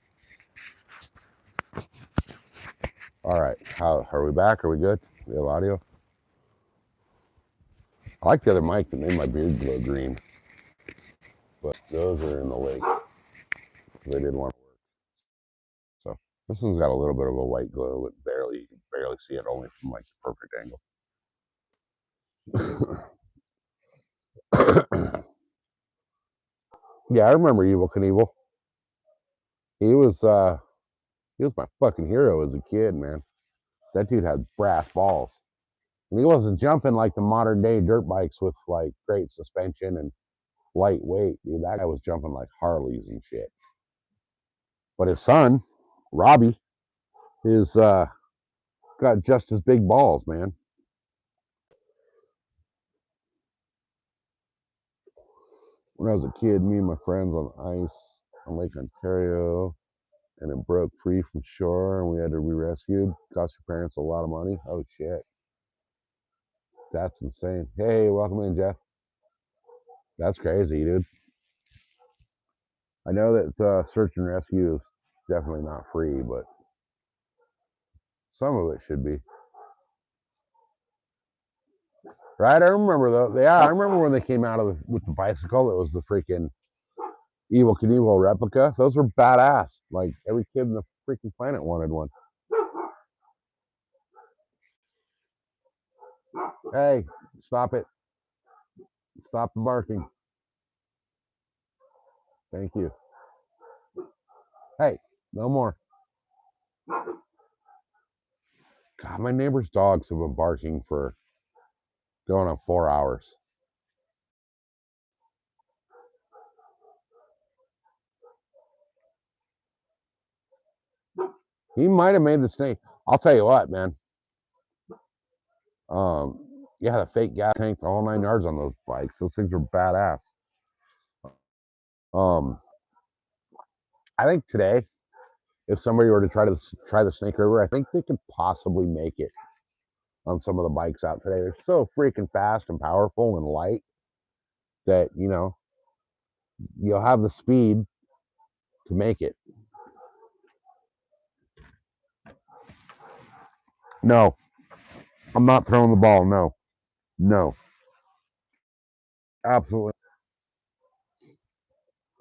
Speaker 1: All right. How are we back? Are we good? We have audio. I like the other mic that made my beard glow green, but those are in the lake. They didn't want to work. So this one's got a little bit of a white glow, but you can barely see it, only from like the perfect angle. Yeah, I remember Evel Knievel. He was my fucking hero as a kid, man. That dude had brass balls. And he wasn't jumping like the modern day dirt bikes with like great suspension and lightweight. Dude, that guy was jumping like Harleys and shit. But his son, Robbie, is got just as big balls, man. When I was a kid, me and my friends on the ice on Lake Ontario, and it broke free from shore, and we had to be rescued. Cost your parents a lot of money. Oh shit, that's insane. Hey, welcome in, Jeff. That's crazy, dude. I know that search and rescue is definitely not free, but some of it should be. Right? I remember though. Yeah, I remember when they came out with the bicycle. It was the freaking Evel Knievel replica. Those were badass. Like every kid in the freaking planet wanted one. Hey, stop it! Stop the barking. Thank you. Hey, no more. God, my neighbor's dogs have been barking for going on 4 hours. He might have made the snake. I'll tell you what, man. Yeah, the fake gas tank, the whole 9 yards on those bikes. Those things are badass. Um, I think today, if somebody were to try the Snake River, I think they could possibly make it on some of the bikes out today. They're so freaking fast and powerful and light that you'll have the speed to make it. No, I'm not throwing the ball. No, no, absolutely.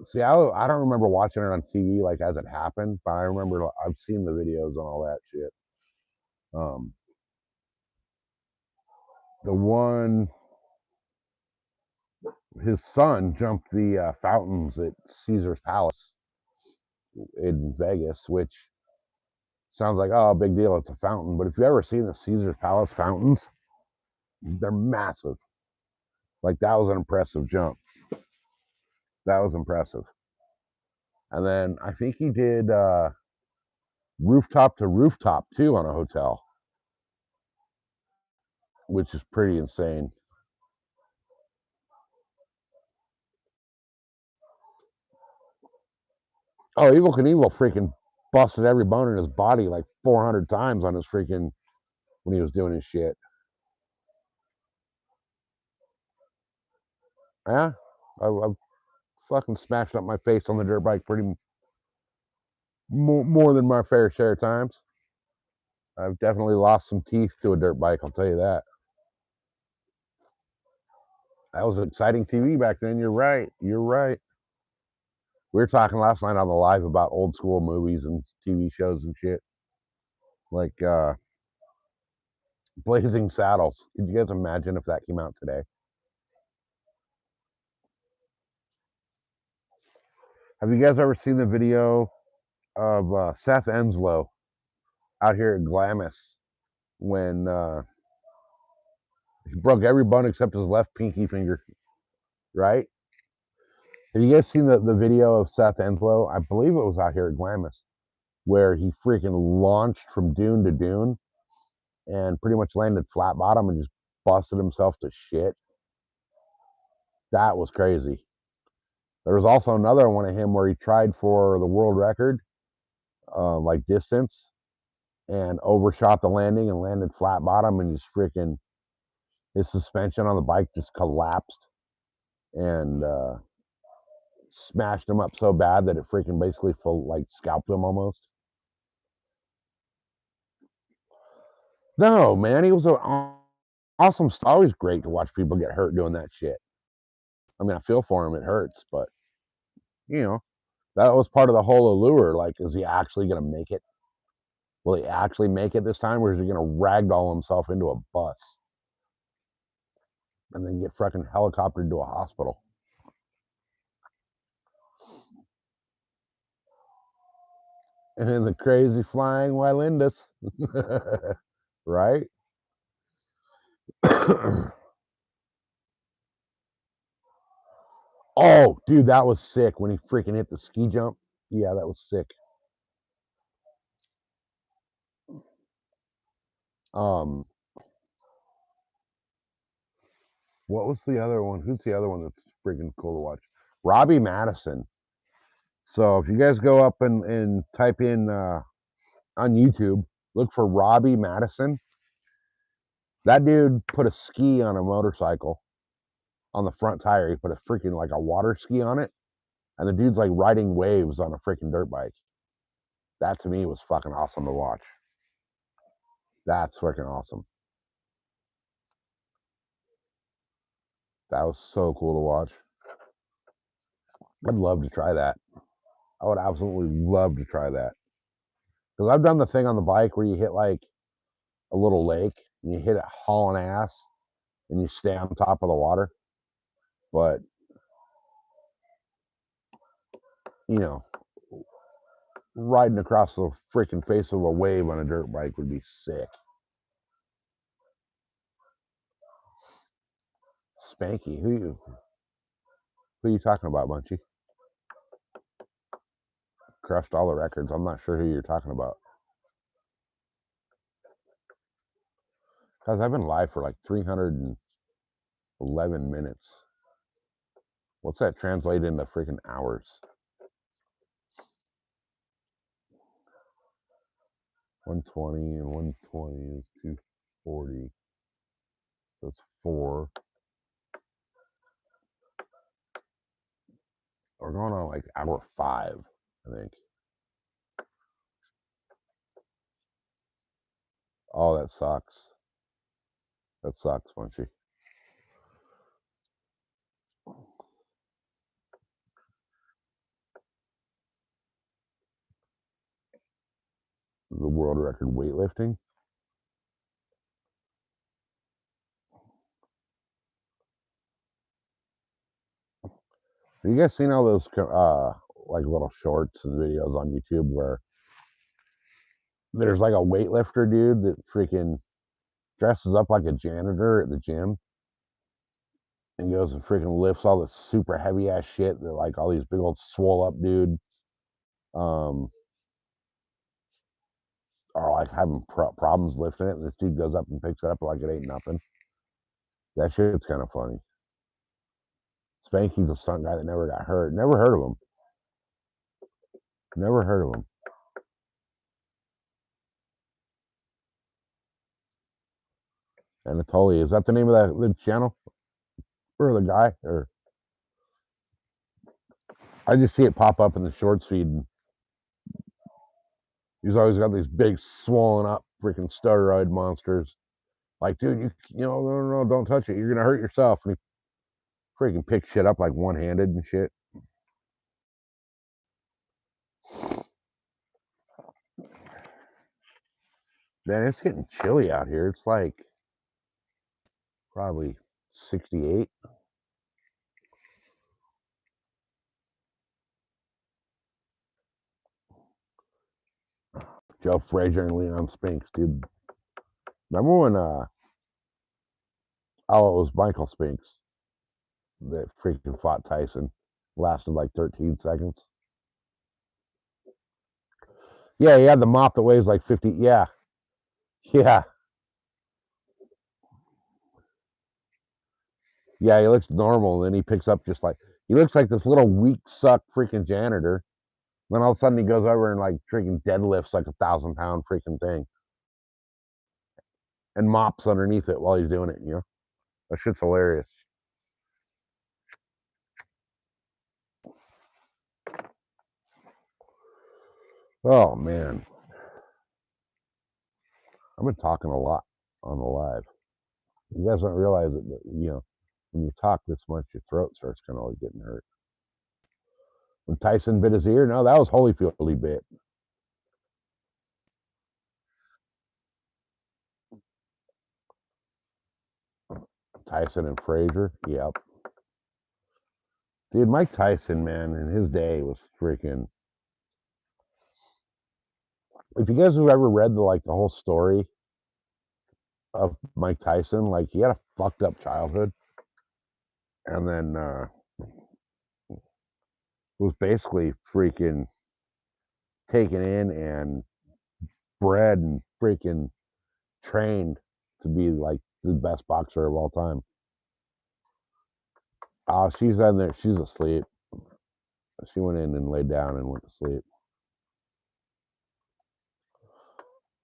Speaker 1: See, I don't remember watching it on TV like as it happened, but I remember I've seen the videos and all that shit. Um, the one, his son jumped the fountains at Caesar's Palace in Vegas, which sounds like, oh, big deal, it's a fountain. But if you've ever seen the Caesar's Palace fountains, they're massive. Like, that was an impressive jump. That was impressive. And then I think he did rooftop to rooftop too on a hotel, which is pretty insane. Oh, Evel Knievel freaking busted every bone in his body like 400 times on his freaking when he was doing his shit. Yeah, I've fucking smashed up my face on the dirt bike pretty more than my fair share of times. I've definitely lost some teeth to a dirt bike, I'll tell you that. That was exciting TV back then. You're right. You're right. We were talking last night on the live about old school movies and TV shows and shit. Like Blazing Saddles. Could you guys imagine if that came out today? Have you guys ever seen the video of Seth Enslow out here at Glamis when he broke every bone except his left pinky finger, right? Have you guys seen the video of Seth Enslow? I believe it was out here at Glamis where he freaking launched from dune to dune and pretty much landed flat bottom and just busted himself to shit. That was crazy. There was also another one of him where he tried for the world record, like distance, and overshot the landing and landed flat bottom and just freaking his suspension on the bike just collapsed and smashed him up so bad that it freaking basically like scalped him almost. No, man, he was an awesome. It's always great to watch people get hurt doing that shit. I mean, I feel for him; it hurts, but you know, that was part of the whole allure. Like, is he actually going to make it? Will he actually make it this time, or is he going to ragdoll himself into a bus and then get fucking helicoptered to a hospital? And then the crazy flying Wylindus, right? Oh, dude, that was sick when he freaking hit the ski jump. Yeah, that was sick. Um, what was the other one? Who's the other one that's freaking cool to watch? Robbie Madison. So if you guys go up and type in on YouTube, look for Robbie Madison. That dude put a ski on a motorcycle on the front tire. He put a freaking like a water ski on it, and the dude's like riding waves on a freaking dirt bike. That to me was fucking awesome to watch. That's freaking awesome. That was so cool to watch. I'd love to try that. I would absolutely love to try that. Because I've done the thing on the bike where you hit like a little lake and you hit it hauling ass and you stay on top of the water. But, you know, riding across the freaking face of a wave on a dirt bike would be sick. Spanky, who are you talking about, Bunchy? Crushed all the records. I'm not sure who you're talking about. Guys, I've been live for like 311 minutes. What's that translate into freaking hours? 120 and 120 is 240. That's 4. We're going on like hour 5, I think. Oh, that sucks. That sucks, Munchy. The world record weightlifting. Have you guys seen all those like little shorts and videos on YouTube where there's like a weightlifter dude that freaking dresses up like a janitor at the gym and goes and freaking lifts all this super heavy ass shit that like all these big old swole up dude are like having problems lifting it, and this dude goes up and picks it up like it ain't nothing. That shit's kind of funny. Spanky's a stunt guy that never got hurt. Never heard of him. Never heard of him. Anatoly, is that the name of the channel or the guy? Or I just see it pop up in the shorts feed. And he's always got these big, swollen up, freaking steroid monsters. Like, dude, you know, no, don't touch it. You're gonna hurt yourself. And he freaking picks shit up like one-handed and shit. Man, it's getting chilly out here. It's like probably 68. Joe Frazier and Leon Spinks, dude. Remember when it was Michael Spinks that freaking fought Tyson, lasted like 13 seconds. Yeah, he had the mop that weighs like 50. Yeah. Yeah, he looks normal, and then he picks up just like he looks like this little weak suck freaking janitor. Then all of a sudden he goes over and like freaking deadlifts like 1,000-pound freaking thing and mops underneath it while he's doing it. You know, that shit's hilarious. Oh man, I've been talking a lot on the live. You guys don't realize it, but you know, when you talk this much, your throat starts kind of like getting hurt. When Tyson bit his ear, no, that was Holyfield he bit. Tyson and Frazier, yep. Dude, Mike Tyson, man, in his day was freaking. If you guys have ever read the whole story of Mike Tyson, like he had a fucked up childhood, and then was basically freaking taken in and bred and freaking trained to be like the best boxer of all time. Oh, she's in there. She's asleep. She went in and laid down and went to sleep.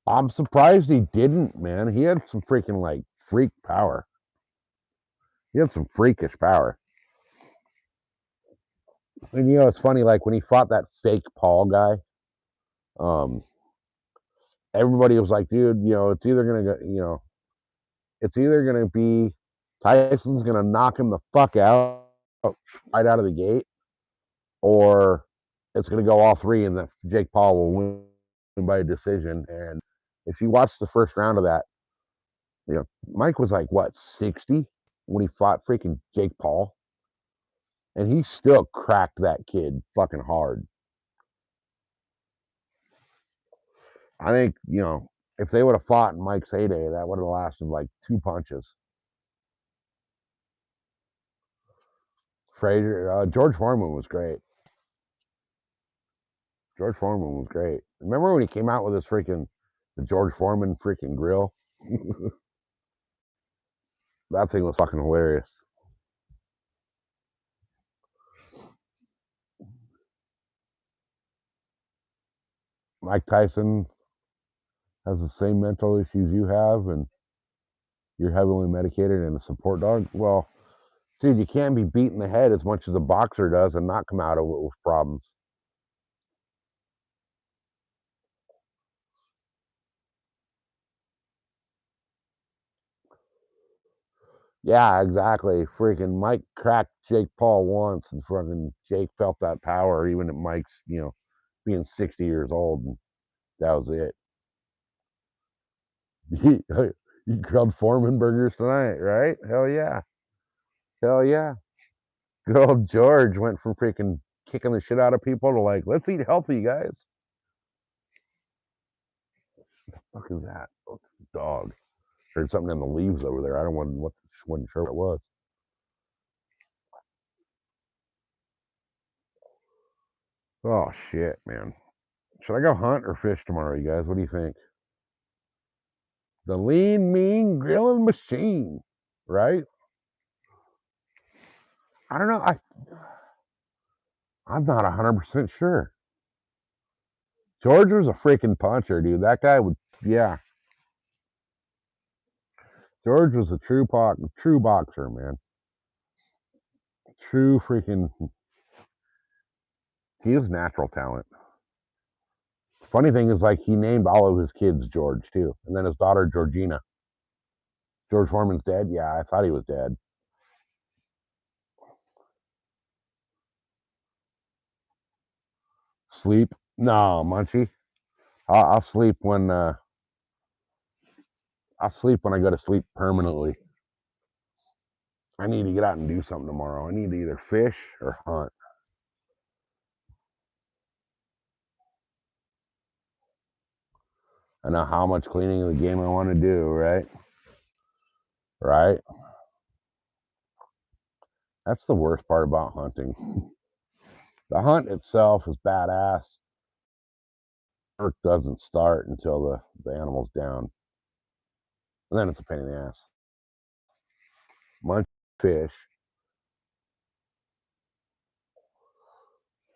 Speaker 1: I'm surprised he didn't, man. He had some freaking like freak power. He had some freakish power. And you know, it's funny, like when he fought that fake Paul guy, everybody was like, dude, you know, it's either gonna go, you know, it's either gonna be Tyson's gonna knock him the fuck out right out of the gate, or it's gonna go all three and that Jake Paul will win by a decision. And if you watch the first round of that, you know, Mike was like what 60 when he fought freaking Jake Paul, and he still cracked that kid fucking hard. I think, you know, if they would have fought in Mike's heyday, that would have lasted like 2 punches. Frazier, George Foreman was great. George Foreman was great. Remember when he came out with his freaking the George Foreman freaking grill? That thing was fucking hilarious. Mike Tyson has the same mental issues you have, and you're heavily medicated and a support dog. Well, dude, you can't be beating the head as much as a boxer does and not come out of it with problems. Yeah, exactly. Freaking Mike cracked Jake Paul once, and fucking Jake felt that power, even at Mike's, being 60 years old, and that was it. You grilled Foreman burgers tonight, right? Hell yeah. Hell yeah. Good old George went from freaking kicking the shit out of people to like, let's eat healthy, guys. What the fuck is that? Oh, it's the dog. Heard something in the leaves over there. I don't want wasn't sure what it was. Oh shit, man. Should I go hunt or fish tomorrow, you guys? What do you think? The lean, mean grilling machine, right? I don't know. I'm not 100% sure. George was a freaking puncher, dude. That guy would, yeah. George was a true boxer, man. True freaking. He was natural talent. Funny thing is, like, he named all of his kids George too, and then his daughter Georgina. George Foreman's dead. Yeah, I thought he was dead. Sleep? No, Munchie. I'll sleep when I go to sleep permanently. I need to get out and do something tomorrow. I need to either fish or hunt. I know how much cleaning of the game I want to do, right? Right? That's the worst part about hunting. The hunt itself is badass. Work doesn't start until the animal's down. And then it's a pain in the ass. Munch fish.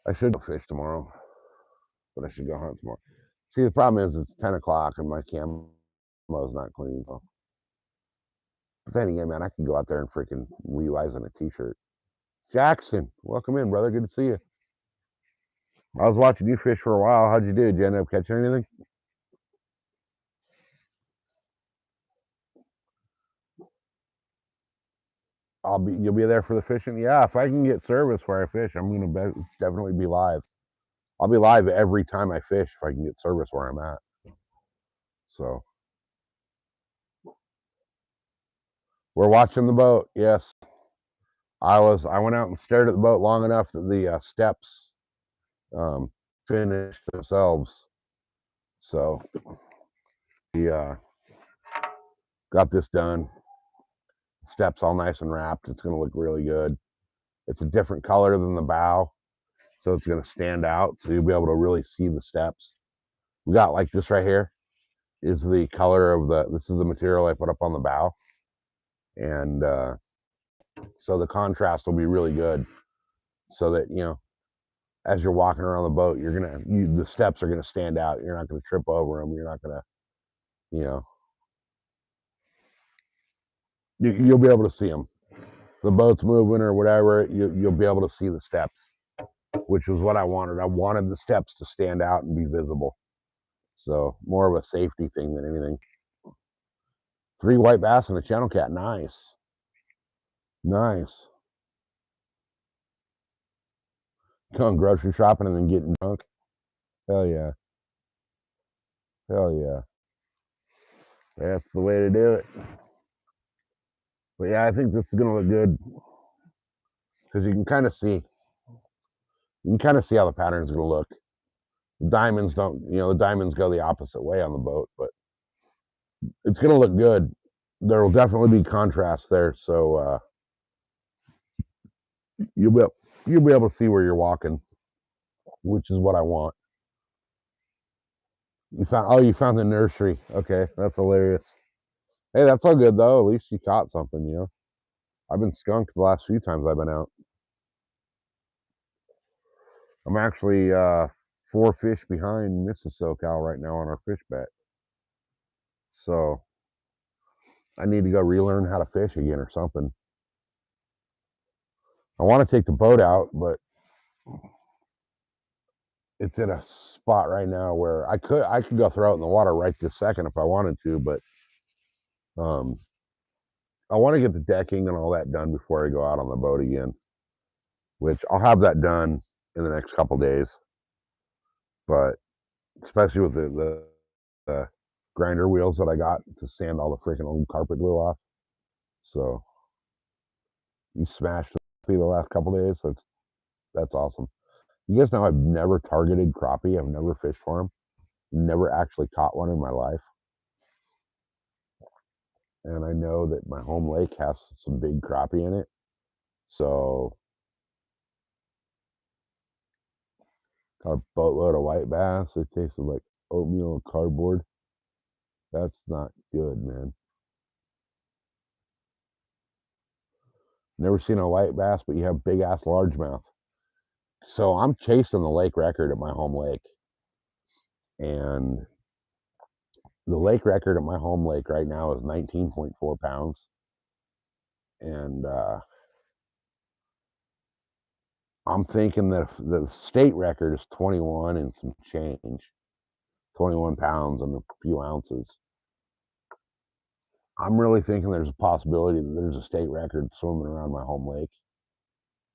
Speaker 1: I should go fish tomorrow, but I should go hunt tomorrow. See, the problem is it's 10 o'clock and my camo's not clean. So. But then again, man, I can go out there and freaking Levi's in a t-shirt. Jackson, welcome in, brother. Good to see you. I was watching you fish for a while. How'd you do? Did you end up catching anything? You'll be there for the fishing? Yeah, if I can get service where I fish, I'm gonna definitely be live. I'll be live every time I fish if I can get service where I'm at. So we're watching the boat. Yes, I went out and stared at the boat long enough that the steps finished themselves. So we got this done. Steps all nice and wrapped. It's going to look really good. It's a different color than the bow, so it's going to stand out. So you'll be able to really see the steps. We got like this right here is the color of this is the material I put up on the bow. And so the contrast will be really good so that, as you're walking around the boat, the steps are going to stand out. You're not going to trip over them. You're not going to, you'll be able to see them. The boat's moving or whatever, you'll be able to see the steps, which was what I wanted. I wanted the steps to stand out and be visible. So more of a safety thing than anything. 3 white bass and a channel cat. Nice. Nice. Going grocery shopping and then getting drunk. Hell yeah. Hell yeah. That's the way to do it. But yeah, I think this is gonna look good. Because you can kind of see how the pattern's gonna look. The diamonds the diamonds go the opposite way on the boat, but it's gonna look good. There will definitely be contrast there, so you'll be able to see where you're walking, which is what I want. You found the nursery. Okay, that's hilarious. Hey, that's all good though. At least you caught something, you know. I've been skunked the last few times I've been out. I'm actually 4 fish behind Mrs. SoCal right now on our fish bet. So I need to go relearn how to fish again or something. I want to take the boat out, but it's in a spot right now where I could go throw it in the water right this second if I wanted to, but um I want to get the decking and all that done before I go out on the boat again, which I'll have that done in the next couple days. But especially with the grinder wheels that I got to sand all the freaking old carpet glue off. So you smashed me the last couple days. That's awesome. You guys know I've never targeted crappie. I've never fished for them. Never actually caught one in my life. And I know that my home lake has some big crappie in it. So got a boatload of white bass. It tasted like oatmeal and cardboard. That's not good, man. Never seen a white bass, but you have big ass largemouth. So I'm chasing the lake record at my home lake. And the lake record at my home lake right now is 19.4 pounds. And I'm thinking that the state record is 21 and some change, 21 pounds and a few ounces. I'm really thinking there's a possibility that there's a state record swimming around my home lake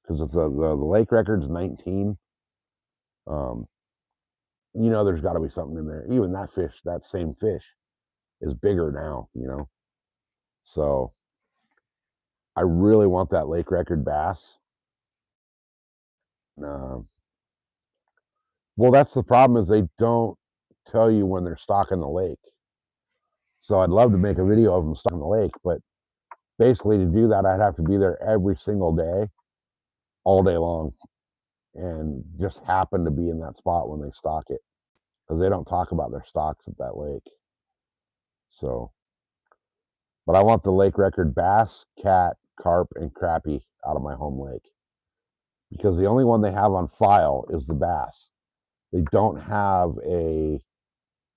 Speaker 1: because if the lake record's 19. You know, there's got to be something in there. Even that fish, that same fish, is bigger now. You know, so I really want that lake record bass. Well, that's the problem is they don't tell you when they're stocking the lake. So I'd love to make a video of them stocking the lake, but basically to do that, I'd have to be there every single day, all day long, and just happen to be in that spot when they stock it because they don't talk about their stocks at that lake. So, but I want the lake record bass, cat, carp, and crappie out of my home lake because the only one they have on file is the bass. They don't have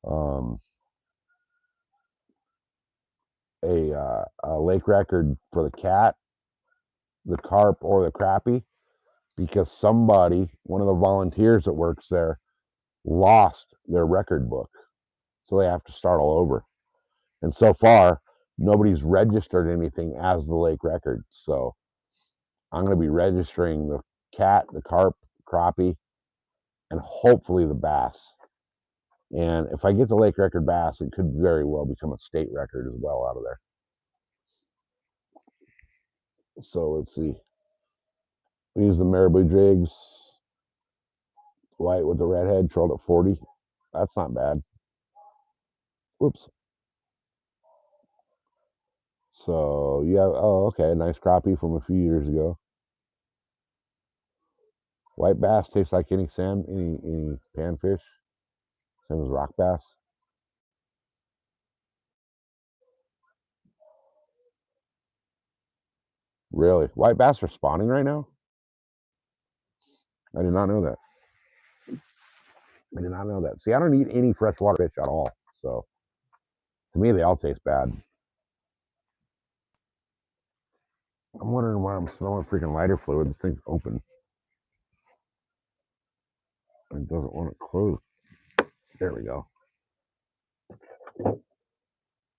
Speaker 1: um, a lake record for the cat, the carp, or the crappie because somebody, one of the volunteers that works there, lost their record book. So they have to start all over. And so far, nobody's registered anything as the lake record. So I'm going to be registering the cat, the carp, crappie, and hopefully the bass. And if I get the lake record bass, it could very well become a state record as well out of there. So let's see. We use the Marabou jigs, white with the redhead, trolled at 40. That's not bad. Whoops. So yeah, oh okay, nice crappie from a few years ago. White bass tastes like any panfish, same as rock bass. Really, white bass are spawning right now. I did not know that. I did not know that. See, I don't eat any freshwater fish at all, so to me they all taste bad. I'm wondering why I'm smelling freaking lighter fluid. This thing's open. It doesn't want to close. There we go. All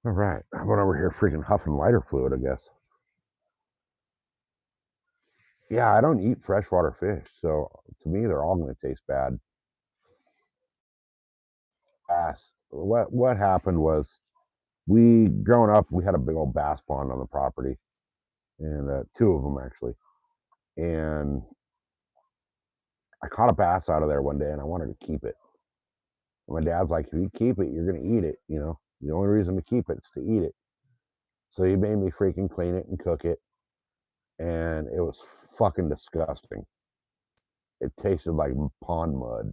Speaker 1: right, I went over here freaking huffing lighter fluid, I guess. Yeah, I don't eat freshwater fish, so to me they're all going to taste bad. Bass. What happened was we growing up we had a big old bass pond on the property, and 2 of them actually. And I caught a bass out of there one day, and I wanted to keep it. And my dad's like, "If you keep it, you're going to eat it. You know, the only reason to keep it is to eat it." So he made me freaking clean it and cook it, and it was fucking disgusting. It tasted like pond mud.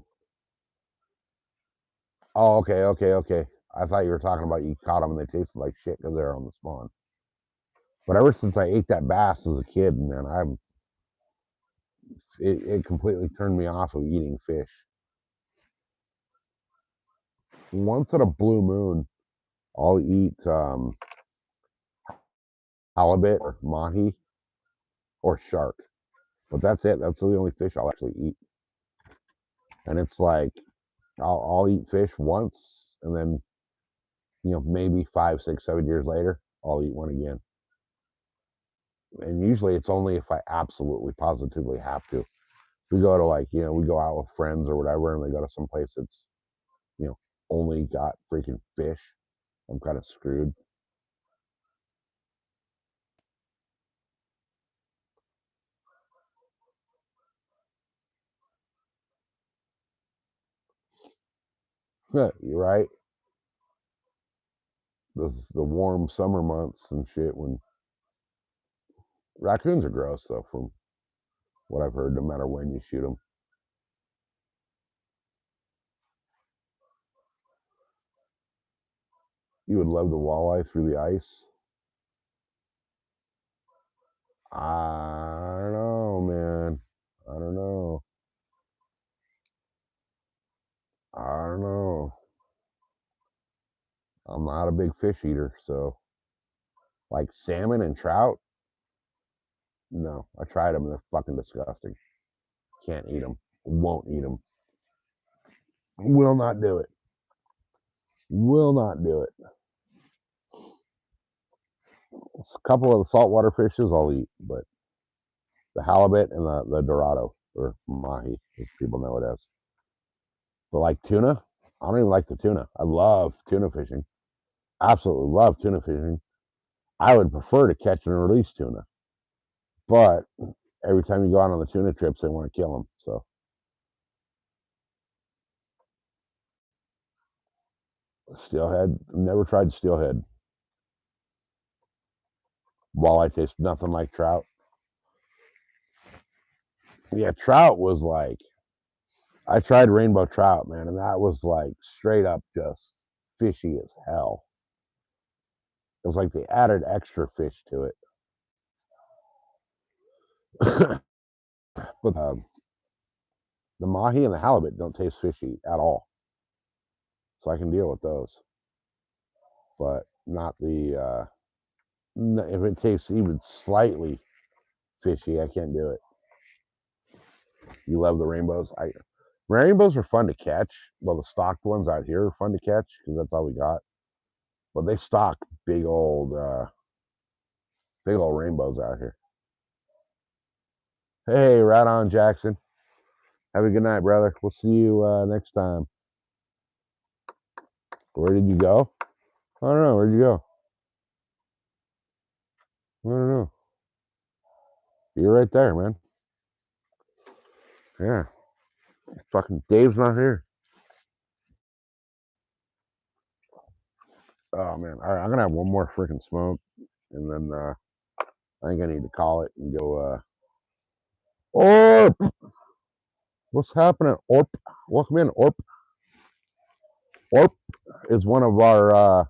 Speaker 1: Oh, okay. I thought you were talking about you caught them and they tasted like shit because they're on the spawn. But ever since I ate that bass as a kid, man, it completely turned me off of eating fish. Once in a blue moon, I'll eat halibut or mahi or shark, but that's it. That's the only fish I'll actually eat. And it's like I'll eat fish once, and then maybe 5, 6, 7 years later, I'll eat one again. And usually it's only if I absolutely positively have to. We go to we go out with friends or whatever, and we go to some place that's only got freaking fish. I'm kind of screwed. You're right. The warm summer months and shit, when raccoons are gross though, from what I've heard, no matter when you shoot them. You would love the walleye through the ice. I don't know, man. I don't know. I don't know. I'm not a big fish eater, so like salmon and trout, no. I tried them; they're fucking disgusting. Can't eat them. Won't eat them. Will not do it. Will not do it. A couple of the saltwater fishes I'll eat, but the halibut and the dorado or mahi, as people know it as. But like tuna, I don't even like the tuna. I love tuna fishing. Absolutely love tuna fishing. I would prefer to catch and release tuna, but every time you go out on the tuna trips, they want to kill them. So steelhead, never tried steelhead. Walleye tastes nothing like trout. Yeah, trout was like, I tried rainbow trout, man, and that was like straight up just fishy as hell. It was like they added extra fish to it. But the mahi and the halibut don't taste fishy at all, so I can deal with those. But not the if it tastes even slightly fishy, I can't do it. You love the rainbows. Rainbows are fun to catch. Well, the stocked ones out here are fun to catch because that's all we got. But they stock big old rainbows out here. Hey, right on, Jackson. Have a good night, brother. We'll see you next time. Where did you go? I don't know. Where'd you go? I don't know. You're right there, man. Yeah. Fucking Dave's not here. Oh man. All right, I'm gonna have one more freaking smoke, and then I think I need to call it and go. Orp, what's happening? Orp, welcome in. Orp. Orp is one of our.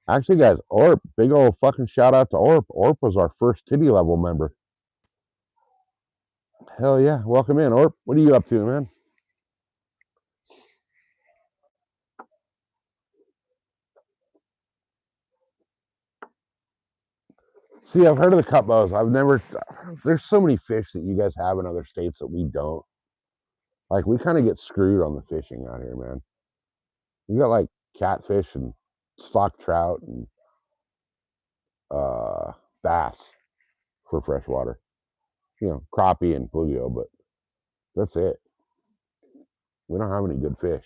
Speaker 1: Actually, guys, Orp, big old fucking shout out to Orp. Orp was our first titty level member. Hell yeah, welcome in, Orp. What are you up to, man? See, I've heard of the cut bows. I've never. There's so many fish that you guys have in other states that we don't. Like, we kind of get screwed on the fishing out here, man. We got like catfish and stock trout and bass for freshwater. Crappie and bluegill, but that's it. We don't have any good fish.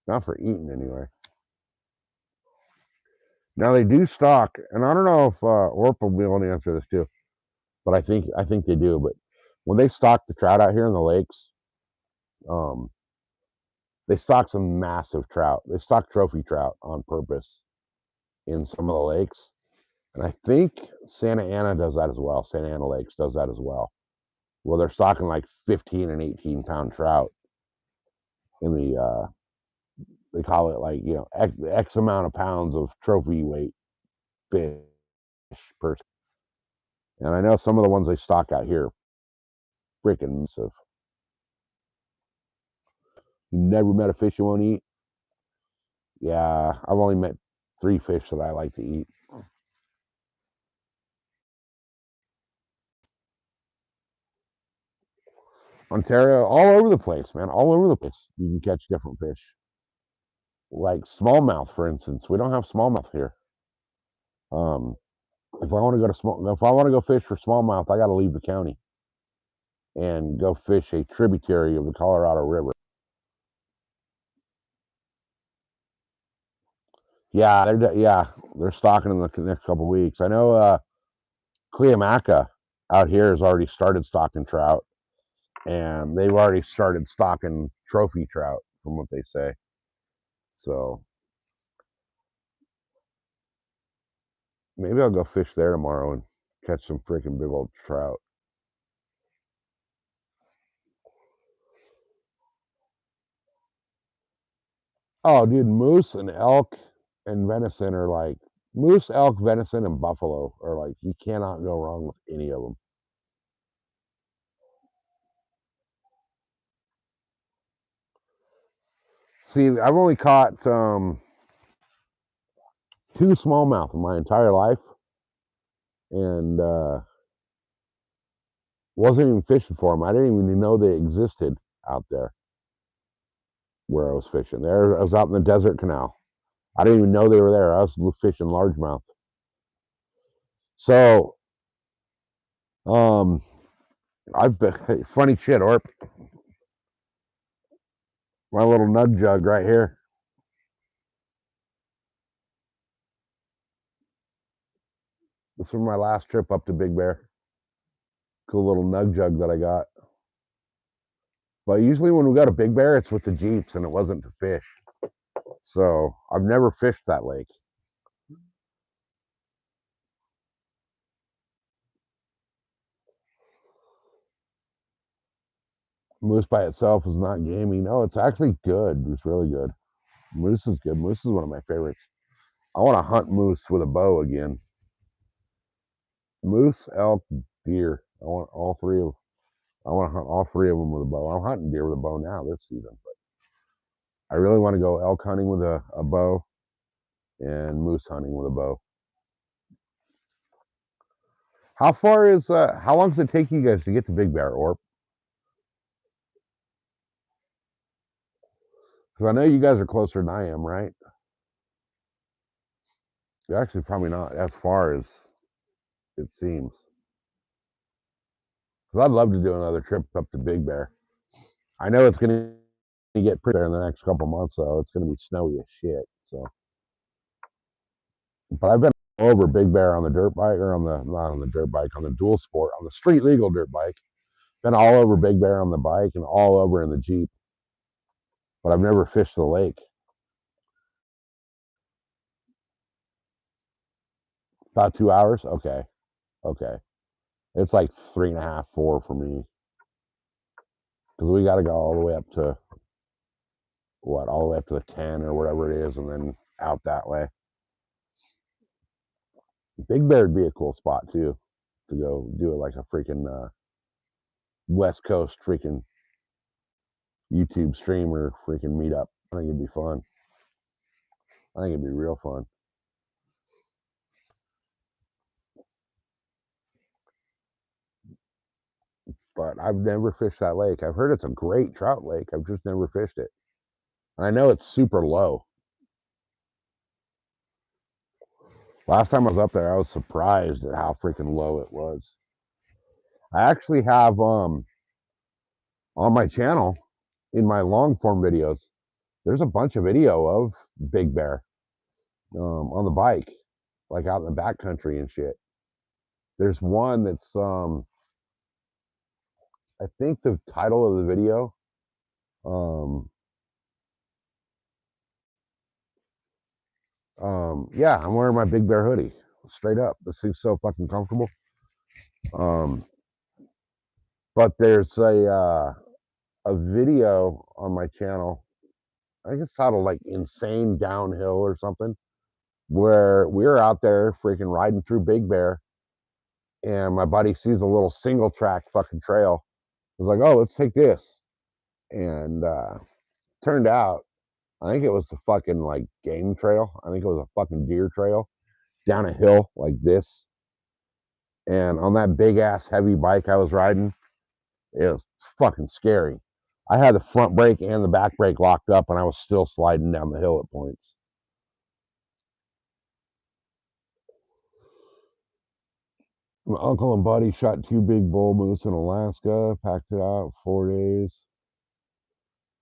Speaker 1: Not for eating, anyway. Now they do stock, and I don't know if Orp will be able to answer this too, but I think they do. But when they stock the trout out here in the lakes, they stock some massive trout. They stock trophy trout on purpose in some of the lakes, and I think Santa Ana does that as well. Santa Ana Lakes does that as well. Well, they're stocking like 15 and 18 pound trout in the they call it like, you know, X amount of pounds of trophy weight fish per. And I know some of the ones they stock out here freaking massive. You never met a fish you won't eat? Yeah, I've only met 3 fish that I like to eat. Ontario, all over the place, man. All over the place. You can catch different fish. Like smallmouth, for instance. We don't have smallmouth here. If I want to go fish for smallmouth, I got to leave the county and go fish a tributary of the Colorado River. Yeah, they're stocking in the next couple of weeks. I know Cuyamaca out here has already started stocking trout, and they've already started stocking trophy trout, from what they say. So maybe I'll go fish there tomorrow and catch some freaking big old trout. Oh, dude, moose and elk and venison are like moose, elk, venison, and buffalo are like you cannot go wrong with any of them. See, I've only caught 2 smallmouth in my entire life, and wasn't even fishing for them. I didn't even know they existed out there where I was fishing. There, I was out in the desert canal. I didn't even know they were there. I was fishing largemouth. So, I've been funny shit, Orp. My little nug jug right here. This was my last trip up to Big Bear. Cool little nug jug that I got. But usually when we go to Big Bear, it's with the Jeeps, and it wasn't to fish. So I've never fished that lake. Moose by itself is not gamey. No, it's actually good. It's really good. Moose is good. Moose is one of my favorites. I want to hunt moose with a bow again. Moose, elk, deer. I want to hunt all 3 of them with a bow. I'm hunting deer with a bow now this season, but I really want to go elk hunting with a bow and moose hunting with a bow. How long does it take you guys to get to Big Bear, Orp? Because I know you guys are closer than I am, right? You're actually probably not as far as it seems. Because I'd love to do another trip up to Big Bear. I know it's going to get pretty there in the next couple months, though. It's going to be snowy as shit. So, but I've been all over Big Bear on the dirt bike, or not on the dirt bike, on the dual sport, on the street legal dirt bike. Been all over Big Bear on the bike and all over in the Jeep. But I've never fished the lake. About 2 hours? Okay. It's like 3.5, 4 for me. Because we got to go all the way up to all the way up to the 10 or whatever it is, and then out that way. Big Bear would be a cool spot too, to go do it like a freaking West Coast freaking YouTube streamer freaking meetup. I think it'd be fun. I think it'd be real fun. But I've never fished that lake. I've heard it's a great trout lake. I've just never fished it. I know it's super low. Last time I was up there, I was surprised at how freaking low it was. I actually have on my channel, in my long form videos, there's a bunch of video of Big Bear on the bike, like out in the backcountry and shit. There's one that's I think the title of the video yeah, I'm wearing my Big Bear hoodie straight up. This thing's so fucking comfortable. But there's a video on my channel I think it's titled like Insane Downhill or something, where we were out there freaking riding through Big Bear, and my buddy sees a little single track fucking trail. He was like, "Oh, let's take this," and turned out, I think it was the fucking like game trail. I think it was a fucking deer trail down a hill like this. And on that big ass heavy bike I was riding, it was fucking scary. I had the front brake and the back brake locked up, and I was still sliding down the hill at points. My uncle and buddy shot 2 big bull moose in Alaska, packed it out 4 days.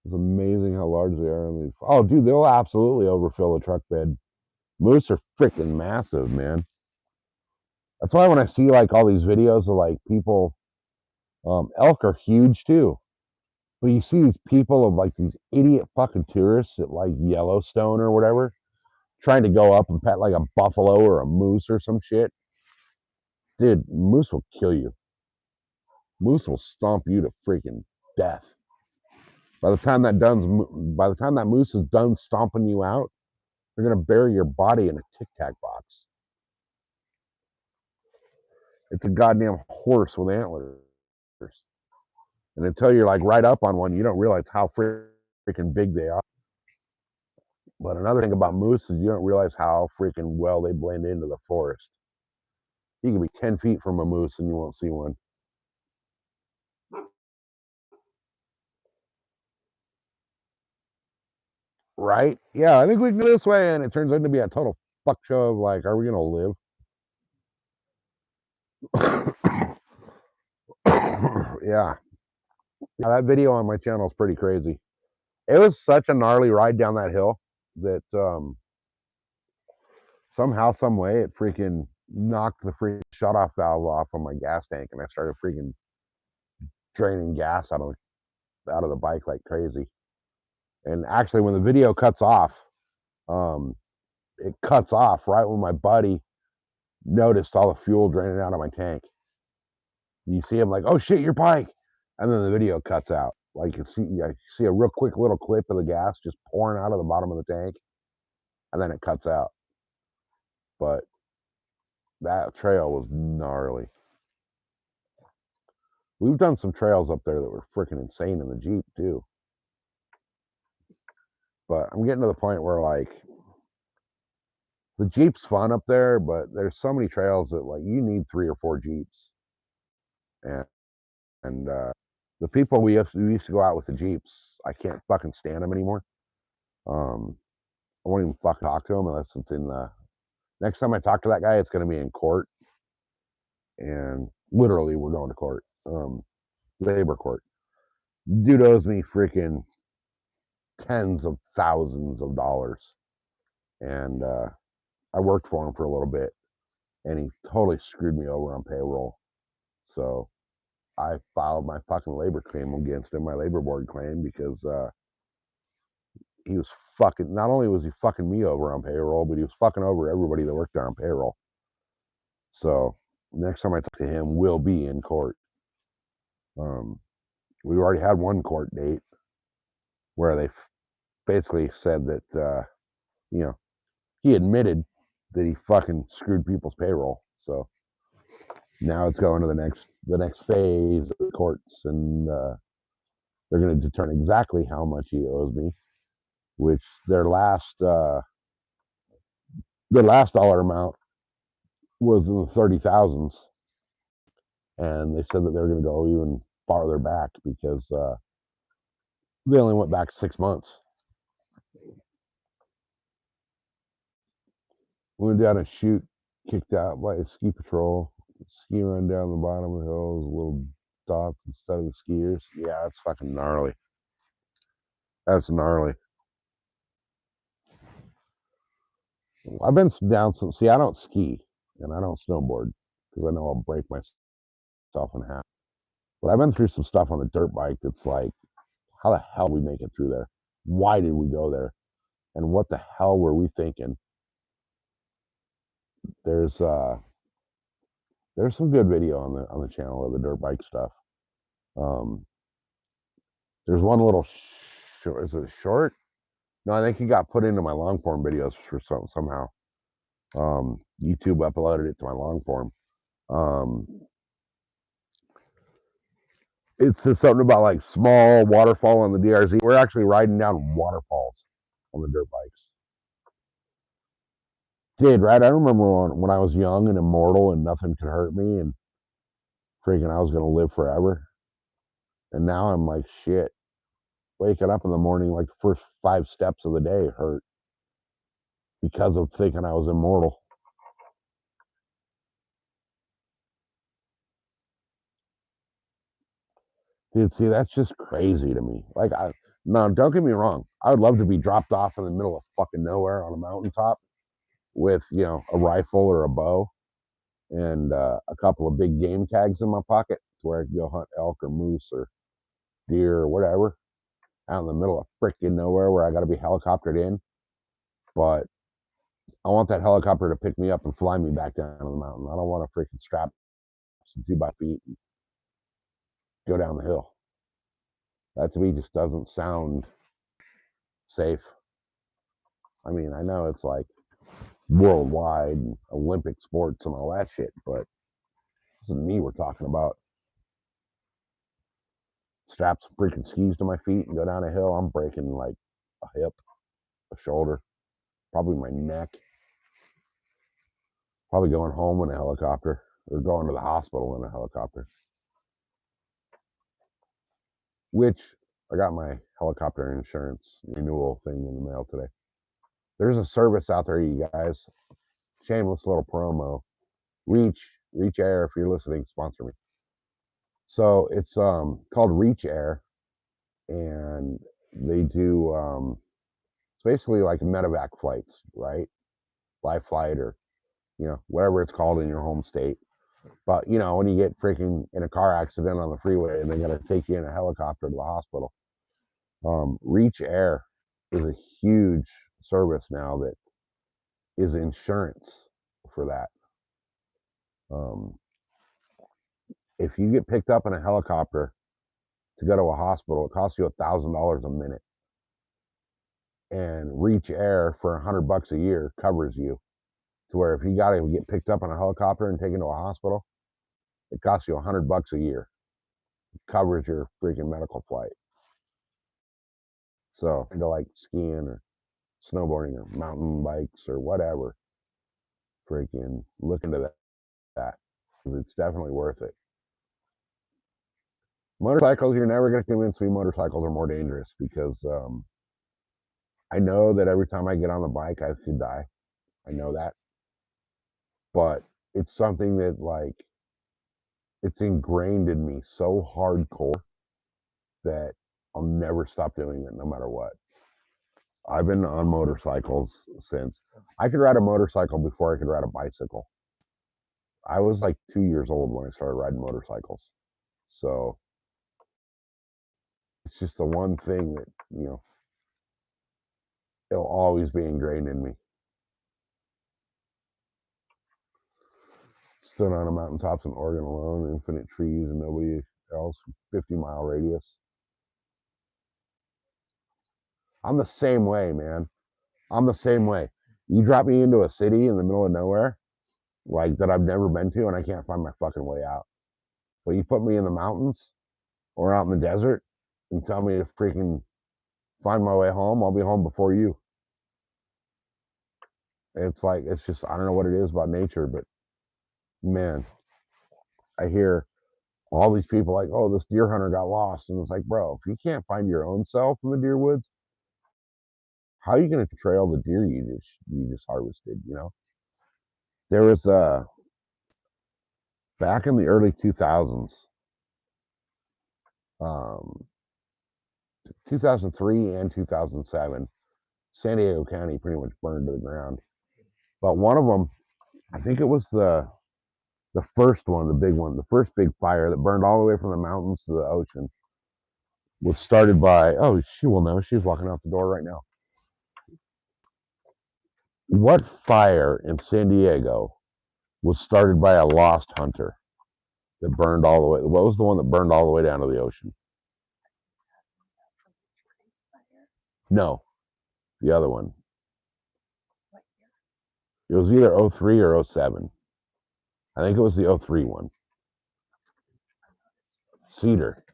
Speaker 1: It's amazing how large they are. Oh, dude, they'll absolutely overfill a truck bed. Moose are freaking massive, man. That's why when I see like all these videos of like people, elk are huge too. But you see these people of like these idiot fucking tourists at like Yellowstone or whatever, trying to go up and pet like a buffalo or a moose or some shit. Dude, moose will kill you. Moose will stomp you to freaking death. By the time that moose is done stomping you out, they're gonna bury your body in a Tic Tac box. It's a goddamn horse with antlers. And until you're like right up on one, you don't realize how freaking big they are. But another thing about moose is you don't realize how freaking well they blend into the forest. You can be 10 feet from a moose and you won't see one. Right? Yeah, I think we can go this way. And it turns out to be a total fuck show of like, are we going to live? Yeah. That video on my channel is pretty crazy. It was such a gnarly ride down that hill that somehow, some way, it freaking knocked the freaking shutoff valve off on my gas tank, and I started freaking draining gas out of the bike like crazy. And actually, when the video cuts off, it cuts off right when my buddy noticed all the fuel draining out of my tank. You see him like, "Oh shit, your bike," and then the video cuts out. Like you see a real quick little clip of the gas just pouring out of the bottom of the tank, and then it cuts out. But that trail was gnarly. We've done some trails up there that were freaking insane in the Jeep too. But I'm getting to the point where like the Jeep's fun up there, but there's so many trails that like you need 3 or 4 Jeeps. And the people we used to go out with the Jeeps, I can't fucking stand them anymore. I won't even fucking talk to them unless it's in the next time I talk to that guy, it's going to be in court. And literally, we're going to court, labor court. Dude owes me freaking tens of thousands of dollars, and I worked for him for a little bit, and he totally screwed me over on payroll. So I filed my fucking labor claim against him, my labor board claim, because he was fucking. Not only was he fucking me over on payroll, but he was fucking over everybody that worked there on payroll. So next time I talk to him, we'll be in court. We already had one court date where they basically said that you know, he admitted that he fucking screwed people's payroll. So now it's going to the next phase of the courts, and they're going to determine exactly how much he owes me, which their last dollar amount was in the 30,000s, and they said that they're going to go even farther back because they only went back 6 months. We went down a chute, kicked out by a ski patrol, ski run down the bottom of the hills, little dots instead of the skiers. Yeah, it's fucking gnarly. That's gnarly. I've been down some. See, I don't ski and I don't snowboard because I know I'll break myself in half. But I've been through some stuff on the dirt bike that's like, how the hell we make it through there? Why did we go there? And what the hell were we thinking? There's some good video on the channel of the dirt bike stuff. There's one little short. Is it short? No, I think he got put into my long form videos for somehow. YouTube uploaded it to my long form. It says something about like small waterfall on the DRZ. We're actually riding down waterfalls on the dirt bikes. Dude, right? I remember when I was young and immortal and nothing could hurt me and freaking I was going to live forever. And now I'm like, shit. Waking up in the morning, like the first 5 steps of the day hurt because of thinking I was immortal. Dude, see, that's just crazy to me. Like, no, don't get me wrong. I would love to be dropped off in the middle of fucking nowhere on a mountaintop with, a rifle or a bow and a couple of big game tags in my pocket to where I could go hunt elk or moose or deer or whatever out in the middle of freaking nowhere where I got to be helicoptered in. But I want that helicopter to pick me up and fly me back down to the mountain. I don't want to freaking strap some 2x feet and go down the hill. That to me just doesn't sound safe. I mean, I know it's like worldwide and Olympic sports and all that shit, but this is me we're talking about. Strap some freaking skis to my feet and go down a hill. I'm breaking like a hip, a shoulder, probably my neck. Probably going home in a helicopter or going to the hospital in a helicopter. Which I got my helicopter insurance renewal thing in the mail today. There's a service out there, you guys. Shameless little promo. Reach Air, if you're listening, sponsor me. So it's called Reach Air, and they do it's basically like medevac flights, right? Life flight or whatever it's called in your home state. But when you get freaking in a car accident on the freeway and they got to take you in a helicopter to the hospital, Reach Air is a huge service now that is insurance for that. If you get picked up in a helicopter to go to a hospital, it costs you $1,000 a minute. And Reach Air for $100 a year covers you to where if you got to get picked up in a helicopter and taken to a hospital, it costs you $100 a year. It covers your freaking medical flight. So I go like skiing or snowboarding or mountain bikes or whatever. Freaking look into that because it's definitely worth it. Motorcycles, you're never going to convince me motorcycles are more dangerous because I know that every time I get on the bike, I could die. I know that. But it's something that, like, it's ingrained in me so hardcore that I'll never stop doing it no matter what. I've been on motorcycles since I could ride a motorcycle before I could ride a bicycle. I was like 2 years old when I started riding motorcycles. So it's just the one thing that, it'll always be ingrained in me. Stood on a mountaintops in Oregon alone, infinite trees and nobody else, 50-mile radius. I'm the same way, man. I'm the same way. You drop me into a city in the middle of nowhere, like that I've never been to, and I can't find my fucking way out. But you put me in the mountains or out in the desert and tell me to freaking find my way home, I'll be home before you. It's like, it's just, I don't know what it is about nature, but man, I hear all these people like, oh, this deer hunter got lost. And it's like, bro, if you can't find your own self in the deer woods, how are you going to trail the deer you just harvested, There was back in the early 2000s, 2003 and 2007, San Diego County pretty much burned to the ground. But one of them, I think it was the first one, the big one, the first big fire that burned all the way from the mountains to the ocean, was started by, oh, she will know, she's walking out the door right now. What fire in San Diego was started by a lost hunter that burned all the way? What was the one that burned all the way down to the ocean? No. The other one.
Speaker 2: What year?
Speaker 1: It was either 03 or 07. I think it was the 03 one.
Speaker 2: Oh, no, this reminds me
Speaker 1: Cedar.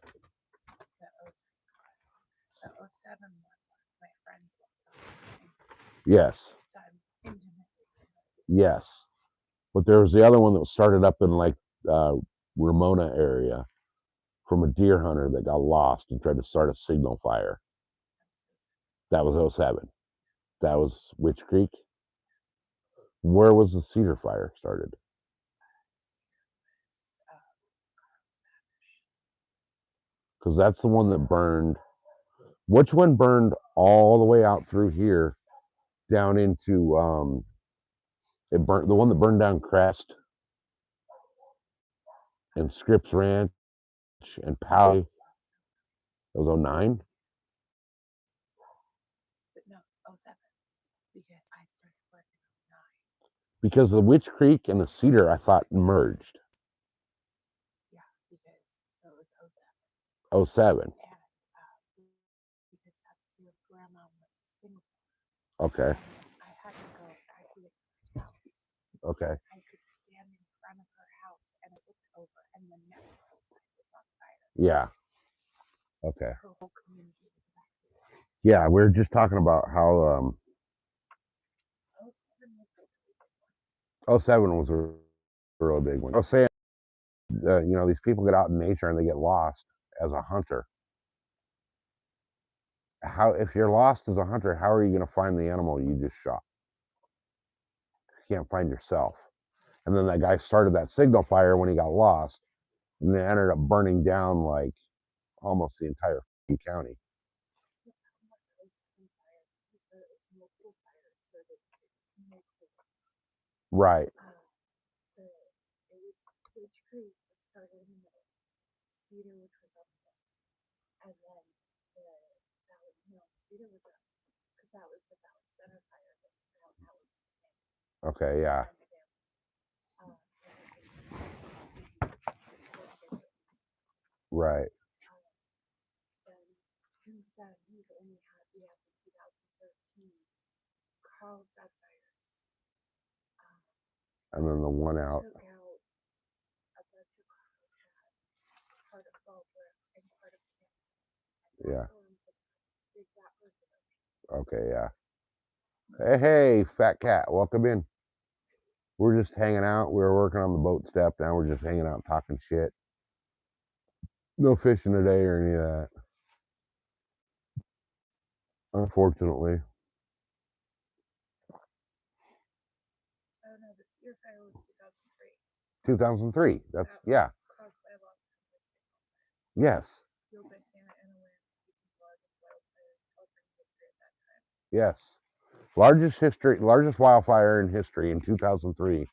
Speaker 2: of the 07 one. My friends looked up.
Speaker 1: Yes.
Speaker 2: So I'm intimately familiar.
Speaker 1: Yes. But there was the other one that was started up in like Ramona area from a deer hunter that got lost and tried to start a signal fire. That was 07. That was Witch Creek. Where was the Cedar fire started? Because that's the one that burned. Which one burned all the way out through here down into it burnt the one that burned down Crest and Scripps Ranch and Poway. It was 09?
Speaker 2: No, 07. Because I started working in 09.
Speaker 1: Because the Witch Creek and the Cedar, I thought, merged.
Speaker 2: Yeah, because so it was 07.
Speaker 1: 07.
Speaker 2: And because that's your grandma went to Singapore.
Speaker 1: Okay.
Speaker 2: I had to go back to the house.
Speaker 1: Okay.
Speaker 2: I could stand in front of her house and I looked over, and the next hillside was on fire.
Speaker 1: Yeah. Okay.
Speaker 2: Her whole community was evacuated.
Speaker 1: Yeah, we were just talking about how 07 was a really big one. I was saying, these people get out in nature and they get lost as a hunter. How, if you're lost as a hunter, how are you going to find the animal you just shot? You can't find yourself. And then that guy started that signal fire when he got lost, and it ended up burning down like almost the entire county. Right.
Speaker 2: It was Witch Creek that started in the middle, Cedar, which was up there, and then Cedar was up because that was the Valley Center fire that found Allison's family.
Speaker 1: Okay. Yeah. Right.
Speaker 2: And since then, we have in 2013 Carlsbad fires.
Speaker 1: And then the one out.
Speaker 2: Took out a bunch of Carlsbad, part of Baldwin, and part of Canada.
Speaker 1: Yeah.
Speaker 2: Big that was the
Speaker 1: Okay. Yeah. Hey, fat cat, welcome in. We're just hanging out. We were working on the boat step. Now we're just hanging out talking shit. No fishing today or any of that. Unfortunately.
Speaker 2: I don't know, the Cedar fire was 2003.
Speaker 1: 2003. That's,
Speaker 2: That
Speaker 1: yeah.
Speaker 2: was caused by Los Angeles signal fire.
Speaker 1: Yes.
Speaker 2: Fueled by Santa Ana winds, keeping largest wildfire in California history at that time.
Speaker 1: Yes. Largest wildfire in history in 2003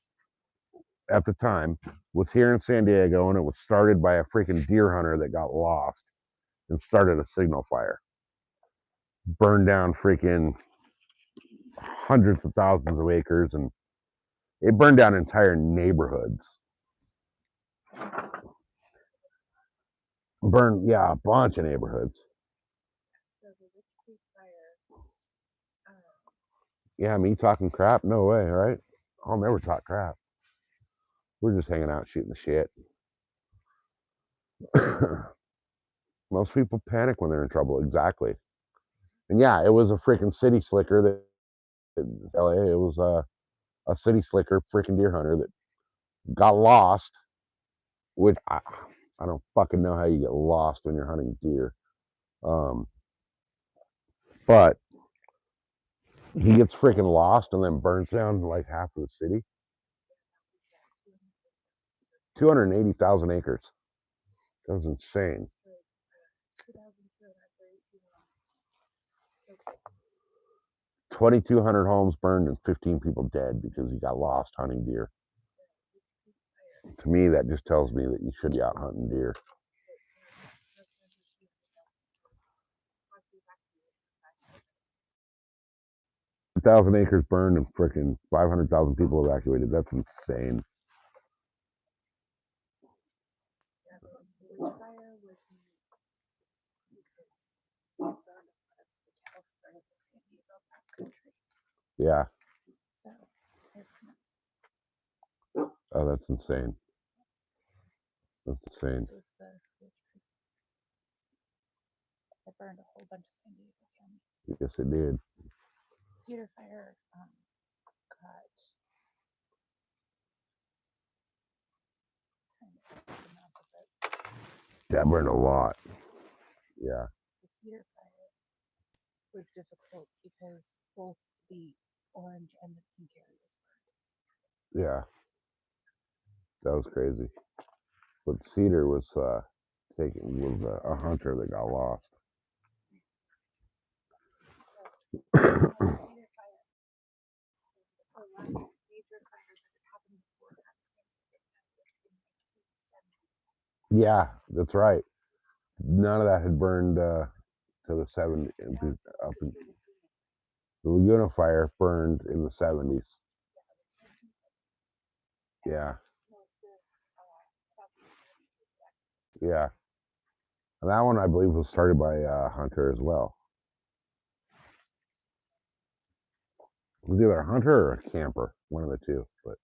Speaker 1: at the time was here in San Diego, and it was started by a freaking deer hunter that got lost and started a signal fire. Burned down freaking hundreds of thousands of acres, and it burned down entire neighborhoods. Burned, yeah, a bunch of neighborhoods.
Speaker 2: So the Witch Creek fire,
Speaker 1: Yeah, me talking crap? No way, right? I'll never talk crap. We're just hanging out shooting the shit. Most people panic when they're in trouble, exactly. And yeah, it was a freaking city slicker that LA. It was a city slicker, freaking deer hunter that got lost. Which I don't fucking know how you get lost when you're hunting deer. But he gets freaking lost and then burns down like half of the city. 280,000 acres. That was insane. 2,200 homes burned and 15 people dead because he got lost hunting deer. To me, that just tells me that you should be out hunting deer. 1,000 acres burned and freaking 500,000 people evacuated. That's insane.
Speaker 2: fire was unique because it burned a part of the California, the San Diego,
Speaker 1: Yeah.
Speaker 2: So there's that.
Speaker 1: Oh, that's insane. That's insane.
Speaker 2: This was the Witch Creek. It burned a whole bunch of San Diego County.
Speaker 1: Yes, it did.
Speaker 2: Cedar Fire got kind of the amount of it.
Speaker 1: That burned a lot. Yeah.
Speaker 2: The Cedar Fire was difficult because both the orange and the pink areas burned.
Speaker 1: Yeah. That was crazy. But Cedar was was a hunter that got lost.
Speaker 2: Cedar Fire was the last major fire that had happened before that.
Speaker 1: Yeah, that's right. None of that had burned to the 70s. Up in, the Laguna fire burned in the 70s. Yeah. Yeah. And that one, I believe, was started by Hunter as well. It was either a hunter or a camper, one of the two. But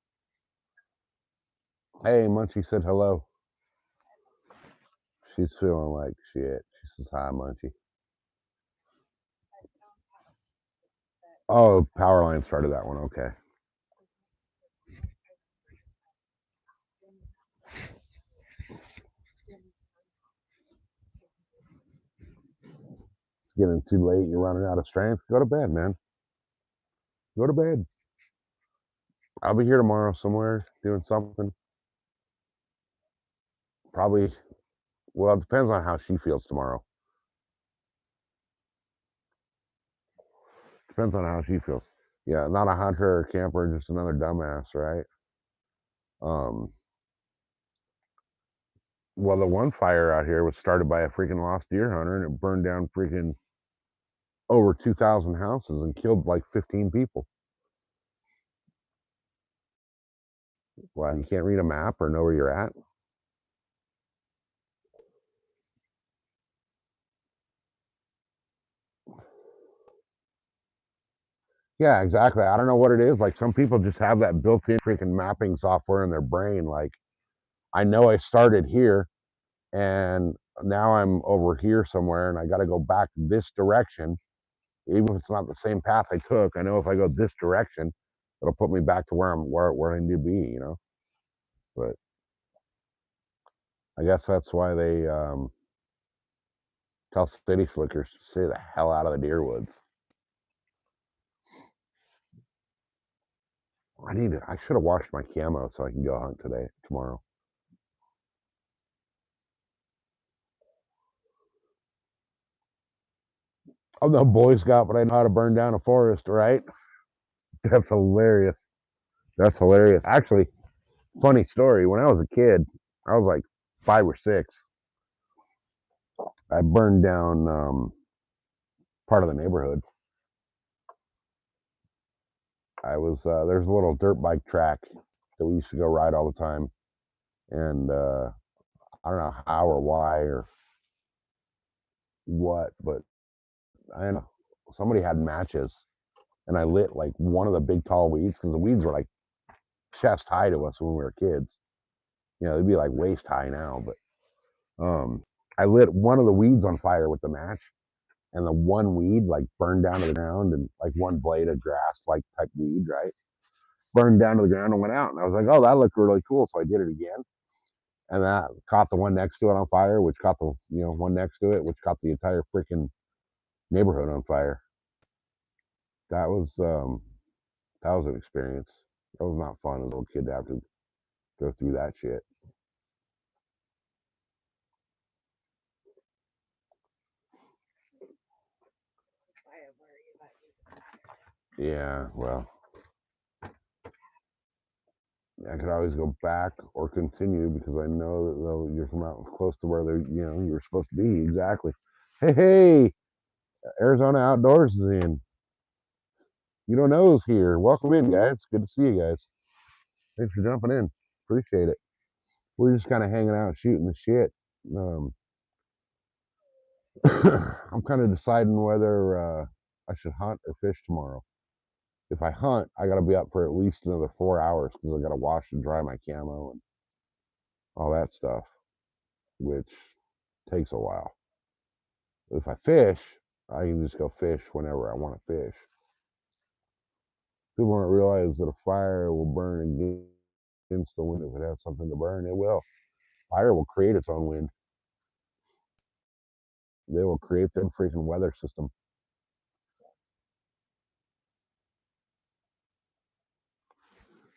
Speaker 1: hey, Munchie said hello. She's feeling like shit. She says hi, Munchie. Oh, Powerline started that one. Okay. It's getting too late. You're running out of strength. Go to bed, man. Go to bed. I'll be here tomorrow somewhere doing something. Probably. Well, it depends on how she feels tomorrow. Depends on how she feels. Yeah, not a hunter or a camper, just another dumbass, right? Well, the one fire out here was started by a freaking lost deer hunter, and it burned down freaking over 2,000 houses and killed like 15 people. Well, you can't read a map or know where you're at. Yeah, exactly. I don't know what it is. Like some people just have that built-in freaking mapping software in their brain. Like I know I started here and now I'm over here somewhere and I got to go back this direction. Even if it's not the same path I took, I know if I go this direction, it'll put me back to where I need to be, you know. But I guess that's why they tell city slickers to stay the hell out of the deer woods. I should have washed my camo so I can go hunt tomorrow. I'm no Boy Scout, but I know how to burn down a forest, right? That's hilarious. That's hilarious. Actually, funny story. When I was a kid, I was like 5 or 6. I burned down part of the neighborhood. There's a little dirt bike track that we used to go ride all the time, and I don't know how or why or what, but I know somebody had matches, and I lit like one of the big tall weeds because the weeds were like chest high to us when we were kids. You know, they'd be like waist high now, but I lit one of the weeds on fire with the match, and the one weed like burned down to the ground, and like one blade of grass like type weed, right? Burned down to the ground and went out. And I was like, oh, that looked really cool. So I did it again. And that caught the one next to it on fire, which caught the one next to it, which caught the entire freaking neighborhood on fire. That was an experience. That was not fun as a little kid to have to go through that shit. Yeah, well, I could always go back or continue because I know that you're coming out close to where you're supposed to be. Exactly. Hey, Arizona Outdoors is in. You don't know who's here. Welcome in, guys. Good to see you guys. Thanks for jumping in. Appreciate it. We're just kind of hanging out, shooting the shit. I'm kind of deciding whether I should hunt or fish tomorrow. if I hunt, I got to be up for at least another 4 hours because I got to wash and dry my camo and all that stuff, which takes a while. If I fish, I can just go fish whenever I want to fish. People don't realize that a fire will burn against the wind. If it has something to burn, it will. Fire will create its own wind. They will create their freaking weather system.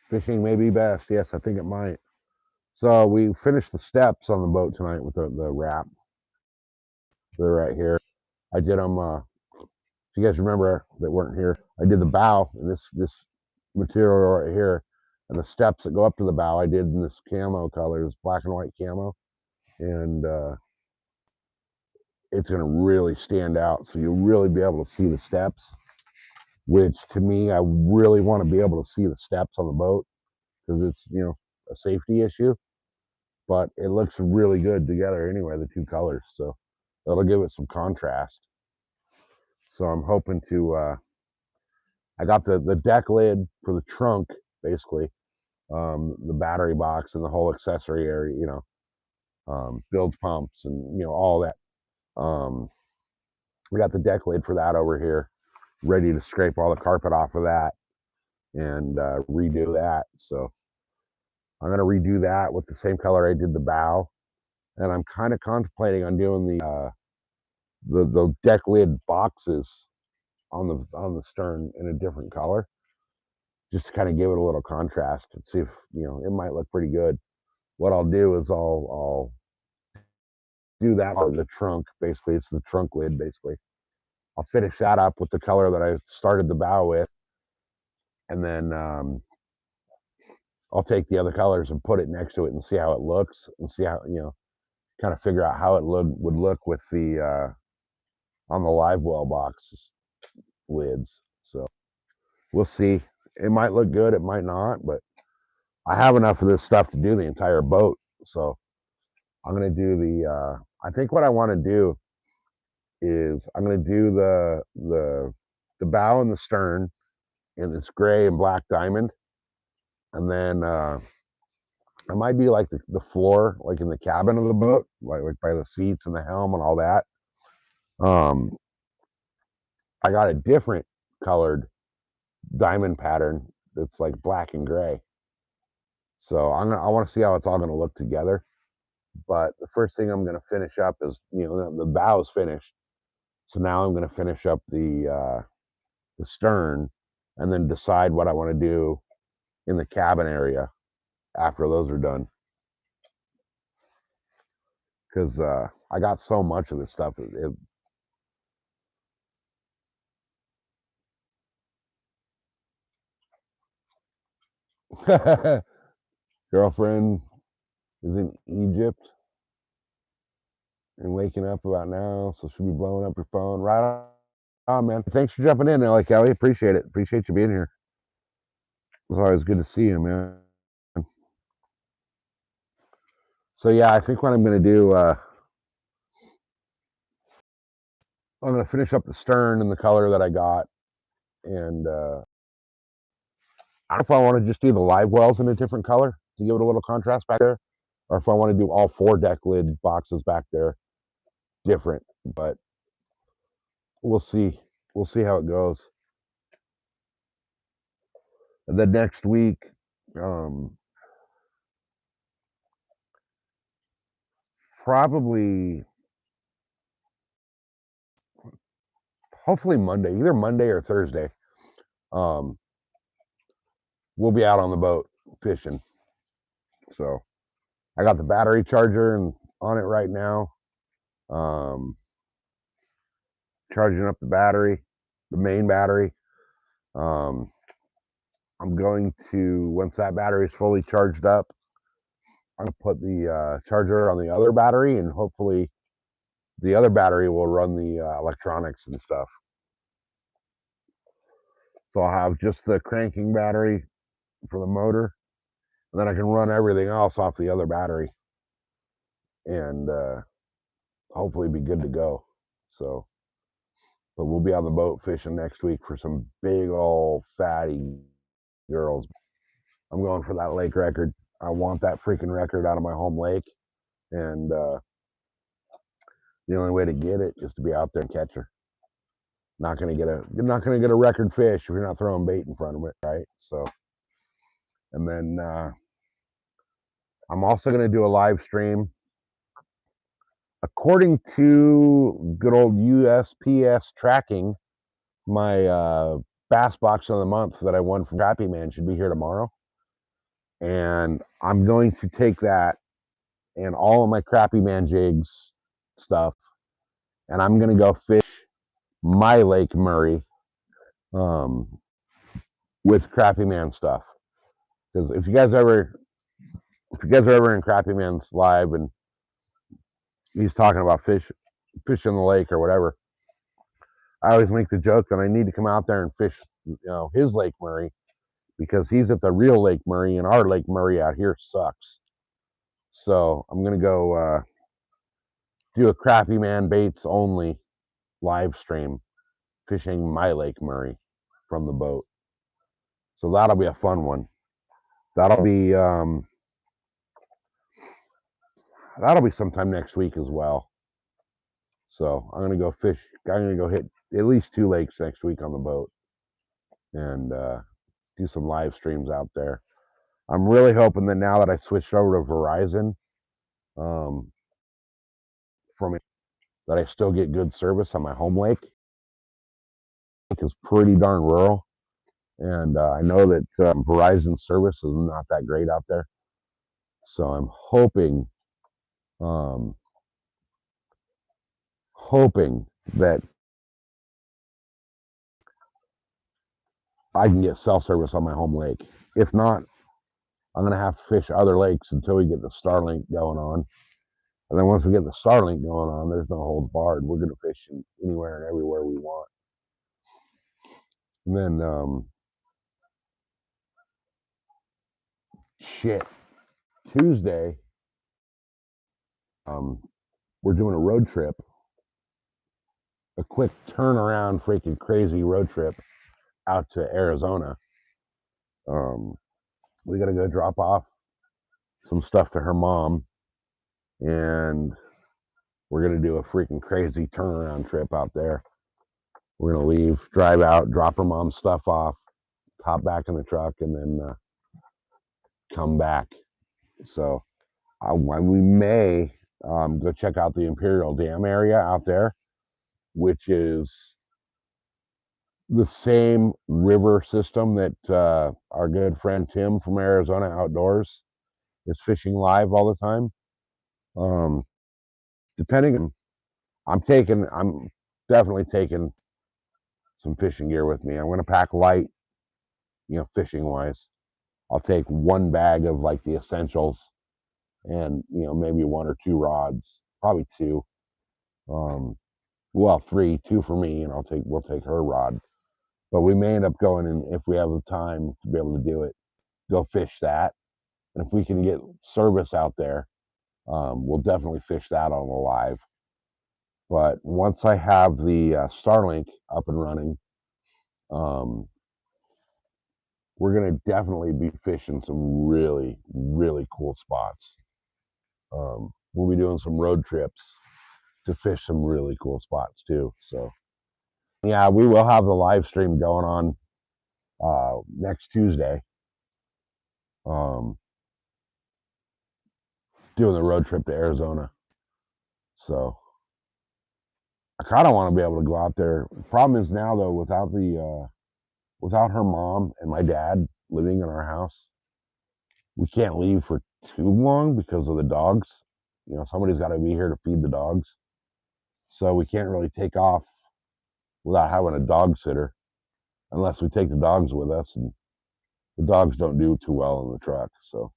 Speaker 1: Fishing may be best. Yes, I think it might. So we finished the steps on the boat tonight with the wrap. They're right here. I did them. If you guys remember that weren't here, I did the bow in this material right here, and the steps that go up to the bow I did in this camo color, this black and white camo, and it's going to really stand out. So you'll really be able to see the steps, which to me, I really want to be able to see the steps on the boat because it's, you know, a safety issue, but it looks really good together anyway, the two colors. So that'll give it some contrast. So I'm hoping to, I got the deck lid for the trunk, basically, the battery box and the whole accessory area, you know, bilge pumps and, you know, all that. We got the deck lid for that over here, ready to scrape all the carpet off of that and redo that. So I'm going to redo that with the same color I did the bow. And I'm kind of contemplating on doing the deck lid boxes on the stern in a different color, just to kind of give it a little contrast and see if, you know, it might look pretty good. What I'll do is I'll do that on the trunk. Basically, it's the trunk lid. Basically, I'll finish that up with the color that I started the bow with, and then I'll take the other colors and put it next to it and see how it looks and see how, you know, kind of figure out how it would look with the on the live well box lids. So we'll see. It might look good, it might not, but I have enough of this stuff to do the entire boat. So I'm gonna do the. I think what I want to do is I'm gonna do the bow and the stern in this gray and black diamond, and then I might do like the floor, like in the cabin of the boat, like by the seats and the helm and all that. I got a different colored diamond pattern that's like black and gray. So I want to see how it's all gonna look together. But the first thing I'm gonna finish up is, you know, the bow is finished. So now I'm gonna finish up the stern and then decide what I want to do in the cabin area after those are done. Because I got so much of this stuff. Girlfriend is in Egypt and waking up about now, so she'll be blowing up her phone. Right on, man. Thanks for jumping in, Ellie Kelly. Appreciate it. Appreciate you being here. It's always good to see you, man. So yeah, I think what I'm going to do, I'm going to finish up the stern in the color that I got, and I don't know if I want to just do the live wells in a different color to give it a little contrast back there, or if I want to do all 4 deck lid boxes back there different. But we'll see. We'll see how it goes. And then next week, probably, hopefully Monday, either Monday or Thursday, we'll be out on the boat fishing. So I got the battery charger and on it right now. Charging up the battery, the main battery. I'm going to, once that battery is fully charged up, I'm going to put the charger on the other battery, and hopefully the other battery will run the electronics and stuff. So I'll have just the cranking battery for the motor, and then I can run everything else off the other battery and hopefully be good to go. So, But we'll be on the boat fishing next week for some big old fatty girls. I'm going for that lake record. I want that freaking record out of my home lake, and the only way to get it is to be out there and catch her. Not gonna get a record fish if you're not throwing bait in front of it, right? So, and then I'm also gonna do a live stream. According to good old USPS tracking, my bass box of the month that I won from Crappy Man should be here tomorrow. And I'm going to take that and all of my Crappy Man jigs stuff, and I'm going to go fish my Lake Murray with Crappy Man stuff. Because if you guys are ever in Crappy Man's live and he's talking about fish in the lake or whatever, I always make the joke that I need to come out there and fish, his Lake Murray, because he's at the real Lake Murray and our Lake Murray out here sucks. So I'm gonna go do a Crappy Man Baits only live stream fishing my Lake Murray from the boat. So that'll be a fun one. That'll be sometime next week as well. So I'm gonna go fish. I'm gonna go hit at least 2 lakes next week on the boat and do some live streams out there. I'm really hoping that now that I switched over to Verizon, from it, that I still get good service on my home lake. It's pretty darn rural, and I know that Verizon service is not that great out there. So I'm hoping that I can get cell service on my home lake. If not, I'm going to have to fish other lakes until we get the Starlink going on. And then once we get the Starlink going on, there's no holds barred. We're going to fish anywhere and everywhere we want. And then, Tuesday, we're doing a road trip, a quick turnaround, freaking crazy road trip out to Arizona. We got to go drop off some stuff to her mom, and we're going to do a freaking crazy turnaround trip out there. We're going to leave, drive out, drop her mom's stuff off, hop back in the truck, and then come back. So we may go check out the Imperial Dam area out there, which is the same river system that our good friend Tim from Arizona Outdoors is fishing live all the time. Depending, I'm definitely taking some fishing gear with me. I'm going to pack light, fishing wise. I'll take 1 bag of like the essentials and, maybe 1 or 2 rods, probably 2. Well, 3, 2 for me, and we'll take her rod. But we may end up going, and if we have the time to be able to do it, go fish that. And if we can get service out there, we'll definitely fish that on the live. But once I have the Starlink up and running, we're going to definitely be fishing some really, really cool spots. We'll be doing some road trips to fish some really cool spots too. So yeah, we will have the live stream going on next Tuesday. Doing the road trip to Arizona. So I kind of want to be able to go out there. The problem is now though, without her mom and my dad living in our house, we can't leave for too long because of the dogs. Somebody's got to be here to feed the dogs. So we can't really take off without having a dog sitter unless we take the dogs with us, and the dogs don't do too well in the truck. So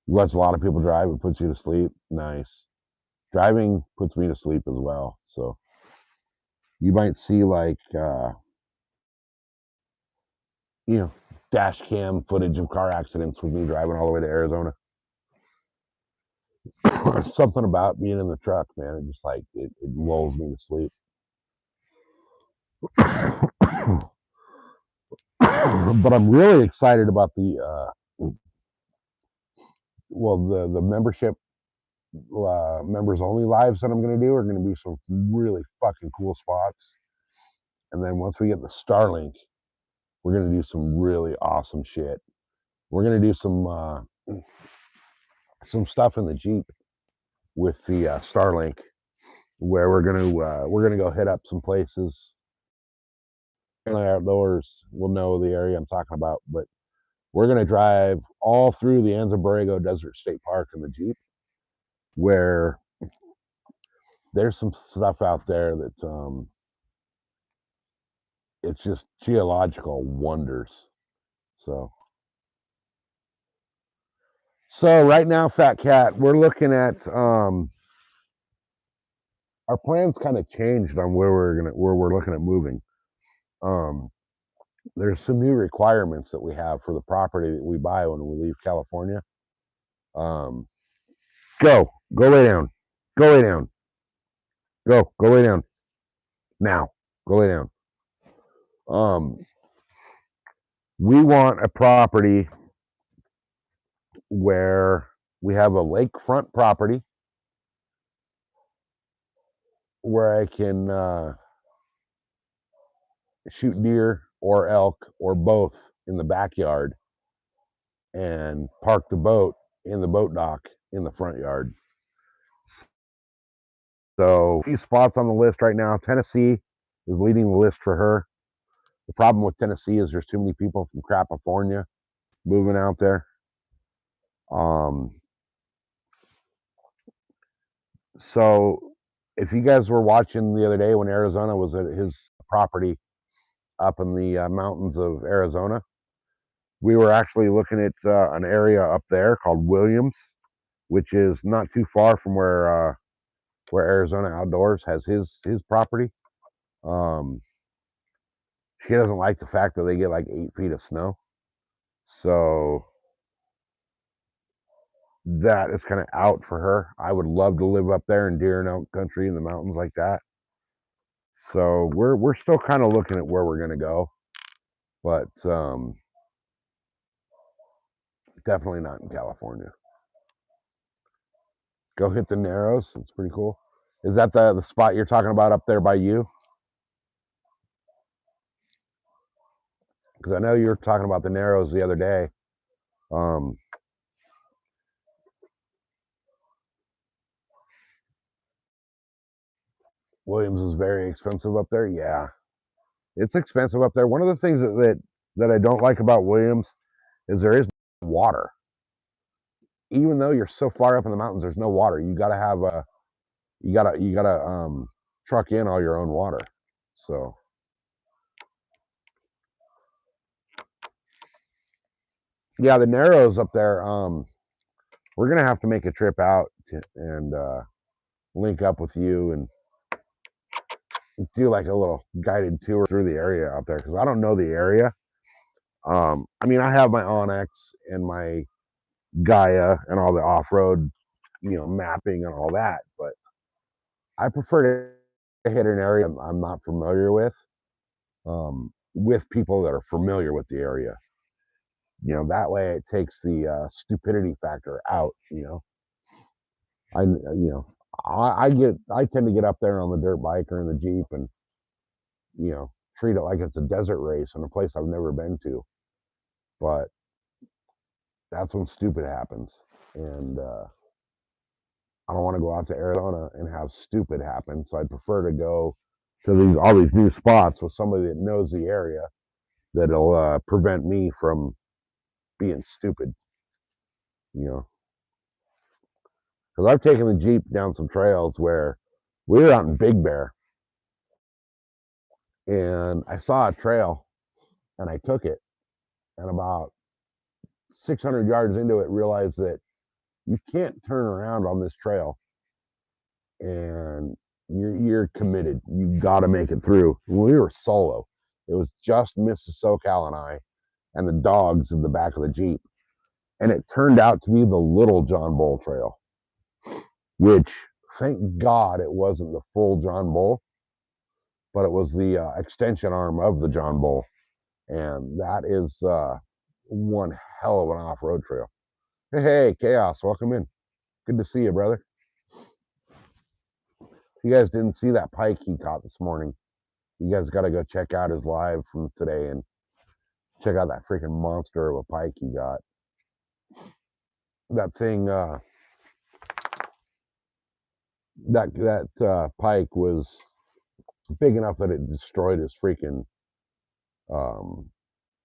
Speaker 1: you watch a lot of people drive, it puts you to sleep. Nice. Driving puts me to sleep as well. So you might see like, dash cam footage of car accidents with me driving all the way to Arizona. Something about being in the truck, man. It just like, it lulls me to sleep. But I'm really excited about the the membership members only lives that I'm going to do are going to be some really fucking cool spots. And then once we get the Starlink, we're going to do some really awesome shit. We're going to do some stuff in the Jeep with the Starlink, where we're gonna go hit up some places. Outdoors will know the area I'm talking about, but we're gonna drive all through the Anza Borrego Desert State Park in the Jeep, where there's some stuff out there that it's just geological wonders. So right now, Fat Cat, we're looking at our plans kind of changed on where we're looking at moving. There's some new requirements that we have for the property that we buy when we leave California. Go lay down, go lay down, go lay down now, go lay down. We want a property where we have a lakefront property where I can shoot deer or elk or both in the backyard and park the boat in the boat dock in the front yard. So a few spots on the list right now. Tennessee is leading the list for her. The problem with Tennessee is there's too many people from California moving out there. So if you guys were watching the other day when Arizona was at his property up in the mountains of Arizona, we were actually looking at an area up there called Williams, which is not too far from where Arizona Outdoors has his property. She doesn't like the fact that they get like 8 feet of snow, so that is kind of out for her. I would love to live up there in deer and elk country in the mountains like that. So we're still kind of looking at where we're gonna go, but definitely not in California. Go hit the Narrows. It's pretty cool. Is that the spot you're talking about up there by you? Because I know you were talking about the Narrows the other day. Williams is very expensive up there. Yeah, it's expensive up there. One of the things that I don't like about Williams is there is no water. Even though you're so far up in the mountains, there's no water. You gotta have you gotta truck in all your own water. So yeah, the Narrows up there. We're gonna have to make a trip out and link up with you and do like a little guided tour through the area out there because I don't know the area. I mean, I have my Onyx and my Gaia and all the off-road, mapping and all that, but I prefer to hit an area I'm not familiar with people that are familiar with the area. That way it takes the stupidity factor out. I tend to get up there on the dirt bike or in the Jeep and treat it like it's a desert race in a place I've never been to. But that's when stupid happens, and I don't want to go out to Arizona and have stupid happen. So I'd prefer to go to all these new spots with somebody that knows the area that'll prevent me from being stupid. Because I've taken the Jeep down some trails where we were out in Big Bear, and I saw a trail, and I took it, and about 600 yards into it, realized that you can't turn around on this trail, and you're committed. You got to make it through. We were solo. It was just Mrs. SoCal and I, and the dogs in the back of the Jeep, and it turned out to be the Little John Bull Trail, which thank God it wasn't the full John Bull, but it was the extension arm of the John Bull, and that is one hell of an off-road trail. Hey, Chaos, welcome in. Good to see you, brother. If you guys didn't see that pike he caught this morning, you guys got to go check out his live from today and check out that freaking monster of a pike he got. That thing, that pike was big enough that it destroyed his freaking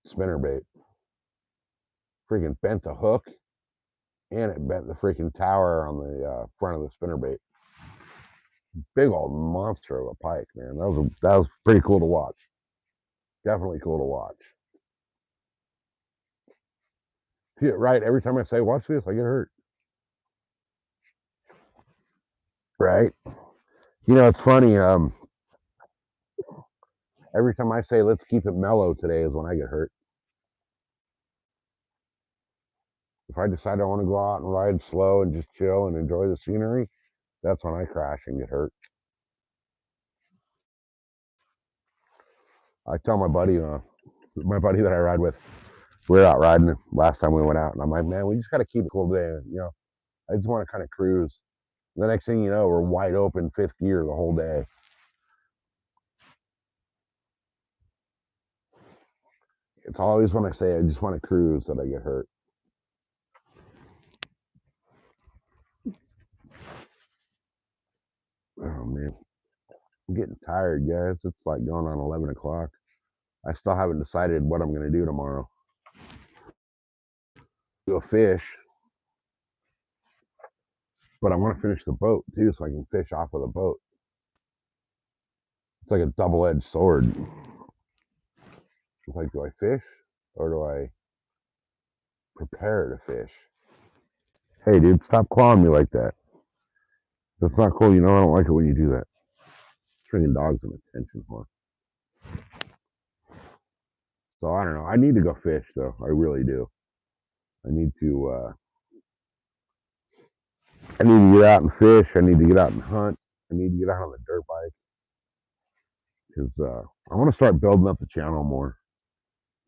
Speaker 1: spinnerbait. Freaking bent the hook, and it bent the freaking tower on the front of the spinnerbait. Big old monster of a pike, man. That was pretty cool to watch. Definitely cool to watch. Right, every time I say watch this, I get hurt. Right? You know, it's funny. Every time I say let's keep it mellow today is when I get hurt. If I decide I want to go out and ride slow and just chill and enjoy the scenery, that's when I crash and get hurt. I tell my buddy that I ride with, we were out riding last time we went out, and I'm like, man, we just got to keep it cool today. You know, I just want to kind of cruise. The next thing you know, we're wide open fifth gear the whole day. It's always when I say I just want to cruise that I get hurt. Oh man, I'm getting tired, guys. It's like going on 11 o'clock. I still haven't decided what I'm going to do tomorrow. Go fish, but I want to finish the boat too, so I can fish off of the boat. It's like a double-edged sword. It's like, do I fish or do I prepare to fish? Hey, dude, stop clawing me like that. That's not cool. You know, I don't like it when you do that. Stringing dogs in attention whore. So I don't know. I need to go fish, though. I really do. I need to get out and fish. I need to get out and hunt. I need to get out on the dirt bike because I want to start building up the channel more.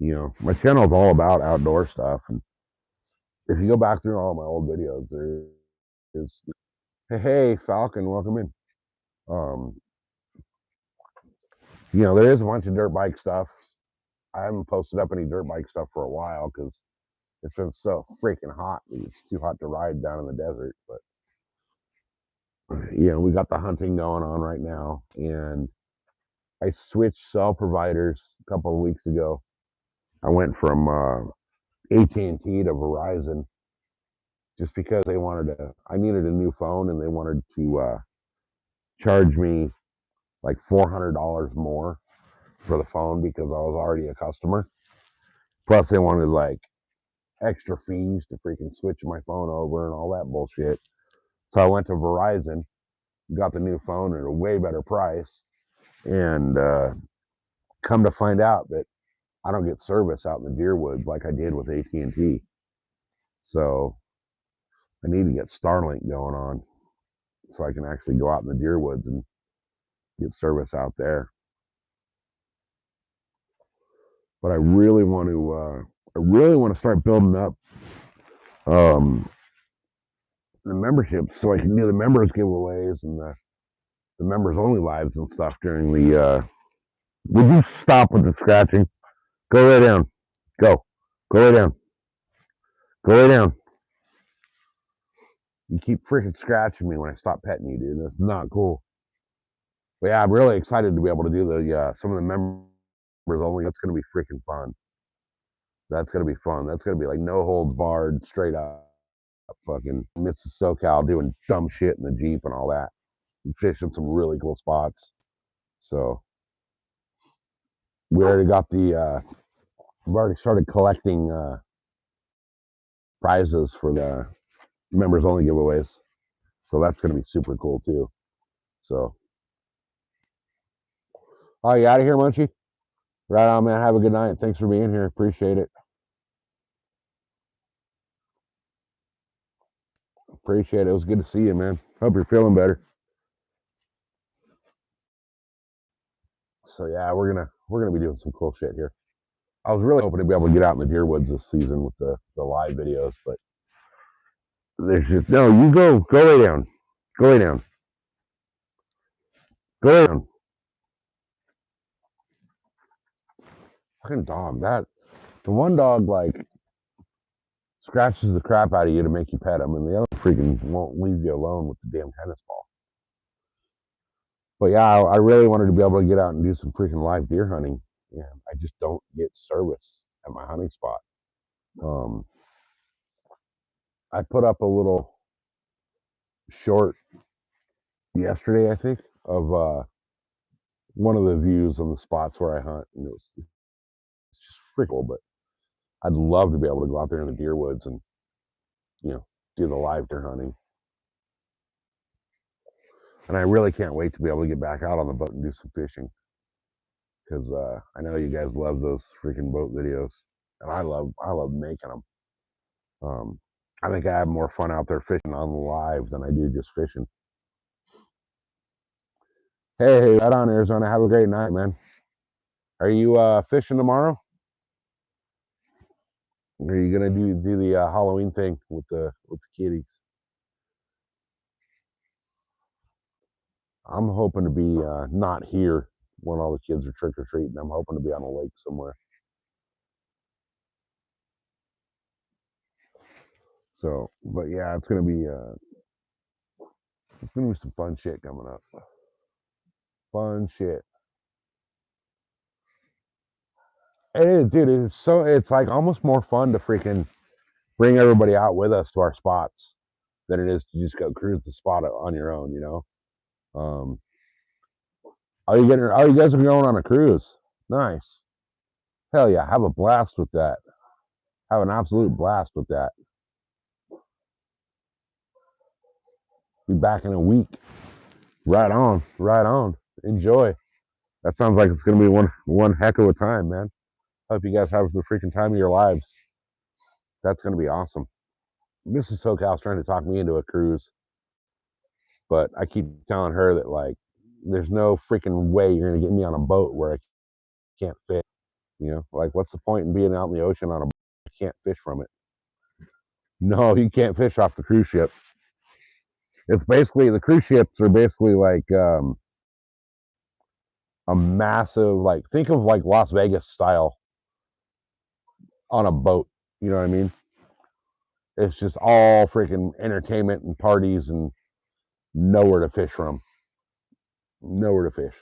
Speaker 1: You know, my channel is all about outdoor stuff, and if you go back through all my old videos, there is hey Falcon, welcome in. You know, there is a bunch of dirt bike stuff. I haven't posted up any dirt bike stuff for a while because it's been so freaking hot. It's too hot to ride down in the desert. But you know, we got the hunting going on right now, and I switched cell providers a couple of weeks ago. I went from AT&T to Verizon just because they wanted to. I needed a new phone, and they wanted to charge me like $400 more for the phone because I was already a customer. Plus, they wanted like extra fees to freaking switch my phone over and all that bullshit. So I went to Verizon, got the new phone at a way better price, and come to find out that I don't get service out in the deer woods like I did with AT&T. So I need to get Starlink going on so I can actually go out in the deer woods and get service out there. But I really want to start building up the memberships so I can do the members giveaways and the members only lives and stuff during the would you stop with the scratching? Go lay down. Go lay down. Go lay down. You keep freaking scratching me when I stop petting you, dude. That's not cool. But yeah, I'm really excited to be able to do the some of the members only. That's gonna be freaking fun. That's gonna be fun. That's gonna be like no holds barred, straight up fucking midst of SoCal doing dumb shit in the Jeep and all that. And fishing some really cool spots. So we already got the we've already started collecting prizes for the members only giveaways. So that's gonna be super cool too. So oh, you out of here, Munchie? Right on, man. Have a good night. Thanks for being here. Appreciate it. Appreciate it. It was good to see you, man. Hope you're feeling better. So yeah, we're gonna be doing some cool shit here. I was really hoping to be able to get out in the deer woods this season with the live videos, but there's just no. You go lay down, go lay down, go lay down. Fucking dog. That the one dog like scratches the crap out of you to make you pet him, and the other freaking won't leave you alone with the damn tennis ball. But yeah, I really wanted to be able to get out and do some freaking live deer hunting. Yeah, I just don't get service at my hunting spot. I put up a little short yesterday, I think, of one of the views of the spots where I hunt, and it's just freaking cool. But I'd love to be able to go out there in the deer woods and do the live deer hunting. And I really can't wait to be able to get back out on the boat and do some fishing, because I know you guys love those freaking boat videos, and I love making them. I think I have more fun out there fishing on the live than I do just fishing. Hey, right on, Arizona. Have a great night, man. Are you fishing tomorrow? Or are you gonna do the Halloween thing with the kitties? I'm hoping to be not here when all the kids are trick or treating. I'm hoping to be on a lake somewhere. So, but yeah, it's gonna be some fun shit coming up. Fun shit. It is, dude. It's like almost more fun to freaking bring everybody out with us to our spots than it is to just go cruise the spot on your own. Are you guys are going on a cruise? Nice. Hell yeah, have a blast with that. Have an absolute blast with that. Be back in a week. Right on, right on. Enjoy. That sounds like it's gonna be one heck of a time, man. Hope you guys have the freaking time of your lives. That's gonna be awesome. Mrs. SoCal's trying to talk me into a cruise, but I keep telling her that like there's no freaking way you're gonna get me on a boat where I can't fish. Like what's the point in being out in the ocean on a boat? I can't fish from it. No, you can't fish off the cruise ship. It's basically the cruise ships are basically like a massive, like, think of like Las Vegas style on a boat. You know what I mean? It's just all freaking entertainment and parties and nowhere to fish from. Nowhere to fish.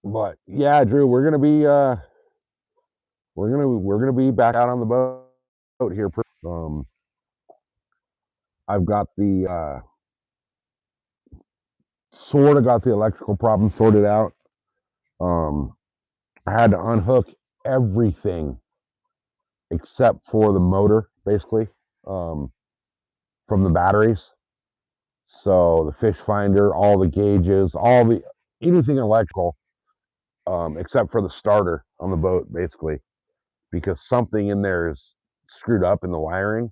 Speaker 1: But yeah, Drew, we're gonna be back out on the boat here. I've got the sort of got the electrical problem sorted out. I had to unhook everything except for the motor, basically, from the batteries. So the fish finder, all the gauges, anything electrical, except for the starter on the boat, basically, because something in there is screwed up in the wiring.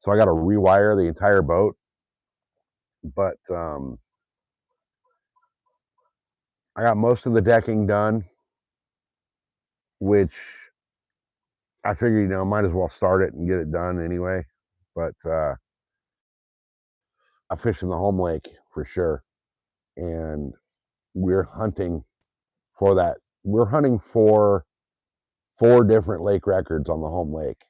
Speaker 1: So I got to rewire the entire boat. But I got most of the decking done, which I figured, might as well start it and get it done anyway. But I fish in the home lake for sure. And we're hunting for that. We're hunting for 4 different lake records on the home lake.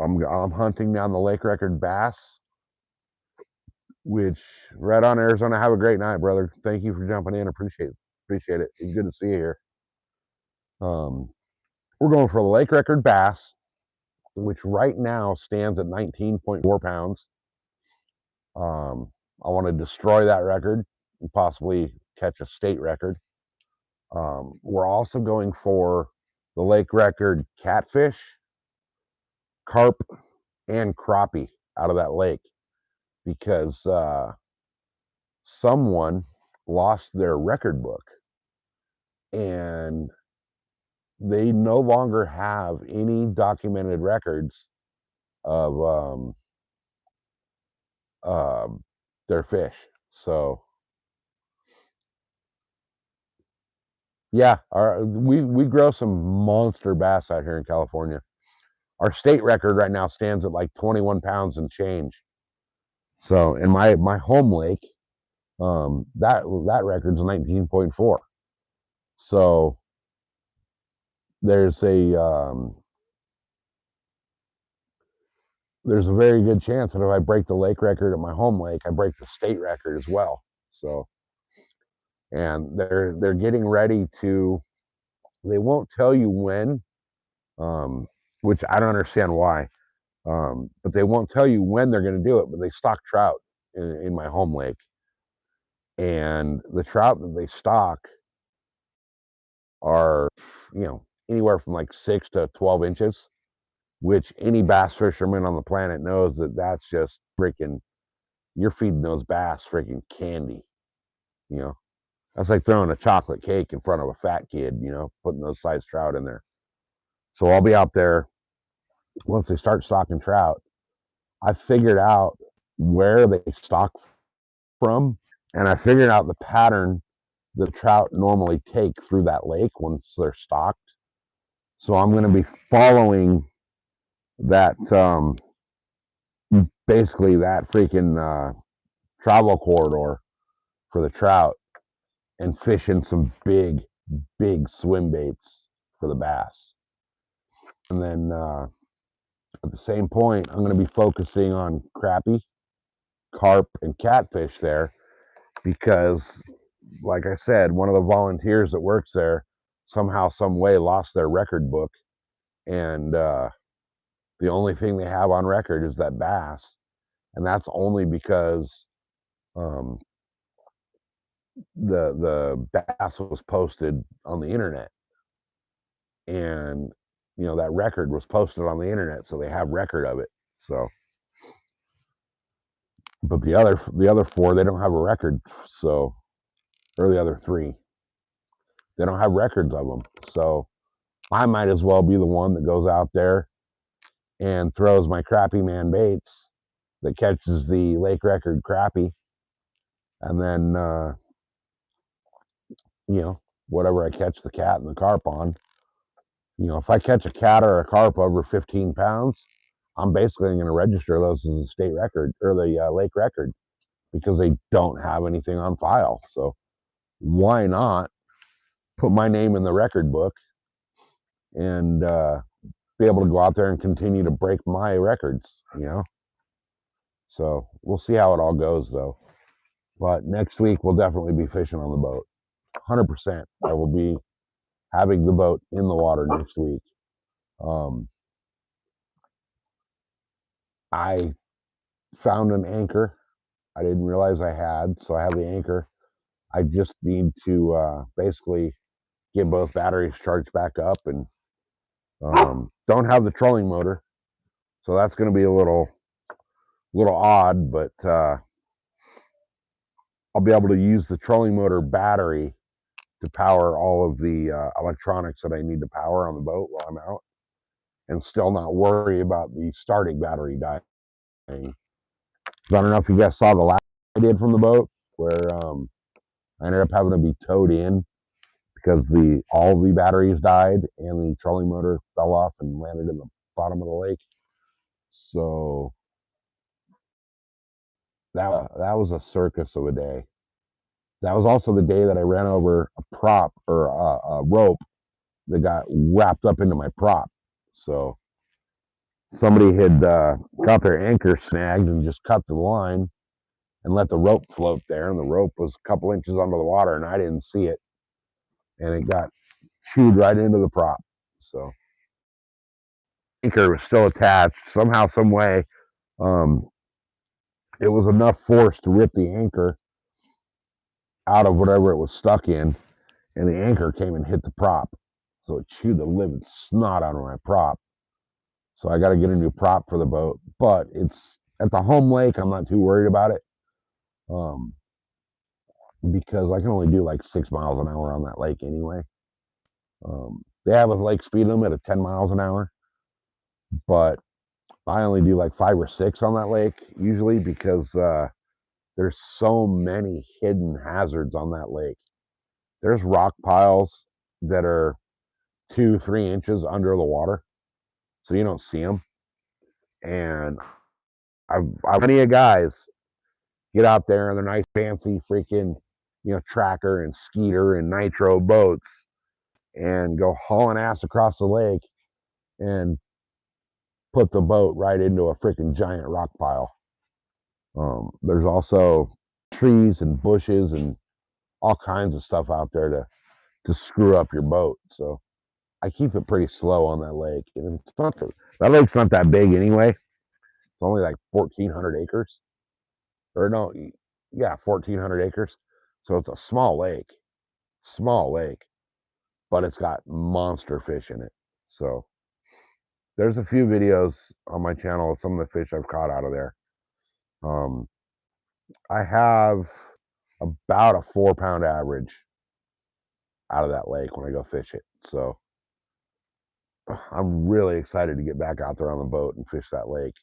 Speaker 1: I'm hunting down the lake record bass, which right on, Arizona. Have a great night, brother. Thank you for jumping in. Appreciate it. It's good to see you here. We're going for the lake record bass, which right now stands at 19.4 pounds. I want to destroy that record and possibly catch a state record. We're also going for the lake record catfish, carp, and crappie out of that lake, because someone lost their record book and they no longer have any documented records of their fish. So yeah, we grow some monster bass out here in California. Our state record right now stands at like 21 pounds and change. So in my home lake, that record's 19.4. So there's there's a very good chance that if I break the lake record at my home lake, I break the state record as well. So, and they're getting ready to. They won't tell you when, which I don't understand why. But they won't tell you when they're going to do it. But they stock trout in my home lake, and the trout that they stock are, anywhere from like 6 to 12 inches, which any bass fisherman on the planet knows that that's just freaking. You're feeding those bass freaking candy, you know. That's like throwing a chocolate cake in front of a fat kid, putting those size trout in there. So I'll be out there once they start stocking trout. I figured out where they stock from, and I figured out the pattern the trout normally take through that lake once they're stocked. So I'm going to be following that, basically that freaking travel corridor for the trout and fishing some big swim baits for the bass. And then at the same point, I'm going to be focusing on crappie, carp, and catfish there because, like I said, one of the volunteers that works there somehow, some way lost their record book, and the only thing they have on record is that bass, and that's only because the bass was posted on the internet, and that record was posted on the internet, so they have record of it. So, but the other 4, they don't have a record. So, or the other 3, they don't have records of them. So I might as well be the one that goes out there and throws my crappie man baits that catches the lake record crappie, and then whatever I catch the cat and the carp on. If I catch a cat or a carp over 15 pounds, I'm basically going to register those as a state record or the lake record because they don't have anything on file. So why not put my name in the record book and be able to go out there and continue to break my records, So we'll see how it all goes, though. But next week, we'll definitely be fishing on the boat. 100%. I will be having the boat in the water next week. I found an anchor. I didn't realize I had, so I have the anchor. I just need to basically get both batteries charged back up, and don't have the trolling motor, so that's going to be a little odd, but I'll be able to use the trolling motor battery to power all of the electronics that I need to power on the boat while I'm out, and still not worry about the starting battery dying. I don't know if you guys saw the last I did from the boat, where I ended up having to be towed in because all the batteries died and the trolling motor fell off and landed in the bottom of the lake. So that was a circus of a day. That was also the day that I ran over a prop or a rope that got wrapped up into my prop. So somebody had got their anchor snagged and just cut the line and let the rope float there, and the rope was a couple inches under the water, and I didn't see it, and it got chewed right into the prop. So anchor was still attached somehow, some way. It was enough force to rip the anchor out of whatever it was stuck in, and the anchor came and hit the prop, so it chewed the living snot out of my prop. So I got to get a new prop for the boat, but it's at the home lake. I'm not too worried about it, because I can only do like 6 miles an hour on that lake anyway. They have a lake speed limit of 10 miles an hour, but I only do like 5 or 6 on that lake usually because there's so many hidden hazards on that lake. There's rock piles that are 2-3 inches under the water, so you don't see them. And I've many of guys get out there in their nice fancy freaking, tracker and skeeter and nitro boats and go hauling ass across the lake and put the boat right into a freaking giant rock pile. There's also trees and bushes and all kinds of stuff out there to screw up your boat. So I keep it pretty slow on that lake, and it's not that lake's not that big anyway. It's only like 1,400 acres, or no, yeah, 1,400 acres. So it's a small lake, but it's got monster fish in it. So there's a few videos on my channel of some of the fish I've caught out of there. I have about a 4-pound average out of that lake when I go fish it. So I'm really excited to get back out there on the boat and fish that lake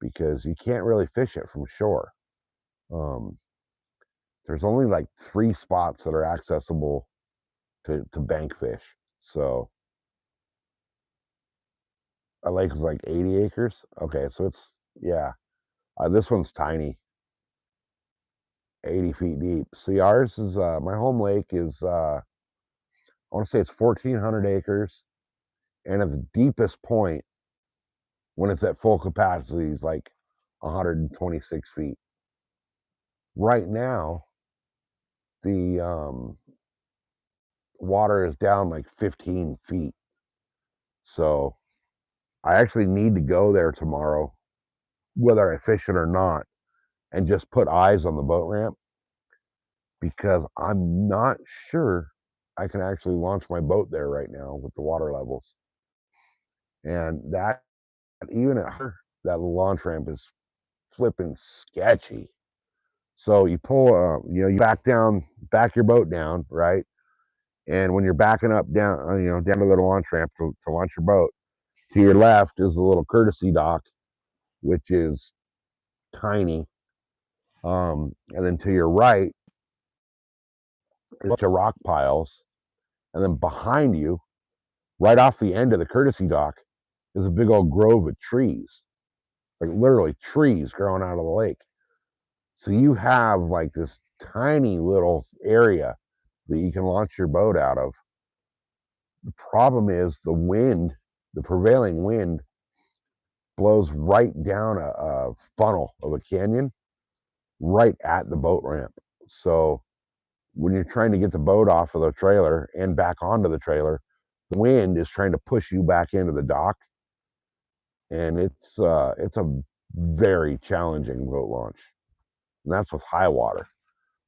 Speaker 1: because you can't really fish it from shore. Um, there's only like 3 spots that are accessible to bank fish. So a lake is like 80 acres. Okay, so it's, yeah, this one's tiny, 80 feet deep. See, ours is my home lake is I want to say it's 1,400 acres, and at the deepest point, when it's at full capacity, is like 126 feet. Right now, the water is down like 15 feet. So I actually need to go there tomorrow, whether I fish it or not, and just put eyes on the boat ramp because I'm not sure I can actually launch my boat there right now with the water levels. And that, even at her, that launch ramp is flipping sketchy. So you pull, you back your boat down, right? And when you're backing up down, down to the launch ramp to launch your boat, to your left is a little courtesy dock, which is tiny. And then to your right is a bunch of rock piles. And then behind you, right off the end of the courtesy dock, is a big old grove of trees, like literally trees growing out of the lake. So you have like this tiny little area that you can launch your boat out of. The problem is the wind, the prevailing wind, blows right down a funnel of a canyon right at the boat ramp. So when you're trying to get the boat off of the trailer and back onto the trailer, the wind is trying to push you back into the dock, and it's a very challenging boat launch, and that's with high water.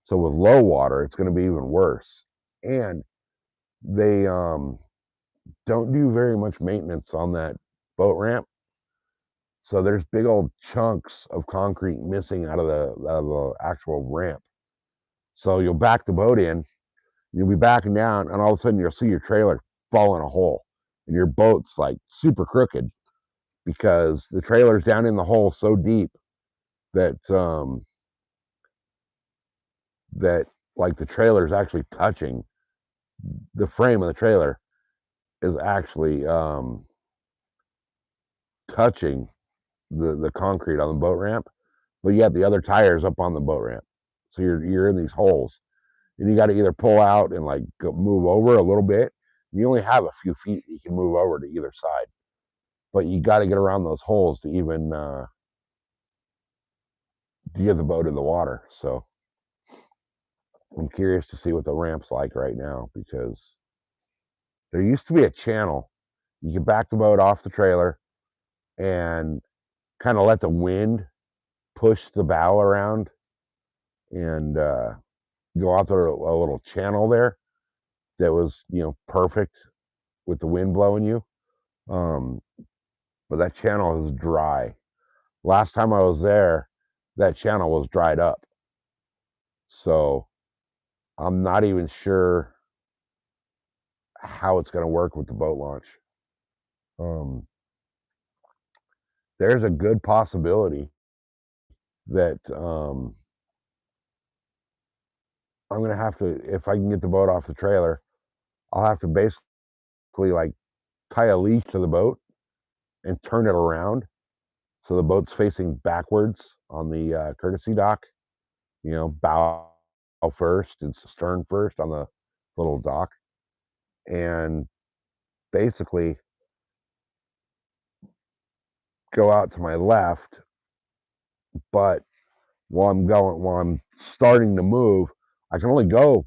Speaker 1: So with low water, it's going to be even worse. And they don't do very much maintenance on that boat ramp. So there's big old chunks of concrete missing out of the actual ramp. So you'll back the boat in, you'll be backing down, and all of a sudden you'll see your trailer fall in a hole, and your boat's like super crooked because the trailer's down in the hole so deep that that like the trailer's actually touching the frame of the trailer is actually touching the concrete on the boat ramp, but you have the other tires up on the boat ramp, so you're in these holes, and you got to either pull out and like move over a little bit. You only have a few feet you can move over to either side, but you got to get around those holes to even to get the boat in the water. So I'm curious to see what the ramp's like right now because there used to be a channel. You could back the boat off the trailer and kind of let the wind push the bow around and go out there a little channel there that was perfect with the wind blowing you. But that channel is dry. Last time I was there, that channel was dried up. So I'm not even sure how it's going to work with the boat launch. there's a good possibility that I'm gonna have to, if I can get the boat off the trailer, I'll have to basically like tie a leash to the boat and turn it around so the boat's facing backwards on the courtesy dock. You know, bow first and stern first on the little dock, and basically go out to my left. But while I'm starting to move, I can only go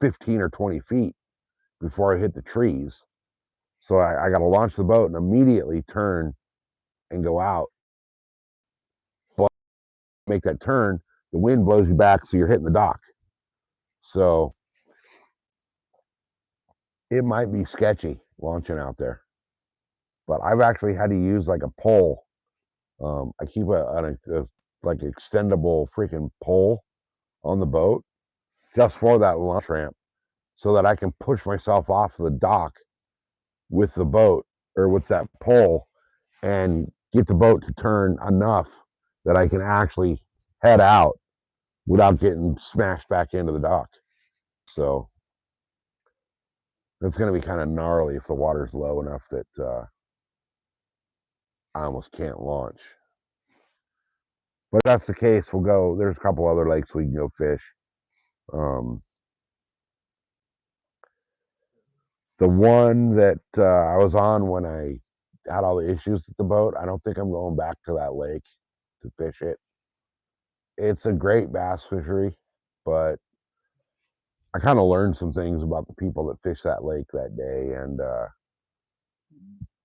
Speaker 1: 15 or 20 feet before I hit the trees. So I got to launch the boat and immediately turn and go out. But make that turn, the wind blows you back, so you're hitting the dock. So it might be sketchy launching out there. But I've actually had to use like a pole. I keep a like extendable freaking pole on the boat just for that launch ramp, so that I can push myself off the dock with the boat or with that pole and get the boat to turn enough that I can actually head out without getting smashed back into the dock. So it's going to be kind of gnarly if the water's low enough that I almost can't launch. But if that's the case, we'll go. There's a couple other lakes we can go fish. The one that I was on when I had all the issues with the boat, I don't think I'm going back to that lake to fish it. It's a great bass fishery, but I kind of learned some things about the people that fish that lake that day, and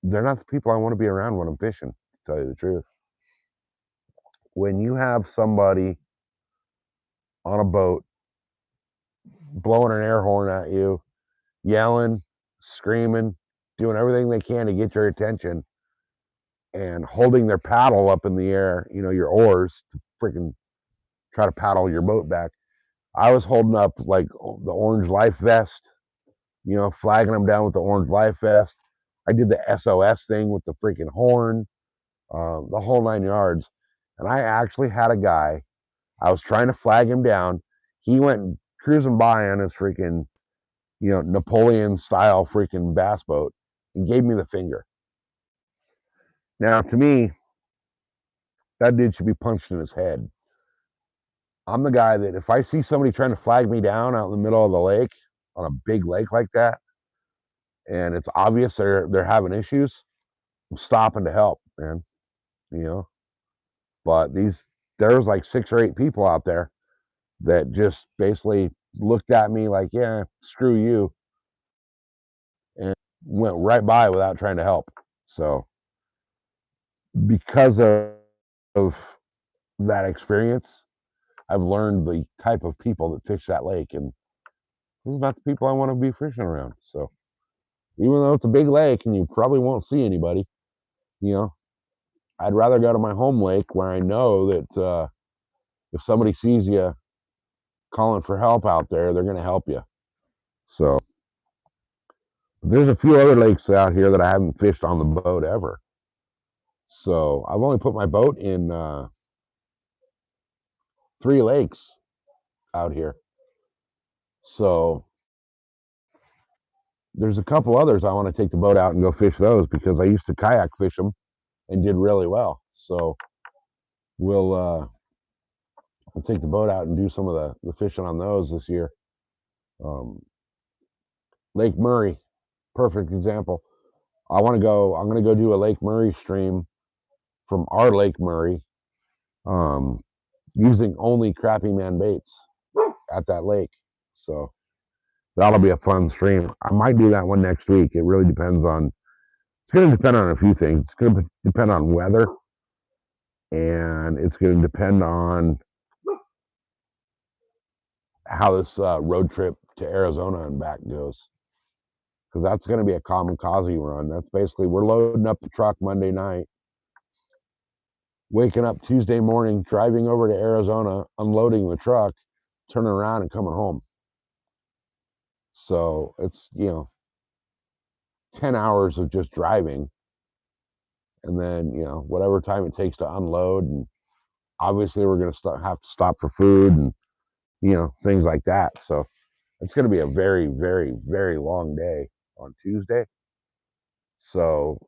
Speaker 1: they're not the people I want to be around when I'm fishing, to tell you the truth. When you have somebody on a boat blowing an air horn at you, yelling, screaming, doing everything they can to get your attention, and holding their paddle up in the air, you know, your oars, to freaking try to paddle your boat back. I was holding up like the orange life vest, you know, flagging them down with the orange life vest. I did the SOS thing with the freaking horn, the whole 9 yards. And I actually had a guy, I was trying to flag him down. He went cruising by on his freaking, you know, Napoleon style freaking bass boat and gave me the finger. Now, to me, that dude should be punched in his head. I'm the guy that if I see somebody trying to flag me down out in the middle of the lake on a big lake like that, and it's obvious they're having issues, I'm stopping to help, man. You know, but there was like 6 or 8 people out there that just basically looked at me like, yeah, screw you, and went right by without trying to help. So because of that experience, I've learned the type of people that fish that lake, and these are not the people I want to be fishing around. So even though it's a big lake and you probably won't see anybody, you know, I'd rather go to my home lake where I know that if somebody sees you calling for help out there, they're going to help you. So there's a few other lakes out here that I haven't fished on the boat ever. So I've only put my boat in 3 lakes out here. So there's a couple others I want to take the boat out and go fish those, because I used to kayak fish them and did really well. So we'll take the boat out and do some of the fishing on those this year. Lake Murray, perfect example. I'm going to go do a Lake Murray stream from our Lake Murray, using only Crappy Man baits at that lake. So that'll be a fun stream. I might do that one next week. It really depends on, it's going to depend on a few things. It's going to depend on weather, and it's going to depend on how this road trip to Arizona and back goes. Because that's going to be a kamikaze run. That's basically, we're loading up the truck Monday night, waking up Tuesday morning, driving over to Arizona, unloading the truck, turning around and coming home. So it's, you know, 10 hours of just driving and then whatever time it takes to unload, and obviously we're going to have to stop for food and things like that. So it's going to be a very, very, very long day on Tuesday. So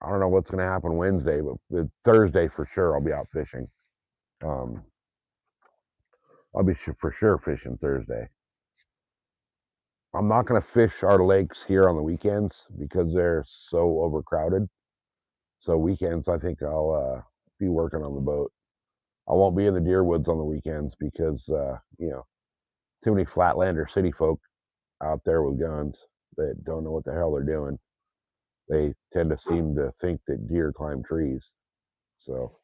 Speaker 1: I don't know what's going to happen Wednesday, but Thursday for sure I'll be out fishing. I'll be for sure fishing Thursday. I'm not going to fish our lakes here on the weekends because they're so overcrowded. So weekends, I think I'll be working on the boat. I won't be in the deer woods on the weekends because, too many flatlander city folk out there with guns that don't know what the hell they're doing. They tend to seem to think that deer climb trees. So,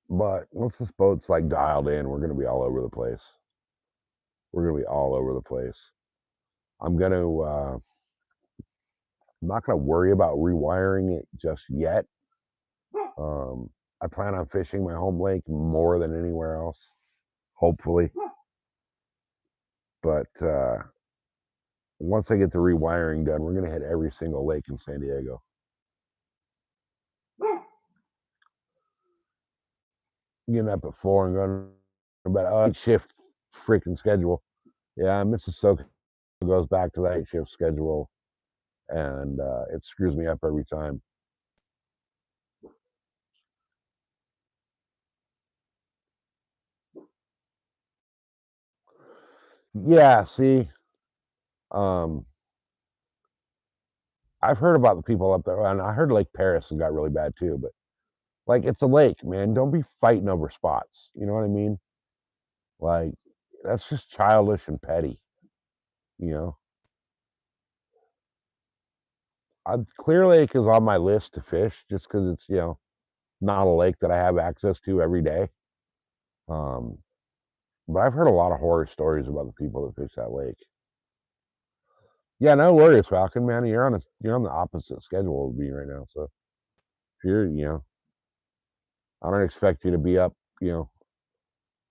Speaker 1: but once this boat's like dialed in, we're going to be all over the place. We're going to be all over the place. I'm not going to worry about rewiring it just yet. I plan on fishing my home lake more than anywhere else, hopefully. But once I get the rewiring done, we're going to hit every single lake in San Diego. Getting up at 4 and going about 8 shift freaking schedule. Yeah, Mississauga goes back to that 8 shift schedule, and it screws me up every time. Yeah, see, I've heard about the people up there, and I heard Lake Paris has got really bad too. But like, it's a lake, man. Don't be fighting over spots. You know what I mean? Like, that's just childish and petty. Clear Lake is on my list to fish just because it's not a lake that I have access to every day. But I've heard a lot of horror stories about the people that fish that lake. Yeah, no worries, Falcon, man. You're on the opposite schedule of me right now. So if you're, I don't expect you to be up,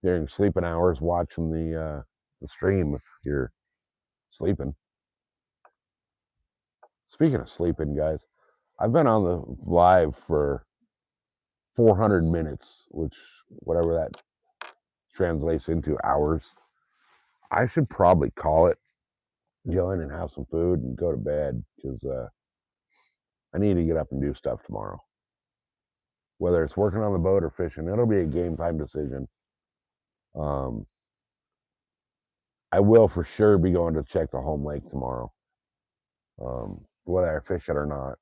Speaker 1: during sleeping hours watching the stream if you're sleeping. Speaking of sleeping, guys, I've been on the live for 400 minutes, which whatever that translates into hours. I should probably call it, go in and have some food and go to bed because I need to get up and do stuff tomorrow. Whether it's working on the boat or fishing, it'll be a game time decision. I will for sure be going to check the home lake tomorrow. Whether I fish it or not.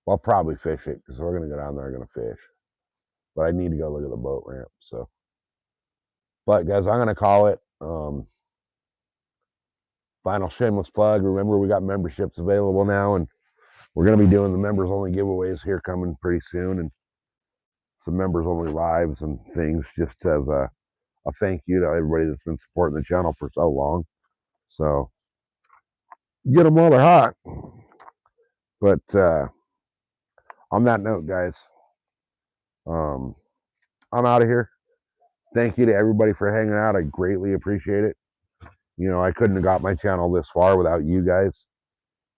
Speaker 1: I'll probably fish it because we're going to go down there and going to fish. But I need to go look at the boat ramp. So, but guys, I'm going to call it. Final shameless plug. Remember, we got memberships available now, and we're going to be doing the members only giveaways here coming pretty soon, and some members only lives and things just as a thank you to everybody that's been supporting the channel for so long. So get them while they're hot. But on that note, guys, I'm out of here. Thank you to everybody for hanging out. I greatly appreciate it. I couldn't have got my channel this far without you guys.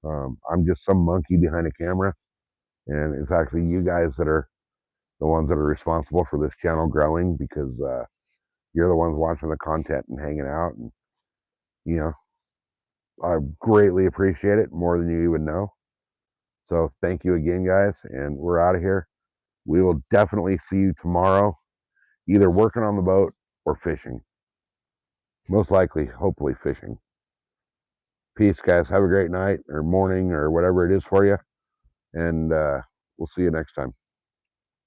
Speaker 1: I'm just some monkey behind a camera, and it's actually you guys that are the ones that are responsible for this channel growing because you're the ones watching the content and hanging out, and I greatly appreciate it more than you even know. So thank you again, guys, and we're out of here. We will definitely see you tomorrow, either working on the boat or fishing. Most likely, hopefully fishing. Peace, guys. Have a great night or morning or whatever it is for you, and we'll see you next time.